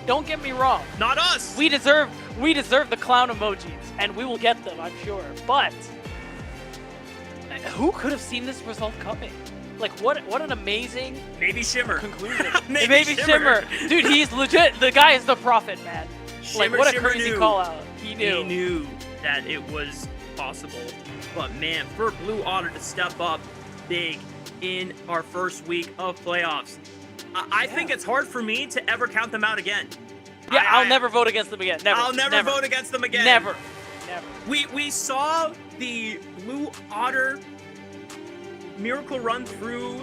Don't get me wrong. Not us. We deserve the clown emojis, and we will get them, I'm sure. But who could have seen this result coming? Like, what an amazing maybe Shimmer conclusion. maybe Shimmer. Dude, he's legit. The guy is the prophet, man. Shimmer, what a Shimmer crazy knew. call out. He knew that it was possible. But man, for Blue Otter to step up big in our first week of playoffs, I think it's hard for me to ever count them out again. Yeah, I'll never vote against them again. Never. I'll never vote against them again. Never. We saw the Blue Otter miracle run through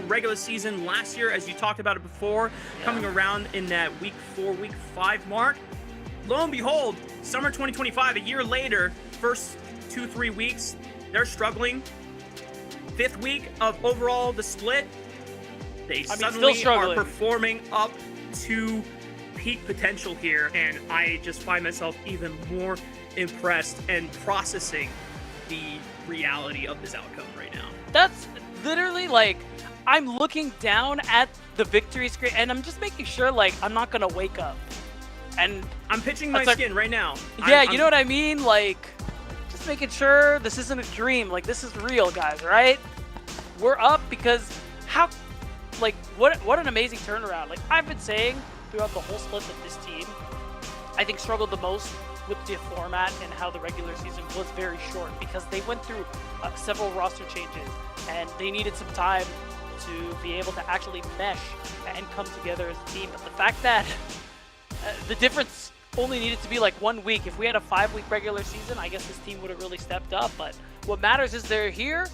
regular season last year, as you talked about it before, coming around in that week 4, week 5 mark. Lo and behold, summer 2025, a year later, first 2-3 weeks, they're struggling. 5th week of overall the split, they suddenly are performing up to peak potential here, and I just find myself even more impressed and processing the reality of this outcome right now. That's literally like, I'm looking down at the victory screen and I'm just making sure like I'm not gonna wake up. And I'm pitching my skin right now. Yeah, you know what I mean? Like, just making sure this isn't a dream. Like, this is real, guys, right? We're up because what an amazing turnaround. Like, I've been saying throughout the whole split that this team, I think, struggled the most with the format and how the regular season was very short because they went through several roster changes and they needed some time to be able to actually mesh and come together as a team. But the fact that the difference only needed to be like 1 week. If we had a 5-week regular season, I guess this team would have really stepped up. But what matters is they're here,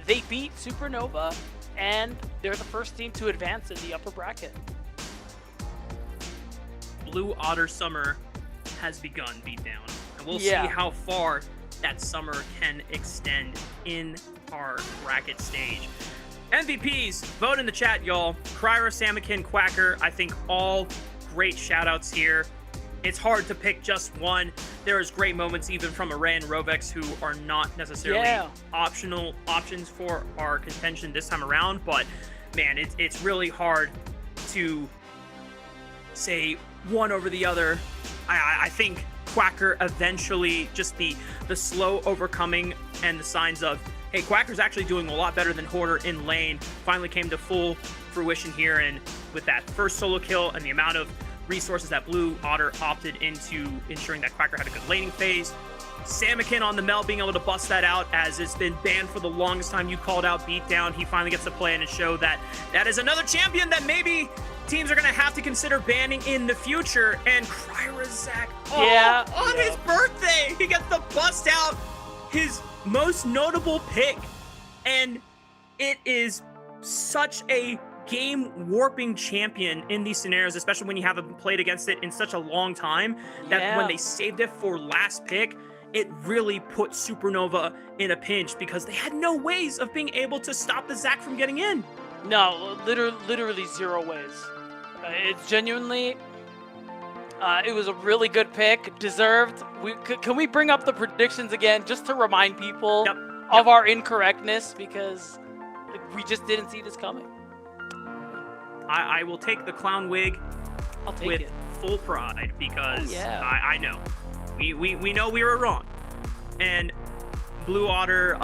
they beat Supernova, and they're the first team to advance in the upper bracket. Blue Otter summer has begun, beatdown, and we'll see how far that summer can extend in our bracket stage. MVPs, vote in the chat, y'all. Kryra, Samakin, Quacker, I think all great shout-outs here. It's hard to pick just one. There's great moments even from Array and Rovex who are not necessarily optional options for our contention this time around, but man, it's really hard to say one over the other. I think Quacker eventually, just the slow overcoming and the signs of, hey, Quacker's actually doing a lot better than Hoarder in lane, finally came to full fruition here, and with that first solo kill and the amount of resources that Blue Otter opted into ensuring that Quacker had a good laning phase. Samakin on the Mel being able to bust that out as it's been banned for the longest time. You called out Beatdown. He finally gets to play in and show that that is another champion that maybe teams are going to have to consider banning in the future. And Kryrazak, on his birthday, he gets to bust out his most notable pick. And it is such a game-warping champion in these scenarios, especially when you haven't played against it in such a long time, that when they saved it for last pick, it really put Supernova in a pinch because they had no ways of being able to stop the Zac from getting in. No, literally 0 ways. It's genuinely, it was a really good pick, deserved. Can we bring up the predictions again just to remind people of our incorrectness, because we just didn't see this coming. I will take the clown wig with full pride because I know. We know we were wrong. And Blue Otter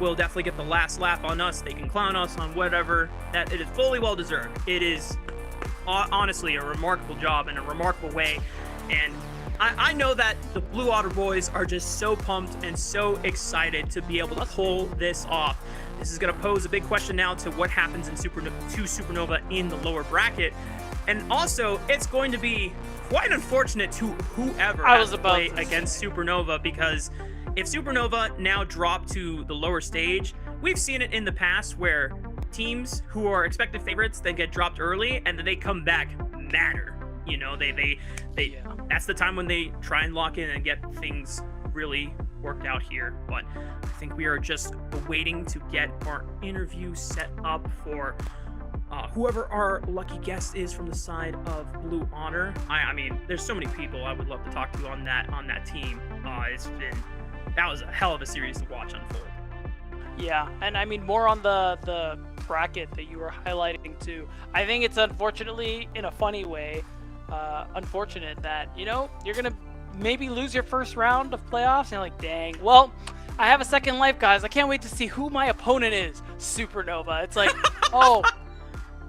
will definitely get the last laugh on us. They can clown us on whatever. That it is fully well deserved. It is honestly a remarkable job in a remarkable way. And I know that the Blue Otter boys are just so pumped and so excited to be able to pull this off. This is going to pose a big question now to what happens in Supernova in the lower bracket. And also, it's going to be quite unfortunate to whoever has to play against Supernova, because if Supernova now drop to the lower stage, we've seen it in the past where teams who are expected favorites then get dropped early and then they come back madder. You know, that's the time when they try and lock in and get things really worked out here. But I think we are just waiting to get our interview set up for whoever our lucky guest is from the side of Blue Otter. I mean, there's so many people I would love to talk to on that team. That was a hell of a series to watch unfold. Yeah, and I mean, more on the bracket that you were highlighting too. I think it's unfortunately, in a funny way, unfortunate that, you know, you're gonna maybe lose your first round of playoffs and you're like, dang, well, I have a second life, guys. I can't wait to see who my opponent is. Supernova. It's like, oh,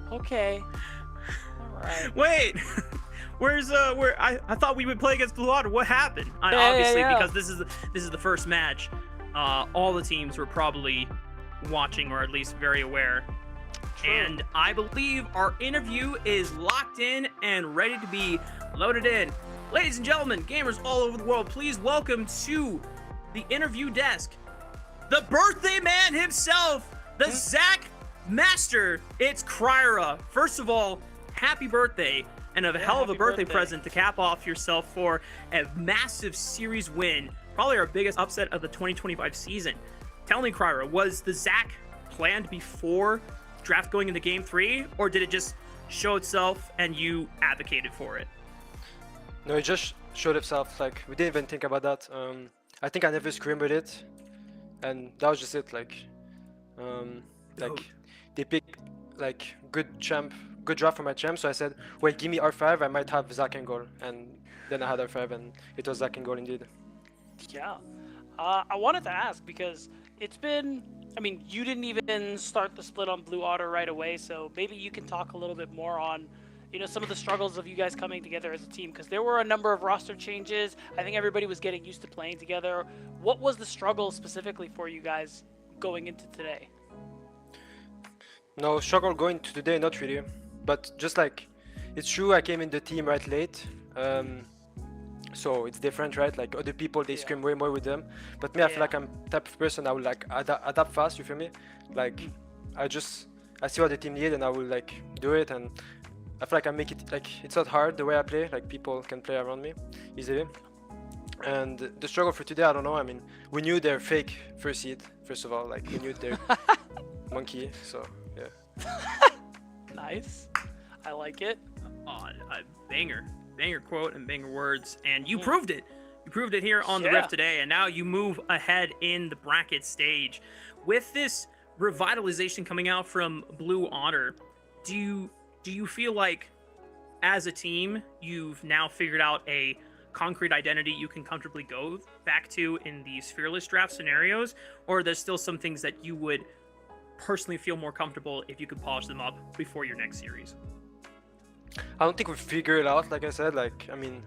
okay, all right. Wait, where I thought we would play against Blue Otter. What happened? Obviously, because this is the first match. All the teams were probably watching, or at least very aware. True. And I believe our interview is locked in and ready to be loaded in. Ladies and gentlemen, gamers all over the world, please welcome to the interview desk the birthday man himself, the Zac Master. It's Kryra. First of all, happy birthday, and a hell of a birthday present to cap off yourself for a massive series win. Probably our biggest upset of the 2025 season. Tell me, Kryra, was the Zac planned before draft going into Game 3, or did it just show itself and you advocated for it? No, it just showed itself. Like, we didn't even think about that. I think I never screamed with it, and that was just it. Like they picked like good draft for my champ. So I said, well, give me R5, I might have Zac and goal, and then I had R5, and it was Zac and goal indeed. Yeah, I wanted to ask because it's been, I mean, you didn't even start the split on Blue Otter right away, so maybe you can talk a little bit more on, you know, some of the struggles of you guys coming together as a team, because there were a number of roster changes. I think everybody was getting used to playing together. What was the struggle specifically for you guys going into today? No, struggle going to today, not really. But just like, it's true, I came in the team right late. So it's different, right? Like other people, they scream way more with them. But me, I feel like I'm the type of person I will like adapt fast, you feel me? Like, I see what the team need and I will like do it, and I feel like I make it, like, it's not hard the way I play, like people can play around me easily. And the struggle for today, I don't know, I mean, we knew they're fake first seed, first of all, like we knew they're monkey, so yeah. Nice, I like it. A banger quote and banger words, and you proved it. You proved it here on the Rift today, and now you move ahead in the bracket stage. With this revitalization coming out from Blue Otter, do you feel like as a team you've now figured out a concrete identity you can comfortably go back to in these fearless draft scenarios, or are there still some things that you would personally feel more comfortable if you could polish them up before your next series? I don't think we figured it out, like I said. Like, I mean,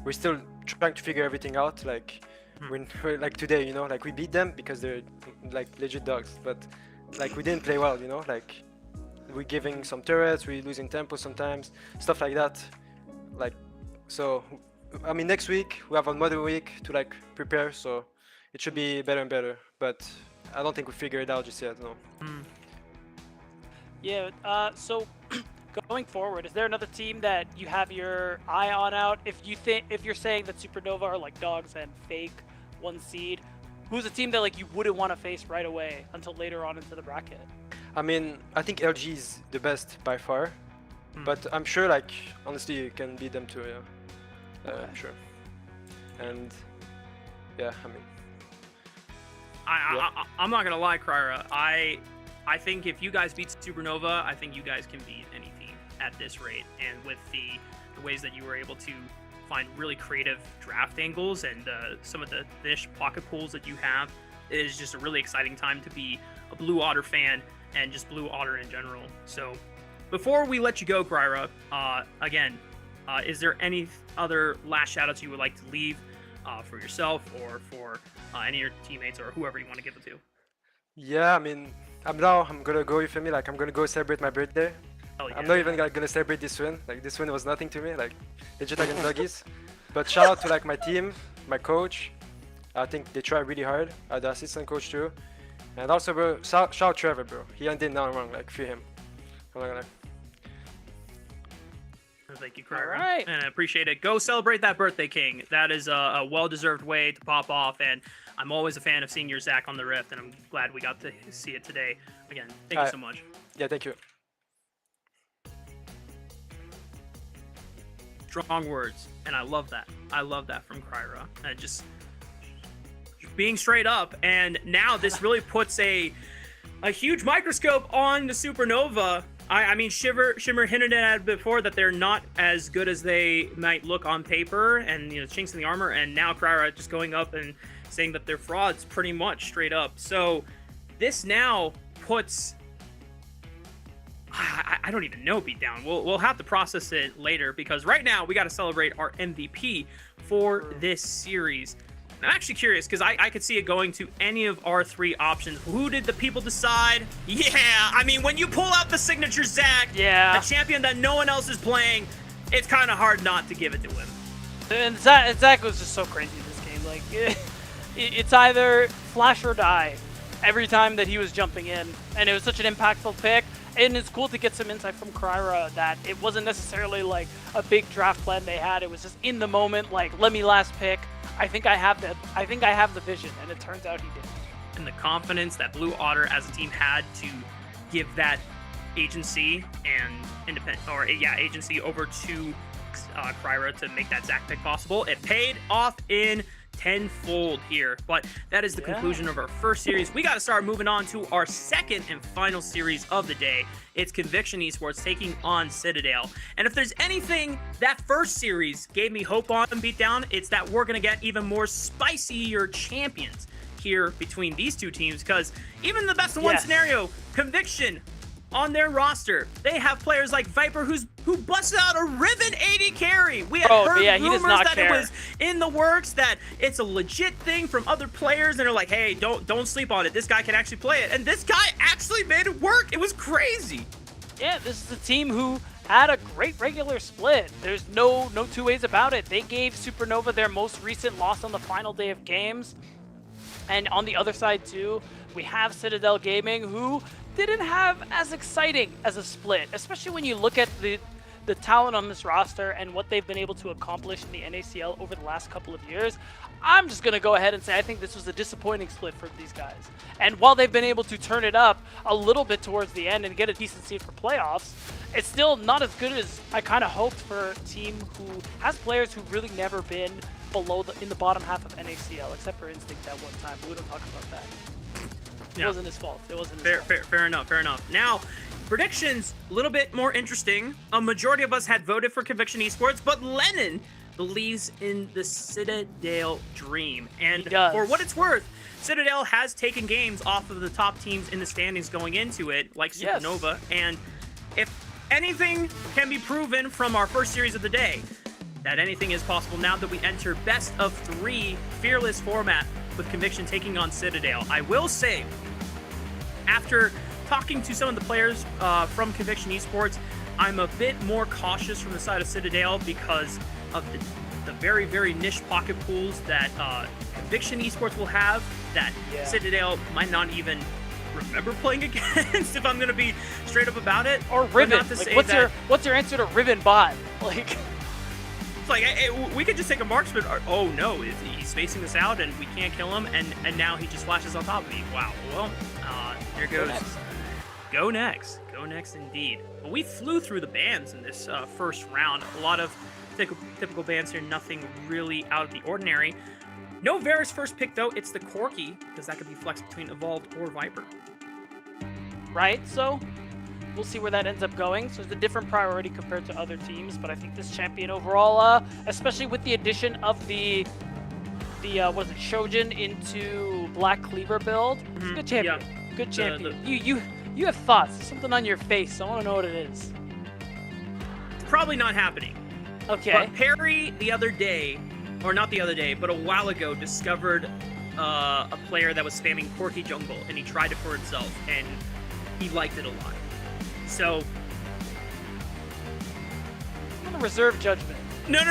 we're still trying to figure everything out. Like, we're like today, you know, like we beat them because they're like legit dogs, but like we didn't play well, you know, like we're giving some turrets, we're losing tempo sometimes, stuff like that. Like, so I mean, next week we have another week to like prepare, so it should be better and better, but I don't think we figured it out just yet, no. Yeah, so going forward, is there another team that you have your eye on out? If you're saying that Supernova are like dogs and fake, 1 seed. Who's a team that like you wouldn't want to face right away until later on into the bracket? I mean, I think LG is the best by far, but I'm sure, like, honestly, you can beat them too. Yeah, I'm sure. And yeah, I mean, I'm not gonna lie, Kryra. I think if you guys beat Supernova, I think you guys can beat any team at this rate. And with the ways that you were able to find really creative draft angles and some of the niche pocket pools that you have, it is just a really exciting time to be a Blue Otter fan and just Blue Otter in general. So before we let you go, Kryra, again, is there any other last shout-outs you would like to leave for yourself or for any of your teammates or whoever you want to give it to? yeah, I mean, I'm gonna go, you feel me? Like, I'm gonna go celebrate my birthday. Yeah. I'm not even gonna celebrate this win. Like, this win was nothing to me. Like, legit against Doggies. But shout out to like my team, my coach. I think they tried really hard. The assistant coach too. And also, bro, shout out Trevor, bro. He did nothing wrong. Like, free him. I'm not gonna. Thank you, Kryra. All right. And I appreciate it. Go celebrate that birthday, King. That is a well-deserved way to pop off, and I'm always a fan of seeing your Zach on the Rift, and I'm glad we got to see it today. Again, thank you so much. Yeah, thank you. Strong words, and I love that. I love that from Kryra. And just being straight up, and now this really puts a huge microscope on the Supernova. I mean, Shimmer hinted at before that they're not as good as they might look on paper, and chinks in the armor. And now Kryra just going up and saying that they're frauds, pretty much straight up. So this now puts, I don't even know, beatdown. We'll have to process it later, because right now we got to celebrate our MVP for this series. I'm actually curious, because I could see it going to any of our 3 options. Who did the people decide? Yeah, I mean, when you pull out the signature Zach, Yeah. a champion that no one else is playing, it's kind of hard not to give it to him. And Zach was just so crazy in this game. Like, it's either flash or die every time that he was jumping in. And it was such an impactful pick. And it's cool to get some insight from Kryra that it wasn't necessarily like a big draft plan they had. It was just in the moment, like, let me last pick. I think I have the vision, and it turns out he did. And the confidence that Blue Otter as a team had to give that agency and agency over to Kryra to make that Zach pick possible. It paid off in tenfold here. But that is the conclusion of our first series. We got to start moving on to our second and final series of the day. It's Conviction Esports taking on Citadel. And if there's anything that first series gave me hope on beatdown, it's that we're going to get even more spicier champions here between these two teams, because even the best of one scenario, Conviction on their roster, they have players like Viper who busted out a Riven 80 carry. We had heard rumors that it was in the works, that it's a legit thing from other players, and they're like, hey, don't sleep on it. This guy can actually play it. And this guy actually made it work. It was crazy. Yeah, this is a team who had a great regular split. There's no two ways about it. They gave Supernova their most recent loss on the final day of games. And on the other side too, we have Citadel Gaming, who didn't have as exciting as a split, especially when you look at the talent on this roster and what they've been able to accomplish in the NACL over the last couple of years. I'm just going to go ahead and say I think this was a disappointing split for these guys. And while they've been able to turn it up a little bit towards the end and get a decent seed for playoffs, it's still not as good as I kind of hoped for a team who has players who've really never been below in the bottom half of NACL, except for Instinct that one time. But we don't talk about that. It wasn't his fault. It wasn't his fault. Fair enough. Now, predictions, a little bit more interesting. A majority of us had voted for Conviction Esports, but Lennon believes in the Citadel dream. And for what it's worth, Citadel has taken games off of the top teams in the standings going into it, like Supernova. And if anything can be proven from our first series of the day, that anything is possible now that we enter best of 3 fearless format with Conviction taking on Citadel. I will say, after talking to some of the players from Conviction Esports, I'm a bit more cautious from the side of Citadel because of the very, very niche pocket pools that Conviction Esports will have that Citadel might not even remember playing against, if I'm going to be straight up about it. Or Riven. Like, what's your answer to Riven bot? Like... like, we could just take a marksman. Oh no, he's spacing this out, and we can't kill him, and now he just flashes on top of me. Wow. Well, there goes. Go next. Go next, indeed. Well, we flew through the bans in this first round. A lot of typical bans here. Nothing really out of the ordinary. No Varus first pick though. It's the Corki, because that could be flexed between Evolved or Viper. Right. So we'll see where that ends up going. So it's a different priority compared to other teams, but I think this champion overall, especially with the addition of the what is it, Shojin into Black Cleaver build, it's a good champion. Yeah. Good champion. You have thoughts. There's something on your face. I want to know what it is. It's probably not happening. Okay. But Perry the other day, or not the other day, but a while ago, discovered a player that was spamming Corki jungle, and he tried it for himself, and he liked it a lot. So I'm gonna reserve judgment. No.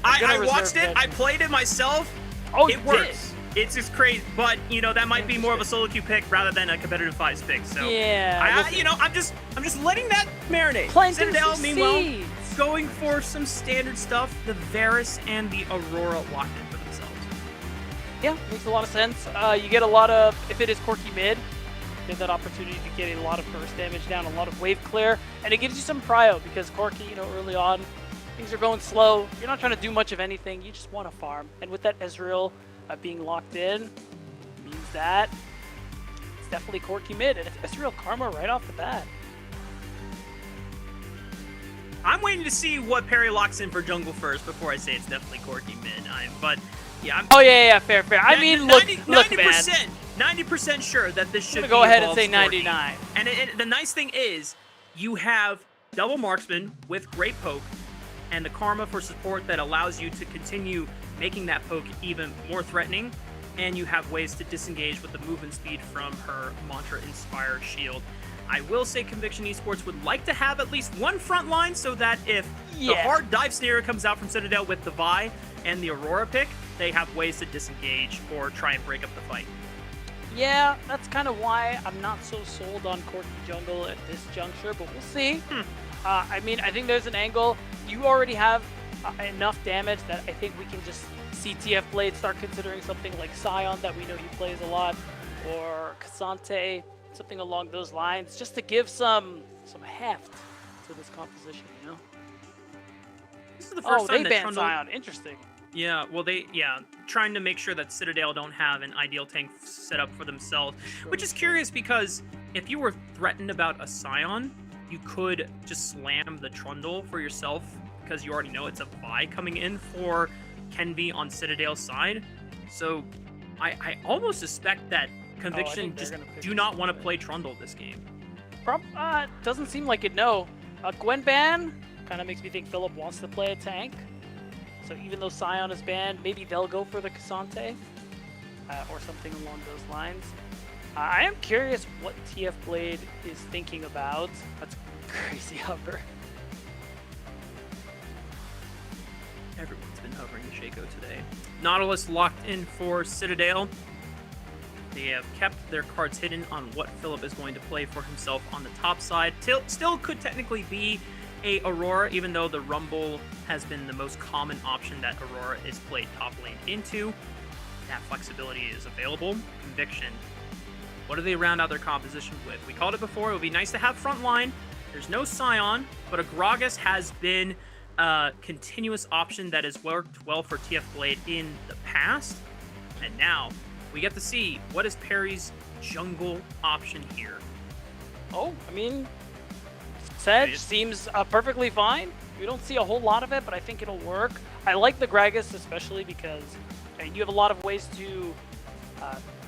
I watched it. I played it myself. Oh, it works. It's just crazy, but that might be more of a solo queue pick rather than a competitive 5 pick. So yeah, I'm just letting that marinate. Citadel, meanwhile, going for some standard stuff. The Varus and the Aurora locked in for themselves. Yeah, makes a lot of sense. You get a lot of, if it is Corki mid, you have that opportunity to get a lot of burst damage down, a lot of wave clear, and it gives you some prio because Corki, early on, things are going slow. You're not trying to do much of anything. You just want to farm, and with that Ezreal being locked in means that it's definitely Corki mid, and it's Ezreal Karma right off the bat. I'm waiting to see what Perry locks in for jungle first before I say it's definitely Corki mid. But yeah, fair. I mean, look, 90% sure that this should be go ahead and say Corki. 99. And the nice thing is, you have double marksman with great poke, and the Karma for support that allows you to continue making that poke even more threatening, and you have ways to disengage with the movement speed from her Mantra-inspired shield. I will say Conviction Esports would like to have at least one front line so that if the hard dive scenario comes out from Citadel with the Vi and the Aurora pick, they have ways to disengage or try and break up the fight. Yeah, that's kind of why I'm not so sold on Corki jungle at this juncture, but we'll see. I mean, I think there's an angle. You already have enough damage that I think we can just see TF Blade start considering something like Scion that we know he plays a lot, or Cassante, something along those lines, just to give some heft to this composition, This is the first time they that banned Trundle... Scion. Interesting. Yeah, well, trying to make sure that Citadel don't have an ideal tank set up for themselves, which is curious because if you were threatened about a Scion, you could just slam the Trundle for yourself because you already know it's a Vi coming in for Kenvi on Citadel's side. So I almost suspect that Conviction just do not want to play Trundle this game. Doesn't seem like it, no. Gwen ban kind of makes me think Philip wants to play a tank. So even though Scion is banned, maybe they'll go for the Cassante or something along those lines. I am curious what TF Blade is thinking about. That's crazy hover. Everyone's been hovering the Shaco today. Nautilus locked in for Citadel. They have kept their cards hidden on what Philip is going to play for himself on the top side. Still could technically be a Aurora, even though the Rumble has been the most common option that Aurora is played top lane into. That flexibility is available. Conviction. What do they round out their composition with? We called it before. It would be nice to have front line. There's no Scion, but a Gragas has been a continuous option that has worked well for TF Blade in the past. And now we get to see what is Perry's jungle option here. Oh, I mean, Sedge seems perfectly fine. We don't see a whole lot of it, but I think it'll work. I like the Gragas especially because you have a lot of ways to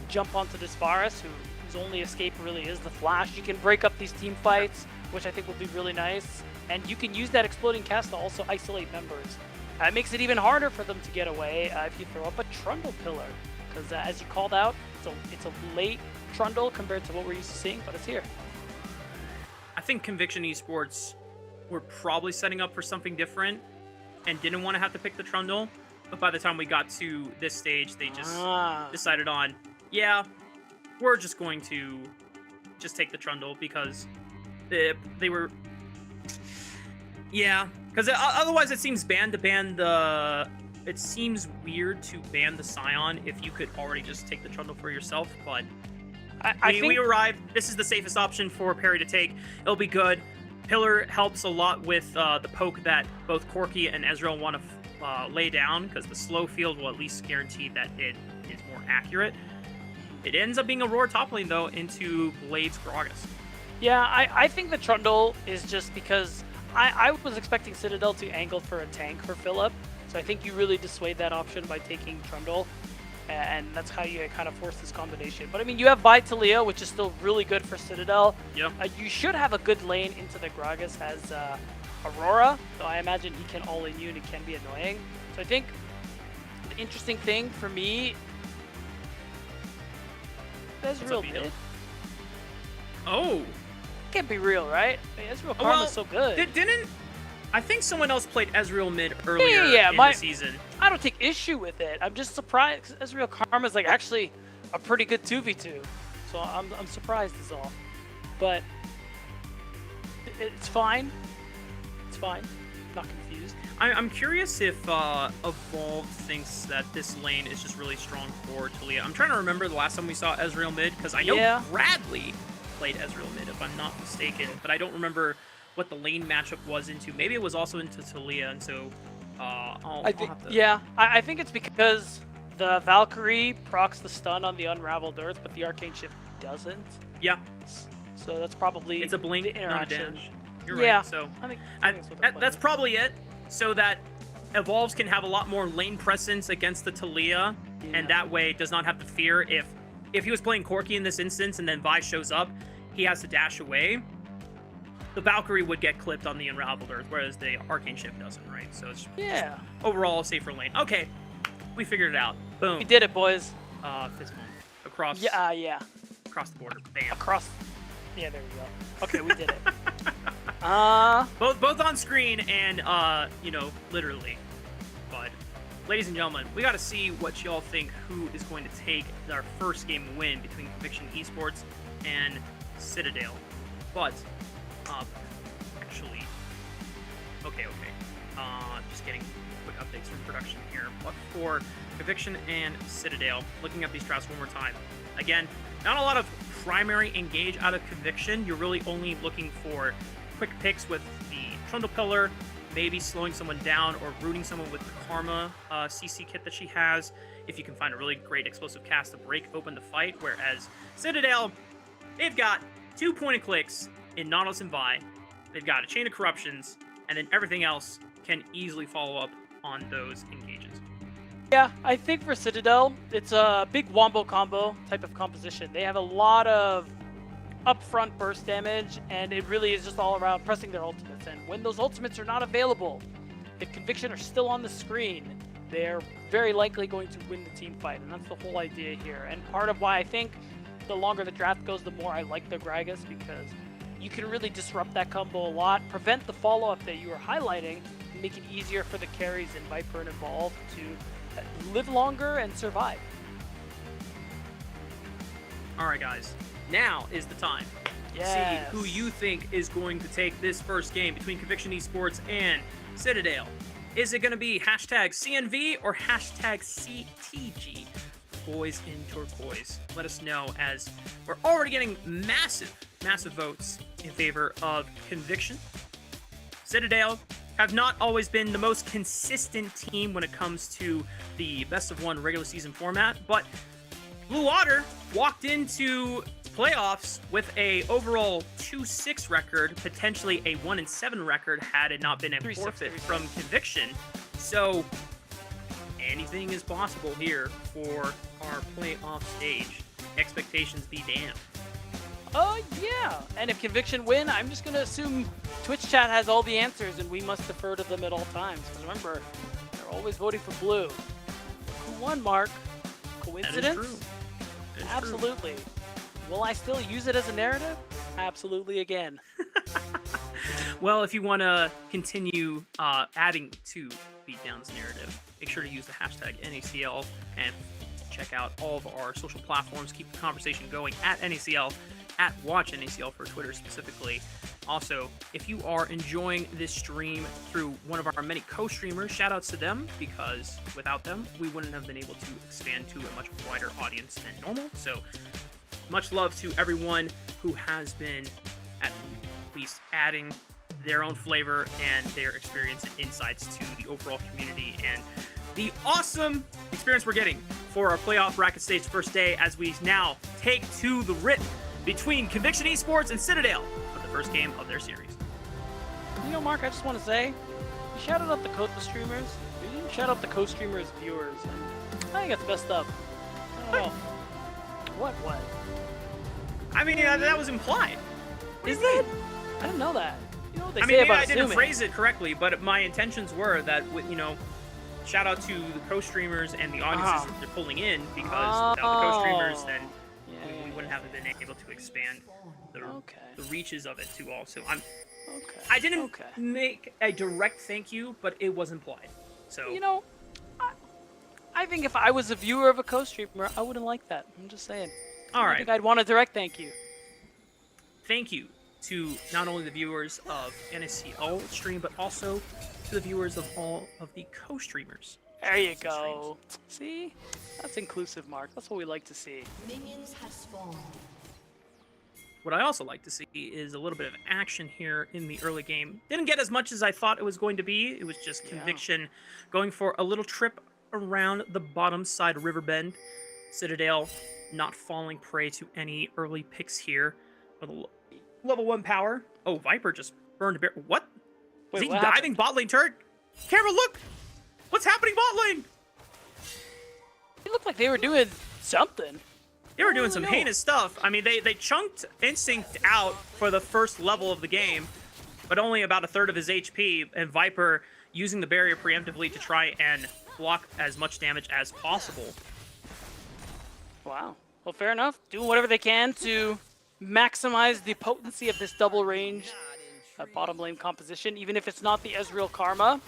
jump onto this Varus, whose only escape really is the flash. You can break up these team fights, which I think will be really nice. And you can use that exploding cast to also isolate members. It makes it even harder for them to get away if you throw up a Trundle pillar. Because as you called out, it's a late Trundle compared to what we're used to seeing, but it's here. I think Conviction Esports were probably setting up for something different and didn't want to have to pick the Trundle. But by the time we got to this stage, they just decided on, yeah, we're just going to just take the Trundle because they were... Yeah, because otherwise it seems it seems weird to ban the Scion if you could already just take the Trundle for yourself, but I think we arrived. This is the safest option for Perry to take. It'll be good. Pillar helps a lot with the poke that both Corki and Ezreal want to lay down, because the slow field will at least guarantee that it is more accurate. It ends up being Aurora top lane, though, into Blade's Gragas. Yeah, I think the Trundle is just because I was expecting Citadel to angle for a tank for Philip, so I think you really dissuade that option by taking Trundle, and that's how you kind of force this combination. But I mean, you have Vitalia, which is still really good for Citadel. Yep. You should have a good lane into the Gragas as Aurora, so I imagine he can all-in you and it can be annoying. So I think the interesting thing for me, Ezreal mid. Oh! Can't be real, right? I mean, Ezreal Karma's so good. Didn't I think someone else played Ezreal mid earlier in the season? I don't take issue with it. I'm just surprised because Ezreal Karma's like actually a pretty good 2v2. So I'm surprised is all. But it's fine. It's fine. I'm not confused. I'm curious if Evolved thinks that this lane is just really strong for Talia. I'm trying to remember the last time we saw Ezreal mid, because I know Bradley played Ezreal mid, if I'm not mistaken, but I don't remember what the lane matchup was into. Maybe it was also into Talia, and so I think it's because the Valkyrie procs the stun on the Unraveled Earth, but the Arcane Shift doesn't. Yeah. So that's probably it's a blink, the interaction. not a dash. You're right. So I think that's probably it. So that Evolves can have a lot more lane presence against the Talia, and that way does not have to fear if he was playing Corki in this instance and then Vi shows up, he has to dash away. The Valkyrie would get clipped on the Unraveled Earth, whereas the Arcane Shift doesn't, right? So it's just overall a safer lane. Okay, we figured it out. Boom. We did it, boys. Fist bump across. Yeah. Across the border. Bam. Across. Yeah, there we go. Okay, we did it. Both on screen and literally. But ladies and gentlemen, we got to see what y'all think who is going to take our first game win between Conviction Esports and Citadel. But actually, okay. Just getting quick updates from production here. But for Conviction and Citadel, looking at these drafts one more time. Again, not a lot of primary engage out of Conviction. You're really only looking for quick picks with the Trundle Pillar, maybe slowing someone down or rooting someone with the Karma CC kit that she has, if you can find a really great explosive cast to break open the fight. Whereas Citadel, they've got 2 point-and-clicks in Nautilus and Vi. They've got a Chain of Corruptions, and then everything else can easily follow up on those engages. Yeah, I think for Citadel, it's a big wombo combo type of composition. They have a lot of upfront burst damage, and it really is just all around pressing their ultimates. And when those ultimates are not available, if Conviction are still on the screen, they're very likely going to win the team fight, and that's the whole idea here. And part of why I think the longer the draft goes, the more I like the Gragas, because you can really disrupt that combo a lot, prevent the follow-up that you were highlighting, and make it easier for the carries in Viper and Evolve to live longer and survive. All right, guys. Now is the time to see who you think is going to take this first game between Conviction Esports and Citadel. Is it going to be hashtag CNV or hashtag CTG? Boys in turquoise. Let us know, as we're already getting massive votes in favor of Conviction. Citadel have not always been the most consistent team when it comes to the best of one regular season format, but Blue Water walked into playoffs with a overall 2-6 record, potentially a 1-7 record had it not been a forfeit from Conviction. So anything is possible here for our playoff stage. Expectations be damned. Yeah. And if Conviction win, I'm just going to assume Twitch chat has all the answers and we must defer to them at all times. Because remember, they're always voting for blue. Who won, Mark? Coincidence? That is true. Absolutely. Will I still use it as a narrative? Absolutely again. Well, if you want to continue adding to Beatdown's narrative, make sure to use the hashtag NACL and check out all of our social platforms. Keep the conversation going at NACL, at WatchNACL for Twitter specifically. Also, if you are enjoying this stream through one of our many co-streamers, shout outs to them, because without them, we wouldn't have been able to expand to a much wider audience than normal. So much love to everyone who has been at least adding their own flavor and their experience and insights to the overall community and the awesome experience we're getting for our playoff bracket stage first day, as we now take to the rip between Conviction Esports and Citadel for the first game of their series. You know, Mark, I just want to say, you shouted out the co-streamers. You didn't shout out the co-streamers' viewers. And I think it's messed up. I don't know. What? I mean, that was implied. Is it? I didn't know that. You know what they I say mean, maybe about I didn't assuming. phrase it correctly, but my intentions were that, you know, shout out to the co-streamers and the audiences that they're pulling in, because without the co-streamers, then we wouldn't have been able to expand the reaches of it too. Also, I didn't make a direct thank you, but it was implied. So You know, I think if I was a viewer of a co-streamer, I wouldn't like that. I'm just saying. all I right, think I'd want a direct thank you. thank you to not only the viewers of NACL stream, but also to the viewers of all of the co-streamers. There you go. See? That's inclusive, Mark. That's what we like to see. Minions have spawned. What I also like to see is a little bit of action here in the early game. Didn't get as much as I thought it was going to be. It was just Conviction going for a little trip around the bottom side of Riverbend. Citadel not falling prey to any early picks here. With a level 1 power. Oh, Viper just burned a bear. What? Wait, Is he what diving bot lane turret? Camera, look! What's happening bot lane? It looked like they were doing something. They were doing Oh, some no. heinous stuff. I mean, they chunked Instinct out for the first level of the game, but only about a third of his HP, and Viper using the barrier preemptively to try and block as much damage as possible. Wow. Well, fair enough. Doing whatever they can to maximize the potency of this double range bottom lane composition, even if it's not the Ezreal Karma.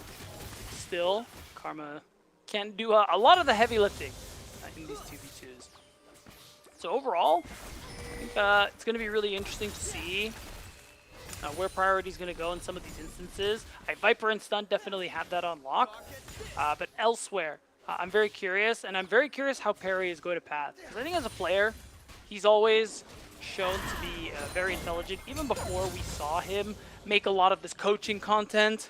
Still, Karma can do a lot of the heavy lifting in these 2v2s. So overall, I think it's going to be really interesting to see where priority is going to go in some of these instances. Viper and Stun definitely have that on lock, but elsewhere, I'm very curious, and I'm very curious how Perry is going to path. Because I think as a player, he's always shown to be very intelligent, even before we saw him make a lot of this coaching content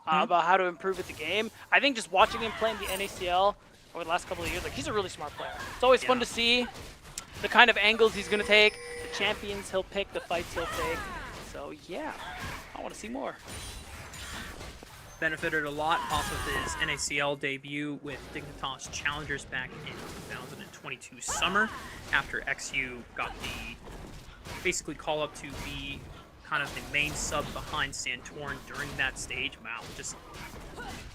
about how to improve at the game. I think just watching him play in the NACL over the last couple of years, like, he's a really smart player. It's always fun to see the kind of angles he's going to take, the champions he'll pick, the fights he'll take. So yeah, I want to see more. Benefited a lot off of his NACL debut with Dignitas Challengers back in 2022 summer, after XU got the basically call up to be kind of the main sub behind Santorin during that stage. Wow, just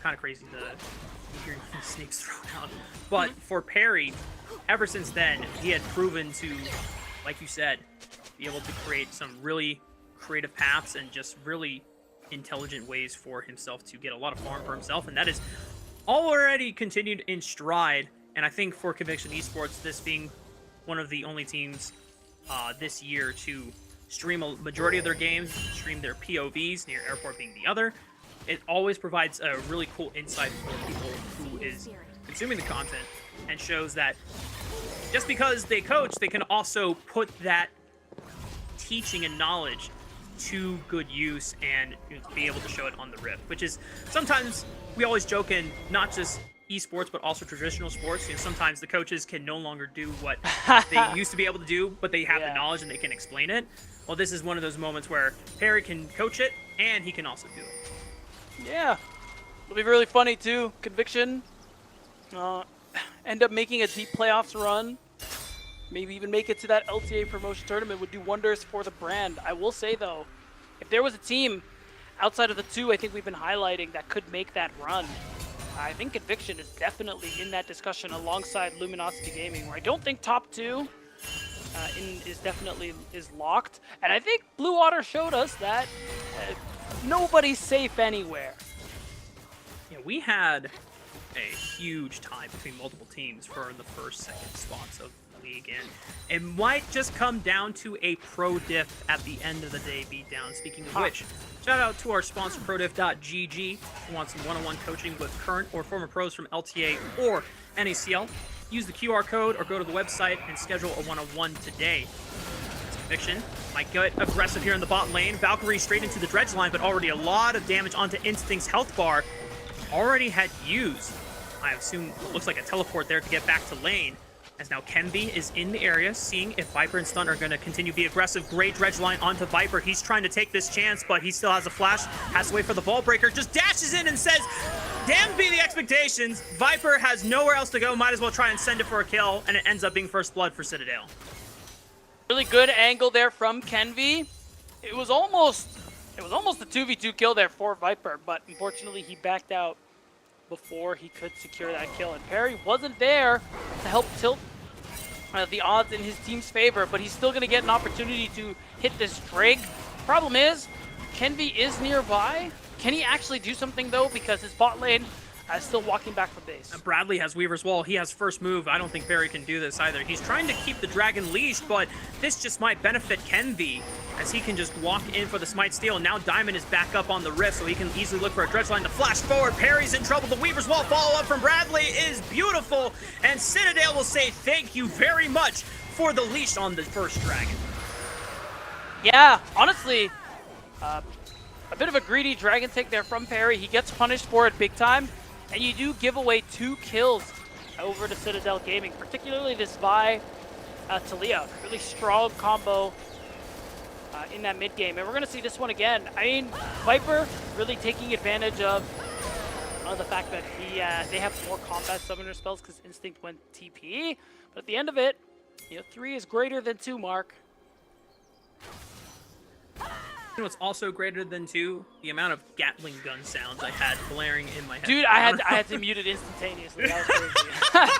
kind of crazy to hearing these snakes thrown out. But for Perry, ever since then, he had proven to, like you said, be able to create some really creative paths and just really intelligent ways for himself to get a lot of farm for himself, and that is already continued in stride. And I think for Conviction Esports, this being one of the only teams this year to stream a majority of their games, stream their POVs, near airport being the other, it always provides a really cool insight for people who is consuming the content, and shows that just because they coach, they can also put that teaching and knowledge to good use and be able to show it on the Rift, which is sometimes we always joke in not just esports but also traditional sports. You know, sometimes the coaches can no longer do what they used to be able to do, but they have the knowledge and they can explain it. Well, this is one of those moments where Perry can coach it and he can also do it. Yeah, it'll be really funny too. Conviction end up making a deep playoffs run. Maybe even make it to that LTA promotion tournament would do wonders for the brand. I will say though, if there was a team outside of the two I think we've been highlighting that could make that run, I think Conviction is definitely in that discussion alongside Luminosity Gaming, where I don't think top two is locked. And I think Blue Water showed us that nobody's safe anywhere. Yeah, we had a huge tie between multiple teams for the first, second spots of league, and it might just come down to a pro diff at the end of the day beatdown. Speaking of which, shout out to our sponsor, prodiff.gg. If you want some one-on-one coaching with current or former pros from LTA or NACL, use the QR code or go to the website and schedule a one-on-one today. Conviction might get aggressive here in the bot lane. Valkyrie straight into the dredge line, but already a lot of damage onto Instinct's health bar. Already had used, I assume, what looks like a teleport there to get back to lane. As now CNV is in the area, seeing if Viper and Stun are going to continue to be aggressive. Great dredge line onto Viper. He's trying to take this chance, but he still has a flash. Has to wait for the ball breaker. Just dashes in and says, damn be the expectations. Viper has nowhere else to go. Might as well try and send it for a kill, and it ends up being first blood for Citadel. Really good angle there from CNV. It was almost a 2v2 kill there for Viper, but unfortunately he backed out before he could secure that kill. And Perry wasn't there to help tilt the odds in his team's favor, but he's still going to get an opportunity to hit this Drake. Problem is, CNV is nearby. Can he actually do something though? Because his bot lane is still walking back from base. Bradley has Weaver's Wall. He has first move. I don't think Barry can do this either. He's trying to keep the dragon leashed, but this just might benefit CNV as he can just walk in for the Smite Steal. And now Diamond is back up on the rift, so he can easily look for a dredge line to flash forward. Perry's in trouble. The Weaver's Wall follow-up from Bradley is beautiful, and Citadel will say thank you very much for the leash on the first dragon. Yeah, honestly, a bit of a greedy dragon take there from Perry. He gets punished for it big time. And you do give away 2 kills over to Citadel Gaming, particularly this Vi Talia. Really strong combo in that mid game. And we're going to see this one again. I mean, Viper really taking advantage of the fact that they have more combat summoner spells because Instinct went TP. But at the end of it, 3 is greater than 2, Mark. You know what's also greater than 2? The amount of Gatling gun sounds I had blaring in my head. Dude, I had to mute it instantaneously. That was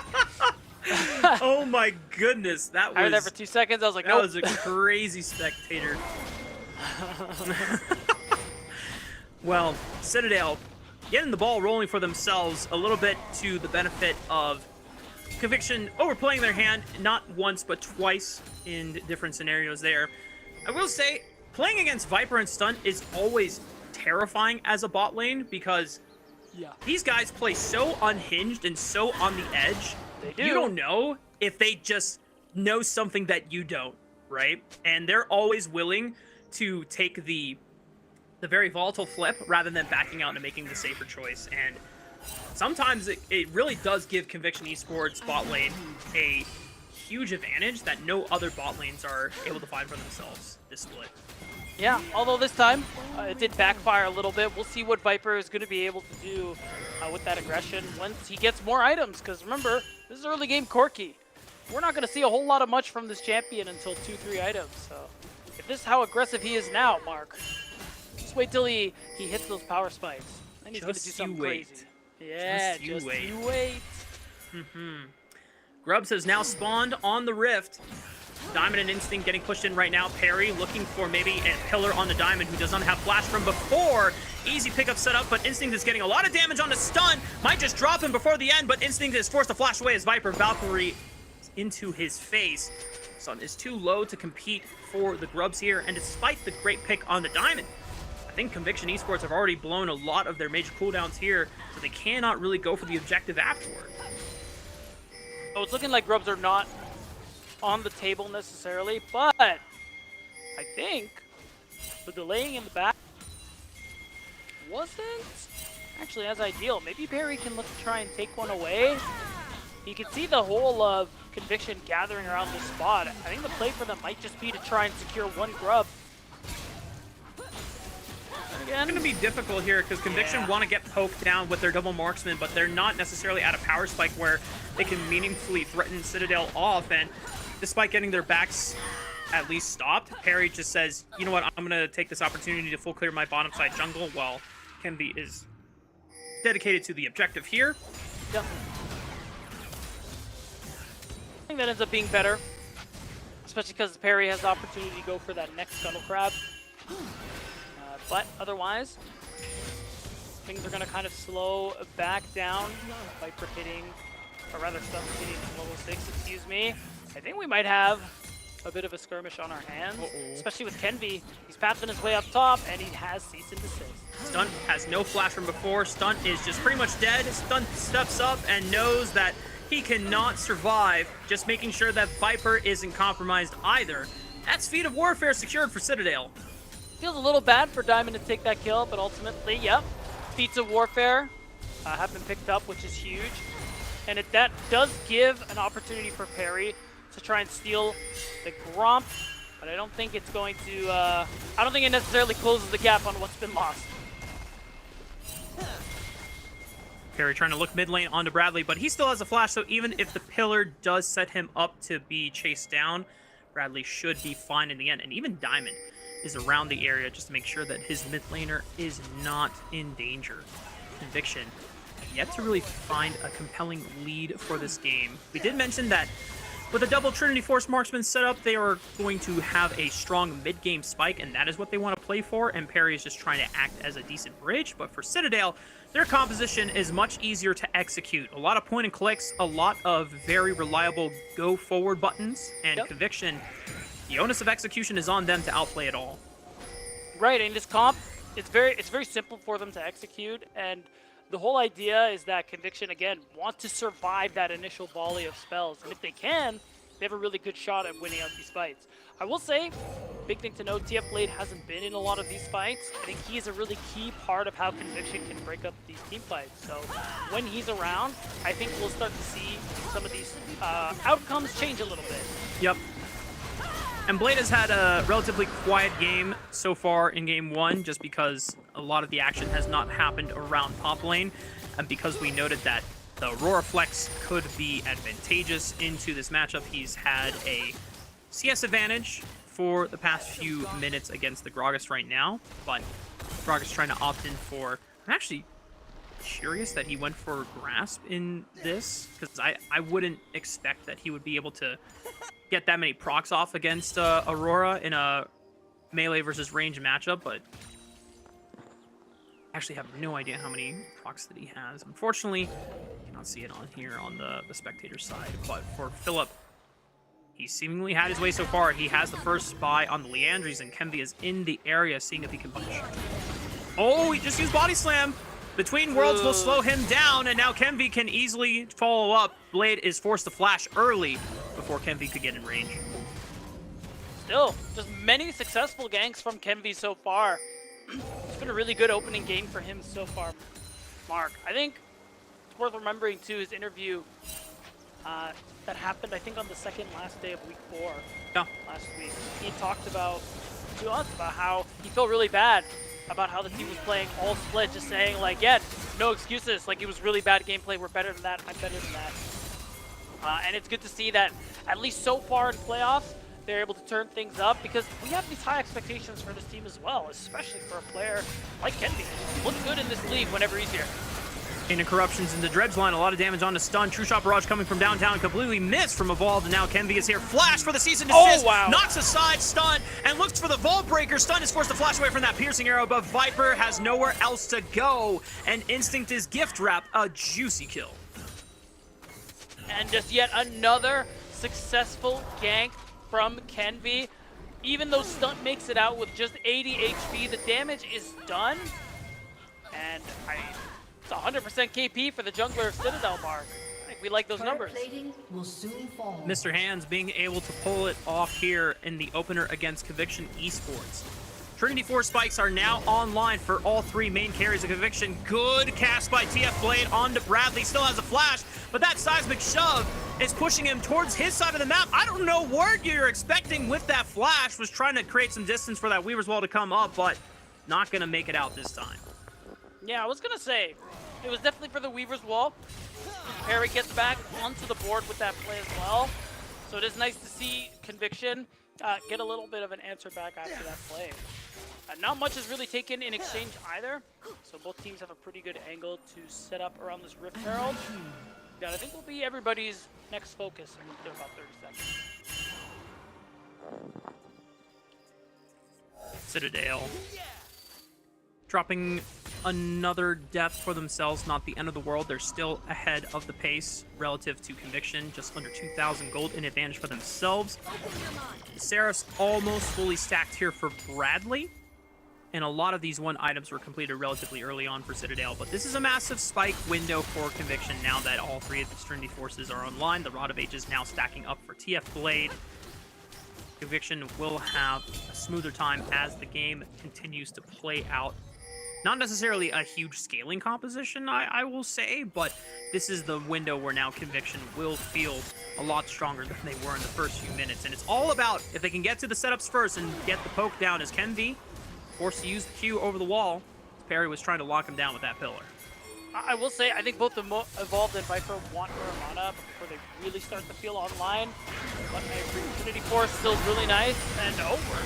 crazy. Oh my goodness, that was... I heard that for 2 seconds. I was like, that nope. was a crazy spectator. Well, Citadel getting the ball rolling for themselves a little bit to the benefit of Conviction overplaying their hand, not once but twice in different scenarios there. I will say, playing against Viper and Stun is always terrifying as a bot lane because these guys play so unhinged and so on the edge. They do. You don't know if they just know something that you don't, right? And they're always willing to take the very volatile flip rather than backing out and making the safer choice. And sometimes it really does give Conviction Esports bot lane a huge advantage that no other bot lanes are able to find for themselves this split. Yeah, although this time it did backfire a little bit. We'll see what Viper is going to be able to do with that aggression once he gets more items. Because remember, this is early game Corki. We're not going to see a whole lot of much from this champion until 2-3 items. So if this is how aggressive he is now, Mark, just wait till he hits those power spikes. And he's going to do something crazy. Yeah, just you wait. Grubs has now spawned on the rift. Diamond and Instinct getting pushed in right now. Perry looking for maybe a pillar on the Diamond who does not have flash from before. Easy pickup setup, but Instinct is getting a lot of damage on the stun. Might just drop him before the end, but Instinct is forced to flash away as Viper Valkyrie into his face. Stun is too low to compete for the Grubs here, and despite the great pick on the Diamond, I think Conviction Esports have already blown a lot of their major cooldowns here, so they cannot really go for the objective afterward. Oh, it's looking like Grubs are not on the table necessarily, but I think the delaying in the back wasn't actually as ideal. Maybe Perry can look to try and take one away. You can see the whole of Conviction gathering around this spot. I think the play for them might just be to try and secure one Grub. It's going to be difficult here because Conviction want to get poked down with their double marksman, but they're not necessarily at a power spike where they can meaningfully threaten Citadel off. And despite getting their backs at least stopped, Perry just says, you know what, I'm going to take this opportunity to full clear my bottom side jungle while Kenby is dedicated to the objective here. Yep. I think that ends up being better, especially because Perry has the opportunity to go for that next Scuttle Crab. But otherwise, things are going to kind of slow back down. Viper hitting, or rather Stun hitting level 6, excuse me. I think we might have a bit of a skirmish on our hands, especially with Kenvi. He's pathing his way up top, and he has cease and desist. Stunt has no flash from before. Stunt is just pretty much dead. Stunt steps up and knows that he cannot survive, just making sure that Viper isn't compromised either. That's Feet of Warfare secured for Citadel. Feels a little bad for Diamond to take that kill, but ultimately, yep, Feats of Warfare have been picked up, which is huge. And that does give an opportunity for Perry to try and steal the Gromp, but I don't think it's going to, I don't think it necessarily closes the gap on what's been lost. Perry trying to look mid lane onto Bradley, but he still has a flash, so even if the pillar does set him up to be chased down, Bradley should be fine in the end. And even Diamond is around the area just to make sure that his mid laner is not in danger. Conviction yet to really find a compelling lead for this game. We did mention that with a double Trinity Force Marksman setup, they are going to have a strong mid-game spike, and that is what they want to play for, and Perry is just trying to act as a decent bridge. But for Citadel, their composition is much easier to execute. A lot of point and clicks, a lot of very reliable go-forward buttons, and Conviction, the onus of execution is on them to outplay it all. Right, and this comp, it's very simple for them to execute, and the whole idea is that Conviction, again, wants to survive that initial volley of spells. And if they can, they have a really good shot at winning out these fights. I will say, big thing to note, TF Blade hasn't been in a lot of these fights. I think he is a really key part of how Conviction can break up these team fights. So when he's around, I think we'll start to see some of these outcomes change a little bit. Yep. And Blade has had a relatively quiet game so far in game one, just because a lot of the action has not happened around top lane, and because we noted that the Aurora Flex could be advantageous into this matchup. He's had a CS advantage for the past few minutes against the Gragas right now, but Gragas trying to opt in for... I'm actually curious that he went for Grasp in this, because I wouldn't expect that he would be able to get that many procs off against Aurora in a melee versus range matchup, but I actually have no idea how many procs that he has. Unfortunately, you cannot see it on here on the spectator side, but for Philip, he seemingly had his way so far. He has the first spy on the Leandries, and Kenvi is in the area seeing if he can punish. Oh, he just used Body Slam! Between Worlds will slow him down, and now Kenvi can easily follow up. Blade is forced to flash early before Kenvi could get in range. Still, just many successful ganks from Kenvi so far. It's been a really good opening game for him so far, Mark. I think it's worth remembering, too, his interview that happened, I think, on the second last day of week 4 last week. He talked about, to us, about how he felt really bad about how the team was playing all split, just saying, like, yeah, no excuses. Like, it was really bad gameplay. We're better than that. I'm better than that. And it's good to see that, at least so far in playoffs, they're able to turn things up, because we have these high expectations for this team as well, especially for a player like Kenvi. Looks good in this league whenever he's here. Into corruptions into Dredge line, a lot of damage on the stun. True Shot Barrage coming from downtown, completely missed from Evolved, and now Kenvi is here. Flash for the cease and desist. Oh, wow. Knocks aside stun and looks for the Vault Breaker. Stun is forced to flash away from that piercing arrow, but Viper has nowhere else to go, and Instinct is gift wrap, a juicy kill. And just yet another successful gank from Kenvi. Even though Stunt makes it out with just 80 HP, the damage is done. And it's 100% KP for the jungler of Citadel, Mark. I think we like those numbers. Will soon fall. Mr. Hands being able to pull it off here in the opener against Conviction Esports. Trinity Force spikes are now online for all three main carries of Conviction. Good cast by TF Blade onto Bradley. Still has a flash, but that seismic shove is pushing him towards his side of the map. I don't know what you're expecting with that flash. Was trying to create some distance for that Weaver's Wall to come up, but not going to make it out this time. Yeah, I was going to say, it was definitely for the Weaver's Wall. Perry gets back onto the board with that play as well. So it is nice to see Conviction get a little bit of an answer back after that play. Not much is really taken in exchange either, so both teams have a pretty good angle to set up around this Rift Herald. That I think will be everybody's next focus in about 30 seconds. Citadel dropping another death for themselves, not the end of the world. They're still ahead of the pace relative to Conviction, just under 2,000 gold in advantage for themselves. The Seraphs almost fully stacked here for Bradley, and a lot of these 1 items were completed relatively early on for Citadel, but this is a massive spike window for Conviction now that all 3 of the Trinity forces are online. The Rod of Ages now stacking up for TF Blade. Conviction will have a smoother time as the game continues to play out. Not necessarily a huge scaling composition, I will say, but this is the window where now Conviction will feel a lot stronger than they were in the first few minutes. And it's all about if they can get to the setups first and get the poke down, as CNV forced to use the Q over the wall. Perry was trying to lock him down with that pillar. I will say, I think both Evolved and Viper want more mana before they really start to feel online. But Trinity Force still really nice and over.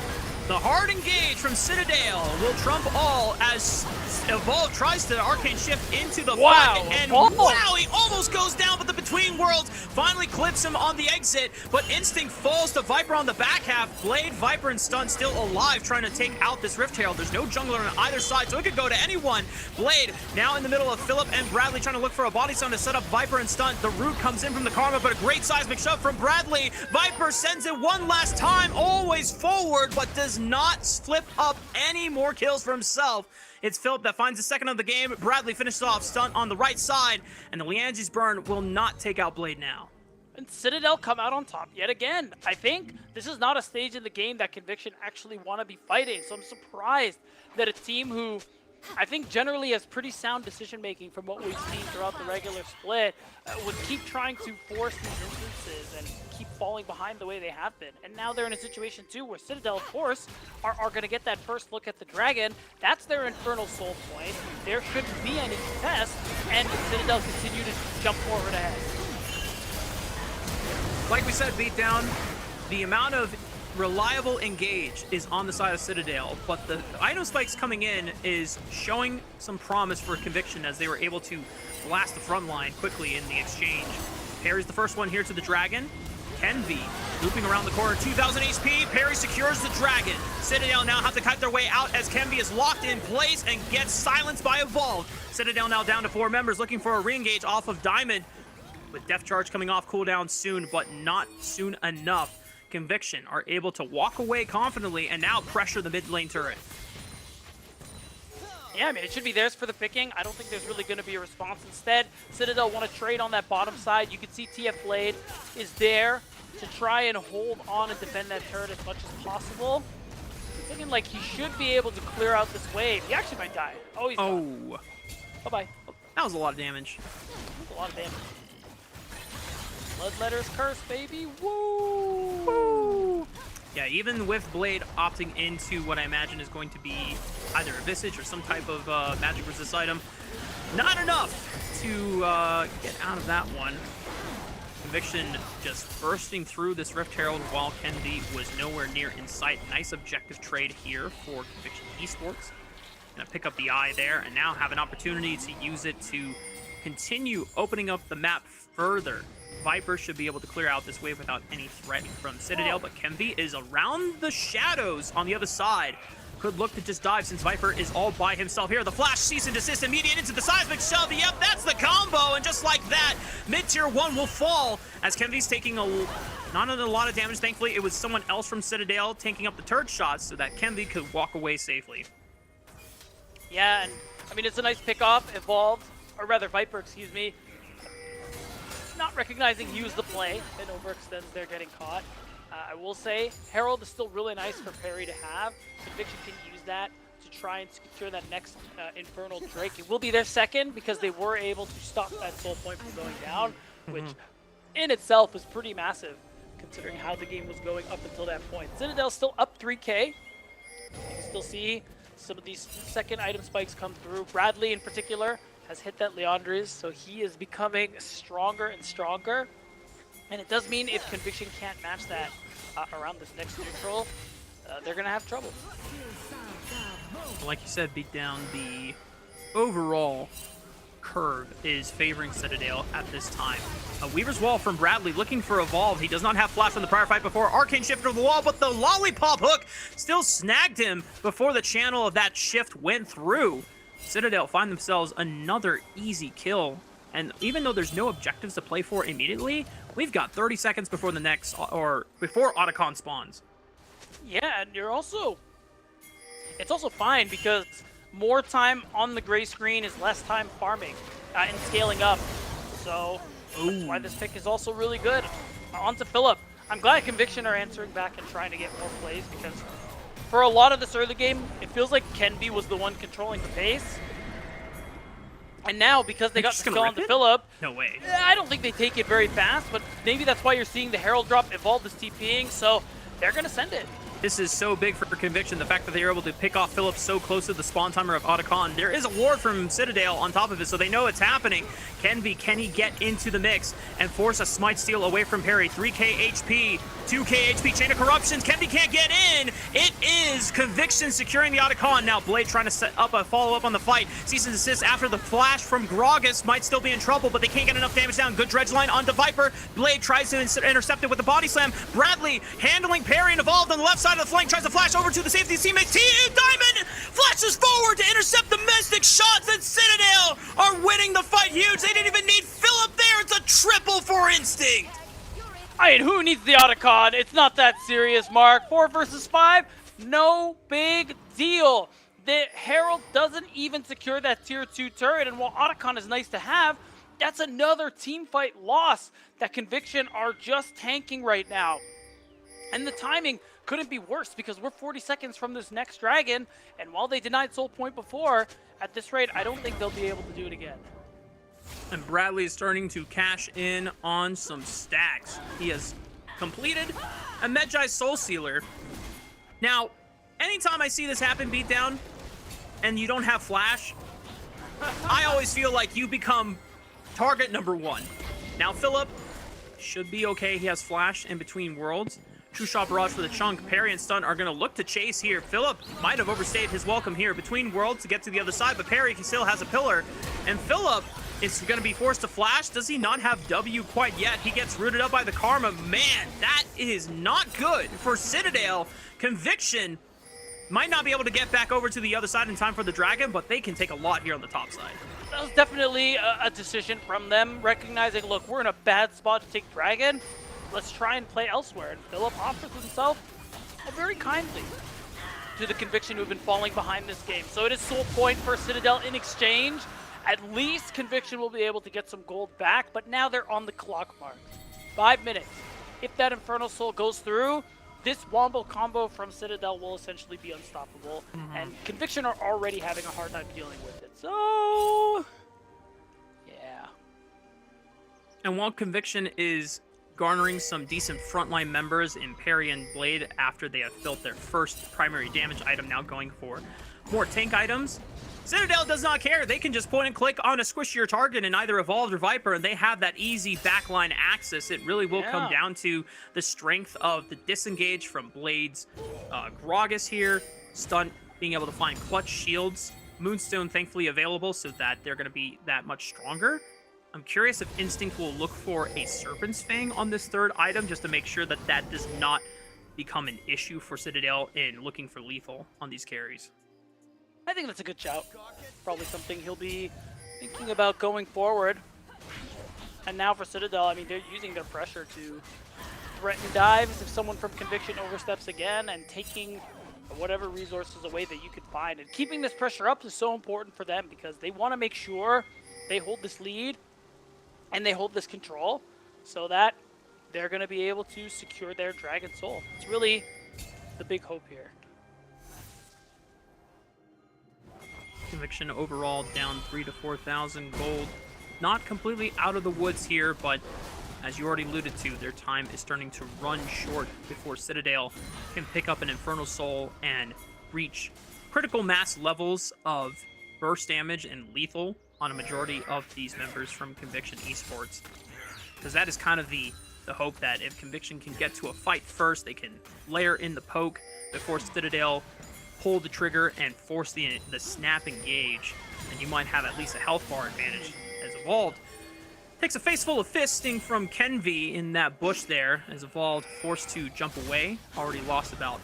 The hard engage from Citadel will trump all as Evolve tries to arcane shift into the fight. And Evolve. wow, he almost goes down, but the Between Worlds finally clips him on the exit. But Instinct falls to Viper on the back half. Blade, Viper, and Stun still alive, trying to take out this Rift Herald. There's no jungler on either side, so it could go to anyone. Blade now in the middle of Philip and Bradley trying to look for a body stun to set up Viper and Stun. The root comes in from the Karma, but a great seismic shove from Bradley. Viper sends it one last time, always forward, but does not flip up any more kills for himself. It's Philip that finds the second of the game. Bradley finishes off Stun on the right side, and the Lianji's burn will not take out Blade now. And Citadel come out on top yet again. I think this is not a stage in the game that Conviction actually want to be fighting, so I'm surprised that a team who I think generally has pretty sound decision-making from what we've seen throughout the regular split would keep trying to force these instances and keep falling behind the way they have been. And now they're in a situation too where Citadel, of course, are going to get that first look at the Dragon. That's their Infernal Soul point. There shouldn't be any contest, and Citadel continue to jump forward ahead. Like we said, Beatdown, the amount of reliable engage is on the side of Citadel, but the item spikes coming in is showing some promise for Conviction as they were able to blast the front line quickly in the exchange. Parry's the first one here to the Dragon. CNV looping around the corner, 2,000 HP. Parry secures the Dragon. Citadel now have to cut their way out as CNV is locked in place and gets silenced by Evolve. Citadel now down to 4 members looking for a re-engage off of Diamond, with Death Charge coming off cooldown soon, but not soon enough. Conviction are able to walk away confidently and now pressure the mid lane turret. Yeah, I mean, it should be theirs for the picking. I don't think there's really going to be a response. Instead, Citadel want to trade on that bottom side. You can see TF Blade is there to try and hold on and defend that turret as much as possible. It's looking like he should be able to clear out this wave. He actually might die. Oh, he's gone. Bye-bye. That was a lot of damage. That's a lot of damage. Bloodletter's curse, baby. Woo! Woo! Yeah, even with Blade opting into what I imagine is going to be either a Visage or some type of magic resist item, not enough to get out of that one. Conviction just bursting through this Rift Herald while Kendi was nowhere near in sight. Nice objective trade here for Conviction Esports. Gonna pick up the eye there and now have an opportunity to use it to continue opening up the map further. Viper should be able to clear out this wave without any threat from Citadel, but CNV is around the shadows on the other side. Could look to just dive since Viper is all by himself here. The flash, cease and desist, immediate into the seismic shove. Yep, that's the combo, and just like that, mid-tier 1 will fall as CNV's taking not a lot of damage. Thankfully, it was someone else from Citadel taking up the turret shots so that CNV could walk away safely. Yeah, and I mean, it's a nice pick-off. Evolved, or rather Viper, excuse me, not recognizing he was the play and overextends there, getting caught. I will say Herald is still really nice for Perry to have. Conviction can use that to try and secure that next Infernal Drake. It will be their second because they were able to stop that soul point from going down, which in itself is pretty massive considering how the game was going up until that point. Citadel still up 3k. You can still see some of these second item spikes come through. Bradley in particular has hit that Leandris, so he is becoming stronger and stronger. And it does mean if Conviction can't match that around this next neutral, they're going to have trouble. Like you said, Beatdown, the overall curve is favoring Citadel at this time. A Weaver's Wall from Bradley looking for Evolve. He does not have flash from the prior fight before. Arcane shift over the wall, but the Lollipop hook still snagged him before the channel of that shift went through. Citadel find themselves another easy kill. And even though there's no objectives to play for immediately, we've got 30 seconds before the next, or before Otacon spawns. Yeah, and it's also fine because more time on the gray screen is less time farming and scaling up. So that's why this pick is also really good. On to Philip. I'm glad Conviction are answering back and trying to get more plays because for a lot of this early game, it feels like Kenby was the one controlling the pace. And now, because they got the skill onto Philip, no way. I don't think they take it very fast, but maybe that's why you're seeing the Herald drop Evolve is TPing, so they're going to send it. This is so big for Conviction, the fact that they were able to pick off Philip so close to the spawn timer of Otacon. There is a ward from Citadel on top of it, so they know it's happening. Can he get into the mix and force a smite steal away from Perry? 3k HP, 2k HP, Chain of Corruptions. Kenby can't get in. It is Conviction securing the Otacon. Now Blade trying to set up a follow-up on the fight. Cease and desist after the flash from Gragas. Might still be in trouble, but they can't get enough damage down. Good dredge line onto Viper. Blade tries to intercept it with the body slam. Bradley handling Perry and Evolved on the left side of the flank, tries to flash over to the safety teammates. Diamond flashes forward to intercept the Mystic shots, and Citadel are winning the fight huge. They didn't even need Philip there. It's a triple for Instinct. I mean, who needs the Otacon? It's not that serious, Mark. 4 versus 5, no big deal. The Herald doesn't even secure that tier 2 turret, and while Otacon is nice to have, that's another team fight loss that Conviction are just tanking right now. And the timing couldn't be worse because we're 40 seconds from this next dragon, and while they denied Soul Point before, at this rate, I don't think they'll be able to do it again. And Bradley is starting to cash in on some stacks. He has completed a Medjai Soul Sealer. Now, anytime I see this happen, beatdown, and you don't have flash, I always feel like you become target number 1. Now, Philip should be okay. He has flash in between worlds. True Shot Barrage for the chunk. Parry and Stun are going to look to chase here. Philip might have overstayed his welcome here between worlds to get to the other side, but Parry still has a pillar. And Philip is going to be forced to flash. Does he not have W quite yet? He gets rooted up by the Karma. Man, that is not good for Citadel. Conviction might not be able to get back over to the other side in time for the Dragon, but they can take a lot here on the top side. That was definitely a decision from them, recognizing, look, we're in a bad spot to take Dragon. Let's try and play elsewhere. And Philip offers himself very kindly to the Conviction who've been falling behind this game. So it is Soul Point for Citadel in exchange. At least Conviction will be able to get some gold back, but now they're on the clock mark. 5 minutes. If that Infernal Soul goes through, this Wombo combo from Citadel will essentially be unstoppable. And Conviction are already having a hard time dealing with it. So, yeah. And while Conviction is garnering some decent frontline members in Parry and Blade after they have built their first primary damage item, now going for more tank items, Citadel does not care. They can just point and click on a squishier target in either Evolved or Viper, and they have that easy backline access. It really will come down to the strength of the disengage from Blade's Gragas here, Stunt being able to find clutch shields, Moonstone thankfully available so that they're going to be that much stronger. I'm curious if Instinct will look for a Serpent's Fang on this third item just to make sure that that does not become an issue for Citadel in looking for lethal on these carries. I think that's a good shout. Probably something he'll be thinking about going forward. And now for Citadel, I mean, they're using their pressure to threaten dives if someone from Conviction oversteps again and taking whatever resources away that you could find. And keeping this pressure up is so important for them because they want to make sure they hold this lead and they hold this control so that they're going to be able to secure their Dragon Soul. It's really the big hope here. Conviction overall down 3,000 to 4,000 gold. Not completely out of the woods here, but as you already alluded to, their time is starting to run short before Citadel can pick up an Infernal Soul and reach critical mass levels of burst damage and lethal on a majority of these members from Conviction Esports. Because that is kind of the hope that if Conviction can get to a fight first, they can layer in the poke before Citadel pull the trigger and force the snap engage, and you might have at least a health bar advantage. As Evolved takes a face full of fisting from Kenvi in that bush there, as Evolved forced to jump away, already lost about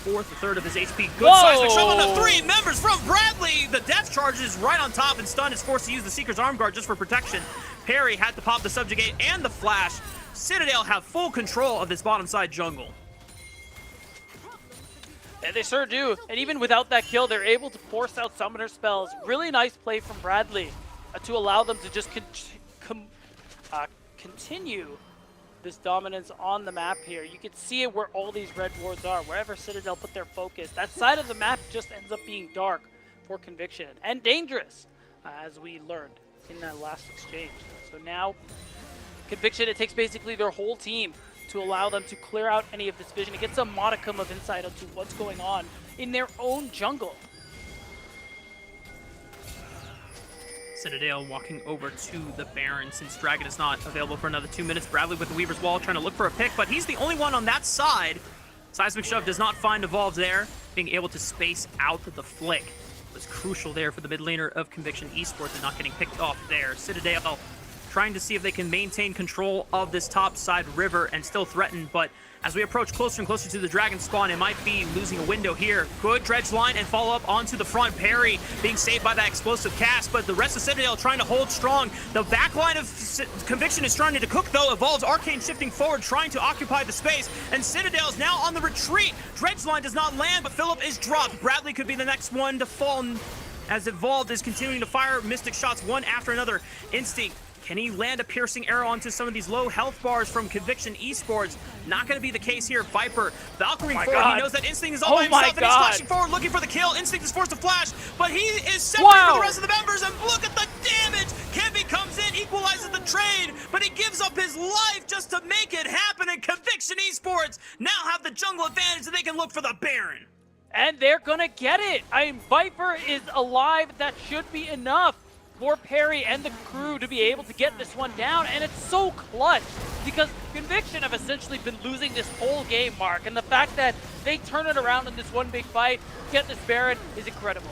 fourth, a third of his HP. Good Whoa! seismic shove on the 3 members from Bradley. The death charge is right on top, and Stun is forced to use the Seeker's arm guard just for protection. Perry had to pop the subjugate and the flash. Citadel have full control of this bottom side jungle. Yeah, they sure do. And even without that kill, they're able to force out summoner spells. Really nice play from Bradley to allow them to just continue this dominance on the map here. You can see it where all these red wards are. Wherever Citadel put their focus, that side of the map just ends up being dark for Conviction and dangerous, as we learned in that last exchange. So now, Conviction, it takes basically their whole team to allow them to clear out any of this vision. It gets a modicum of insight into what's going on in their own jungle. Citadel walking over to the Baron since Dragon is not available for another 2 minutes. Bradley with the Weaver's Wall trying to look for a pick, but he's the only one on that side. Seismic Shove does not find Evolve there. Being able to space out the flick was crucial there for the mid laner of Conviction Esports and not getting picked off there. Citadel trying to see if they can maintain control of this top side river and still threaten, but as we approach closer and closer to the Dragon spawn, it might be losing a window here. Good dredge line and follow up onto the front. Perry being saved by that explosive cast, but the rest of Citadel trying to hold strong. The back line of Conviction is starting to cook though. Evolves Arcane shifting forward, trying to occupy the space, and Citadel is now on the retreat. Dredge line does not land, but Philip is dropped. Bradley could be the next one to fall as Evolved is continuing to fire Mystic shots one after another. Instinct, can he land a piercing arrow onto some of these low health bars from Conviction Esports? Not going to be the case here. Viper, Valkyrie forward. He knows that Instinct is all by himself, and he's flashing forward looking for the kill. Instinct is forced to flash, but he is separated from the rest of the members, and look at the damage! Kemby comes in, equalizes the trade, but he gives up his life just to make it happen, and Conviction Esports now have the jungle advantage, and they can look for the Baron. And they're gonna get it! I mean, Viper is alive. That should be enough for Perry and the crew to be able to get this one down, and it's so clutch because Conviction have essentially been losing this whole game, Mark, and the fact that they turn it around in this one big fight, get this Baron, is incredible.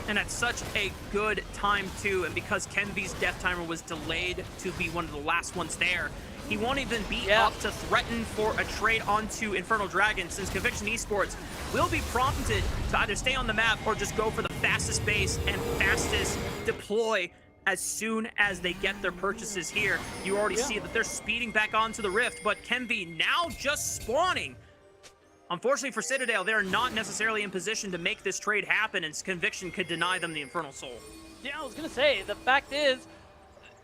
And at such a good time too, and because Kenvy's death timer was delayed to be one of the last ones there, he won't even be up to threaten for a trade onto Infernal Dragon, since Conviction Esports will be prompted to either stay on the map or just go for the fastest base and fastest deploy as soon as they get their purchases here. You already see that they're speeding back onto the Rift, but Kenvy now just spawning. Unfortunately for Citadel, they're not necessarily in position to make this trade happen, and Conviction could deny them the Infernal Soul. Yeah, I was gonna say, the fact is,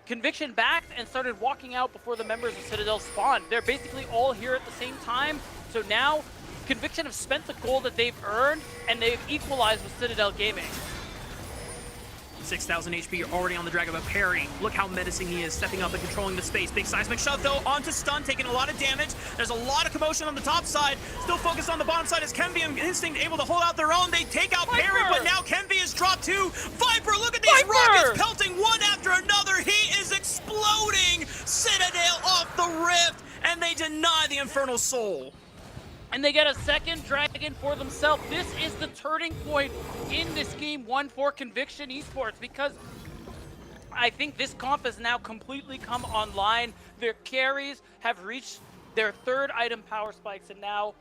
Conviction backed and started walking out before the members of Citadel spawned. They're basically all here at the same time, so now Conviction have spent the gold that they've earned, and they've equalized with Citadel Gaming. 6,000 HP, you're already on the Dragon, but Perry, look how menacing he is, stepping up and controlling the space. Big seismic shove, though, onto Stun, taking a lot of damage. There's a lot of commotion on the top side. Still focused on the bottom side as Kenvy and Instinct able to hold out their own. They take out Perry, but now Kenvy is dropped too. Viper, look at these rockets pelting one after another. He is exploding Citadel off the Rift, and they deny the Infernal Soul. And they get a second Dragon for themselves. This is the turning point in this game one for Conviction Esports, because I think this comp has now completely come online. Their carries have reached their third item power spikes, and now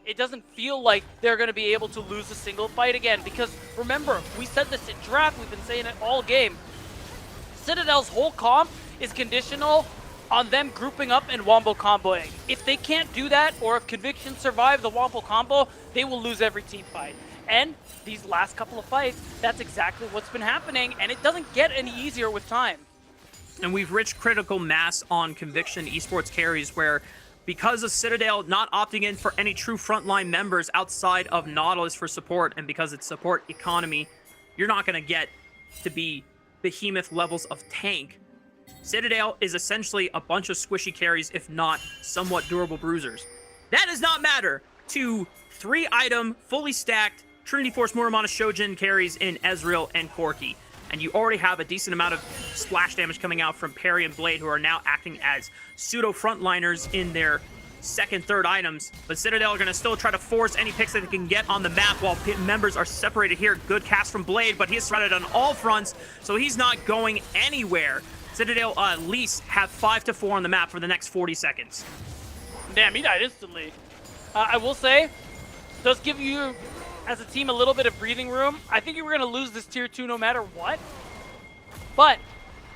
it doesn't feel like they're going to be able to lose a single fight again. Because remember, we said this in draft, we've been saying it all game. Citadel's whole comp is conditional on them grouping up and wombo comboing. If they can't do that, or if Conviction survive the wombo combo, they will lose every team fight. And these last couple of fights, that's exactly what's been happening, and it doesn't get any easier with time. And we've reached critical mass on Conviction Esports carries, where because of Citadel not opting in for any true frontline members outside of Nautilus for support, and because it's support economy, you're not going to get to be behemoth levels of tank. Citadel is essentially a bunch of squishy carries, if not somewhat durable bruisers. That does not matter to 3-item, fully stacked Trinity Force Muramana Shojin carries in Ezreal and Corki. And you already have a decent amount of splash damage coming out from Perry and Blade, who are now acting as pseudo frontliners in their second, third items. But Citadel are going to still try to force any picks that they can get on the map while members are separated here. Good cast from Blade, but he is surrounded on all fronts, so he's not going anywhere. Citadel at least have 5 to 4 on the map for the next 40 seconds. Damn, he died instantly. I will say, Does give you, as a team, a little bit of breathing room. I think you were going to lose this Tier 2 no matter what. But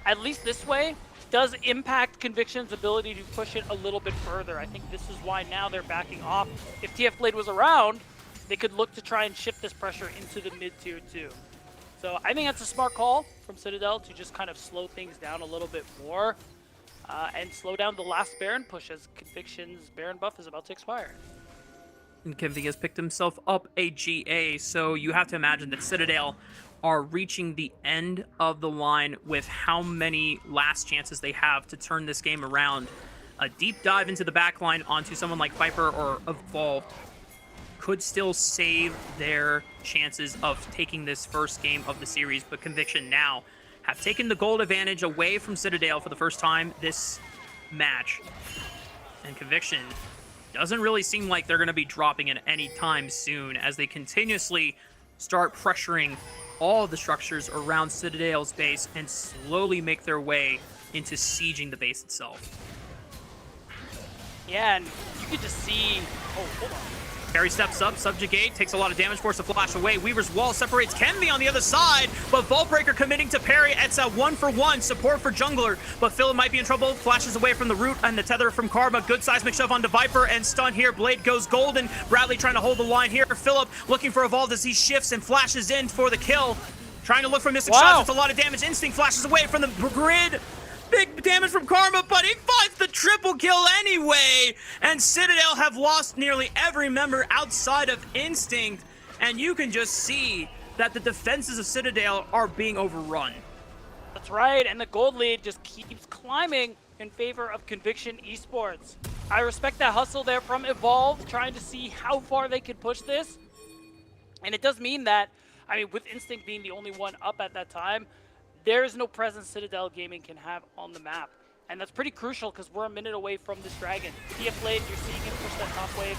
at least this way does impact Conviction's ability to push it a little bit further. I think this is why now they're backing off. If TF Blade was around, they could look to try and shift this pressure into the mid-tier 2. So I think that's a smart call from Citadel to just kind of slow things down a little bit more and slow down the last Baron push as Conviction's Baron buff is about to expire. And Kevin has picked himself up a GA, so you have to imagine that Citadel are reaching the end of the line with how many last chances they have to turn this game around. A deep dive into the backline onto someone like Viper or Evolved could still save their chances of taking this first game of the series, but Conviction now have taken the gold advantage away from Citadel for the first time this match. And Conviction doesn't really seem like they're going to be dropping it anytime soon as they continuously start pressuring all of the structures around Citadel's base and slowly make their way into sieging the base itself. Yeah, and you could just see... Oh, hold on. Perry steps up, Subjugate, takes a lot of damage, forced to flash away. Weaver's wall separates CNV on the other side, but Vaultbreaker committing to Perry. It's a 1-for-1 support for Jungler, but Phil might be in trouble, flashes away from the root and the tether from Karma. Good seismic shove onto Viper and stun here. Blade goes golden. Bradley trying to hold the line here. Philip looking for Evolved as he shifts and flashes in for the kill. Trying to look for Mystic Shots. It's a lot of damage. Instinct flashes away from the grid. Big damage from Karma, but he finds the triple kill anyway. And Citadel have lost nearly every member outside of Instinct. And you can just see that the defenses of Citadel are being overrun. That's right, and the gold lead just keeps climbing in favor of Conviction Esports. I respect that hustle there from Evolve, trying to see how far they could push this. And it does mean that, I mean, with Instinct being the only one up at that time, there is no presence Citadel Gaming can have on the map. And that's pretty crucial because we're a minute away from this dragon. TF Blade, you're seeing him push that top wave.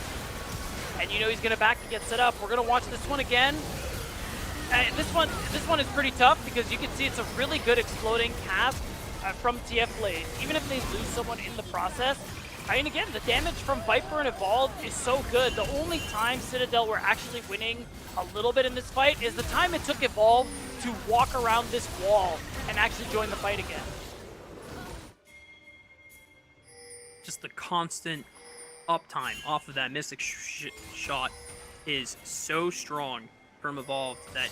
And you know he's going to back to get set up. We're going to watch this one again. And this one is pretty tough because you can see it's a really good exploding cast from TF Blade. Even if they lose someone in the process. I mean, again, the damage from Viper and Evolved is so good. The only time Citadel were actually winning a little bit in this fight is the time it took Evolved to walk around this wall and actually join the fight again. Just the constant uptime off of that Mystic shot is so strong from Evolved that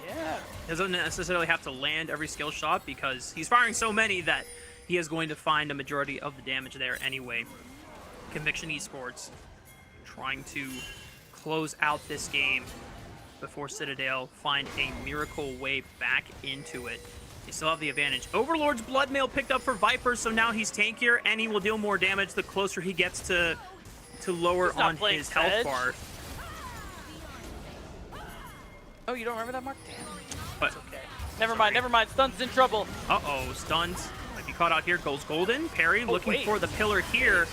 he doesn't necessarily have to land every skill shot because he's firing so many that he is going to find a majority of the damage there anyway. Conviction Esports trying to close out this game before Citadel find a miracle way back into it. They still have the advantage. Overlord's Bloodmail picked up for Viper, so now he's tankier and he will deal more damage the closer he gets to lower on his health bar. Oh, you don't remember that, Mark? Damn. But It's okay. Never mind. Stun's in trouble. Uh-oh, Stuns might be caught out here. Goes Golden. Perry looking for the pillar here.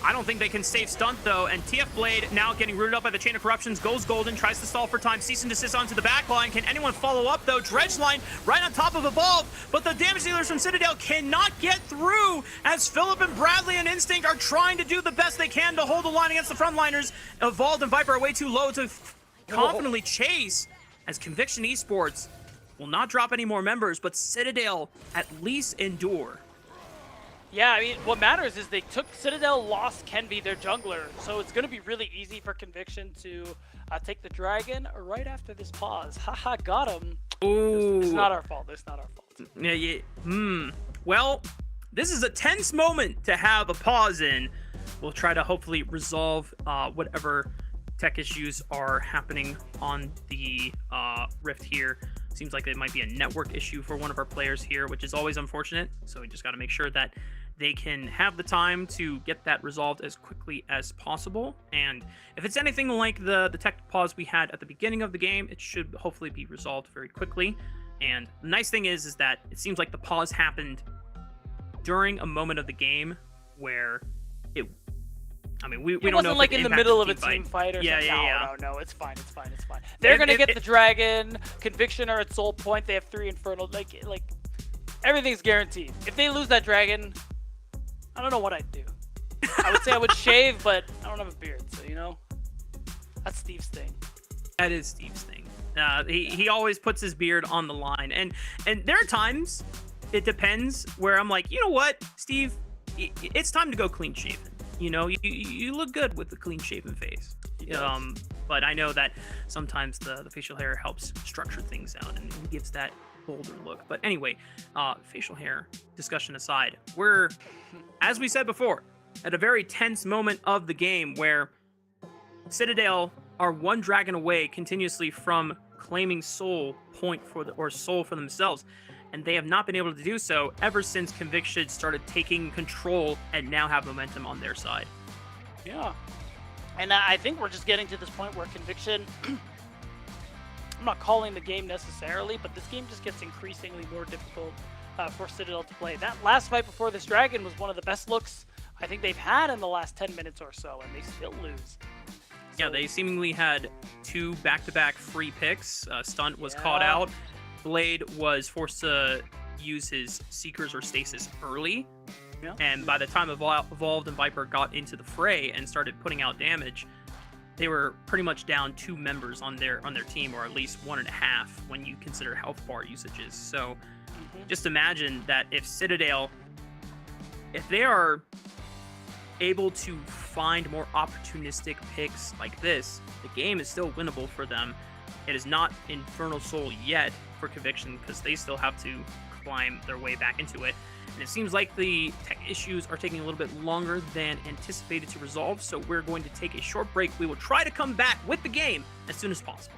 I don't think they can save Stunt, though, and TF Blade now getting rooted up by the Chain of Corruptions. Goes Golden, tries to stall for time. Cease and desist onto the back line. Can anyone follow up, though? Dredgeline right on top of Evolve, but the damage dealers from Citadel cannot get through as Philip and Bradley and Instinct are trying to do the best they can to hold the line against the frontliners. Evolved and Viper are way too low to confidently chase as Conviction Esports will not drop any more members, but Citadel at least endure. Yeah, I mean, what matters is they took Citadel, lost CNV, their jungler, so it's going to be really easy for Conviction to take the dragon right after this pause. Haha, got him. Ooh. It's not our fault. It's not our fault. Yeah. Well, this is a tense moment to have a pause in. We'll try to hopefully resolve whatever tech issues are happening on the Rift here. Seems like it might be a network issue for one of our players here, which is always unfortunate. So we just got to make sure that they can have the time to get that resolved as quickly as possible. And if it's anything like the tech pause we had at the beginning of the game, it should hopefully be resolved very quickly. And the nice thing is that it seems like the pause happened during a moment of the game where it... I mean, we don't know. It wasn't like in the middle of a team fight or something. No, it's fine. They're going to get the dragon. Conviction are at soul point. They have 3 Infernal. Like everything's guaranteed. If they lose that dragon, I don't know what I'd do. I would say I would shave, but I don't have a beard, so you know. That's Steve's thing. That is Steve's thing. He always puts his beard on the line, and there are times, it depends, where I'm like, you know what, Steve, it's time to go clean shaven. You know, you look good with the clean shaven face. But I know that sometimes the facial hair helps structure things out and gives that bolder look. But anyway, facial hair discussion aside, we're, as we said before, at a very tense moment of the game where Citadel are one dragon away continuously from claiming soul for themselves, and they have not been able to do so ever since Conviction started taking control and now have momentum on their side. Yeah. And I think we're just getting to this point where Conviction, I'm not calling the game necessarily, but this game just gets increasingly more difficult for Citadel to play. That last fight before this dragon was one of the best looks I think they've had in the last 10 minutes or so, and they still lose. Yeah, they seemingly had 2 back-to-back free picks. Stunt was caught out. Blade was forced to use his Seekers or Stasis early. Yeah. And by the time Evolved and Viper got into the fray and started putting out damage, they were pretty much down 2 members on their team, or at least 1.5 when you consider health bar usages. So just imagine that if Citadel, if they are able to find more opportunistic picks like this, the game is still winnable for them. It is not Infernal Soul yet for Conviction, because they still have to climb their way back into it. And it seems like the tech issues are taking a little bit longer than anticipated to resolve, so we're going to take a short break. We will try to come back with the game as soon as possible.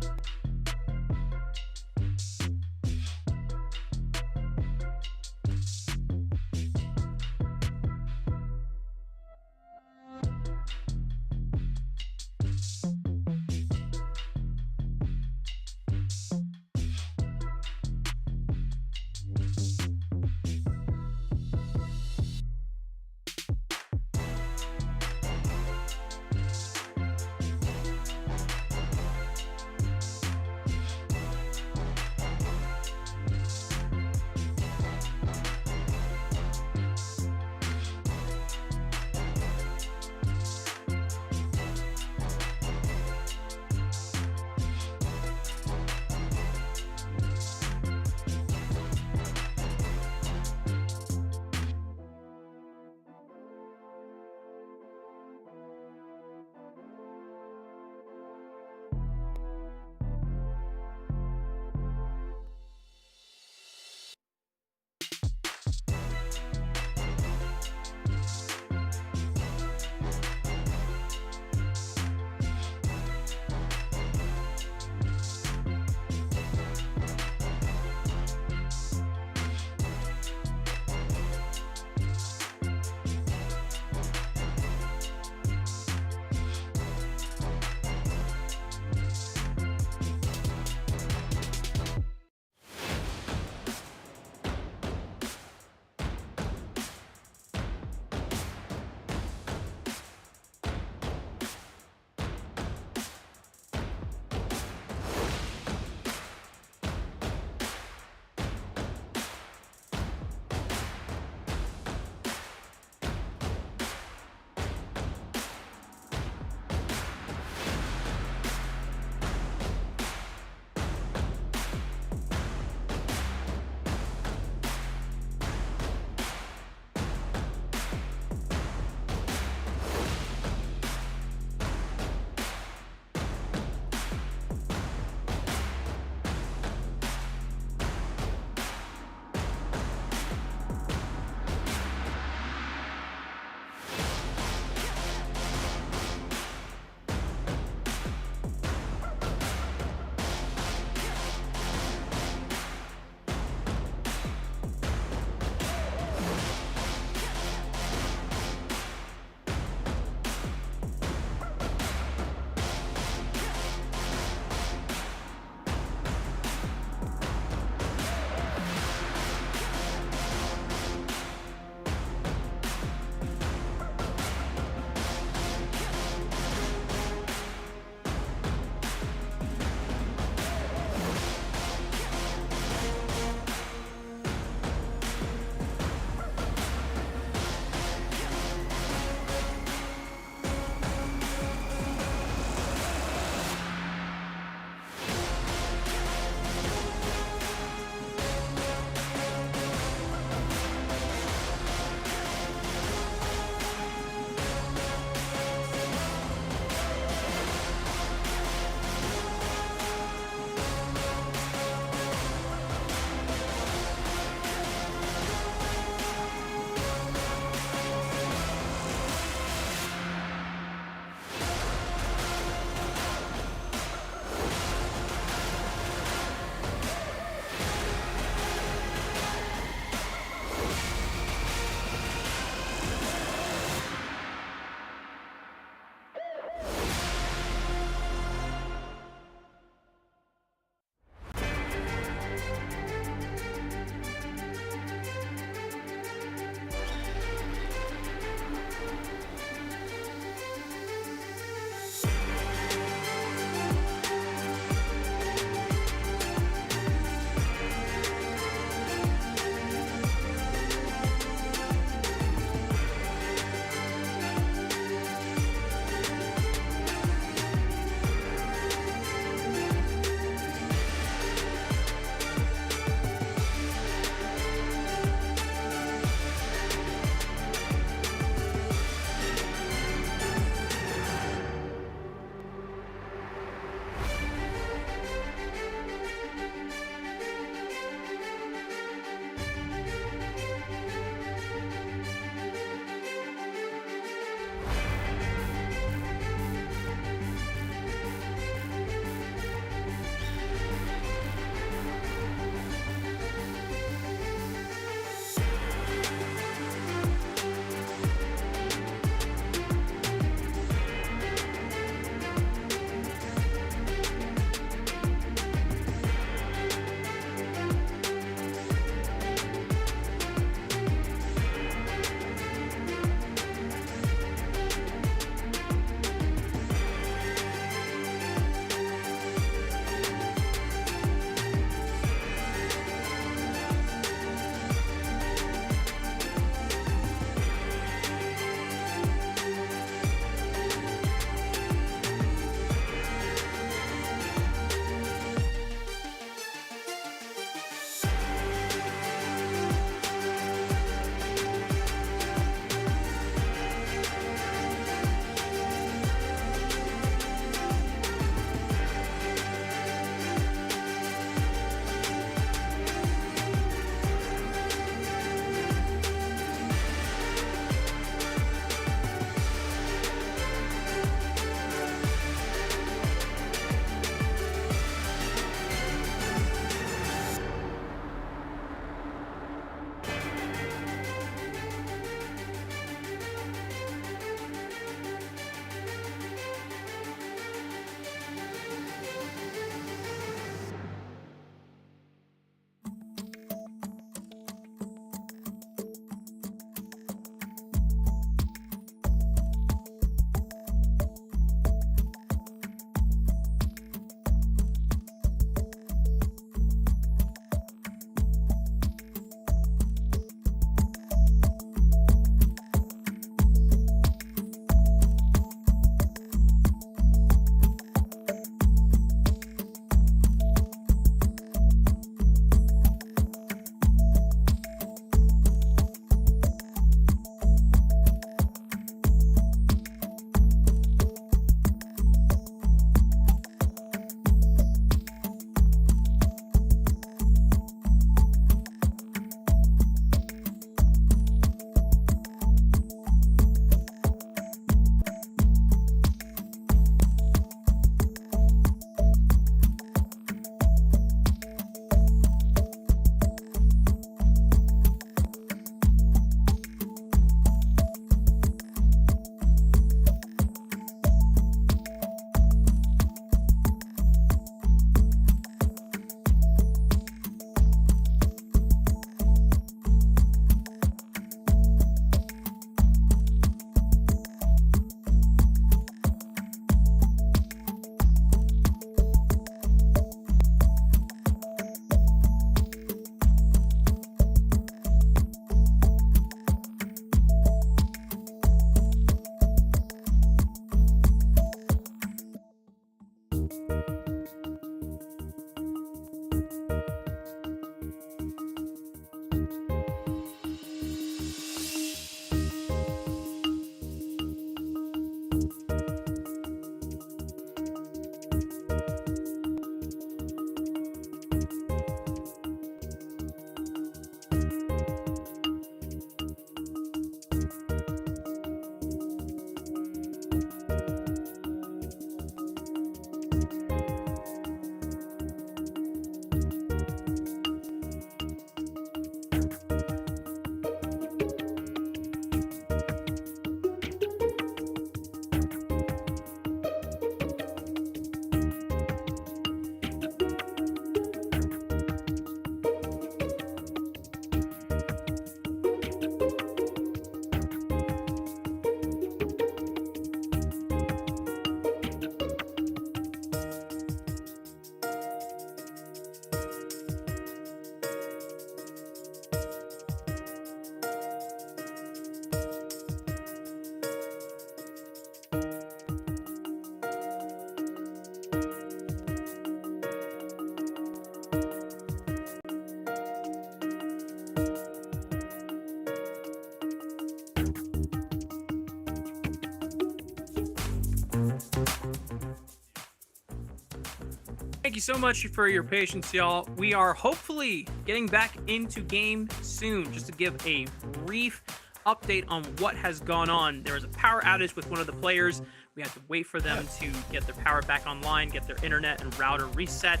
Thank you so much for your patience, y'all. We are hopefully getting back into game soon. Just to give a brief update on what has gone on. There was a power outage with one of the players. We had to wait for them to get their power back online, get their internet and router reset.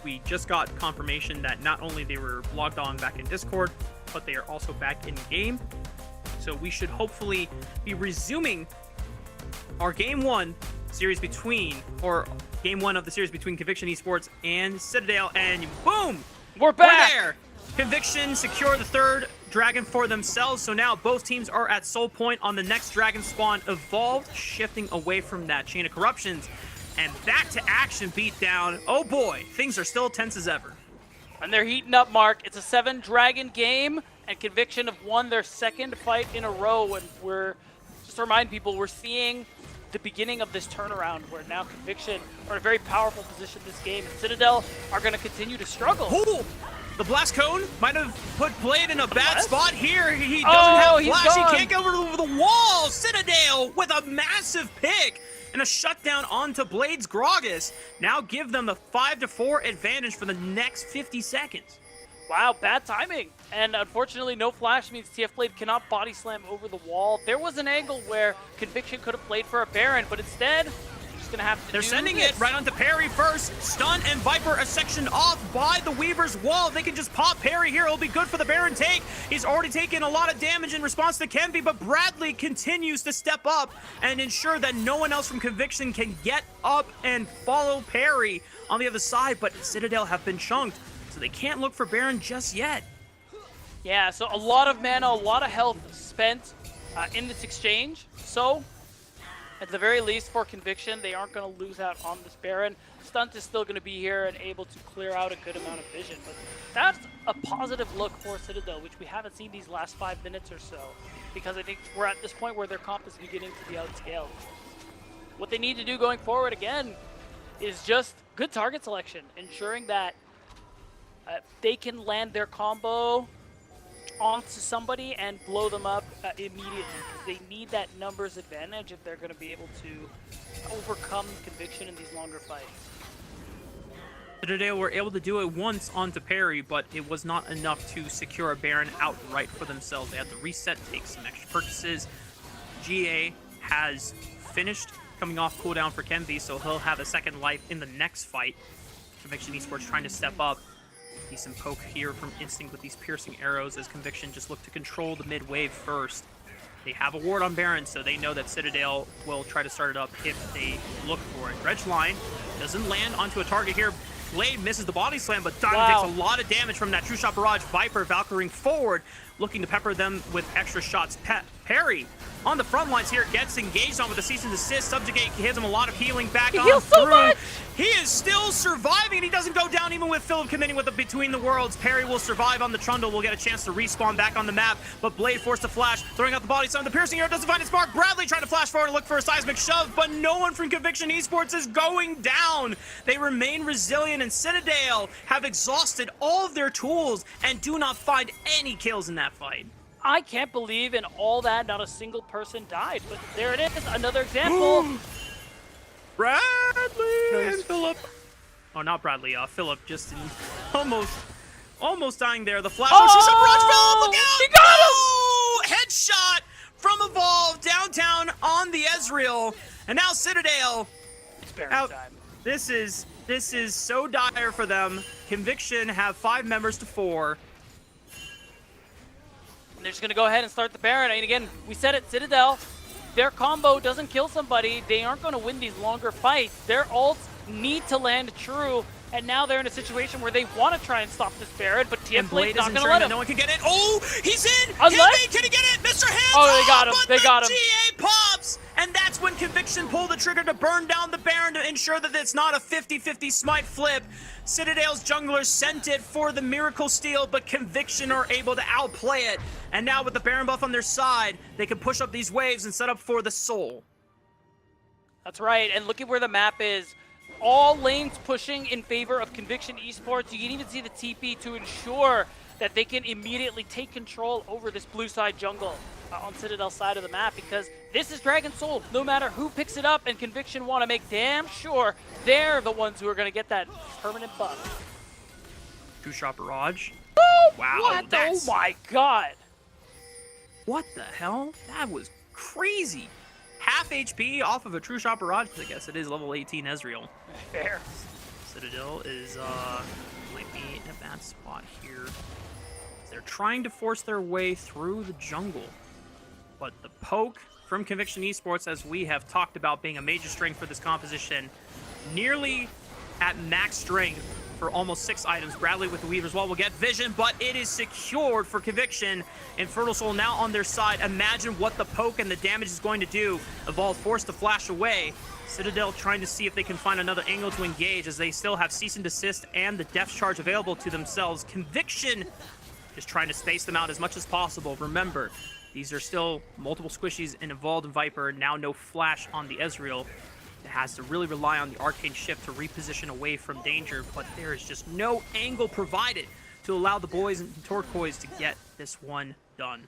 We just got confirmation that not only they were logged on back in Discord, but they are also back in game. So we should hopefully be resuming our game one series between, or game one of the series between Conviction Esports and Citadel, and boom! We're back! We're there! Conviction secure the third dragon for themselves, so now both teams are at soul point on the next dragon spawn evolved, shifting away from that chain of corruptions. And back to action beatdown. Oh boy, things are still tense as ever. And they're heating up, Mark. It's a 7-dragon game, and Conviction have won their second fight in a row. And we're, just to remind people, we're seeing the beginning of this turnaround where now Conviction are in a very powerful position this game. And Citadel are going to continue to struggle. Ooh, the blast cone might have put Blade in a bad spot here. He doesn't have flash. He can't get over the wall. Citadel with a massive pick and a shutdown onto Blade's Gragas. Now give them the 5-4 advantage for the next 50 seconds. Wow, bad timing. And unfortunately, no flash means TF Blade cannot body slam over the wall. There was an angle where Conviction could have played for a Baron, but instead, they're just going to have to They're sending it right onto Parry first. Stun and Viper are sectioned off by the Weaver's wall. They can just pop Parry here. It'll be good for the Baron take. He's already taken a lot of damage in response to CNV, but Bradley continues to step up and ensure that no one else from Conviction can get up and follow Parry on the other side, but Citadel have been chunked, so they can't look for Baron just yet. Yeah, so a lot of mana, a lot of health spent in this exchange. So, at the very least, for Conviction, they aren't going to lose out on this Baron. Stunt is still going to be here and able to clear out a good amount of vision. But that's a positive look for Citadel, which we haven't seen these last 5 minutes or so. Because I think we're at this point where their comp is beginning to be outscaled. What they need to do going forward, again, is just good target selection. Ensuring that they can land their combo onto somebody and blow them up immediately, because they need that numbers advantage if they're going to be able to overcome Conviction in these longer fights. Citadel were able to do it once onto Parry, but it was not enough to secure a Baron outright for themselves. They had to reset, take some extra purchases. GA has finished coming off cooldown for CNV, so he'll have a second life in the next fight. Conviction Esports trying to step up. Decent poke here from Instinct with these piercing arrows as Conviction just look to control the mid wave first. They have a ward on Baron, so they know that Citadel will try to start it up if they look for it. Dredge line doesn't land onto a target here. Blade misses the body slam, but Diamond takes a lot of damage from that True Shot Barrage. Viper Valkyring forward, looking to pepper them with extra shots. Parry on the front lines here gets engaged on with a cease and desist. Subjugate gives him a lot of healing back He on heals so through. much! He is still surviving, and he doesn't go down even with Philip committing with the Between the Worlds. Parry will survive on the Trundle, will get a chance to respawn back on the map, but Blade forced to flash, throwing out the body slam. The piercing arrow doesn't find its mark. Bradley trying to flash forward and look for a seismic shove, but no one from Conviction Esports is going down. They remain resilient, and Citadel have exhausted all of their tools and do not find any kills in that fight. I can't believe in all that not a single person died, but there it is, another example. Bradley and Philip. Oh, not Bradley. Philip just almost dying there. The flash. Oh, Philip, look out! He got him! Headshot from Evolve downtown on the Ezreal, and now Citadel. It's Baron out. time. This is so dire for them. Conviction have 5 members to 4. They're just going to go ahead and start the Baron. And again, we said it, Citadel, their combo doesn't kill somebody. They aren't going to win these longer fights. Their ults need to land true. And now they're in a situation where they want to try and stop this Baron, but TF Blade's not going to let him. No one can get it. Oh, he's in! Unless... Can he get it? Mr. Hands Oh, they got him. They got him. GA pops! And that's when Conviction pulled the trigger to burn down the Baron to ensure that it's not a 50-50 smite flip. Citadel's junglers sent it for the Miracle Steal, but Conviction are able to outplay it. And now with the Baron buff on their side, they can push up these waves and set up for the Soul. That's right, and look at where the map is. All lanes pushing in favor of Conviction Esports. You can even see the TP to ensure that they can immediately take control over this blue side jungle on Citadel's side of the map, because this is Dragon Soul. No matter who picks it up, and Conviction want to make damn sure they're the ones who are going to get that permanent buff. Two-shot barrage. Oh, Wow, what? Oh that's- my god. What the hell? That was crazy. Half HP off of a true shot barrage. I guess it is level 18 Ezreal. Fair. Citadel is might be in a bad spot here. They're trying to force their way through the jungle, but the poke from Conviction Esports, as we have talked about being a major strength for this composition, nearly at max strength for almost 6 items. Bradley with the Weaver as well will get vision, but it is secured for Conviction. Infernal Soul now on their side. Imagine what the poke and the damage is going to do. Evolve forced to flash away. Citadel trying to see if they can find another angle to engage, as they still have cease and desist and the depth charge available to themselves. Conviction just trying to space them out as much as possible. Remember, these are still multiple squishies in Evolved and Viper. Now no flash on the Ezreal. It has to really rely on the Arcane Shift to reposition away from danger, but there is just no angle provided to allow the boys in Turquoise to get this one done.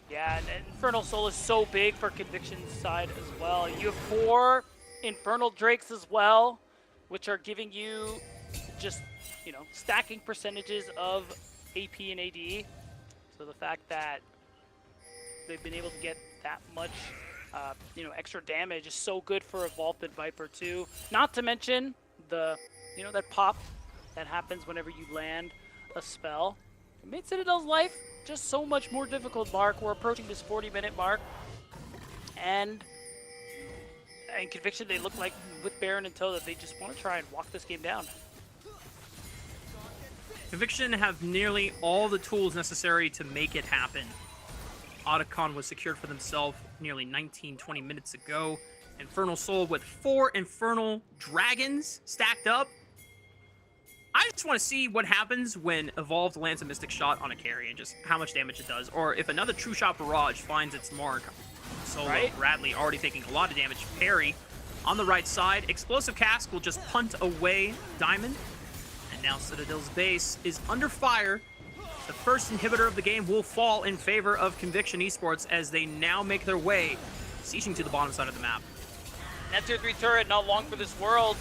Yeah, and Infernal Soul is so big for Conviction's side as well. You have 4 Infernal Drakes as well, which are giving you just, you know, stacking percentages of AP and AD. So the fact that they've been able to get that much you know, extra damage is so good for Evolved and Viper too. Not to mention the, you know, that pop that happens whenever you land a spell. It made Citadel's life just so much more difficult, Mark. We're approaching this 40-minute mark. And Conviction, they look like, with Baron and tow, that they just want to try and walk this game down. Conviction have nearly all the tools necessary to make it happen. Otacon was secured for themselves nearly 19-20 minutes ago. Infernal Soul with 4 Infernal Dragons stacked up. I just want to see what happens when Evolved lands a Mystic Shot on a carry and just how much damage it does. Or if another True Shot Barrage finds its mark. Solo Right. Bradley already taking a lot of damage. Parry on the right side. Explosive Cask will just punt away Diamond. And now Citadel's base is under fire. The first inhibitor of the game will fall in favor of Conviction Esports as they now make their way, sieging to the bottom side of the map. That tier 3 turret, not long for this world.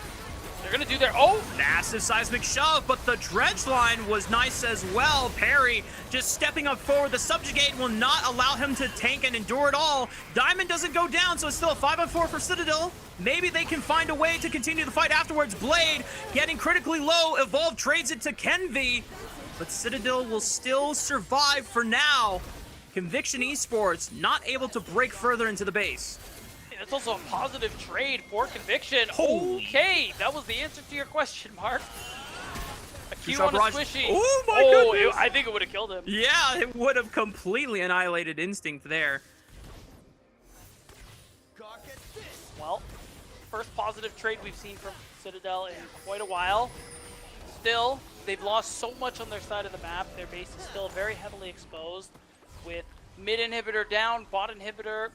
They're going to do their... Oh! Massive seismic shove, but the dredge line was nice as well. Parry just stepping up forward. The subjugate will not allow him to tank and endure it all. Diamond doesn't go down, so it's still a 5-on-4 for Citadel. Maybe they can find a way to continue the fight afterwards. Blade getting critically low. Evolve trades it to CNV, but Citadel will still survive for now. Conviction Esports not able to break further into the base. That's also a positive trade for Conviction. Holy. Okay, that was the answer to your question, Mark. A Q Two-shot on a barrage. squishy. Oh my goodness. I think it would have killed him. Yeah, it would have completely annihilated Instinct there. Well, first positive trade we've seen from Citadel in quite a while. Still, they've lost so much on their side of the map. Their base is still very heavily exposed with mid inhibitor down, bot inhibitor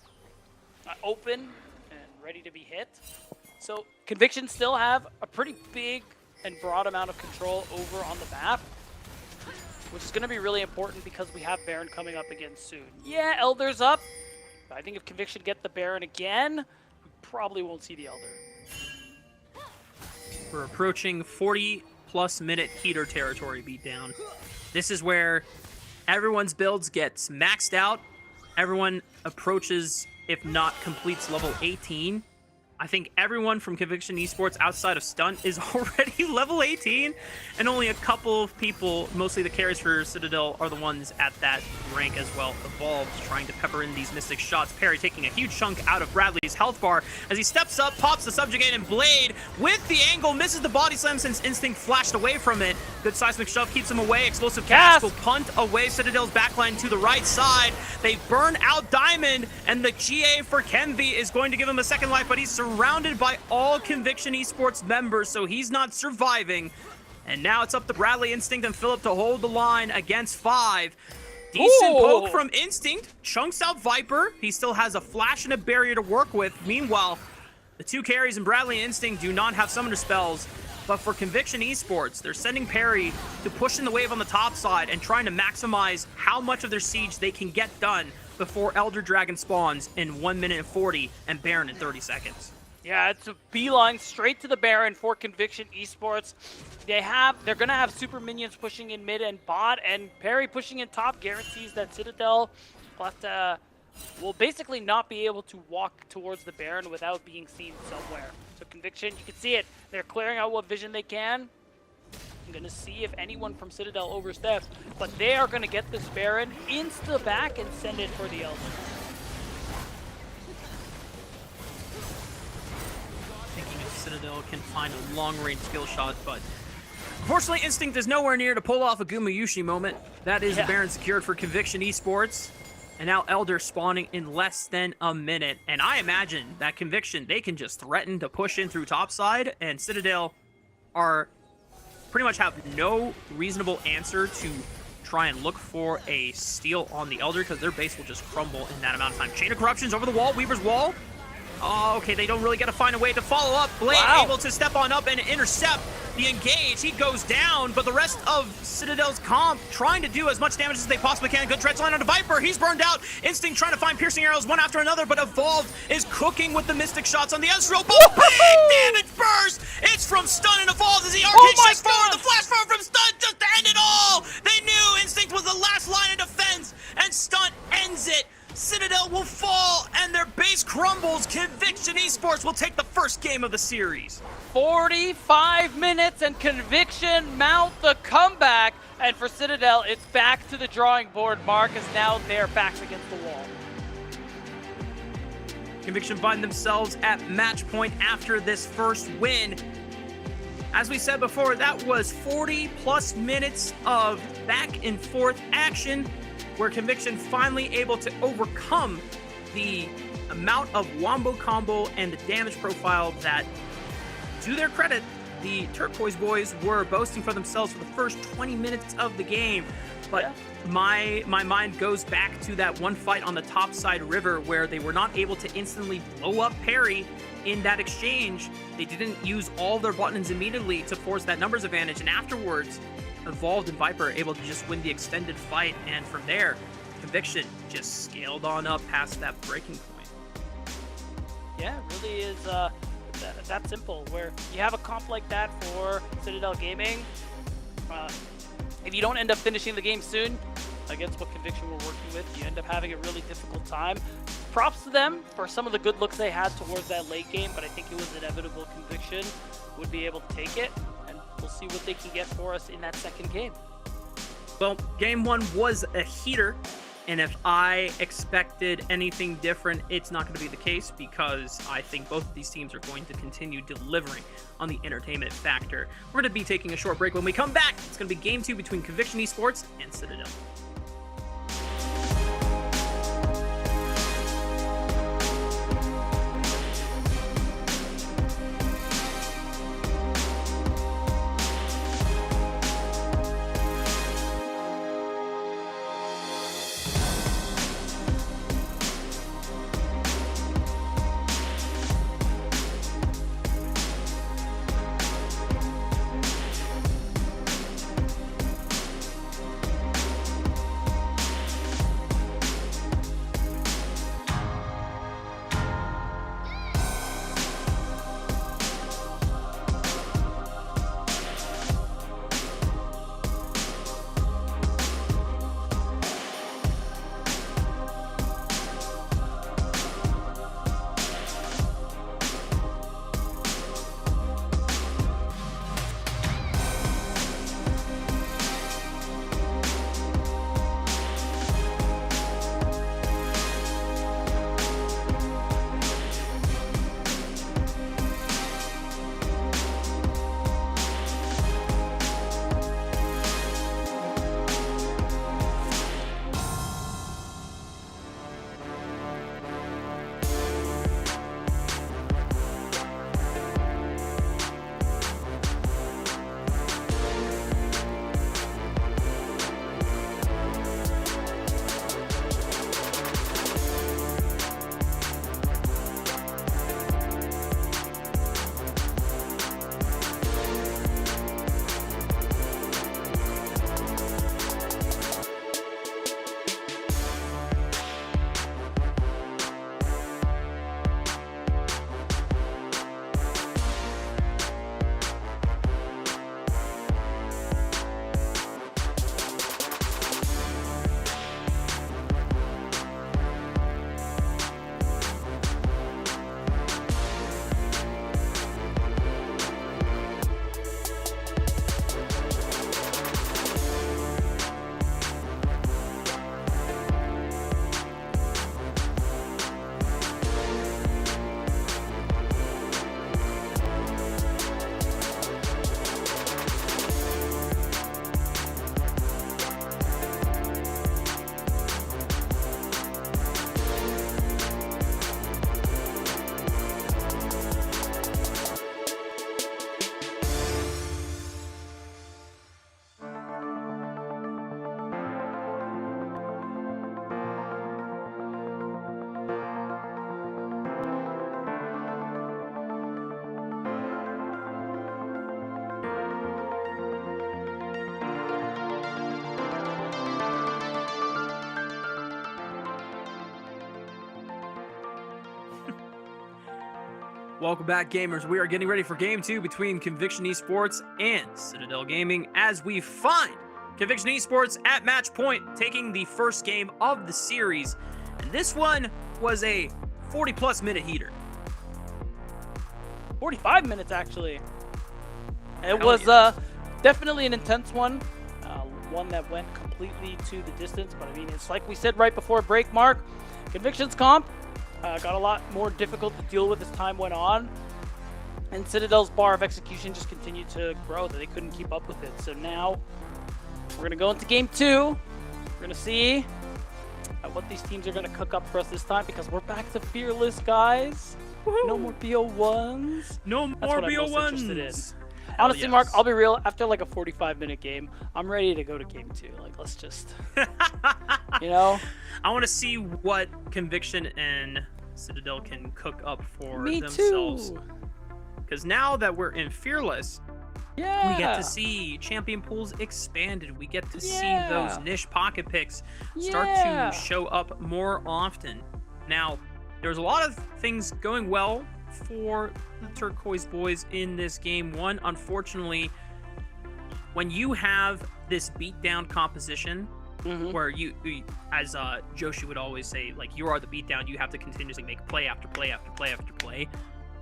open and ready to be hit. So Conviction still have a pretty big and broad amount of control over on the map, which is going to be really important because we have Baron coming up again soon. Yeah, Elder's up. But I think if Conviction get the Baron again, we probably won't see the Elder. We're approaching 40+ minute heater territory beatdown. This is where everyone's builds gets maxed out. Everyone approaches, if not completes, level 18. I think everyone from Conviction Esports outside of Stunt is already level 18, and only a couple of people, mostly the carries for Citadel, are the ones at that rank as well. Evolved trying to pepper in these Mystic Shots. Parry taking a huge chunk out of Bradley's health bar as he steps up, pops the Subjugate, and Blade with the angle misses the body slam since Instinct flashed away from it. Good seismic shove keeps him away. Explosive Cast will punt away Citadel's backline to the right side. They burn out Diamond, and the GA for CNV is going to give him a second life, but he's surrounded by all Conviction Esports members, so he's not surviving. And now it's up to Bradley, Instinct, and Philip to hold the line against 5. Decent poke from Instinct. Chunks out Viper. He still has a flash and a barrier to work with. Meanwhile, the two carries in Bradley and Instinct do not have summoner spells. But for Conviction Esports, they're sending Perry to push in the wave on the top side and trying to maximize how much of their siege they can get done before Elder Dragon spawns in 1 minute and 40 and Baron in 30 seconds. Yeah, it's a beeline straight to the Baron for Conviction Esports. They're gonna have super minions pushing in mid and bot, and Perry pushing in top guarantees that Citadel will basically not be able to walk towards the Baron without being seen somewhere. So Conviction, you can see it. They're clearing out what vision they can. I'm gonna see if anyone from Citadel oversteps, but they are gonna get this Baron insta back and send it for the Elder. Thinking if Citadel can find a long-range skill shot, but unfortunately Instinct is nowhere near to pull off a Gumayushi moment. That is the Baron secured for Conviction Esports. And now Elder spawning in less than a minute. And I imagine that Conviction, they can just threaten to push in through topside, and Citadel are pretty much have no reasonable answer to try and look for a steal on the Elder, because their base will just crumble in that amount of time. Chain of Corruptions over the wall, Weaver's wall. Oh, okay, they don't really got to find a way to follow up. Blade able to step on up and intercept the engage. He goes down, but the rest of Citadel's comp trying to do as much damage as they possibly can. Good treads line on a Viper. He's burned out. Instinct trying to find piercing arrows one after another, but Evolved is cooking with the Mystic shots on the Ezreal. Boom! Big damage burst! It's from Stun and Evolved as the arcade shoots forward. The flash forward from Stun just to end it all! They knew Instinct was the last line of defense, and Stun ends it. Citadel will fall, and their base crumbles. Conviction Esports will take the first game of the series. 45 minutes, and Conviction mount the comeback. And for Citadel, it's back to the drawing board, Mark, as now they're backs against the wall. Conviction find themselves at match point after this first win. As we said before, that was 40-plus minutes of back and forth action, where Conviction finally able to overcome the amount of wombo combo and the damage profile that, to their credit, the Turquoise boys were boasting for themselves for the first 20 minutes of the game. But my mind goes back to that one fight on the topside river where they were not able to instantly blow up Perry in that exchange. They didn't use all their buttons immediately to force that numbers advantage, and afterwards Evolved and Viper able to just win the extended fight, and from there, Conviction just scaled on up past that breaking point. Yeah, it really is that simple, where you have a comp like that for Citadel Gaming. If you don't end up finishing the game soon, against what Conviction we're working with, you end up having a really difficult time. Props to them for some of the good looks they had towards that late game, but I think it was inevitable Conviction would be able to take it. We'll see what they can get for us in that second game. Well, game one was a heater, and if I expected anything different, it's not going to be the case, because I think both of these teams are going to continue delivering on the entertainment factor. We're going to be taking a short break. When we come back, it's going to be game two between Conviction Esports and Citadel. Welcome back, gamers. We are getting ready for Game 2 between Conviction Esports and Citadel Gaming as we find Conviction Esports at match point, taking the first game of the series. And this one was a 40-plus minute heater. 45 minutes, actually. It Hell was yeah. definitely an intense one. One that went completely to the distance. But I mean, it's like we said right before break, Mark. Conviction's comp got a lot more difficult to deal with as time went on. And Citadel's bar of execution just continued to grow, that they couldn't keep up with it. So now we're going to go into game 2. We're going to see what these teams are going to cook up for us this time, because we're back to Fearless, guys. Woohoo! No more BO1s. No That's more what I'm most interested in. BO1s. Honestly, yes. Mark, I'll be real. After like a 45-minute game, I'm ready to go to game 2. Like, let's just, you know? I want to see what Conviction and Citadel can cook up for Me themselves. too. Because now that we're in Fearless, Yeah. we get to see champion pools expanded. We get to see Yeah. those niche pocket picks start Yeah. to show up more often. Now, there's a lot of things going well for the Turquoise boys in this game. One, unfortunately, when you have this beatdown composition, where you as Joshi would always say, like, you are the beatdown, you have to continuously make play after play after play after play.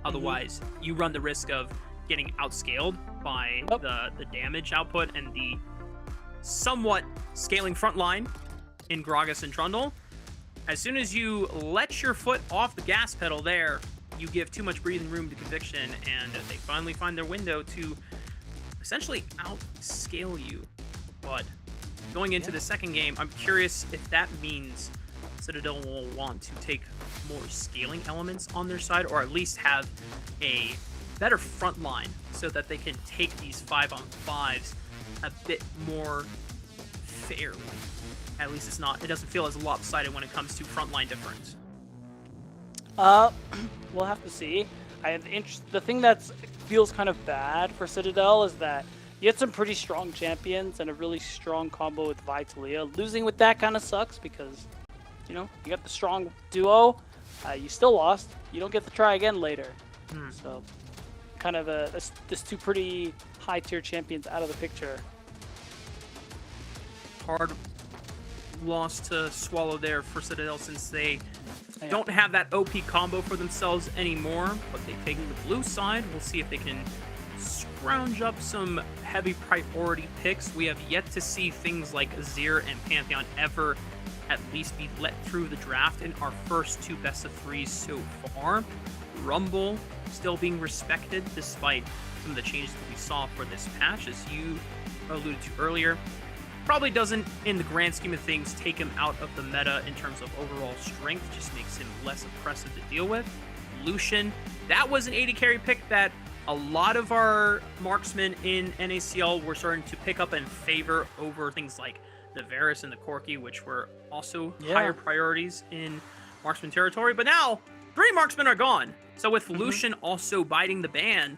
Otherwise, you run the risk of getting outscaled by the damage output and the somewhat scaling front line in Gragas and Trundle. As soon as you let your foot off the gas pedal there, you give too much breathing room to Conviction, and they finally find their window to essentially outscale you. But going into the second game, I'm curious if that means Citadel will want to take more scaling elements on their side, or at least have a better front line so that they can take these 5-on-5s a bit more fairly. At least it doesn't feel as lopsided when it comes to frontline difference. We'll have to see. The thing that feels kind of bad for Citadel is that you had some pretty strong champions and a really strong combo with Vitalia. Losing with that kind of sucks because, you know, you got the strong duo. You still lost. You don't get to try again later. So, kind of this two pretty high-tier champions out of the picture. Hard loss to swallow there for Citadel, since they don't have that OP combo for themselves anymore, but they take the blue side. We'll see if they can scrounge up some heavy priority picks. We have yet to see things like Azir and Pantheon ever at least be let through the draft in our first 2 best-of-3s so far. Rumble still being respected despite some of the changes that we saw for this patch, as you alluded to earlier. Probably doesn't, in the grand scheme of things, take him out of the meta in terms of overall strength, just makes him less oppressive to deal with. Lucian, that was an 80 carry pick that a lot of our marksmen in NACL were starting to pick up and favor over things like the Varus and the Corki, which were also higher priorities in marksman territory. But now, 3 marksmen are gone. So with Lucian also biting the ban,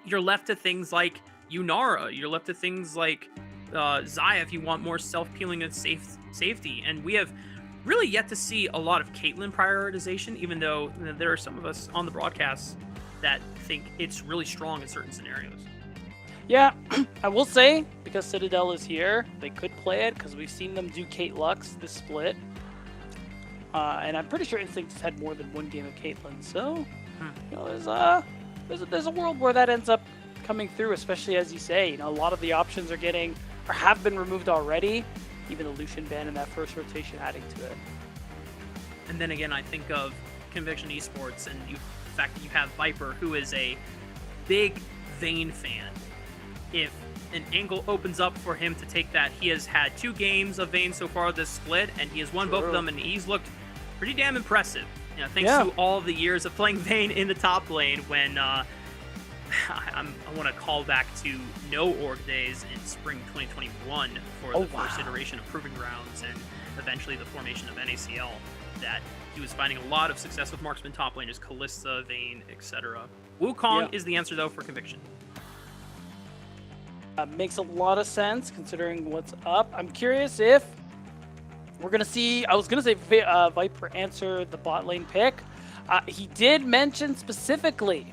you're left to things like Yunara, you're left to things like Xayah if you want more self-peeling and safety. And we have really yet to see a lot of Caitlyn prioritization, even though there are some of us on the broadcast that think it's really strong in certain scenarios. Yeah, I will say, because Citadel is here, they could play it, because we've seen them do Kate Lux this split. And I'm pretty sure Instinct has had more than 1 game of Caitlyn, so you know, there's a world where that ends up coming through, especially as you say, you know, a lot of the options are getting, or have been removed already, even the Lucian ban in that first rotation adding to it. And then again, I think of Conviction Esports and the fact that you have Viper, who is a big Vayne fan. If an angle opens up for him to take that, he has had 2 games of Vayne so far this split, and he has won both of them, and he's looked pretty damn impressive. You know, thanks to all of the years of playing Vayne in the top lane, when I want to call back to no org days in spring 2021 for the first iteration of Proving Grounds and eventually the formation of NACL, that he was finding a lot of success with marksman top laners, Kalista, Vayne, etc. Wukong is the answer, though, for Conviction. Makes a lot of sense considering what's up. I'm curious if we're going to see, I was going to say Viper answer the bot lane pick. He did mention specifically,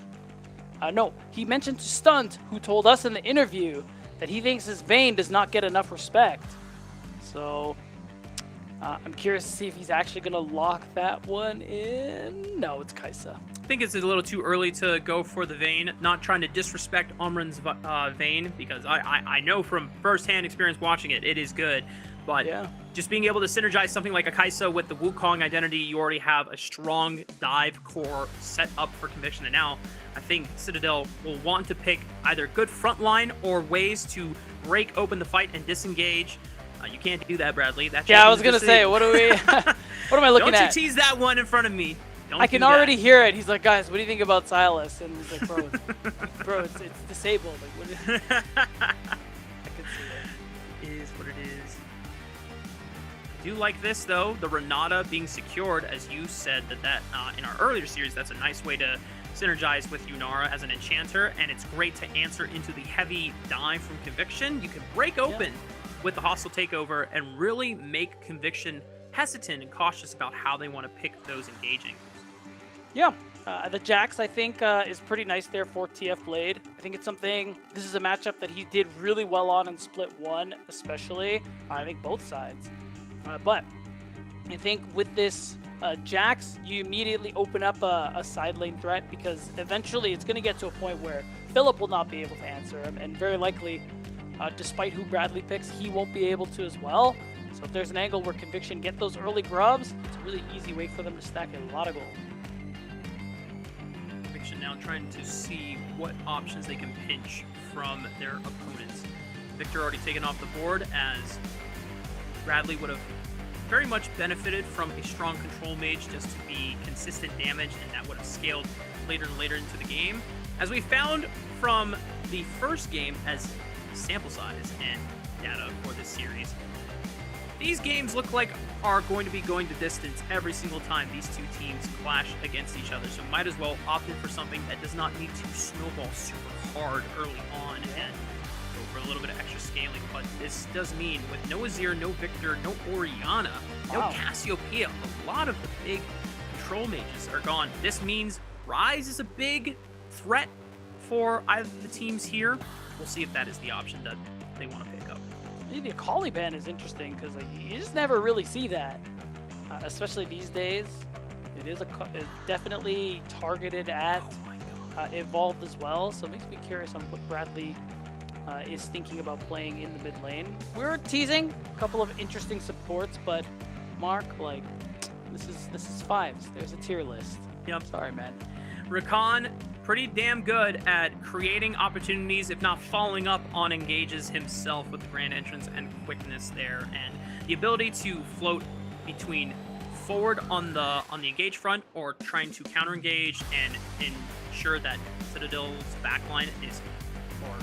he mentioned to Stunt, who told us in the interview that he thinks his Vayne does not get enough respect. So I'm curious to see if he's actually going to lock that one in. No, it's Kaisa. I think it's a little too early to go for the Vayne. Not trying to disrespect Omran's Vayne, because I know from firsthand experience watching it, it is good. But just being able to synergize something like a Kaisa with the Wukong identity, you already have a strong dive core set up for Conviction. And now I think Citadel will want to pick either good front line or ways to break open the fight and disengage. You can't do that, Bradley. That's I was going to say, what are we? What am I looking at? Don't you tease that one in front of me. I can already hear it. He's like, guys, what do you think about Silas? And he's like, bro, it's disabled. Like, what is I can see it. It is what it is. I do like this, though, the Renata being secured, as you said, that in our earlier series, that's a nice way to synergize with Yunara as an enchanter, and it's great to answer into the heavy dive from Conviction. You can break open with the hostile takeover and really make Conviction hesitant and cautious about how they want to pick those engaging. Yeah, the Jax, I think, is pretty nice there for TF Blade. I think it's something, this is a matchup that he did really well on in Split 1, especially. I think both sides. But I think with this Jax, you immediately open up a side lane threat, because eventually it's going to get to a point where Philip will not be able to answer him, and very likely, despite who Bradley picks, he won't be able to as well. So if there's an angle where Conviction get those early grubs, it's a really easy way for them to stack a lot of gold. Conviction now trying to see what options they can pinch from their opponents. Victor already taken off the board, as Bradley would have very much benefited from a strong control mage just to be consistent damage, and that would have scaled later and later into the game. As we found from the first game as sample size and data for this series, these games look like are going to be going the distance every single time these two teams clash against each other. So might as well opt in for something that does not need to snowball super hard early on and go for a little bit of extra scaling. But this does mean with no Azir, no Victor, no Orianna, no Cassiopeia, a lot of the big control mages are gone. This means Ryze is a big threat for either of the teams here. We'll see if that is the option that they want to pick up. The Akali ban is interesting, because you just never really see that, especially these days. It is it's definitely targeted at Evolved as well, so it makes me curious on what Bradley is thinking about playing in the mid lane. We're teasing a couple of interesting supports, but Mark, like, this is fives. There's a tier list. Yep. Sorry, man. Rakan, pretty damn good at creating opportunities, if not following up on engages himself with grand entrance and quickness there, and the ability to float between forward on the engage front or trying to counter engage and ensure that Citadel's backline is, or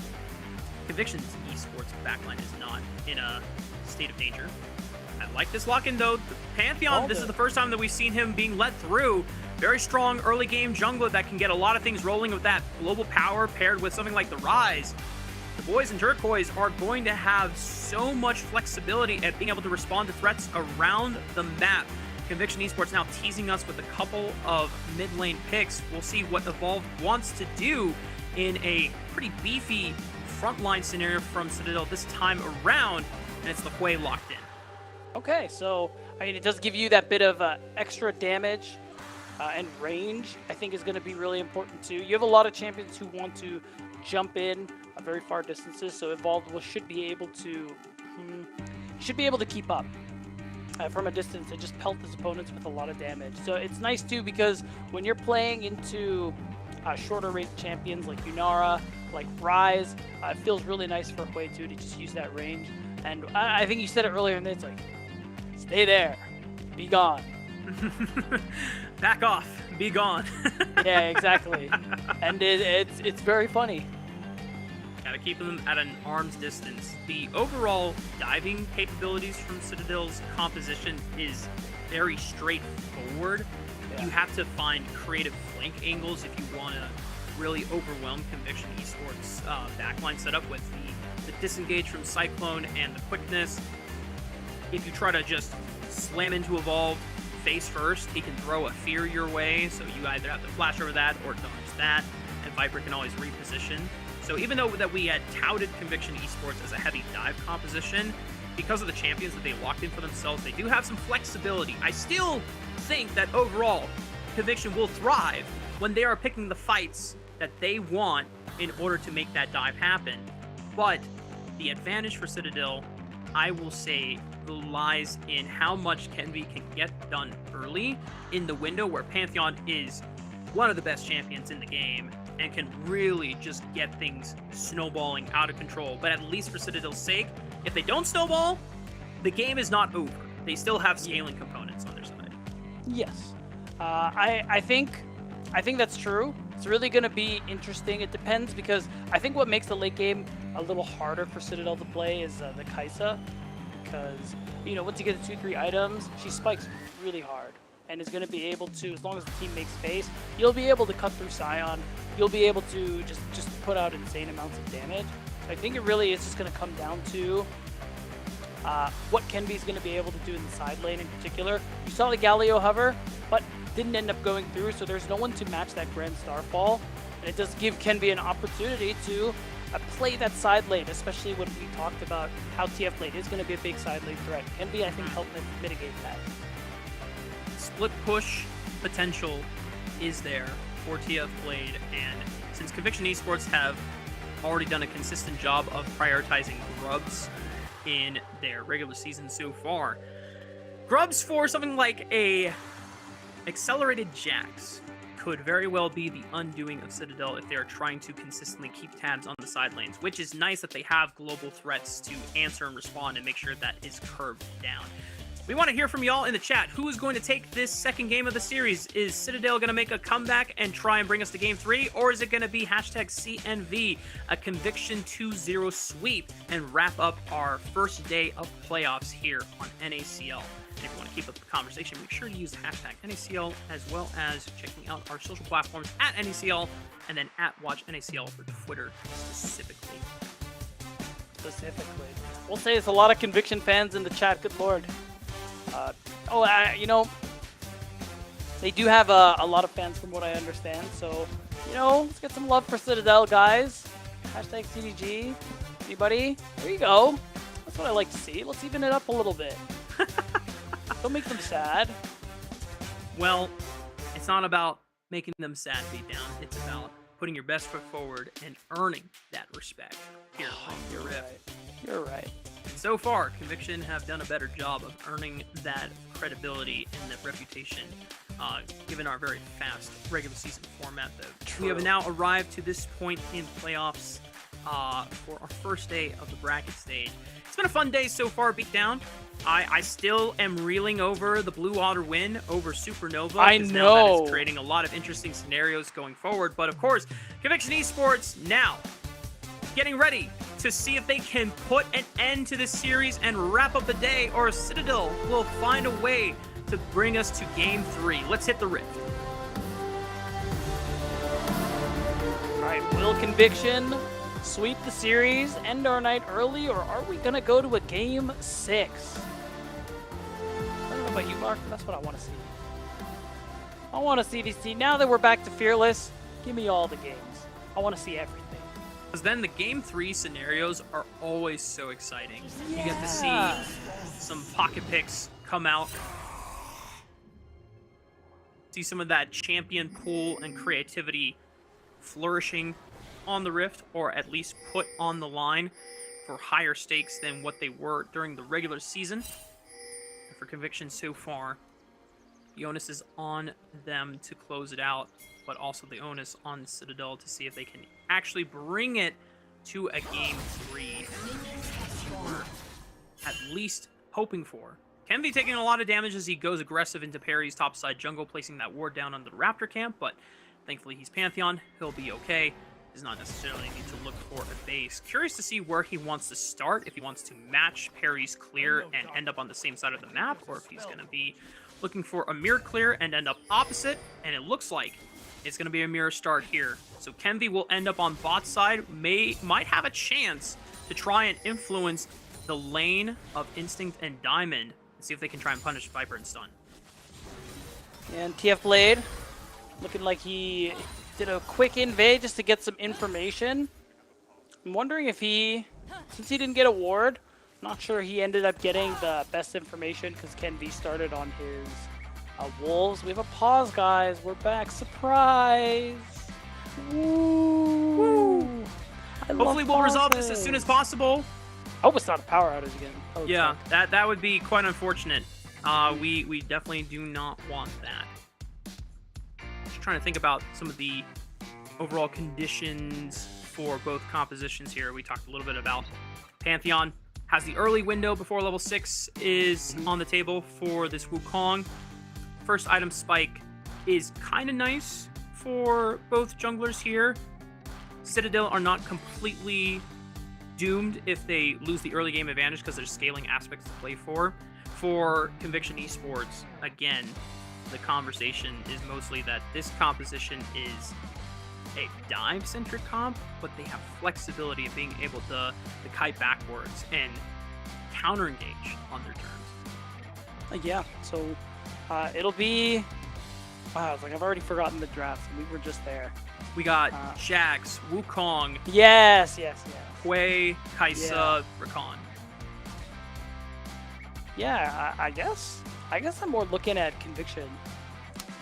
Conviction's esports backline is not in a state of danger. I like this lock-in though. The Pantheon, this is the first time that we've seen him being let through. Very strong early game jungler that can get a lot of things rolling with that global power paired with something like the Ryze. The boys in Turquoise are going to have so much flexibility at being able to respond to threats around the map. Conviction Esports now teasing us with a couple of mid lane picks. We'll see what Evolved wants to do in a pretty beefy frontline scenario from Citadel this time around, and it's the Hui locked in. Okay, so I mean, it does give you that bit of extra damage and range. I think is going to be really important too. You have a lot of champions who want to jump in very far distances, so Evolved should be able to keep up from a distance and just pelt his opponents with a lot of damage. So it's nice too, because when you're playing into shorter range champions like Yunara, like Ryze, it feels really nice for Hui too to just use that range. And I think you said it earlier, and it's like, stay there, be gone. Back off, be gone. Yeah, exactly. And it's very funny. Gotta keep them at an arm's distance. The overall diving capabilities from Citadel's composition is very straightforward. Yeah. You have to find creative flank angles if you want to really overwhelm Conviction Esports backline setup with the disengage from Cyclone and the quickness. If you try to just slam into Evolve, face first, he can throw a fear your way, so you either have to flash over that or dodge that, and Viper can always reposition. So even though that we had touted Conviction Esports as a heavy dive composition, because of the champions that they locked in for themselves, they do have some flexibility. I still think that overall, Conviction will thrive when they are picking the fights that they want in order to make that dive happen. But the advantage for Citadel, I will say, lies in how much CNV can get done early in the window where Pantheon is one of the best champions in the game and can really just get things snowballing out of control. But at least for Citadel's sake, if they don't snowball, the game is not over. They still have scaling components on their side. Yes. I think that's true. It's really going to be interesting. It depends, because I think what makes the late game a little harder for Citadel to play is the Kaisa, because, you know, once you get the 2-3 items, she spikes really hard and is going to be able to, as long as the team makes space, you'll be able to cut through Scion. You'll be able to just put out insane amounts of damage. So I think it really is just going to come down to what CNV is going to be able to do in the side lane in particular. You saw the Galio hover, but didn't end up going through, so there's no one to match that Grand Starfall. And it does give CNV an opportunity to play that side lane, especially when we talked about how TF lane is going to be a big side lane threat. CNV, I think, helped mitigate that. Split push potential is there for TF Blade, and since Conviction Esports have already done a consistent job of prioritizing grubs in their regular season so far, grubs for something like a accelerated Jax could very well be the undoing of Citadel if they are trying to consistently keep tabs on the side lanes, which is nice that they have global threats to answer and respond and make sure that is curved down. We want to hear from y'all in the chat. Who is going to take this second game of the series? Is Citadel going to make a comeback and try and bring us to game 3? Or is it going to be #CNV, a Conviction 2-0 sweep, and wrap up our first day of playoffs here on NACL? And if you want to keep up the conversation, make sure to use the #NACL, as well as checking out our social platforms at NACL, and then at WatchNACL for Twitter specifically. We'll say it's a lot of Conviction fans in the chat, good lord. You know, they do have a lot of fans from what I understand, so, you know, let's get some love for Citadel, guys. #CTG. Anybody? There you go. That's what I like to see. Let's even it up a little bit. Don't make them sad. Well, it's not about making them sad, beatdown. It's about putting your best foot forward and earning that respect here on your Rift. You're right. So far, Conviction have done a better job of earning that credibility and that reputation, given our very fast regular season format. Though we have now arrived to this point in playoffs for our first day of the bracket stage. It's been a fun day so far, Beatdown. I still am reeling over the Blue Otter win over Supernova. I know. Now that is creating a lot of interesting scenarios going forward. But of course, Conviction Esports now getting ready to see if they can put an end to this series and wrap up the day, or Citadel will find a way to bring us to game 3. Let's hit the Rift. All right, will Conviction sweep the series, end our night early, or are we going to go to a game 6? I don't know about you, Mark, but that's what I want to see. I want to see these teams. Now that we're back to Fearless, give me all the games. I want to see everything. Because then the game 3 scenarios are always so exciting. You get to see some pocket picks come out. See some of that champion pool and creativity flourishing on the Rift, or at least put on the line for higher stakes than what they were during the regular season. And for Conviction so far, the onus is on them to close it out, but also the onus on Citadel to see if they can actually bring it to a game 3. We're at least hoping for. CNV taking a lot of damage as he goes aggressive into Perry's topside jungle, placing that ward down on the Raptor camp, but thankfully he's Pantheon. He'll be okay. Does not necessarily need to look for a base. Curious to see where he wants to start, if he wants to match Perry's clear and end up on the same side of the map, or if he's going to be looking for a mirror clear and end up opposite, and it looks like it's going to be a mirror start here. So CNV will end up on bot side, might have a chance to try and influence the lane of Instinct and Diamond and see if they can try and punish Viper and stun. And TF Blade looking like he did a quick invade just to get some information. I'm wondering if since he didn't get a ward, not sure he ended up getting the best information because CNV started on his wolves. We have a pause, guys. We're back. Surprise! Woo! Hopefully we'll resolve this as soon as possible. I hope it's not a power outage again. Yeah, that would be quite unfortunate. We definitely do not want that. Just trying to think about some of the overall conditions for both compositions here. We talked a little bit about Pantheon has the early window before level 6 is on the table for this Wukong. First item spike is kind of nice for both junglers here. Citadel are not completely doomed if they lose the early game advantage because there's scaling aspects to play for. For Conviction Esports, again, the conversation is mostly that this composition is a dive-centric comp, but they have flexibility of being able to kite backwards and counter-engage on their turns. Yeah, so it'll be... Wow, it's like I've already forgotten the draft. We were just there. We got Jax, Wukong, Yes. Hui, Kaisa, Rakan. Yeah, I guess I'm more looking at Conviction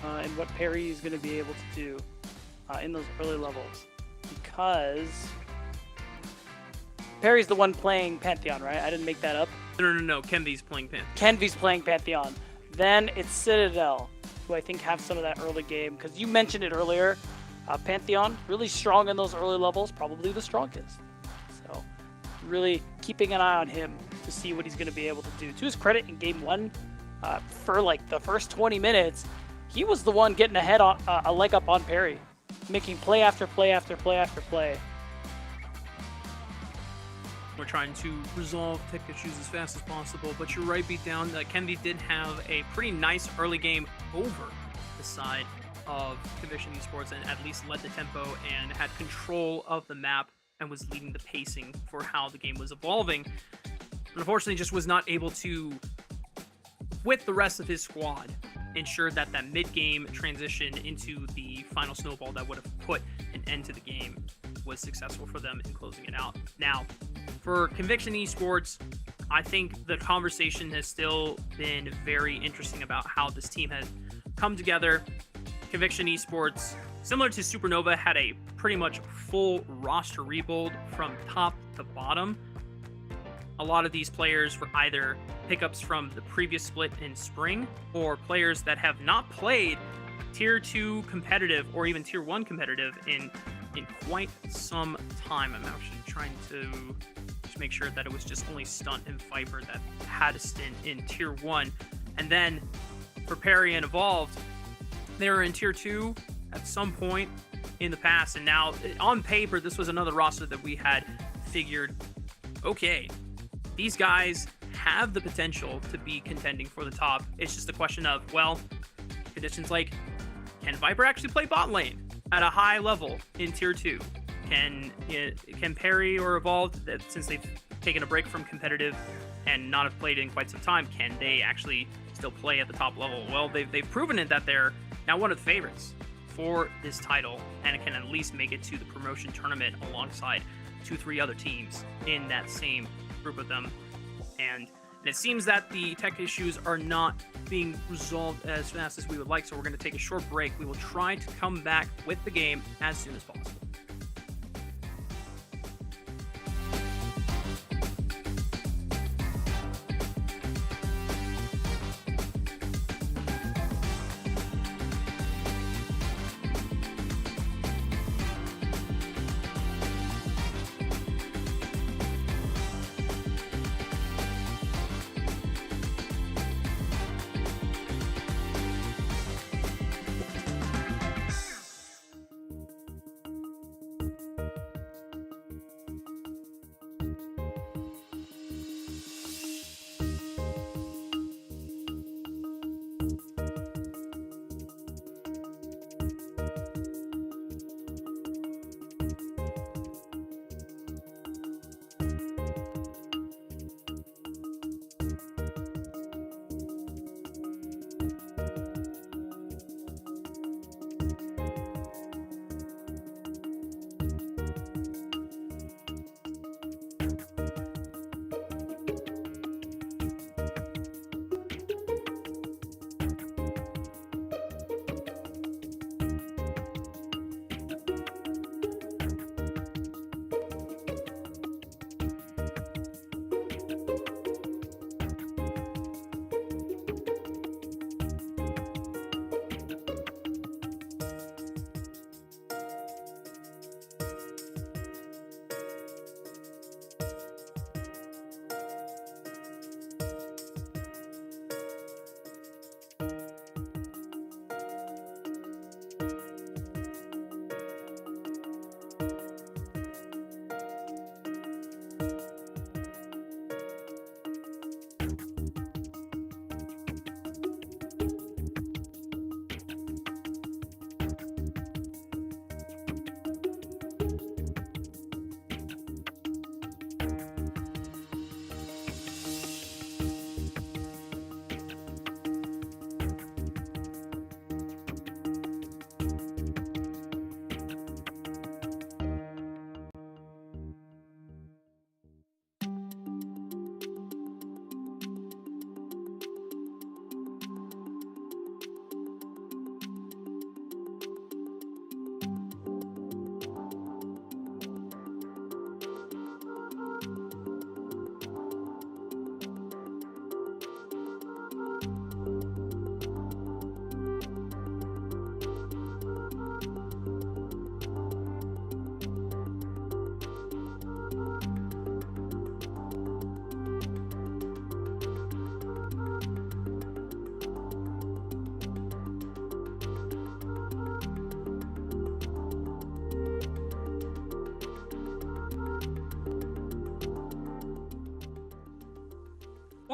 and what Perry is going to be able to do in those early levels, because Perry's the one playing Pantheon, right? I didn't make that up. No. Kenvy's playing Pantheon. Kenvy's playing Pantheon. Then it's Citadel, who I think have some of that early game, because you mentioned it earlier. Pantheon, really strong in those early levels, probably the strongest. So really keeping an eye on him to see what he's going to be able to do. To his credit, in game 1, for like the first 20 minutes, he was the one getting ahead on a leg up on Perry, making play after play after play after play. We're trying to resolve tech issues as fast as possible, but you're right, Beatdown. Kenvy did have a pretty nice early game over the side of Conviction Esports and at least led the tempo and had control of the map and was leading the pacing for how the game was evolving. Unfortunately, just was not able to, with the rest of his squad, ensure that mid-game transition into the final snowball that would have put an end to the game was successful for them in closing it out. Now, for Conviction Esports, I think the conversation has still been very interesting about how this team has come together. Conviction Esports, similar to Supernova, had a pretty much full roster rebuild from top to bottom. A lot of these players were either pickups from the previous split in spring or players that have not played Tier 2 competitive or even Tier 1 competitive in quite some time. I'm actually trying to just make sure that it was just only Stunt and Viper that had a stint in Tier 1. And then for Perry and Evolved, they were in Tier 2 at some point in the past, and now on paper this was another roster that we had figured, okay, these guys have the potential to be contending for the top. It's just a question of, well, conditions like, can Viper actually play bot lane at a high level in Tier 2? Can Perry or Evolved, since they've taken a break from competitive and not have played in quite some time, can they actually still play at the top level? Well, they've proven it that they're now one of the favorites for this title, and it can at least make it to the promotion tournament alongside 2-3 other teams in that same group of them. And it seems that the tech issues are not being resolved as fast as we would like, so we're going to take a short break. We will try to come back with the game as soon as possible.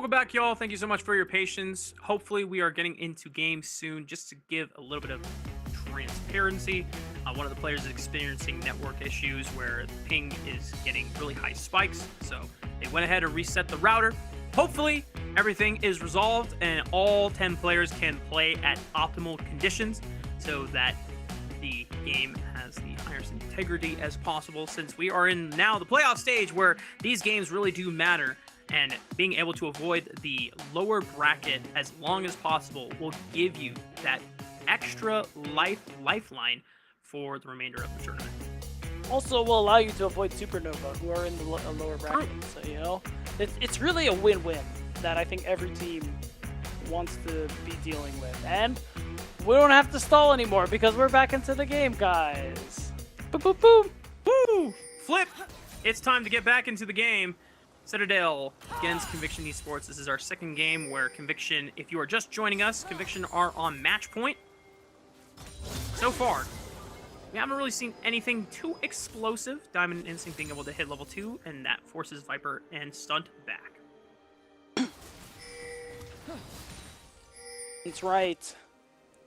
Welcome back, y'all. Thank you so much for your patience. Hopefully, we are getting into games soon. Just to give a little bit of transparency, one of the players is experiencing network issues where the ping is getting really high spikes. So they went ahead and reset the router. Hopefully, everything is resolved and all 10 players can play at optimal conditions so that the game has the highest integrity as possible, since we are in now the playoff stage where these games really do matter, and being able to avoid the lower bracket as long as possible will give you that extra lifeline for the remainder of the tournament. Also will allow you to avoid Supernova, who are in the lower bracket. So, you know, it's really a win-win that I think every team wants to be dealing with. And we don't have to stall anymore because we're back into the game, guys. Boom, boom, boom. Woo! Flip! It's time to get back into the game. Citadel against Conviction Esports. This is our second game where Conviction, if you are just joining us, Conviction are on match point. So far, we haven't really seen anything too explosive. Diamond and Instinct being able to hit level 2, and that forces Viper and Stunt back. That's right.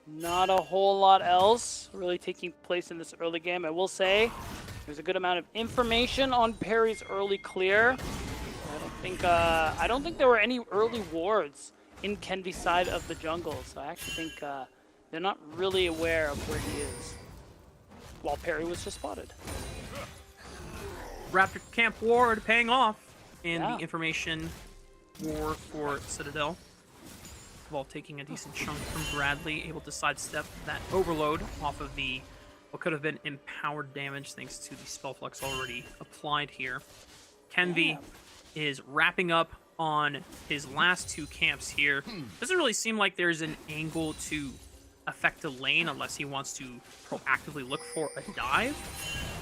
Not a whole lot else really taking place in this early game. I will say there's a good amount of information on Perry's early clear. I don't think there were any early wards in Kenvy's side of the jungle, so I actually think they're not really aware of where he is, while Perry was just spotted. Raptor Camp Ward paying off in the information war for Citadel, while taking a decent chunk from Bradley, able to sidestep that overload off of the what could have been empowered damage thanks to the spell flux already applied here. Kenvy is wrapping up on his last 2 camps here. Doesn't really seem like there's an angle to affect the lane unless he wants to proactively look for a dive.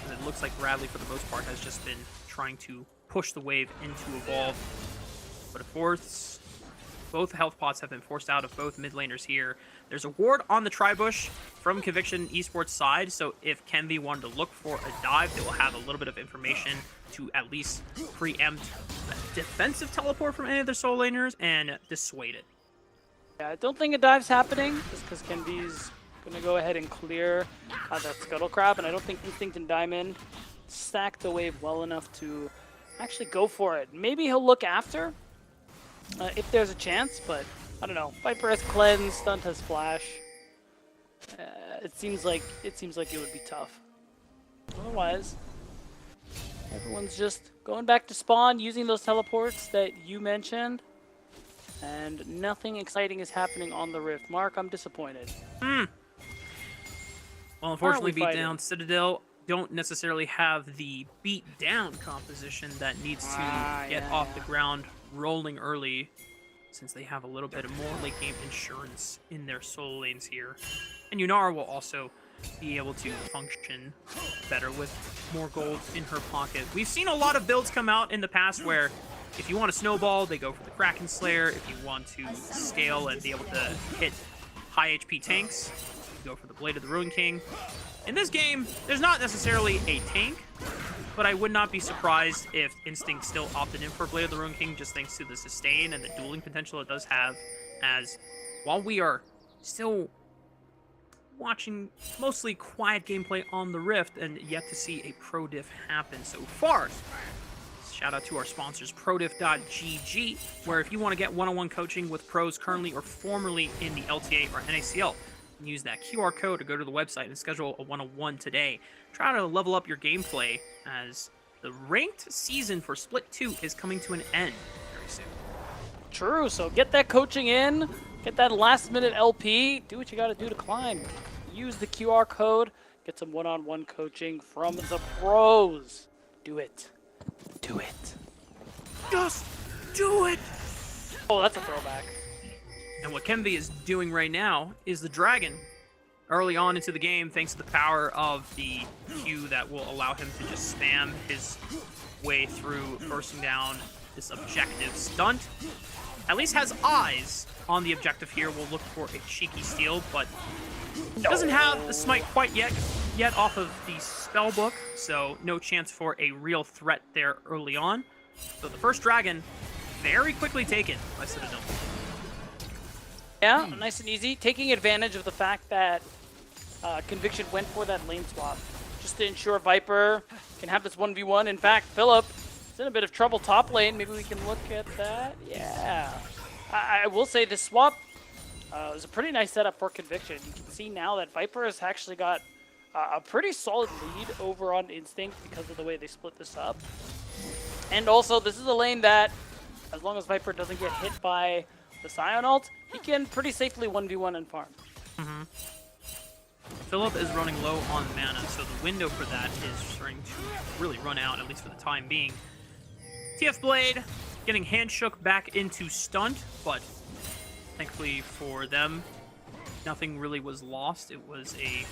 And it looks like Bradley, for the most part, has just been trying to push the wave into Evolve. But of course, both health pots have been forced out of both mid laners here. There's a ward on the Tribush from Conviction Esports side, so if Kenvy wanted to look for a dive, they will have a little bit of information to at least preempt a defensive teleport from any of their soul laners and dissuade it. Yeah, I don't think a dive's happening, just because Kenvy's going to go ahead and clear that Scuttle Crab, and I don't think Instinct and Diamond stack the wave well enough to actually go for it. Maybe he'll look after, if there's a chance, but I don't know. Viper has Cleanse, Stunt has Flash. It seems like it would be tough. Otherwise, everyone's just going back to spawn, using those teleports that you mentioned, and nothing exciting is happening on the Rift. Mark, I'm disappointed. Well, unfortunately, Beatdown Citadel don't necessarily have the beat down composition that needs to get off the ground rolling early, since they have a little bit of more late game insurance in their soul lanes here. And Yunara will also be able to function better with more gold in her pocket. We've seen a lot of builds come out in the past where if you want to snowball, they go for the Kraken Slayer. If you want to scale and be able to hit high HP tanks, you go for the Blade of the Ruin King. In this game, there's not necessarily a tank, but I would not be surprised if Instinct still opted in for Blade of the Ruin King, just thanks to the sustain and the dueling potential it does have, as while we are still watching mostly quiet gameplay on the Rift and yet to see a pro diff happen so far. Shout out to our sponsors, prodiff.gg, where if you want to get one-on-one coaching with pros currently or formerly in the LTA or NACL, use that QR code to go to the website and schedule a one-on-one today. Try to level up your gameplay, as the ranked season for Split 2 is coming to an end very soon. True, so get that coaching in, get that last-minute LP, do what you got to do to climb. Use the QR code, get some one-on-one coaching from the pros. Do it. Do it. Just do it! Oh, that's a throwback. And what Kenvy is doing right now is the Dragon. Early on into the game, thanks to the power of the Q that will allow him to just spam his way through bursting down this objective. Stunt at least has eyes on the objective here. We'll look for a cheeky steal, but doesn't have the smite quite yet off of the spell book, so no chance for a real threat there early on. So the first Dragon very quickly taken by Citadel. Yeah, nice and easy. Taking advantage of the fact that Conviction went for that lane swap just to ensure Viper can have this 1v1. In fact, Philip is in a bit of trouble top lane. Maybe we can look at that. Yeah. I will say this swap was a pretty nice setup for Conviction. You can see now that Viper has actually got a pretty solid lead over on Instinct because of the way they split this up. And also, this is a lane that, as long as Viper doesn't get hit by the Scion ult, he can pretty safely 1v1 and farm. Philip is running low on mana, so the window for that is starting to really run out, at least for the time being. TF Blade getting hand shook back into stunt, but thankfully for them, nothing really was lost. It was a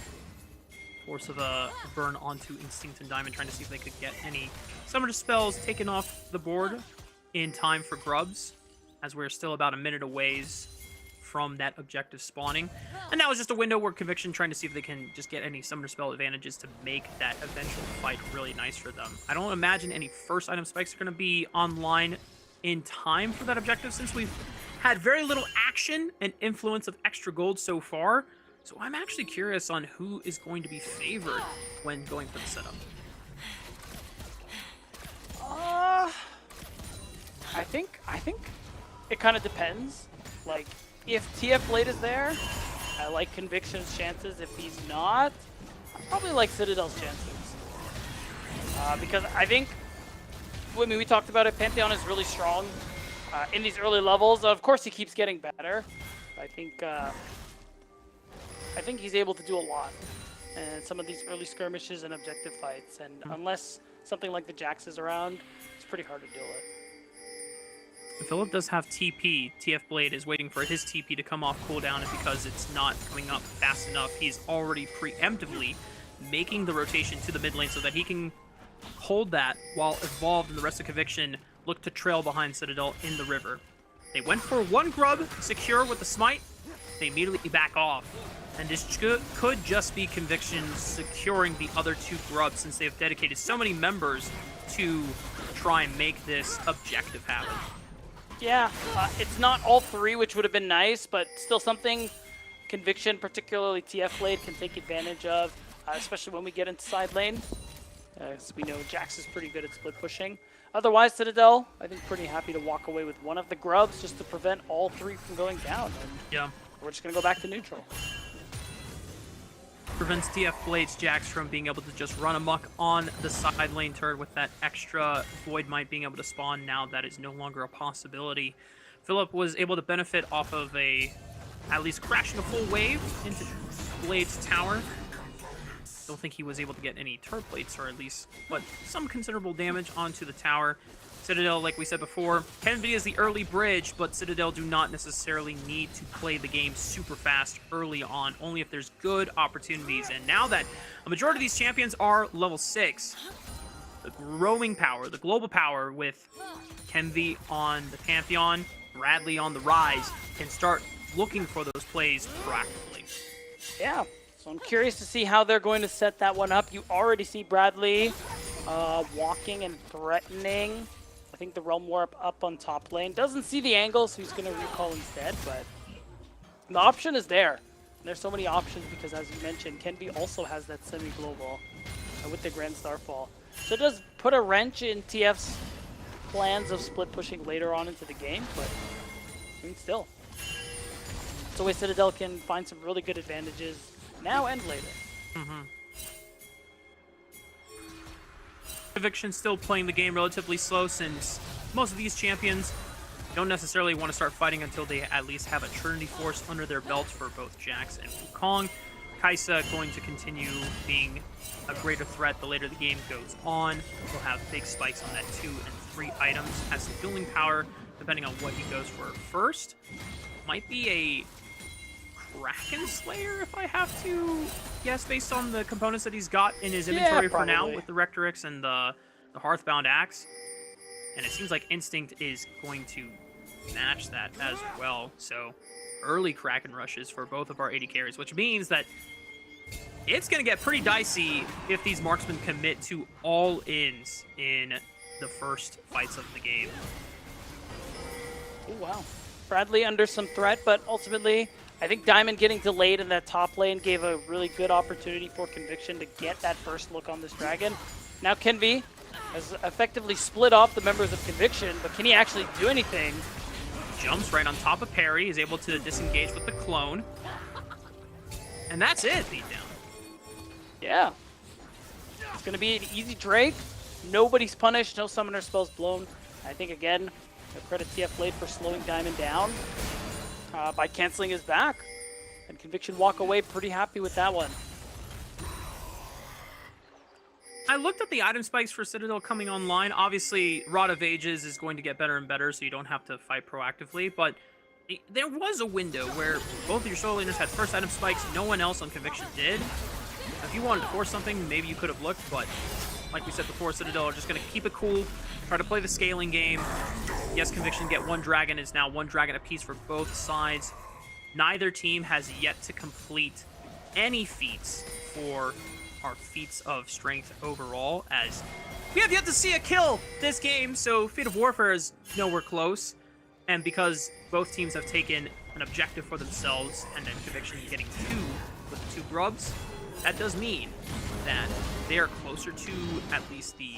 force of a burn onto Instinct and Diamond, trying to see if they could get any Summer Dispels taken off the board in time for Grubs, as we're still about a minute away from that objective spawning. And that was just a window where Conviction trying to see if they can just get any Summoner Spell advantages to make that eventual fight really nice for them. I don't imagine any first item spikes are going to be online in time for that objective, since we've had very little action and influence of extra gold so far. So I'm actually curious on who is going to be favored when going for the setup. I think it kind of depends. Like, if TF Blade is there, I like Conviction's chances. If he's not, I probably like Citadel's chances. Because I think, I mean, we talked about it, Pantheon is really strong in these early levels. Of course, he keeps getting better. I think he's able to do a lot in some of these early skirmishes and objective fights. And unless something like the Jax is around, it's pretty hard to deal with. Philip does have TP. TF Blade is waiting for his TP to come off cooldown, and because it's not coming up fast enough, he's already preemptively making the rotation to the mid lane so that he can hold that while Evolved and the rest of Conviction look to trail behind Citadel in the river. They went for one grub, secure with the smite. They immediately back off. And this could just be Conviction securing the other two grubs, since they have dedicated so many members to try and make this objective happen. Yeah, it's not all three, which would have been nice, but still something Conviction, particularly TF Blade, can take advantage of, especially when we get into side lane. As we know, Jax is pretty good at split pushing. Otherwise, Citadel, I think, pretty happy to walk away with one of the grubs just to prevent all three from going down. And yeah, we're just going to go back to neutral. Prevents TF Blade's Jax from being able to just run amok on the side lane turret with that extra Void Might being able to spawn. Now that is no longer a possibility. Philip was able to benefit off of at least crashing a full wave into Blade's tower. Don't think he was able to get any turret plates, or at least some considerable damage onto the tower. Citadel, like we said before, can be as the early bridge, but Citadel do not necessarily need to play the game super fast early on, only if there's good opportunities. And now that a majority of these champions are level 6, the growing power, the global power with Kenvi on the Pantheon, Bradley on the rise, can start looking for those plays proactively. Yeah, so I'm curious to see how they're going to set that one up. You already see Bradley walking and threatening. I think the Realm Warp up on top lane. Doesn't see the angle, so he's going to recall instead, but the option is there. And there's so many options because, as you mentioned, Kenvi also has that semi-global with the Grand Starfall. So it does put a wrench in TF's plans of split pushing later on into the game, but I mean, still. It's a way Citadel can find some really good advantages now and later. Conviction still playing the game relatively slow, since most of these champions don't necessarily want to start fighting until they at least have a Trinity Force under their belt for both Jax and Wukong. Kai'Sa going to continue being a greater threat the later the game goes on. We'll have big spikes on that 2 and 3 items. Has some building power depending on what he goes for first. Might be a Kraken Slayer, if I have to guess, based on the components that he's got in his inventory for now, with the Rectorix and the Hearthbound Axe. And it seems like Instinct is going to match that as well. So early Kraken rushes for both of our AD carries, which means that it's going to get pretty dicey if these marksmen commit to all-ins in the first fights of the game. Oh, wow. Bradley under some threat, but ultimately, I think Diamond getting delayed in that top lane gave a really good opportunity for Conviction to get that first look on this dragon. Now CNV has effectively split off the members of Conviction, but can he actually do anything? Jumps right on top of Perry, is able to disengage with the clone. And that's it, beatdown. Yeah. It's going to be an easy Drake. Nobody's punished, no summoner spells blown. I think, again, credit TF Blade for slowing Diamond down by canceling his back. And Conviction walk away pretty happy with that one. I looked at the item spikes for Citadel coming online. Obviously, Rod of Ages is going to get better and better, so you don't have to fight proactively. But there was a window where both of your solo laners had first item spikes. No one else on Conviction did. If you wanted to force something, maybe you could have looked. But like we said before, Citadel are just going to keep it cool, try to play the scaling game. Yes, Conviction get one dragon. It's now one dragon apiece for both sides. Neither team has yet to complete any feats for our feats of strength overall, as we have yet to see a kill this game, so Feat of Warfare is nowhere close. And because both teams have taken an objective for themselves, and then Conviction getting 2 with the 2 grubs, that does mean that they are closer to at least the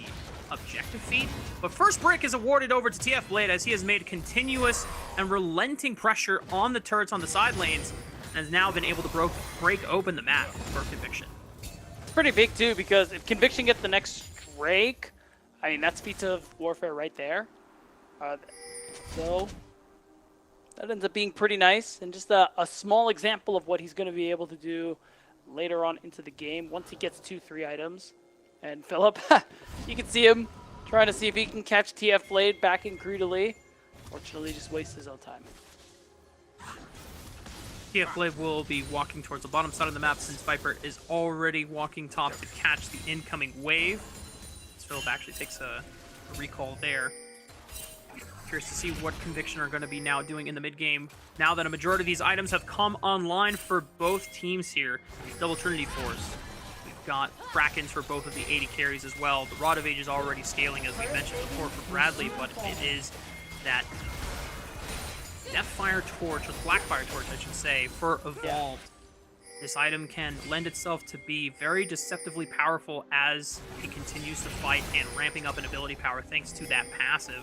objective feat. But first brick is awarded over to TF Blade, as he has made continuous and relenting pressure on the turrets on the side lanes, and has now been able to break open the map for Conviction. Pretty big too, because if Conviction gets the next Drake, I mean, that's Feats of Warfare right there. So that ends up being pretty nice, and just a small example of what he's going to be able to do later on into the game once he gets 2-3 items. And Philip, you can see him trying to see if he can catch TF Blade backing greedily. Fortunately, just wastes his own time. TF Blade will be walking towards the bottom side of the map, since Viper is already walking top to catch the incoming wave. So Philip actually takes a recall there. Curious to see what Conviction are going to be now doing in the mid game, now that a majority of these items have come online for both teams here. Double Trinity Force. We've got Krakens for both of the 80 carries as well. The Rod of Age is already scaling, as we mentioned before, for Bradley, but it is that Deathfire Torch, or Blackfire Torch, I should say, for Evolved. This item can lend itself to be very deceptively powerful as it continues to fight, and ramping up in ability power thanks to that passive.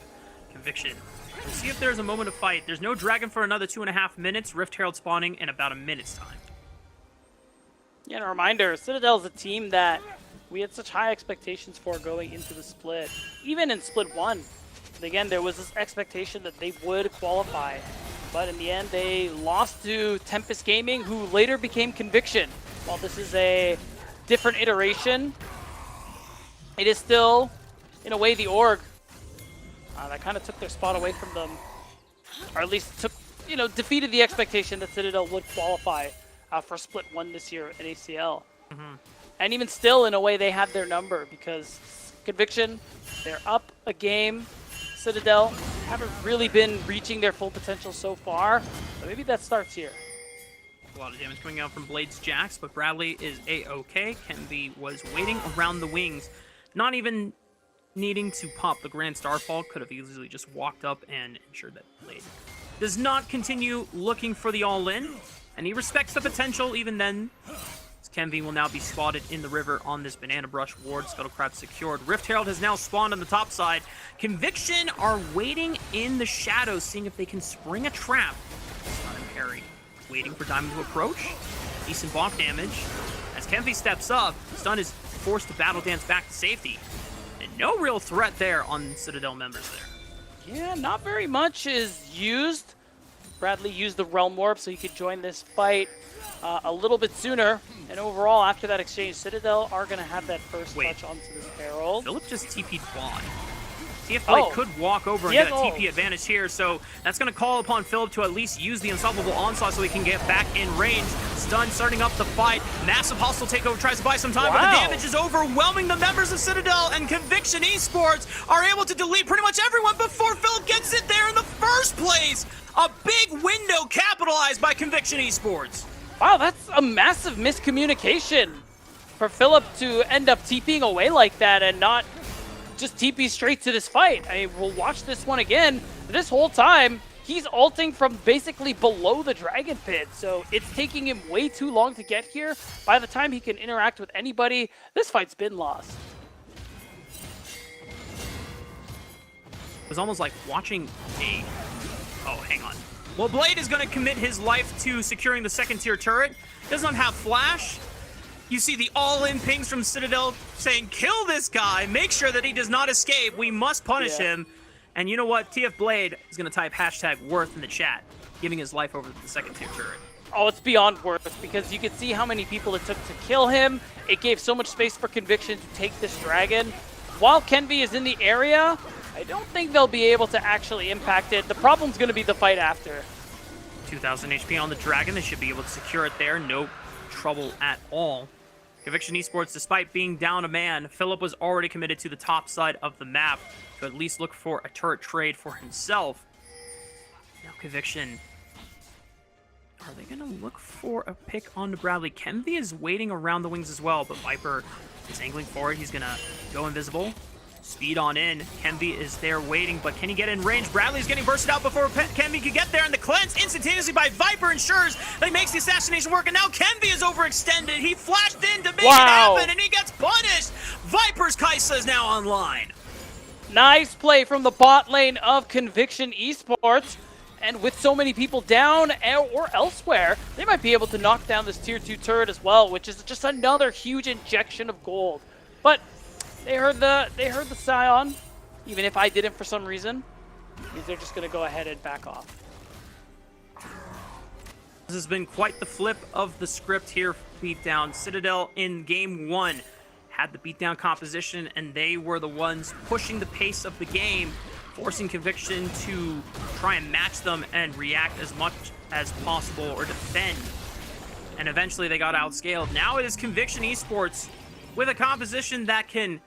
Conviction. We'll see if there's a moment of fight. There's no dragon for another 2.5 minutes. Rift Herald spawning in about a minute's time. Yeah, and a reminder, Citadel is a team that we had such high expectations for going into the split. Even in split 1. But again, there was this expectation that they would qualify. But in the end, they lost to Tempest Gaming, who later became Conviction. While this is a different iteration, it is still, in a way, the org that kind of took their spot away from them, or at least took, defeated the expectation that Citadel would qualify for Split 1 this year in NACL. And even still, in a way, they had their number, because Conviction, they're up a game. Citadel haven't really been reaching their full potential so far, but maybe that starts here. A lot of damage coming out from Blade's Jax, but Bradley is A-OK. Kenby was waiting around the wings, not even needing to pop the Grand Starfall. Could have easily just walked up and ensured that Blade does not continue looking for the all-in, and he respects the potential even then. Kenvi will now be spotted in the river on this Banana Brush ward. Scuttlecrab secured. Rift Herald has now spawned on the top side. Conviction are waiting in the shadows, seeing if they can spring a trap. Stun and parry. Waiting for Diamond to approach. Decent block damage. As Kenvi steps up, Stun is forced to battle dance back to safety. And no real threat there on Citadel members there. Yeah, not very much is used. Bradley used the Realm Warp so he could join this fight a little bit sooner. And overall, after that exchange, Citadel are going to have that first touch onto this Herald. Philip just TP'd bot. TF Blade could walk over and get a TP advantage here, so that's going to call upon Philip to at least use the Unstoppable Onslaught so he can get back in range. Stun starting up the fight. Massive hostile takeover tries to buy some time, but the damage is overwhelming the members of Citadel, and Conviction Esports are able to delete pretty much everyone before Philip gets it there in the first place. A big window capitalized by Conviction Esports. Wow, that's a massive miscommunication for Philip to end up TPing away like that and not just TP straight to this fight. I mean, we'll watch this one again. This whole time, he's ulting from basically below the Dragon Pit, so it's taking him way too long to get here. By the time he can interact with anybody, this fight's been lost. It was almost like watching a... Oh, hang on. Well, Blade is going to commit his life to securing the second tier turret. Does not have flash. You see the all-in pings from Citadel saying, kill this guy, make sure that he does not escape, we must punish him. And you know what? TF Blade is going to type #worth in the chat, giving his life over to the second tier turret. Oh, it's beyond worth, because you can see how many people it took to kill him. It gave so much space for Conviction to take this dragon. While Kenvi is in the area, I don't think they'll be able to actually impact it. The problem's going to be the fight after. 2,000 HP on the dragon. They should be able to secure it there. No trouble at all. Conviction Esports, despite being down a man, Philip was already committed to the top side of the map to at least look for a turret trade for himself. Now Conviction, are they going to look for a pick onto Bradley? Kenvi is waiting around the wings as well, but Viper is angling for it. He's going to go invisible. Speed on in. Kenvi is there waiting, but can he get in range? Bradley's getting bursted out before Kenvi can get there, and the cleanse instantaneously by Viper ensures that he makes the assassination work, and now Kenvi is overextended. He flashed in to make it happen, and he gets punished. Viper's Kaisa is now online. Nice play from the bot lane of Conviction Esports. And with so many people down or elsewhere, they might be able to knock down this tier 2 turret as well, which is just another huge injection of gold. But they heard the Scion, even if I didn't for some reason. Means they're just going to go ahead and back off. This has been quite the flip of the script here for Beatdown. Citadel in game 1 had the beatdown composition, and they were the ones pushing the pace of the game, forcing Conviction to try and match them and react as much as possible or defend. And eventually they got outscaled. Now it is Conviction Esports with a composition that can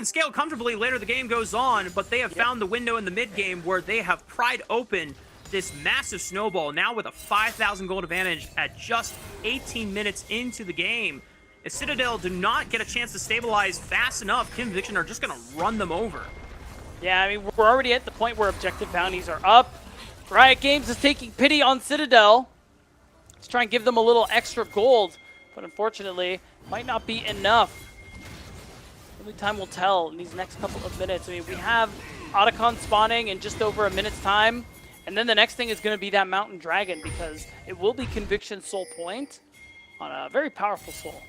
scale comfortably later the game goes on, but they have found the window in the mid game where they have pried open this massive snowball, now with a 5,000 gold advantage at just 18 minutes into the game. If Citadel do not get a chance to stabilize fast enough, Conviction are just going to run them over. Yeah, I mean, we're already at the point where objective bounties are up. Riot Games is taking pity on Citadel. Let's try and give them a little extra gold, but unfortunately, might not be enough. Only time will tell in these next couple of minutes. I mean, we have Otacon spawning in just over a minute's time, and then the next thing is going to be that Mountain Dragon, because it will be Conviction Soul Point on a very powerful soul.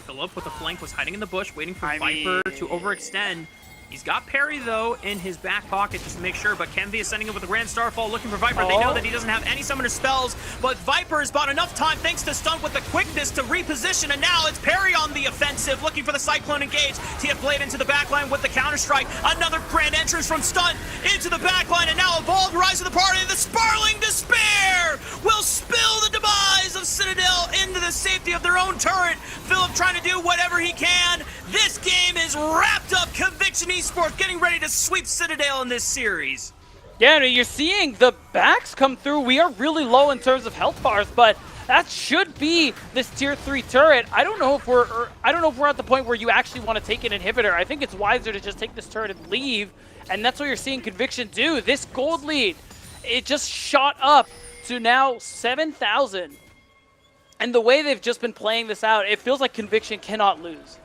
Philip with the flank was hiding in the bush, waiting for Viper to overextend. He's got parry, though, in his back pocket just to make sure, but Kenvi is sending him with a Grand Starfall looking for Viper. They know that he doesn't have any summoner spells, but Viper has bought enough time thanks to Stunt with the quickness to reposition, and now it's parry on the offensive, looking for the Cyclone engage. TF Blade into the backline with the counter-strike. Another grand entrance from Stunt into the backline, and now Evolved rise to the party. The Sparling Despair will spill the demise of Citadel into the safety of their own turret. Philip trying to do whatever he can. This game is wrapped up. Conviction Esports getting ready to sweep Citadel in this series. Yeah, you're seeing the backs come through. We are really low in terms of health bars, but that should be this tier 3 turret. I don't know if we're at the point where you actually want to take an inhibitor. I think it's wiser to just take this turret and leave, and that's what you're seeing Conviction do. This gold lead, it just shot up to now 7,000. And the way they've just been playing this out, it feels like Conviction cannot lose.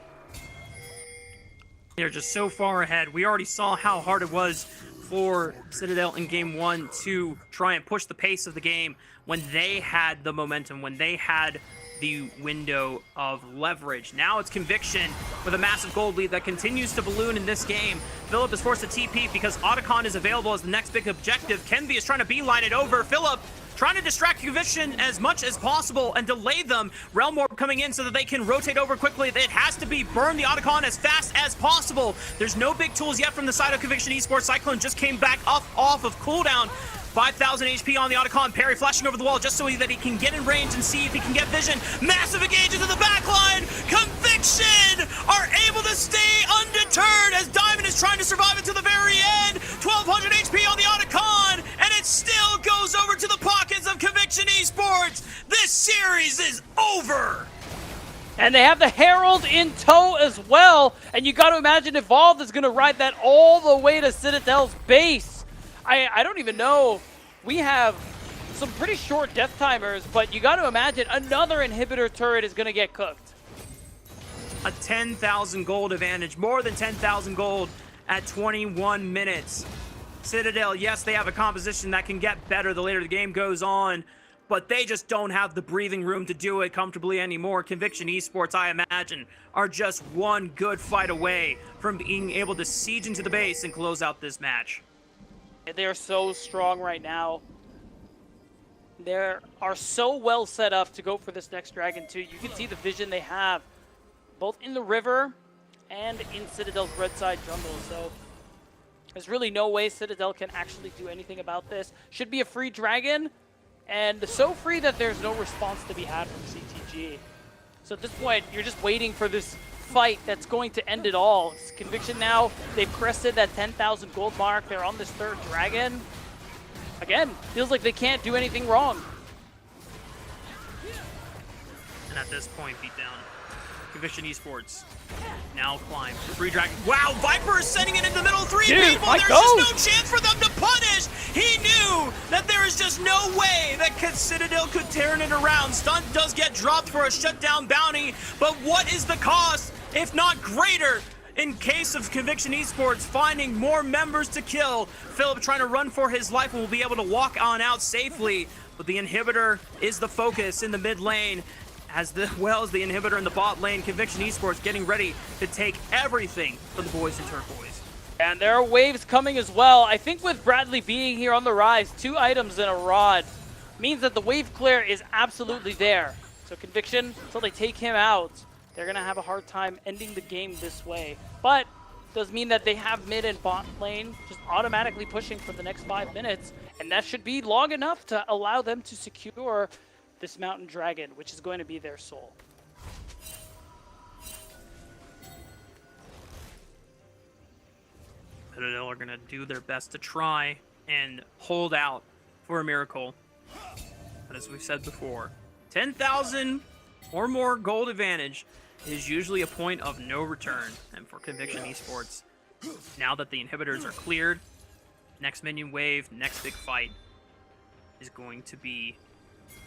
They're just so far ahead. We already saw how hard it was for Citadel in game 1 to try and push the pace of the game when they had the momentum, when they had the window of leverage. Now it's Conviction with a massive gold lead that continues to balloon in this game. Philip is forced to TP because Otacon is available as the next big objective. Kenvi is trying to beeline it over. Philip trying to distract Conviction as much as possible and delay them. Realm Orb coming in so that they can rotate over quickly. It has to be burn the Otacon as fast as possible. There's no big tools yet from the side of Conviction Esports. Cyclone just came back off of cooldown. 5,000 HP on the Otacon. Parry flashing over the wall just so that he can get in range and see if he can get vision. Massive engage into the backline. Conviction are able to stay undeterred as Diamond is trying to survive until the very end. 1,200 HP on the Otacon, and it still goes over to the pockets of Conviction Esports. This series is over. And they have the Herald in tow as well. And you got to imagine Evolved is going to ride that all the way to Citadel's base. I don't even know we have some pretty short death timers, but you got to imagine another inhibitor turret is going to get cooked. A 10,000 gold advantage, more than 10,000 gold at 21 minutes. Citadel, yes, they have a composition that can get better the later the game goes on, but they just don't have the breathing room to do it comfortably anymore. Conviction Esports, I imagine, are just one good fight away from being able to siege into the base and close out this match. They are so strong right now. They are so well set up to go for this next Dragon too. You can see the vision they have, both in the river and in Citadel's red side jungle. So there's really no way Citadel can actually do anything about this. Should be a free Dragon, and so free that there's no response to be had from CTG. So at this point, you're just waiting for this fight that's going to end it all. It's Conviction now, they've crested that 10,000 gold mark. They're on this third Dragon. Again, feels like they can't do anything wrong. And at this point, beat down. Conviction Esports now climb. Free Dragon. Wow, Viper is sending it into the middle. Three people. There's just no chance for them to punish. He knew that there is just no way that Citadel could turn it around. Stunt does get dropped for a shutdown bounty, but what is the cost, if not greater, in case of Conviction Esports finding more members to kill? Philip trying to run for his life and will be able to walk on out safely, but the inhibitor is the focus in the mid lane, as well as the inhibitor in the bot lane. Conviction Esports getting ready to take everything for the boys in turquoise. And there are waves coming as well. I think with Bradley being here on the rise, 2 items and a rod means that the wave clear is absolutely there. So Conviction, until they take him out, they're going to have a hard time ending the game this way. But does mean that they have mid and bot lane just automatically pushing for the next 5 minutes. And that should be long enough to allow them to secure this Mountain Dragon, which is going to be their soul. Citadel are going to do their best to try and hold out for a miracle. But as we've said before, 10,000 or more gold advantage is usually a point of no return. And for Conviction Esports, now that the inhibitors are cleared, next minion wave, next big fight is going to be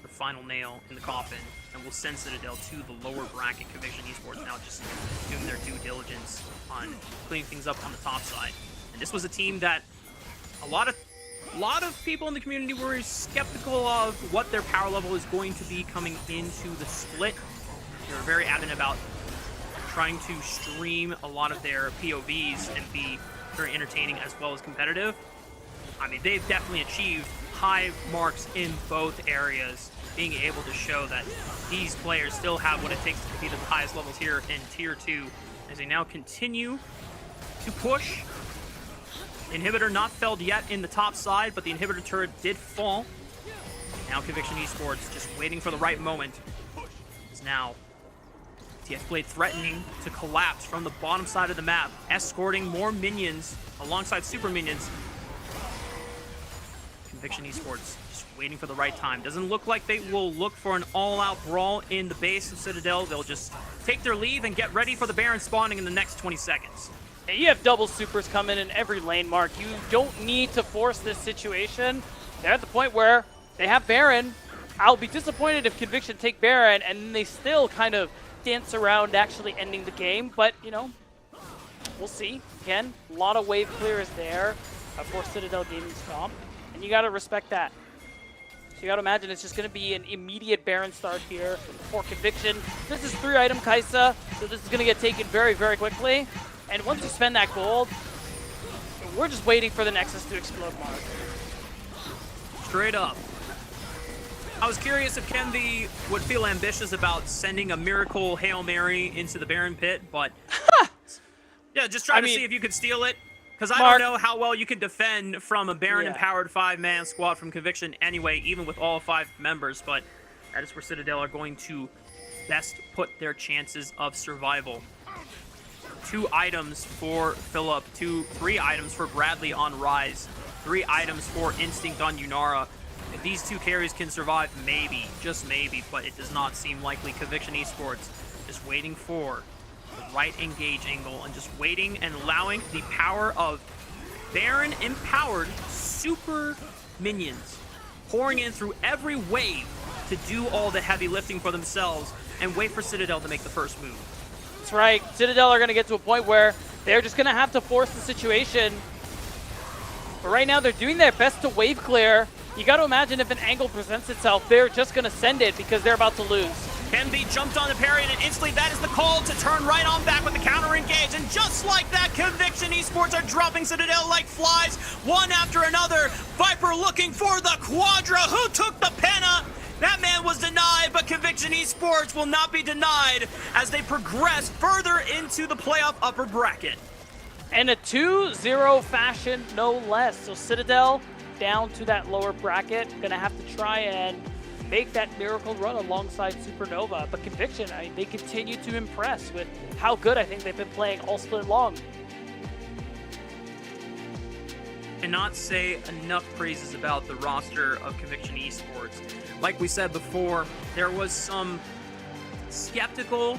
the final nail in the coffin, and will send Citadel to the lower bracket. Conviction Esports now just doing their due diligence on cleaning things up on the top side. And this was a team that a lot of people in the community were skeptical of what their power level is going to be coming into the split. They were very adamant about trying to stream a lot of their POVs and be very entertaining as well as competitive. I mean, they've definitely achieved high marks in both areas, being able to show that these players still have what it takes to compete at the highest levels here in Tier 2, as they now continue to push. The inhibitor not felled yet in the top side, but the inhibitor turret did fall. Now Conviction Esports just waiting for the right moment. Is now TF Blade threatening to collapse from the bottom side of the map, escorting more minions alongside super minions. Conviction Esports just waiting for the right time. Doesn't look like they will look for an all-out brawl in the base of Citadel. They'll just take their leave and get ready for the Baron spawning in the next 20 seconds. And you have double supers coming in every lane, Mark. You don't need to force this situation. They're at the point where they have Baron. I'll be disappointed if Conviction take Baron and then they still kind of dance around actually ending the game. But, you know, we'll see. Again, a lot of wave clears there for Citadel Gaming Stomp. And you got to respect that. So you got to imagine it's just going to be an immediate Baron start here for Conviction. This is 3-item Kaisa, so this is going to get taken very, very quickly. And once you spend that gold, we're just waiting for the Nexus to explode, Mark. Straight up. I was curious if CNV would feel ambitious about sending a miracle Hail Mary into the Baron pit, but yeah, just try to see if you could steal it. Because I don't know how well you can defend from a Baron-empowered 5-man squad from Conviction anyway, even with all 5 members, but that is where Citadel are going to best put their chances of survival. 2 items for Philip, 3 items for Bradley on Rise, 3 items for Instinct on Yunara. If these 2 carries can survive, maybe, just maybe, but it does not seem likely. Conviction Esports just waiting for the right engage angle and just waiting and allowing the power of Baron empowered super minions pouring in through every wave to do all the heavy lifting for themselves and wait for Citadel to make the first move. That's right. Citadel are going to get to a point where they're just going to have to force the situation. But right now, they're doing their best to wave clear. You got to imagine if an angle presents itself, they're just going to send it because they're about to lose. Kenby jumped on the parry, and instantly that is the call to turn right on back with the counter engage. And just like that, Conviction Esports are dropping Citadel like flies, one after another. Viper looking for the Quadra. Who took the Penna? That man was denied, but Conviction Esports will not be denied as they progress further into the playoff upper bracket. And a 2-0 fashion, no less. So Citadel down to that lower bracket, gonna have to try and make that miracle run alongside Supernova. But Conviction, they continue to impress with how good I think they've been playing all split long. Cannot say enough praises about the roster of Conviction Esports. Like we said before, there was some skeptical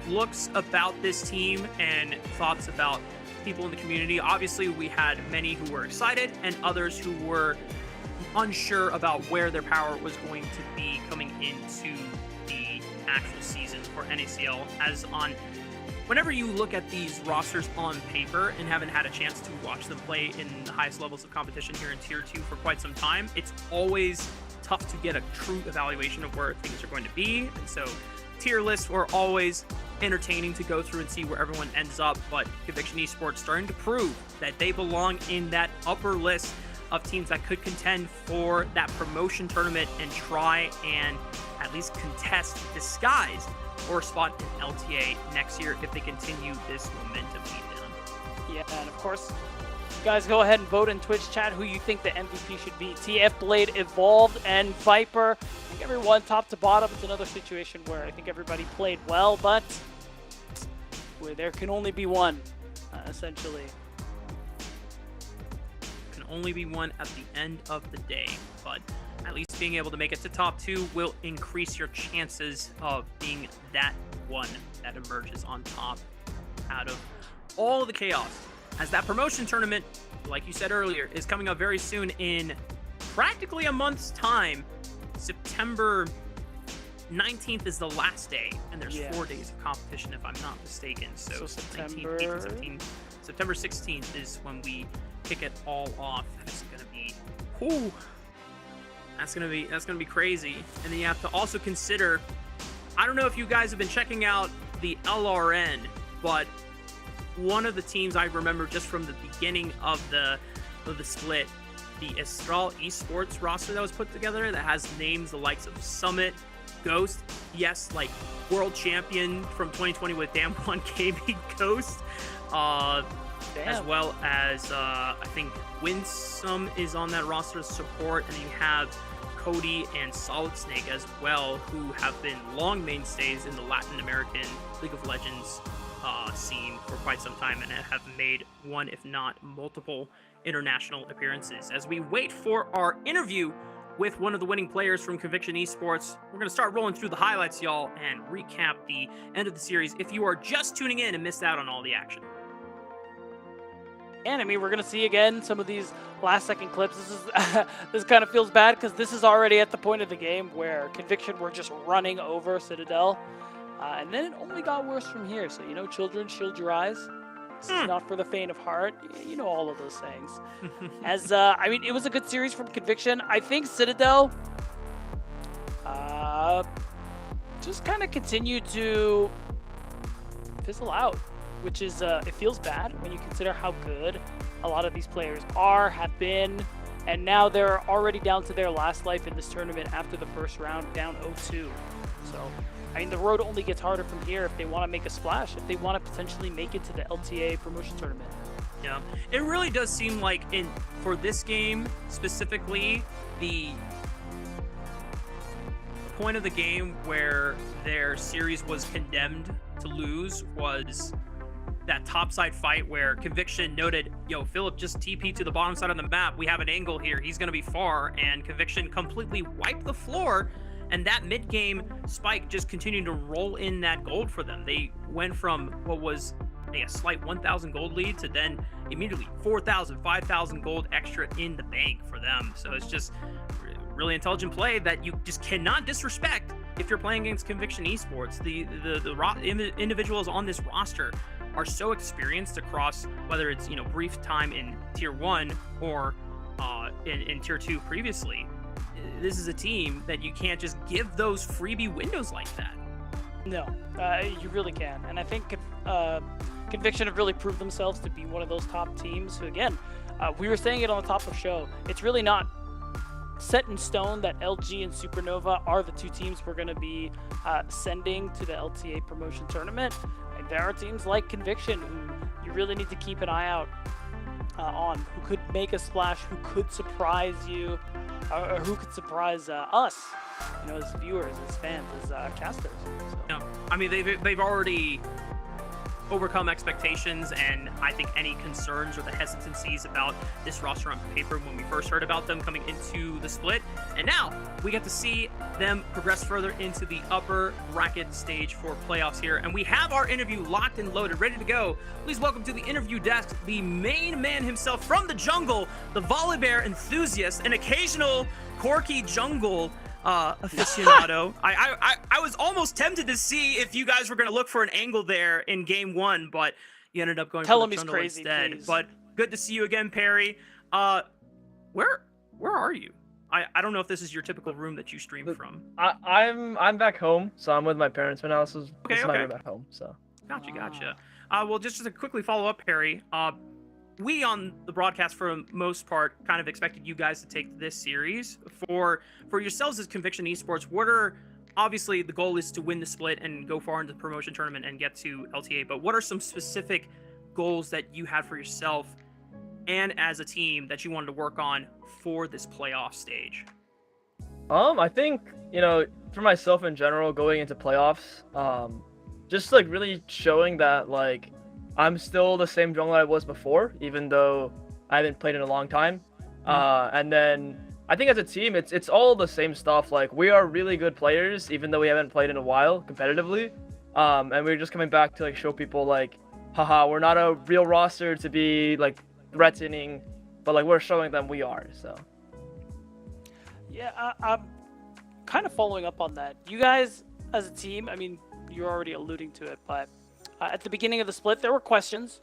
looks about this team and thoughts about people in the community. Obviously, we had many who were excited and others who were unsure about where their power was going to be coming into the actual season for NACL. Whenever you look at these rosters on paper and haven't had a chance to watch them play in the highest levels of competition here in Tier 2 for quite some time, it's always tough to get a true evaluation of where things are going to be. And so tier lists were always entertaining to go through and see where everyone ends up, but Conviction Esports starting to prove that they belong in that upper list of teams that could contend for that promotion tournament and try and at least contest, disguised, or a spot in LTA next year if they continue this momentum lead down. Yeah, and of course, you guys go ahead and vote in Twitch chat who you think the MVP should be. TF Blade, Evolved, and Viper. I think everyone top to bottom. It's another situation where I think everybody played well, but where there can only be one, essentially. Can only be one at the end of the day, but at least being able to make it to top 2 will increase your chances of being that one that emerges on top out of all of the chaos. As that promotion tournament, like you said earlier, is coming up very soon in practically a month's time. September 19th is the last day, and there's 4 days of competition if I'm not mistaken. So September 19th, 18th, 17th. September 16th is when we kick it all off. That's gonna be, whoo, that's gonna be crazy. And then you have to also consider, I don't know if you guys have been checking out the LRN, but one of the teams I remember just from the beginning of the split, the Astral Esports roster that was put together that has names the likes of Summit, Ghost, yes, like world champion from 2020 with Damn 1 Gaming Ghost, as well as I think Winsome is on that roster support, and you have Cody and Solid Snake as well, who have been long mainstays in the Latin American League of Legends scene for quite some time and have made one, if not multiple, international appearances. As we wait for our interview with one of the winning players from Conviction Esports, we're going to start rolling through the highlights, y'all, and recap the end of the series if you are just tuning in and missed out on all the action. And I mean, we're going to see again some of these last-second clips. This kind of feels bad because this is already at the point of the game where Conviction were just running over Citadel. And then it only got worse from here. So, you know, children, shield your eyes. This is not for the faint of heart. You know all of those things. I mean, it was a good series from Conviction. I think Citadel just kind of continued to fizzle out, which is, it feels bad when you consider how good a lot of these players have been. And now they're already down to their last life in this tournament after the first round, down 0-2. So, I mean, the road only gets harder from here if they want to make a splash, if they want to potentially make it to the LTA promotion tournament. Yeah, it really does seem like for this game specifically, the point of the game where their series was condemned to lose was that topside fight where Conviction noted, yo, Philip just TP to the bottom side of the map. We have an angle here. He's going to be far. And Conviction completely wiped the floor. And that mid-game spike just continued to roll in that gold for them. They went from what was a slight 1,000 gold lead to then immediately 4,000, 5,000 gold extra in the bank for them. So it's just really intelligent play that you just cannot disrespect if you're playing against Conviction Esports. The individuals on this roster are so experienced across whether it's brief time in Tier 1 or in Tier 2 previously. This is a team that you can't just give those freebie windows like that. No, you really can. And I think Conviction have really proved themselves to be one of those top teams who, again, we were saying it on the top of the show, it's really not set in stone that LG and Supernova are the two teams we're going to be sending to the LTA promotion tournament. And there are teams like Conviction who you really need to keep an eye out on, who could make a splash, who could surprise you, or who could surprise us, as viewers, as fans, as casters. So. No, I mean they've already overcome expectations, and I think any concerns or the hesitancies about this roster on paper when we first heard about them coming into the split, and now we get to see them progress further into the upper bracket stage for playoffs here, and we have our interview locked and loaded, ready to go. Please welcome to the interview desk the main man himself from the jungle, the Volibear enthusiast, an occasional Corki jungle aficionado. I was almost tempted to see if you guys were going to look for an angle there in game 1, but you ended up going Tell for him the he's jungle crazy, instead. please. But good to see you again, Perry. Where are you? I don't know if this is your typical room that you stream from. I'm back home, so I'm with my parents right now. So this is my room at home. So Gotcha. Well, just to quickly follow up, Perry. We on the broadcast, for the most part, kind of expected you guys to take this series. For yourselves as Conviction Esports, what are, obviously the goal is to win the split and go far into the promotion tournament and get to LTA, but what are some specific goals that you had for yourself and as a team that you wanted to work on for this playoff stage? I think, for myself in general, going into playoffs, just like really showing that like I'm still the same jungler I was before, even though I haven't played in a long time. And then I think as a team, it's all the same stuff. Like, we are really good players, even though we haven't played in a while competitively. And we're just coming back to like show people like, haha, we're not a real roster to be like threatening, but like we're showing them we are. So Yeah, I'm kind of following up on that. You guys as a team, I mean, you're already alluding to it, but at the beginning of the split, there were questions.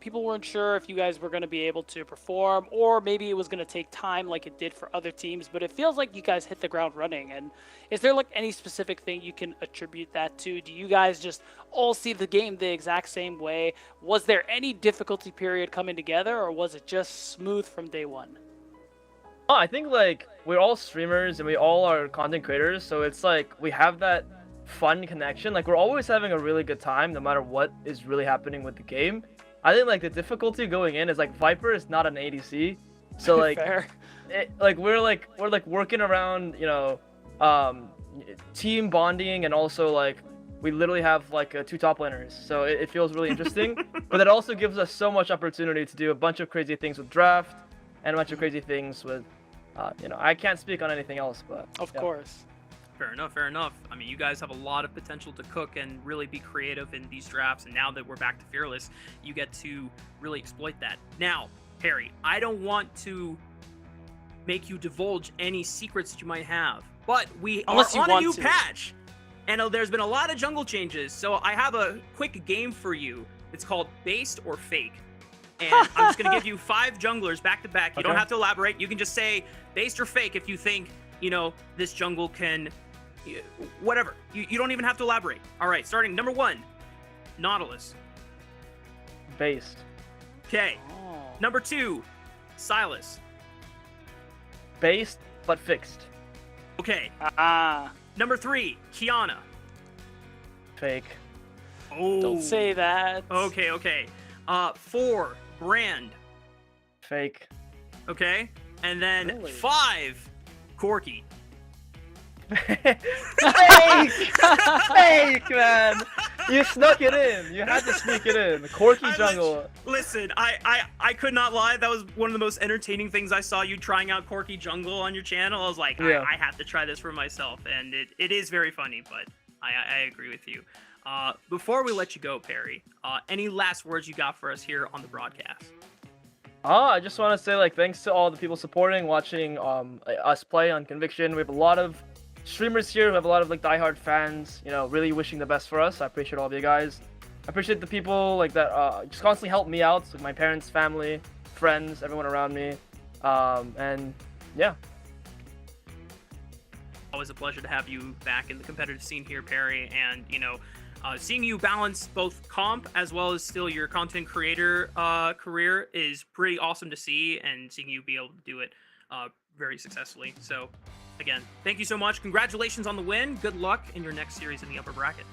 People weren't sure if you guys were going to be able to perform, or maybe it was going to take time like it did for other teams, but it feels like you guys hit the ground running. And is there like any specific thing you can attribute that to? Do you guys just all see the game the exact same way? Was there any difficulty period coming together, or was it just smooth from day one? I think like we're all streamers and we all are content creators, so it's like we have that fun connection. Like, we're always having a really good time no matter what is really happening with the game. I think like the difficulty going in is like Viper is not an ADC, so like Fair. we're working around team bonding, and also like we literally have like 2 top laners, so it feels really interesting. But it also gives us so much opportunity to do a bunch of crazy things with draft and a bunch of crazy things with I can't speak on anything else, but Of yeah. course. Fair enough. I mean, you guys have a lot of potential to cook and really be creative in these drafts, and now that we're back to Fearless, you get to really exploit that. Now, Perry, I don't want to make you divulge any secrets that you might have, but we are on a new patch, and there's been a lot of jungle changes, so I have a quick game for you. It's called Based or Fake. And I'm just going to give you 5 junglers back to back. You don't have to elaborate. You can just say based or fake if you think, this jungle can, whatever. You don't even have to elaborate. All right, starting number 1, Nautilus. Based. Okay. Number 2, Silas. Based, but fixed. Okay. Ah. Number 3, Kiana. Fake. Oh. Don't say that. Okay. 4, Brand. Fake. Okay. And then Really? 5, Corky. Fake! Fake, man! You snuck it in. You had to sneak it in. Corky jungle. Listen, I could not lie. That was one of the most entertaining things I saw, you trying out Corky Jungle on your channel. I was like, Yeah. I have to try this for myself, and it is very funny, but I agree with you. Before we let you go, Perry, any last words you got for us here on the broadcast? I just want to say like thanks to all the people supporting, watching us play on Conviction. We have a lot of streamers here. We have a lot of like diehard fans. You know, really wishing the best for us. I appreciate all of you guys. I appreciate the people like that just constantly help me out. So my parents, family, friends, everyone around me. And yeah. Always a pleasure to have you back in the competitive scene here, Perry. And seeing you balance both comp as well as still your content creator career is pretty awesome to see, and seeing you be able to do it very successfully. So, again, thank you so much. Congratulations on the win. Good luck in your next series in the upper bracket.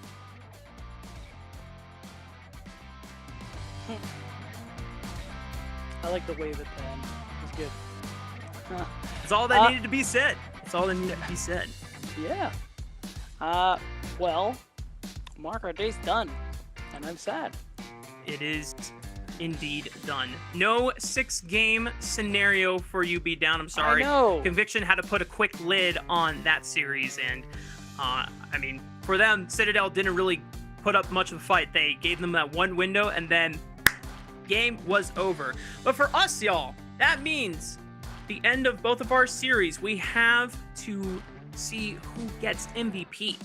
I like the wave at the end. It's good. That's all that needed to be said. That's all that needed to be said. Yeah. Well, Mark, our day's done, and I'm sad. It is indeed done. No 6-game scenario for you beat down. I'm sorry. I know. Conviction had to put a quick lid on that series, and I mean, for them, Citadel didn't really put up much of a fight. They gave them that one window, and then game was over. But for us, y'all, that means the end of both of our series. We have to see who gets MVP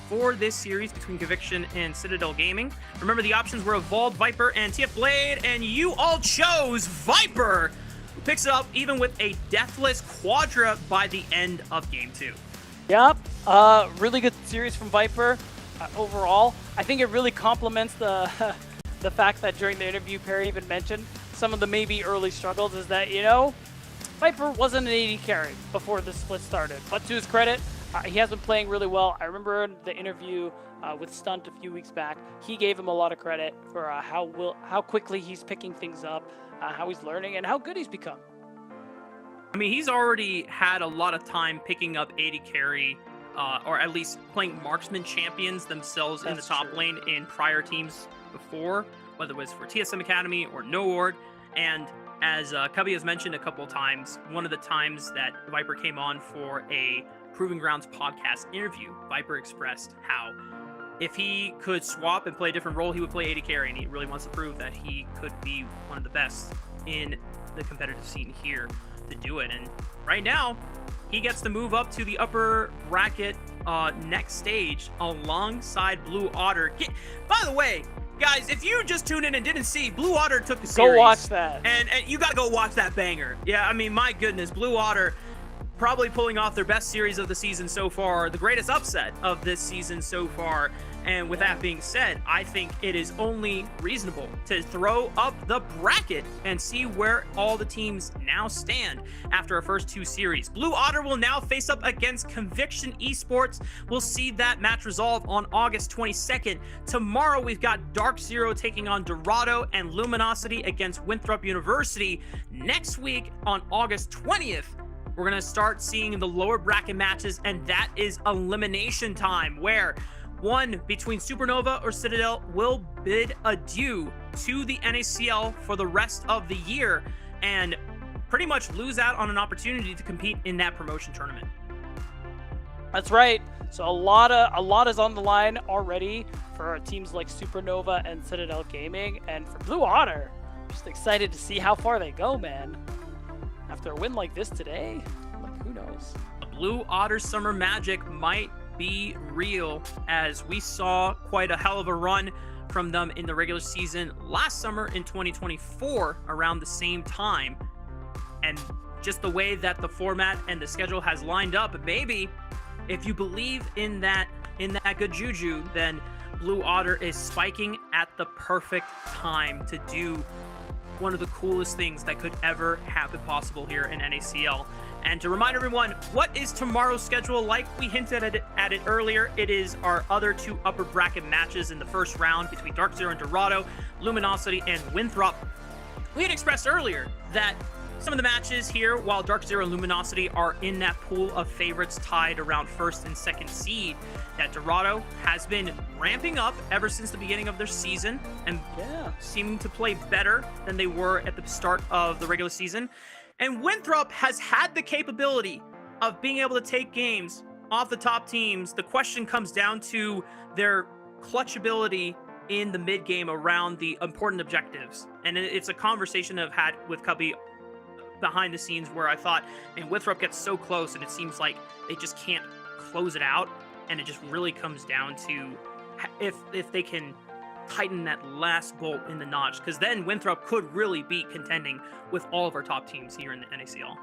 for this series between Conviction and Citadel Gaming. Remember, the options were Evolved, Viper, and TF Blade, and you all chose Viper, who picks it up even with a deathless Quadra by the end of Game 2. Yep. Really good series from Viper. Overall, I think it really complements the the fact that during the interview, Perry even mentioned some of the maybe early struggles is that, Viper wasn't an AD carry before the split started. But to his credit, he has been playing really well. I remember in the interview with Stunt a few weeks back, he gave him a lot of credit for how quickly he's picking things up, how he's learning, and how good he's become. I mean, he's already had a lot of time picking up AD carry, or at least playing marksman champions themselves in the top lane in prior teams before, whether it was for TSM Academy or No Ward. And as Cubby has mentioned a couple of times, one of the times that Viper came on for a Proving Grounds podcast interview, Viper expressed how if he could swap and play a different role, he would play AD carry, and he really wants to prove that he could be one of the best in the competitive scene here to do it. And right now, he gets to move up to the upper bracket next stage alongside Blue Otter. By the way, guys, if you just tuned in and didn't see, Blue Otter took the series. Go watch that. And you got to go watch that banger. Yeah, I mean, my goodness, Blue Otter probably pulling off their best series of the season so far, the greatest upset of this season so far. And with that being said, I think it is only reasonable to throw up the bracket and see where all the teams now stand after our first two series. Blue Otter will now face up against Conviction Esports. We'll see that match resolve on August 22nd. Tomorrow, we've got Dark Zero taking on Dorado and Luminosity against Winthrop University. Next week, on August 20th, we're going to start seeing the lower bracket matches, and that is elimination time, where one between Supernova or Citadel will bid adieu to the NACL for the rest of the year and pretty much lose out on an opportunity to compete in that promotion tournament. That's right. So a lot is on the line already for teams like Supernova and Citadel Gaming, and for Blue Otter, just excited to see how far they go, man. After a win like this today, like, who knows? The Blue Otter summer magic might be real, as we saw quite a hell of a run from them in the regular season last summer in 2024 around the same time. And just the way that the format and the schedule has lined up, maybe if you believe in that good juju, then Blue Otter is spiking at the perfect time to do one of the coolest things that could ever happen possible here in NACL. And to remind everyone, what is tomorrow's schedule like? We hinted at it earlier. It is our other two upper bracket matches in the first round between Dark Zero and Dorado, Luminosity and Winthrop. We had expressed earlier that some of the matches here, while Dark Zero and Luminosity are in that pool of favorites tied around first and second seed, that Dorado has been ramping up ever since the beginning of their season and seeming to play better than they were at the start of the regular season. And Winthrop has had the capability of being able to take games off the top teams. The question comes down to their clutch ability in the mid game around the important objectives. And it's a conversation I've had with Cubby behind the scenes where I thought, and Winthrop gets so close and it seems like they just can't close it out. And it just really comes down to if they can tighten that last bolt in the notch, because then Winthrop could really be contending with all of our top teams here in the NACL.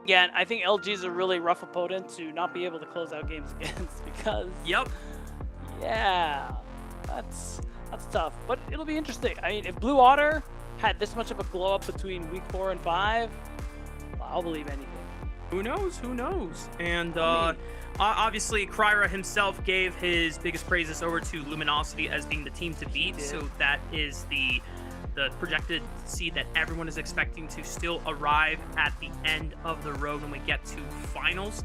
Yeah, and I think LG is a really rough opponent to not be able to close out games against because Yep. Yeah, that's tough, but it'll be interesting. I mean, if Blue Otter had this much of a glow up between week 4 and 5, well, I'll believe anything. Who knows? Who knows? And I mean, obviously, Kryra himself gave his biggest praises over to Luminosity as being the team to beat. So that is the projected seed that everyone is expecting to still arrive at the end of the road when we get to finals.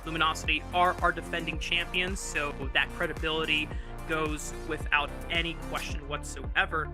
Luminosity are our defending champions, so that credibility goes without any question whatsoever.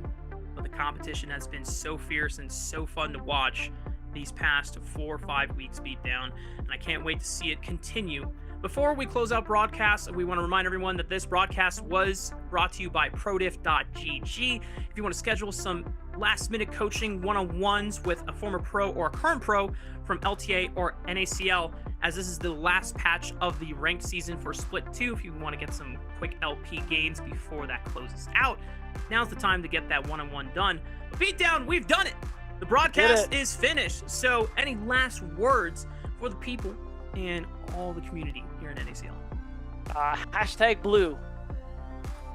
But the competition has been so fierce and so fun to watch these past 4 or 5 weeks beat down, and I can't wait to see it continue. Before we close out broadcast, we want to remind everyone that this broadcast was brought to you by ProDiff.gg. If you want to schedule some last-minute coaching one-on-ones with a former pro or a current pro from LTA or NACL, as this is the last patch of the ranked season for Split 2, if you want to get some quick LP gains before that closes out, now's the time to get that one-on-one done. But Beatdown, we've done it! The broadcast is finished. So any last words for the people and all the community here in NACL? Hashtag blue.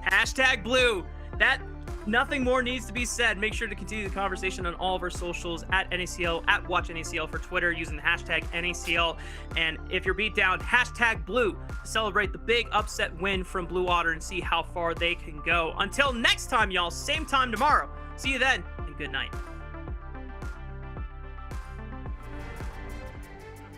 Hashtag blue. That nothing more needs to be said. Make sure to continue the conversation on all of our socials at NACL, at WatchNACL for Twitter using the hashtag NACL. And if you're beat down, hashtag blue to celebrate the big upset win from Blue Otter and see how far they can go. Until next time, y'all, same time tomorrow. See you then, and good night.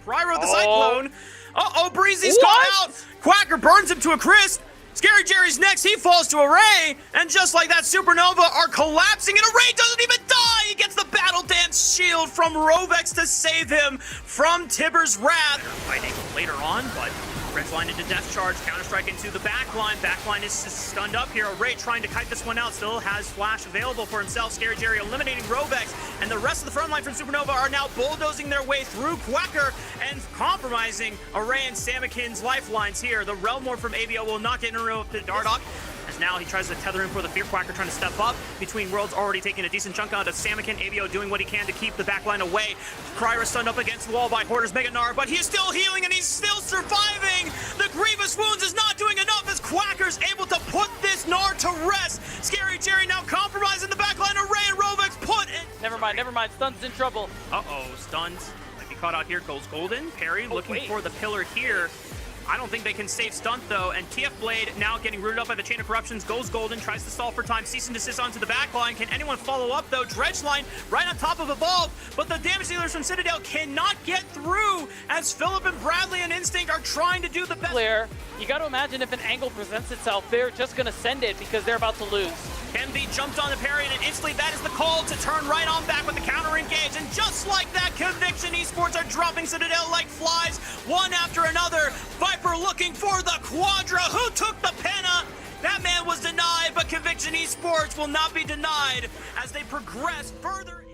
Kryra the Cyclone. Uh-oh, Breezy's caught out. Quacker burns him to a crisp. Scary Jerry's next. He falls to Array. And just like that, Supernova are collapsing, and Array doesn't even die. He gets the Battle Dance shield from Rovex to save him from Tibber's wrath. Fighting later on, but Red's line into Death Charge. Counter-strike into the backline. Backline is stunned up here. Array trying to kite this one out. Still has Flash available for himself. Scary Jerry eliminating Rovex. And the rest of the front line from Supernova are now bulldozing their way through Quacker and compromising Array and Samakin's lifelines here. The Realmore from ABO will not get in a row with the Dardock, as now he tries to tether him for the Fear Quacker, trying to step up. Between Worlds already taking a decent chunk out of Samakin. ABO doing what he can to keep the backline away. Kryra stunned up against the wall by Hoarder's Mega Gnar, but he's still healing and he's still surviving. The Grievous Wounds is not doing enough as Quacker's able to put this Gnar to rest. Scary Jerry now compromising the backline. Array and Rovex put it. Never mind. Stun's in trouble. Uh-oh, Stuns might be caught out here. Goes Golden. Perry looking for the pillar here. I don't think they can save Stunt, though, and TF Blade now getting rooted up by the Chain of Corruptions. Goes Golden, tries to stall for time. Cease and desist onto the back line. Can anyone follow up, though? Dredge line right on top of Evolve, but the damage dealers from Citadel cannot get through as Philip and Bradley and Instinct are trying to do the best. Clear. You got to imagine if an angle presents itself, they're just going to send it because they're about to lose. Kenby jumped on the parry, and instantly that is the call to turn right on back with the counter engage. And just like that, Conviction Esports are dropping Citadel like flies, one after another. Viper looking for the Quadra. Who took the Penna? That man was denied, but Conviction Esports will not be denied as they progress further.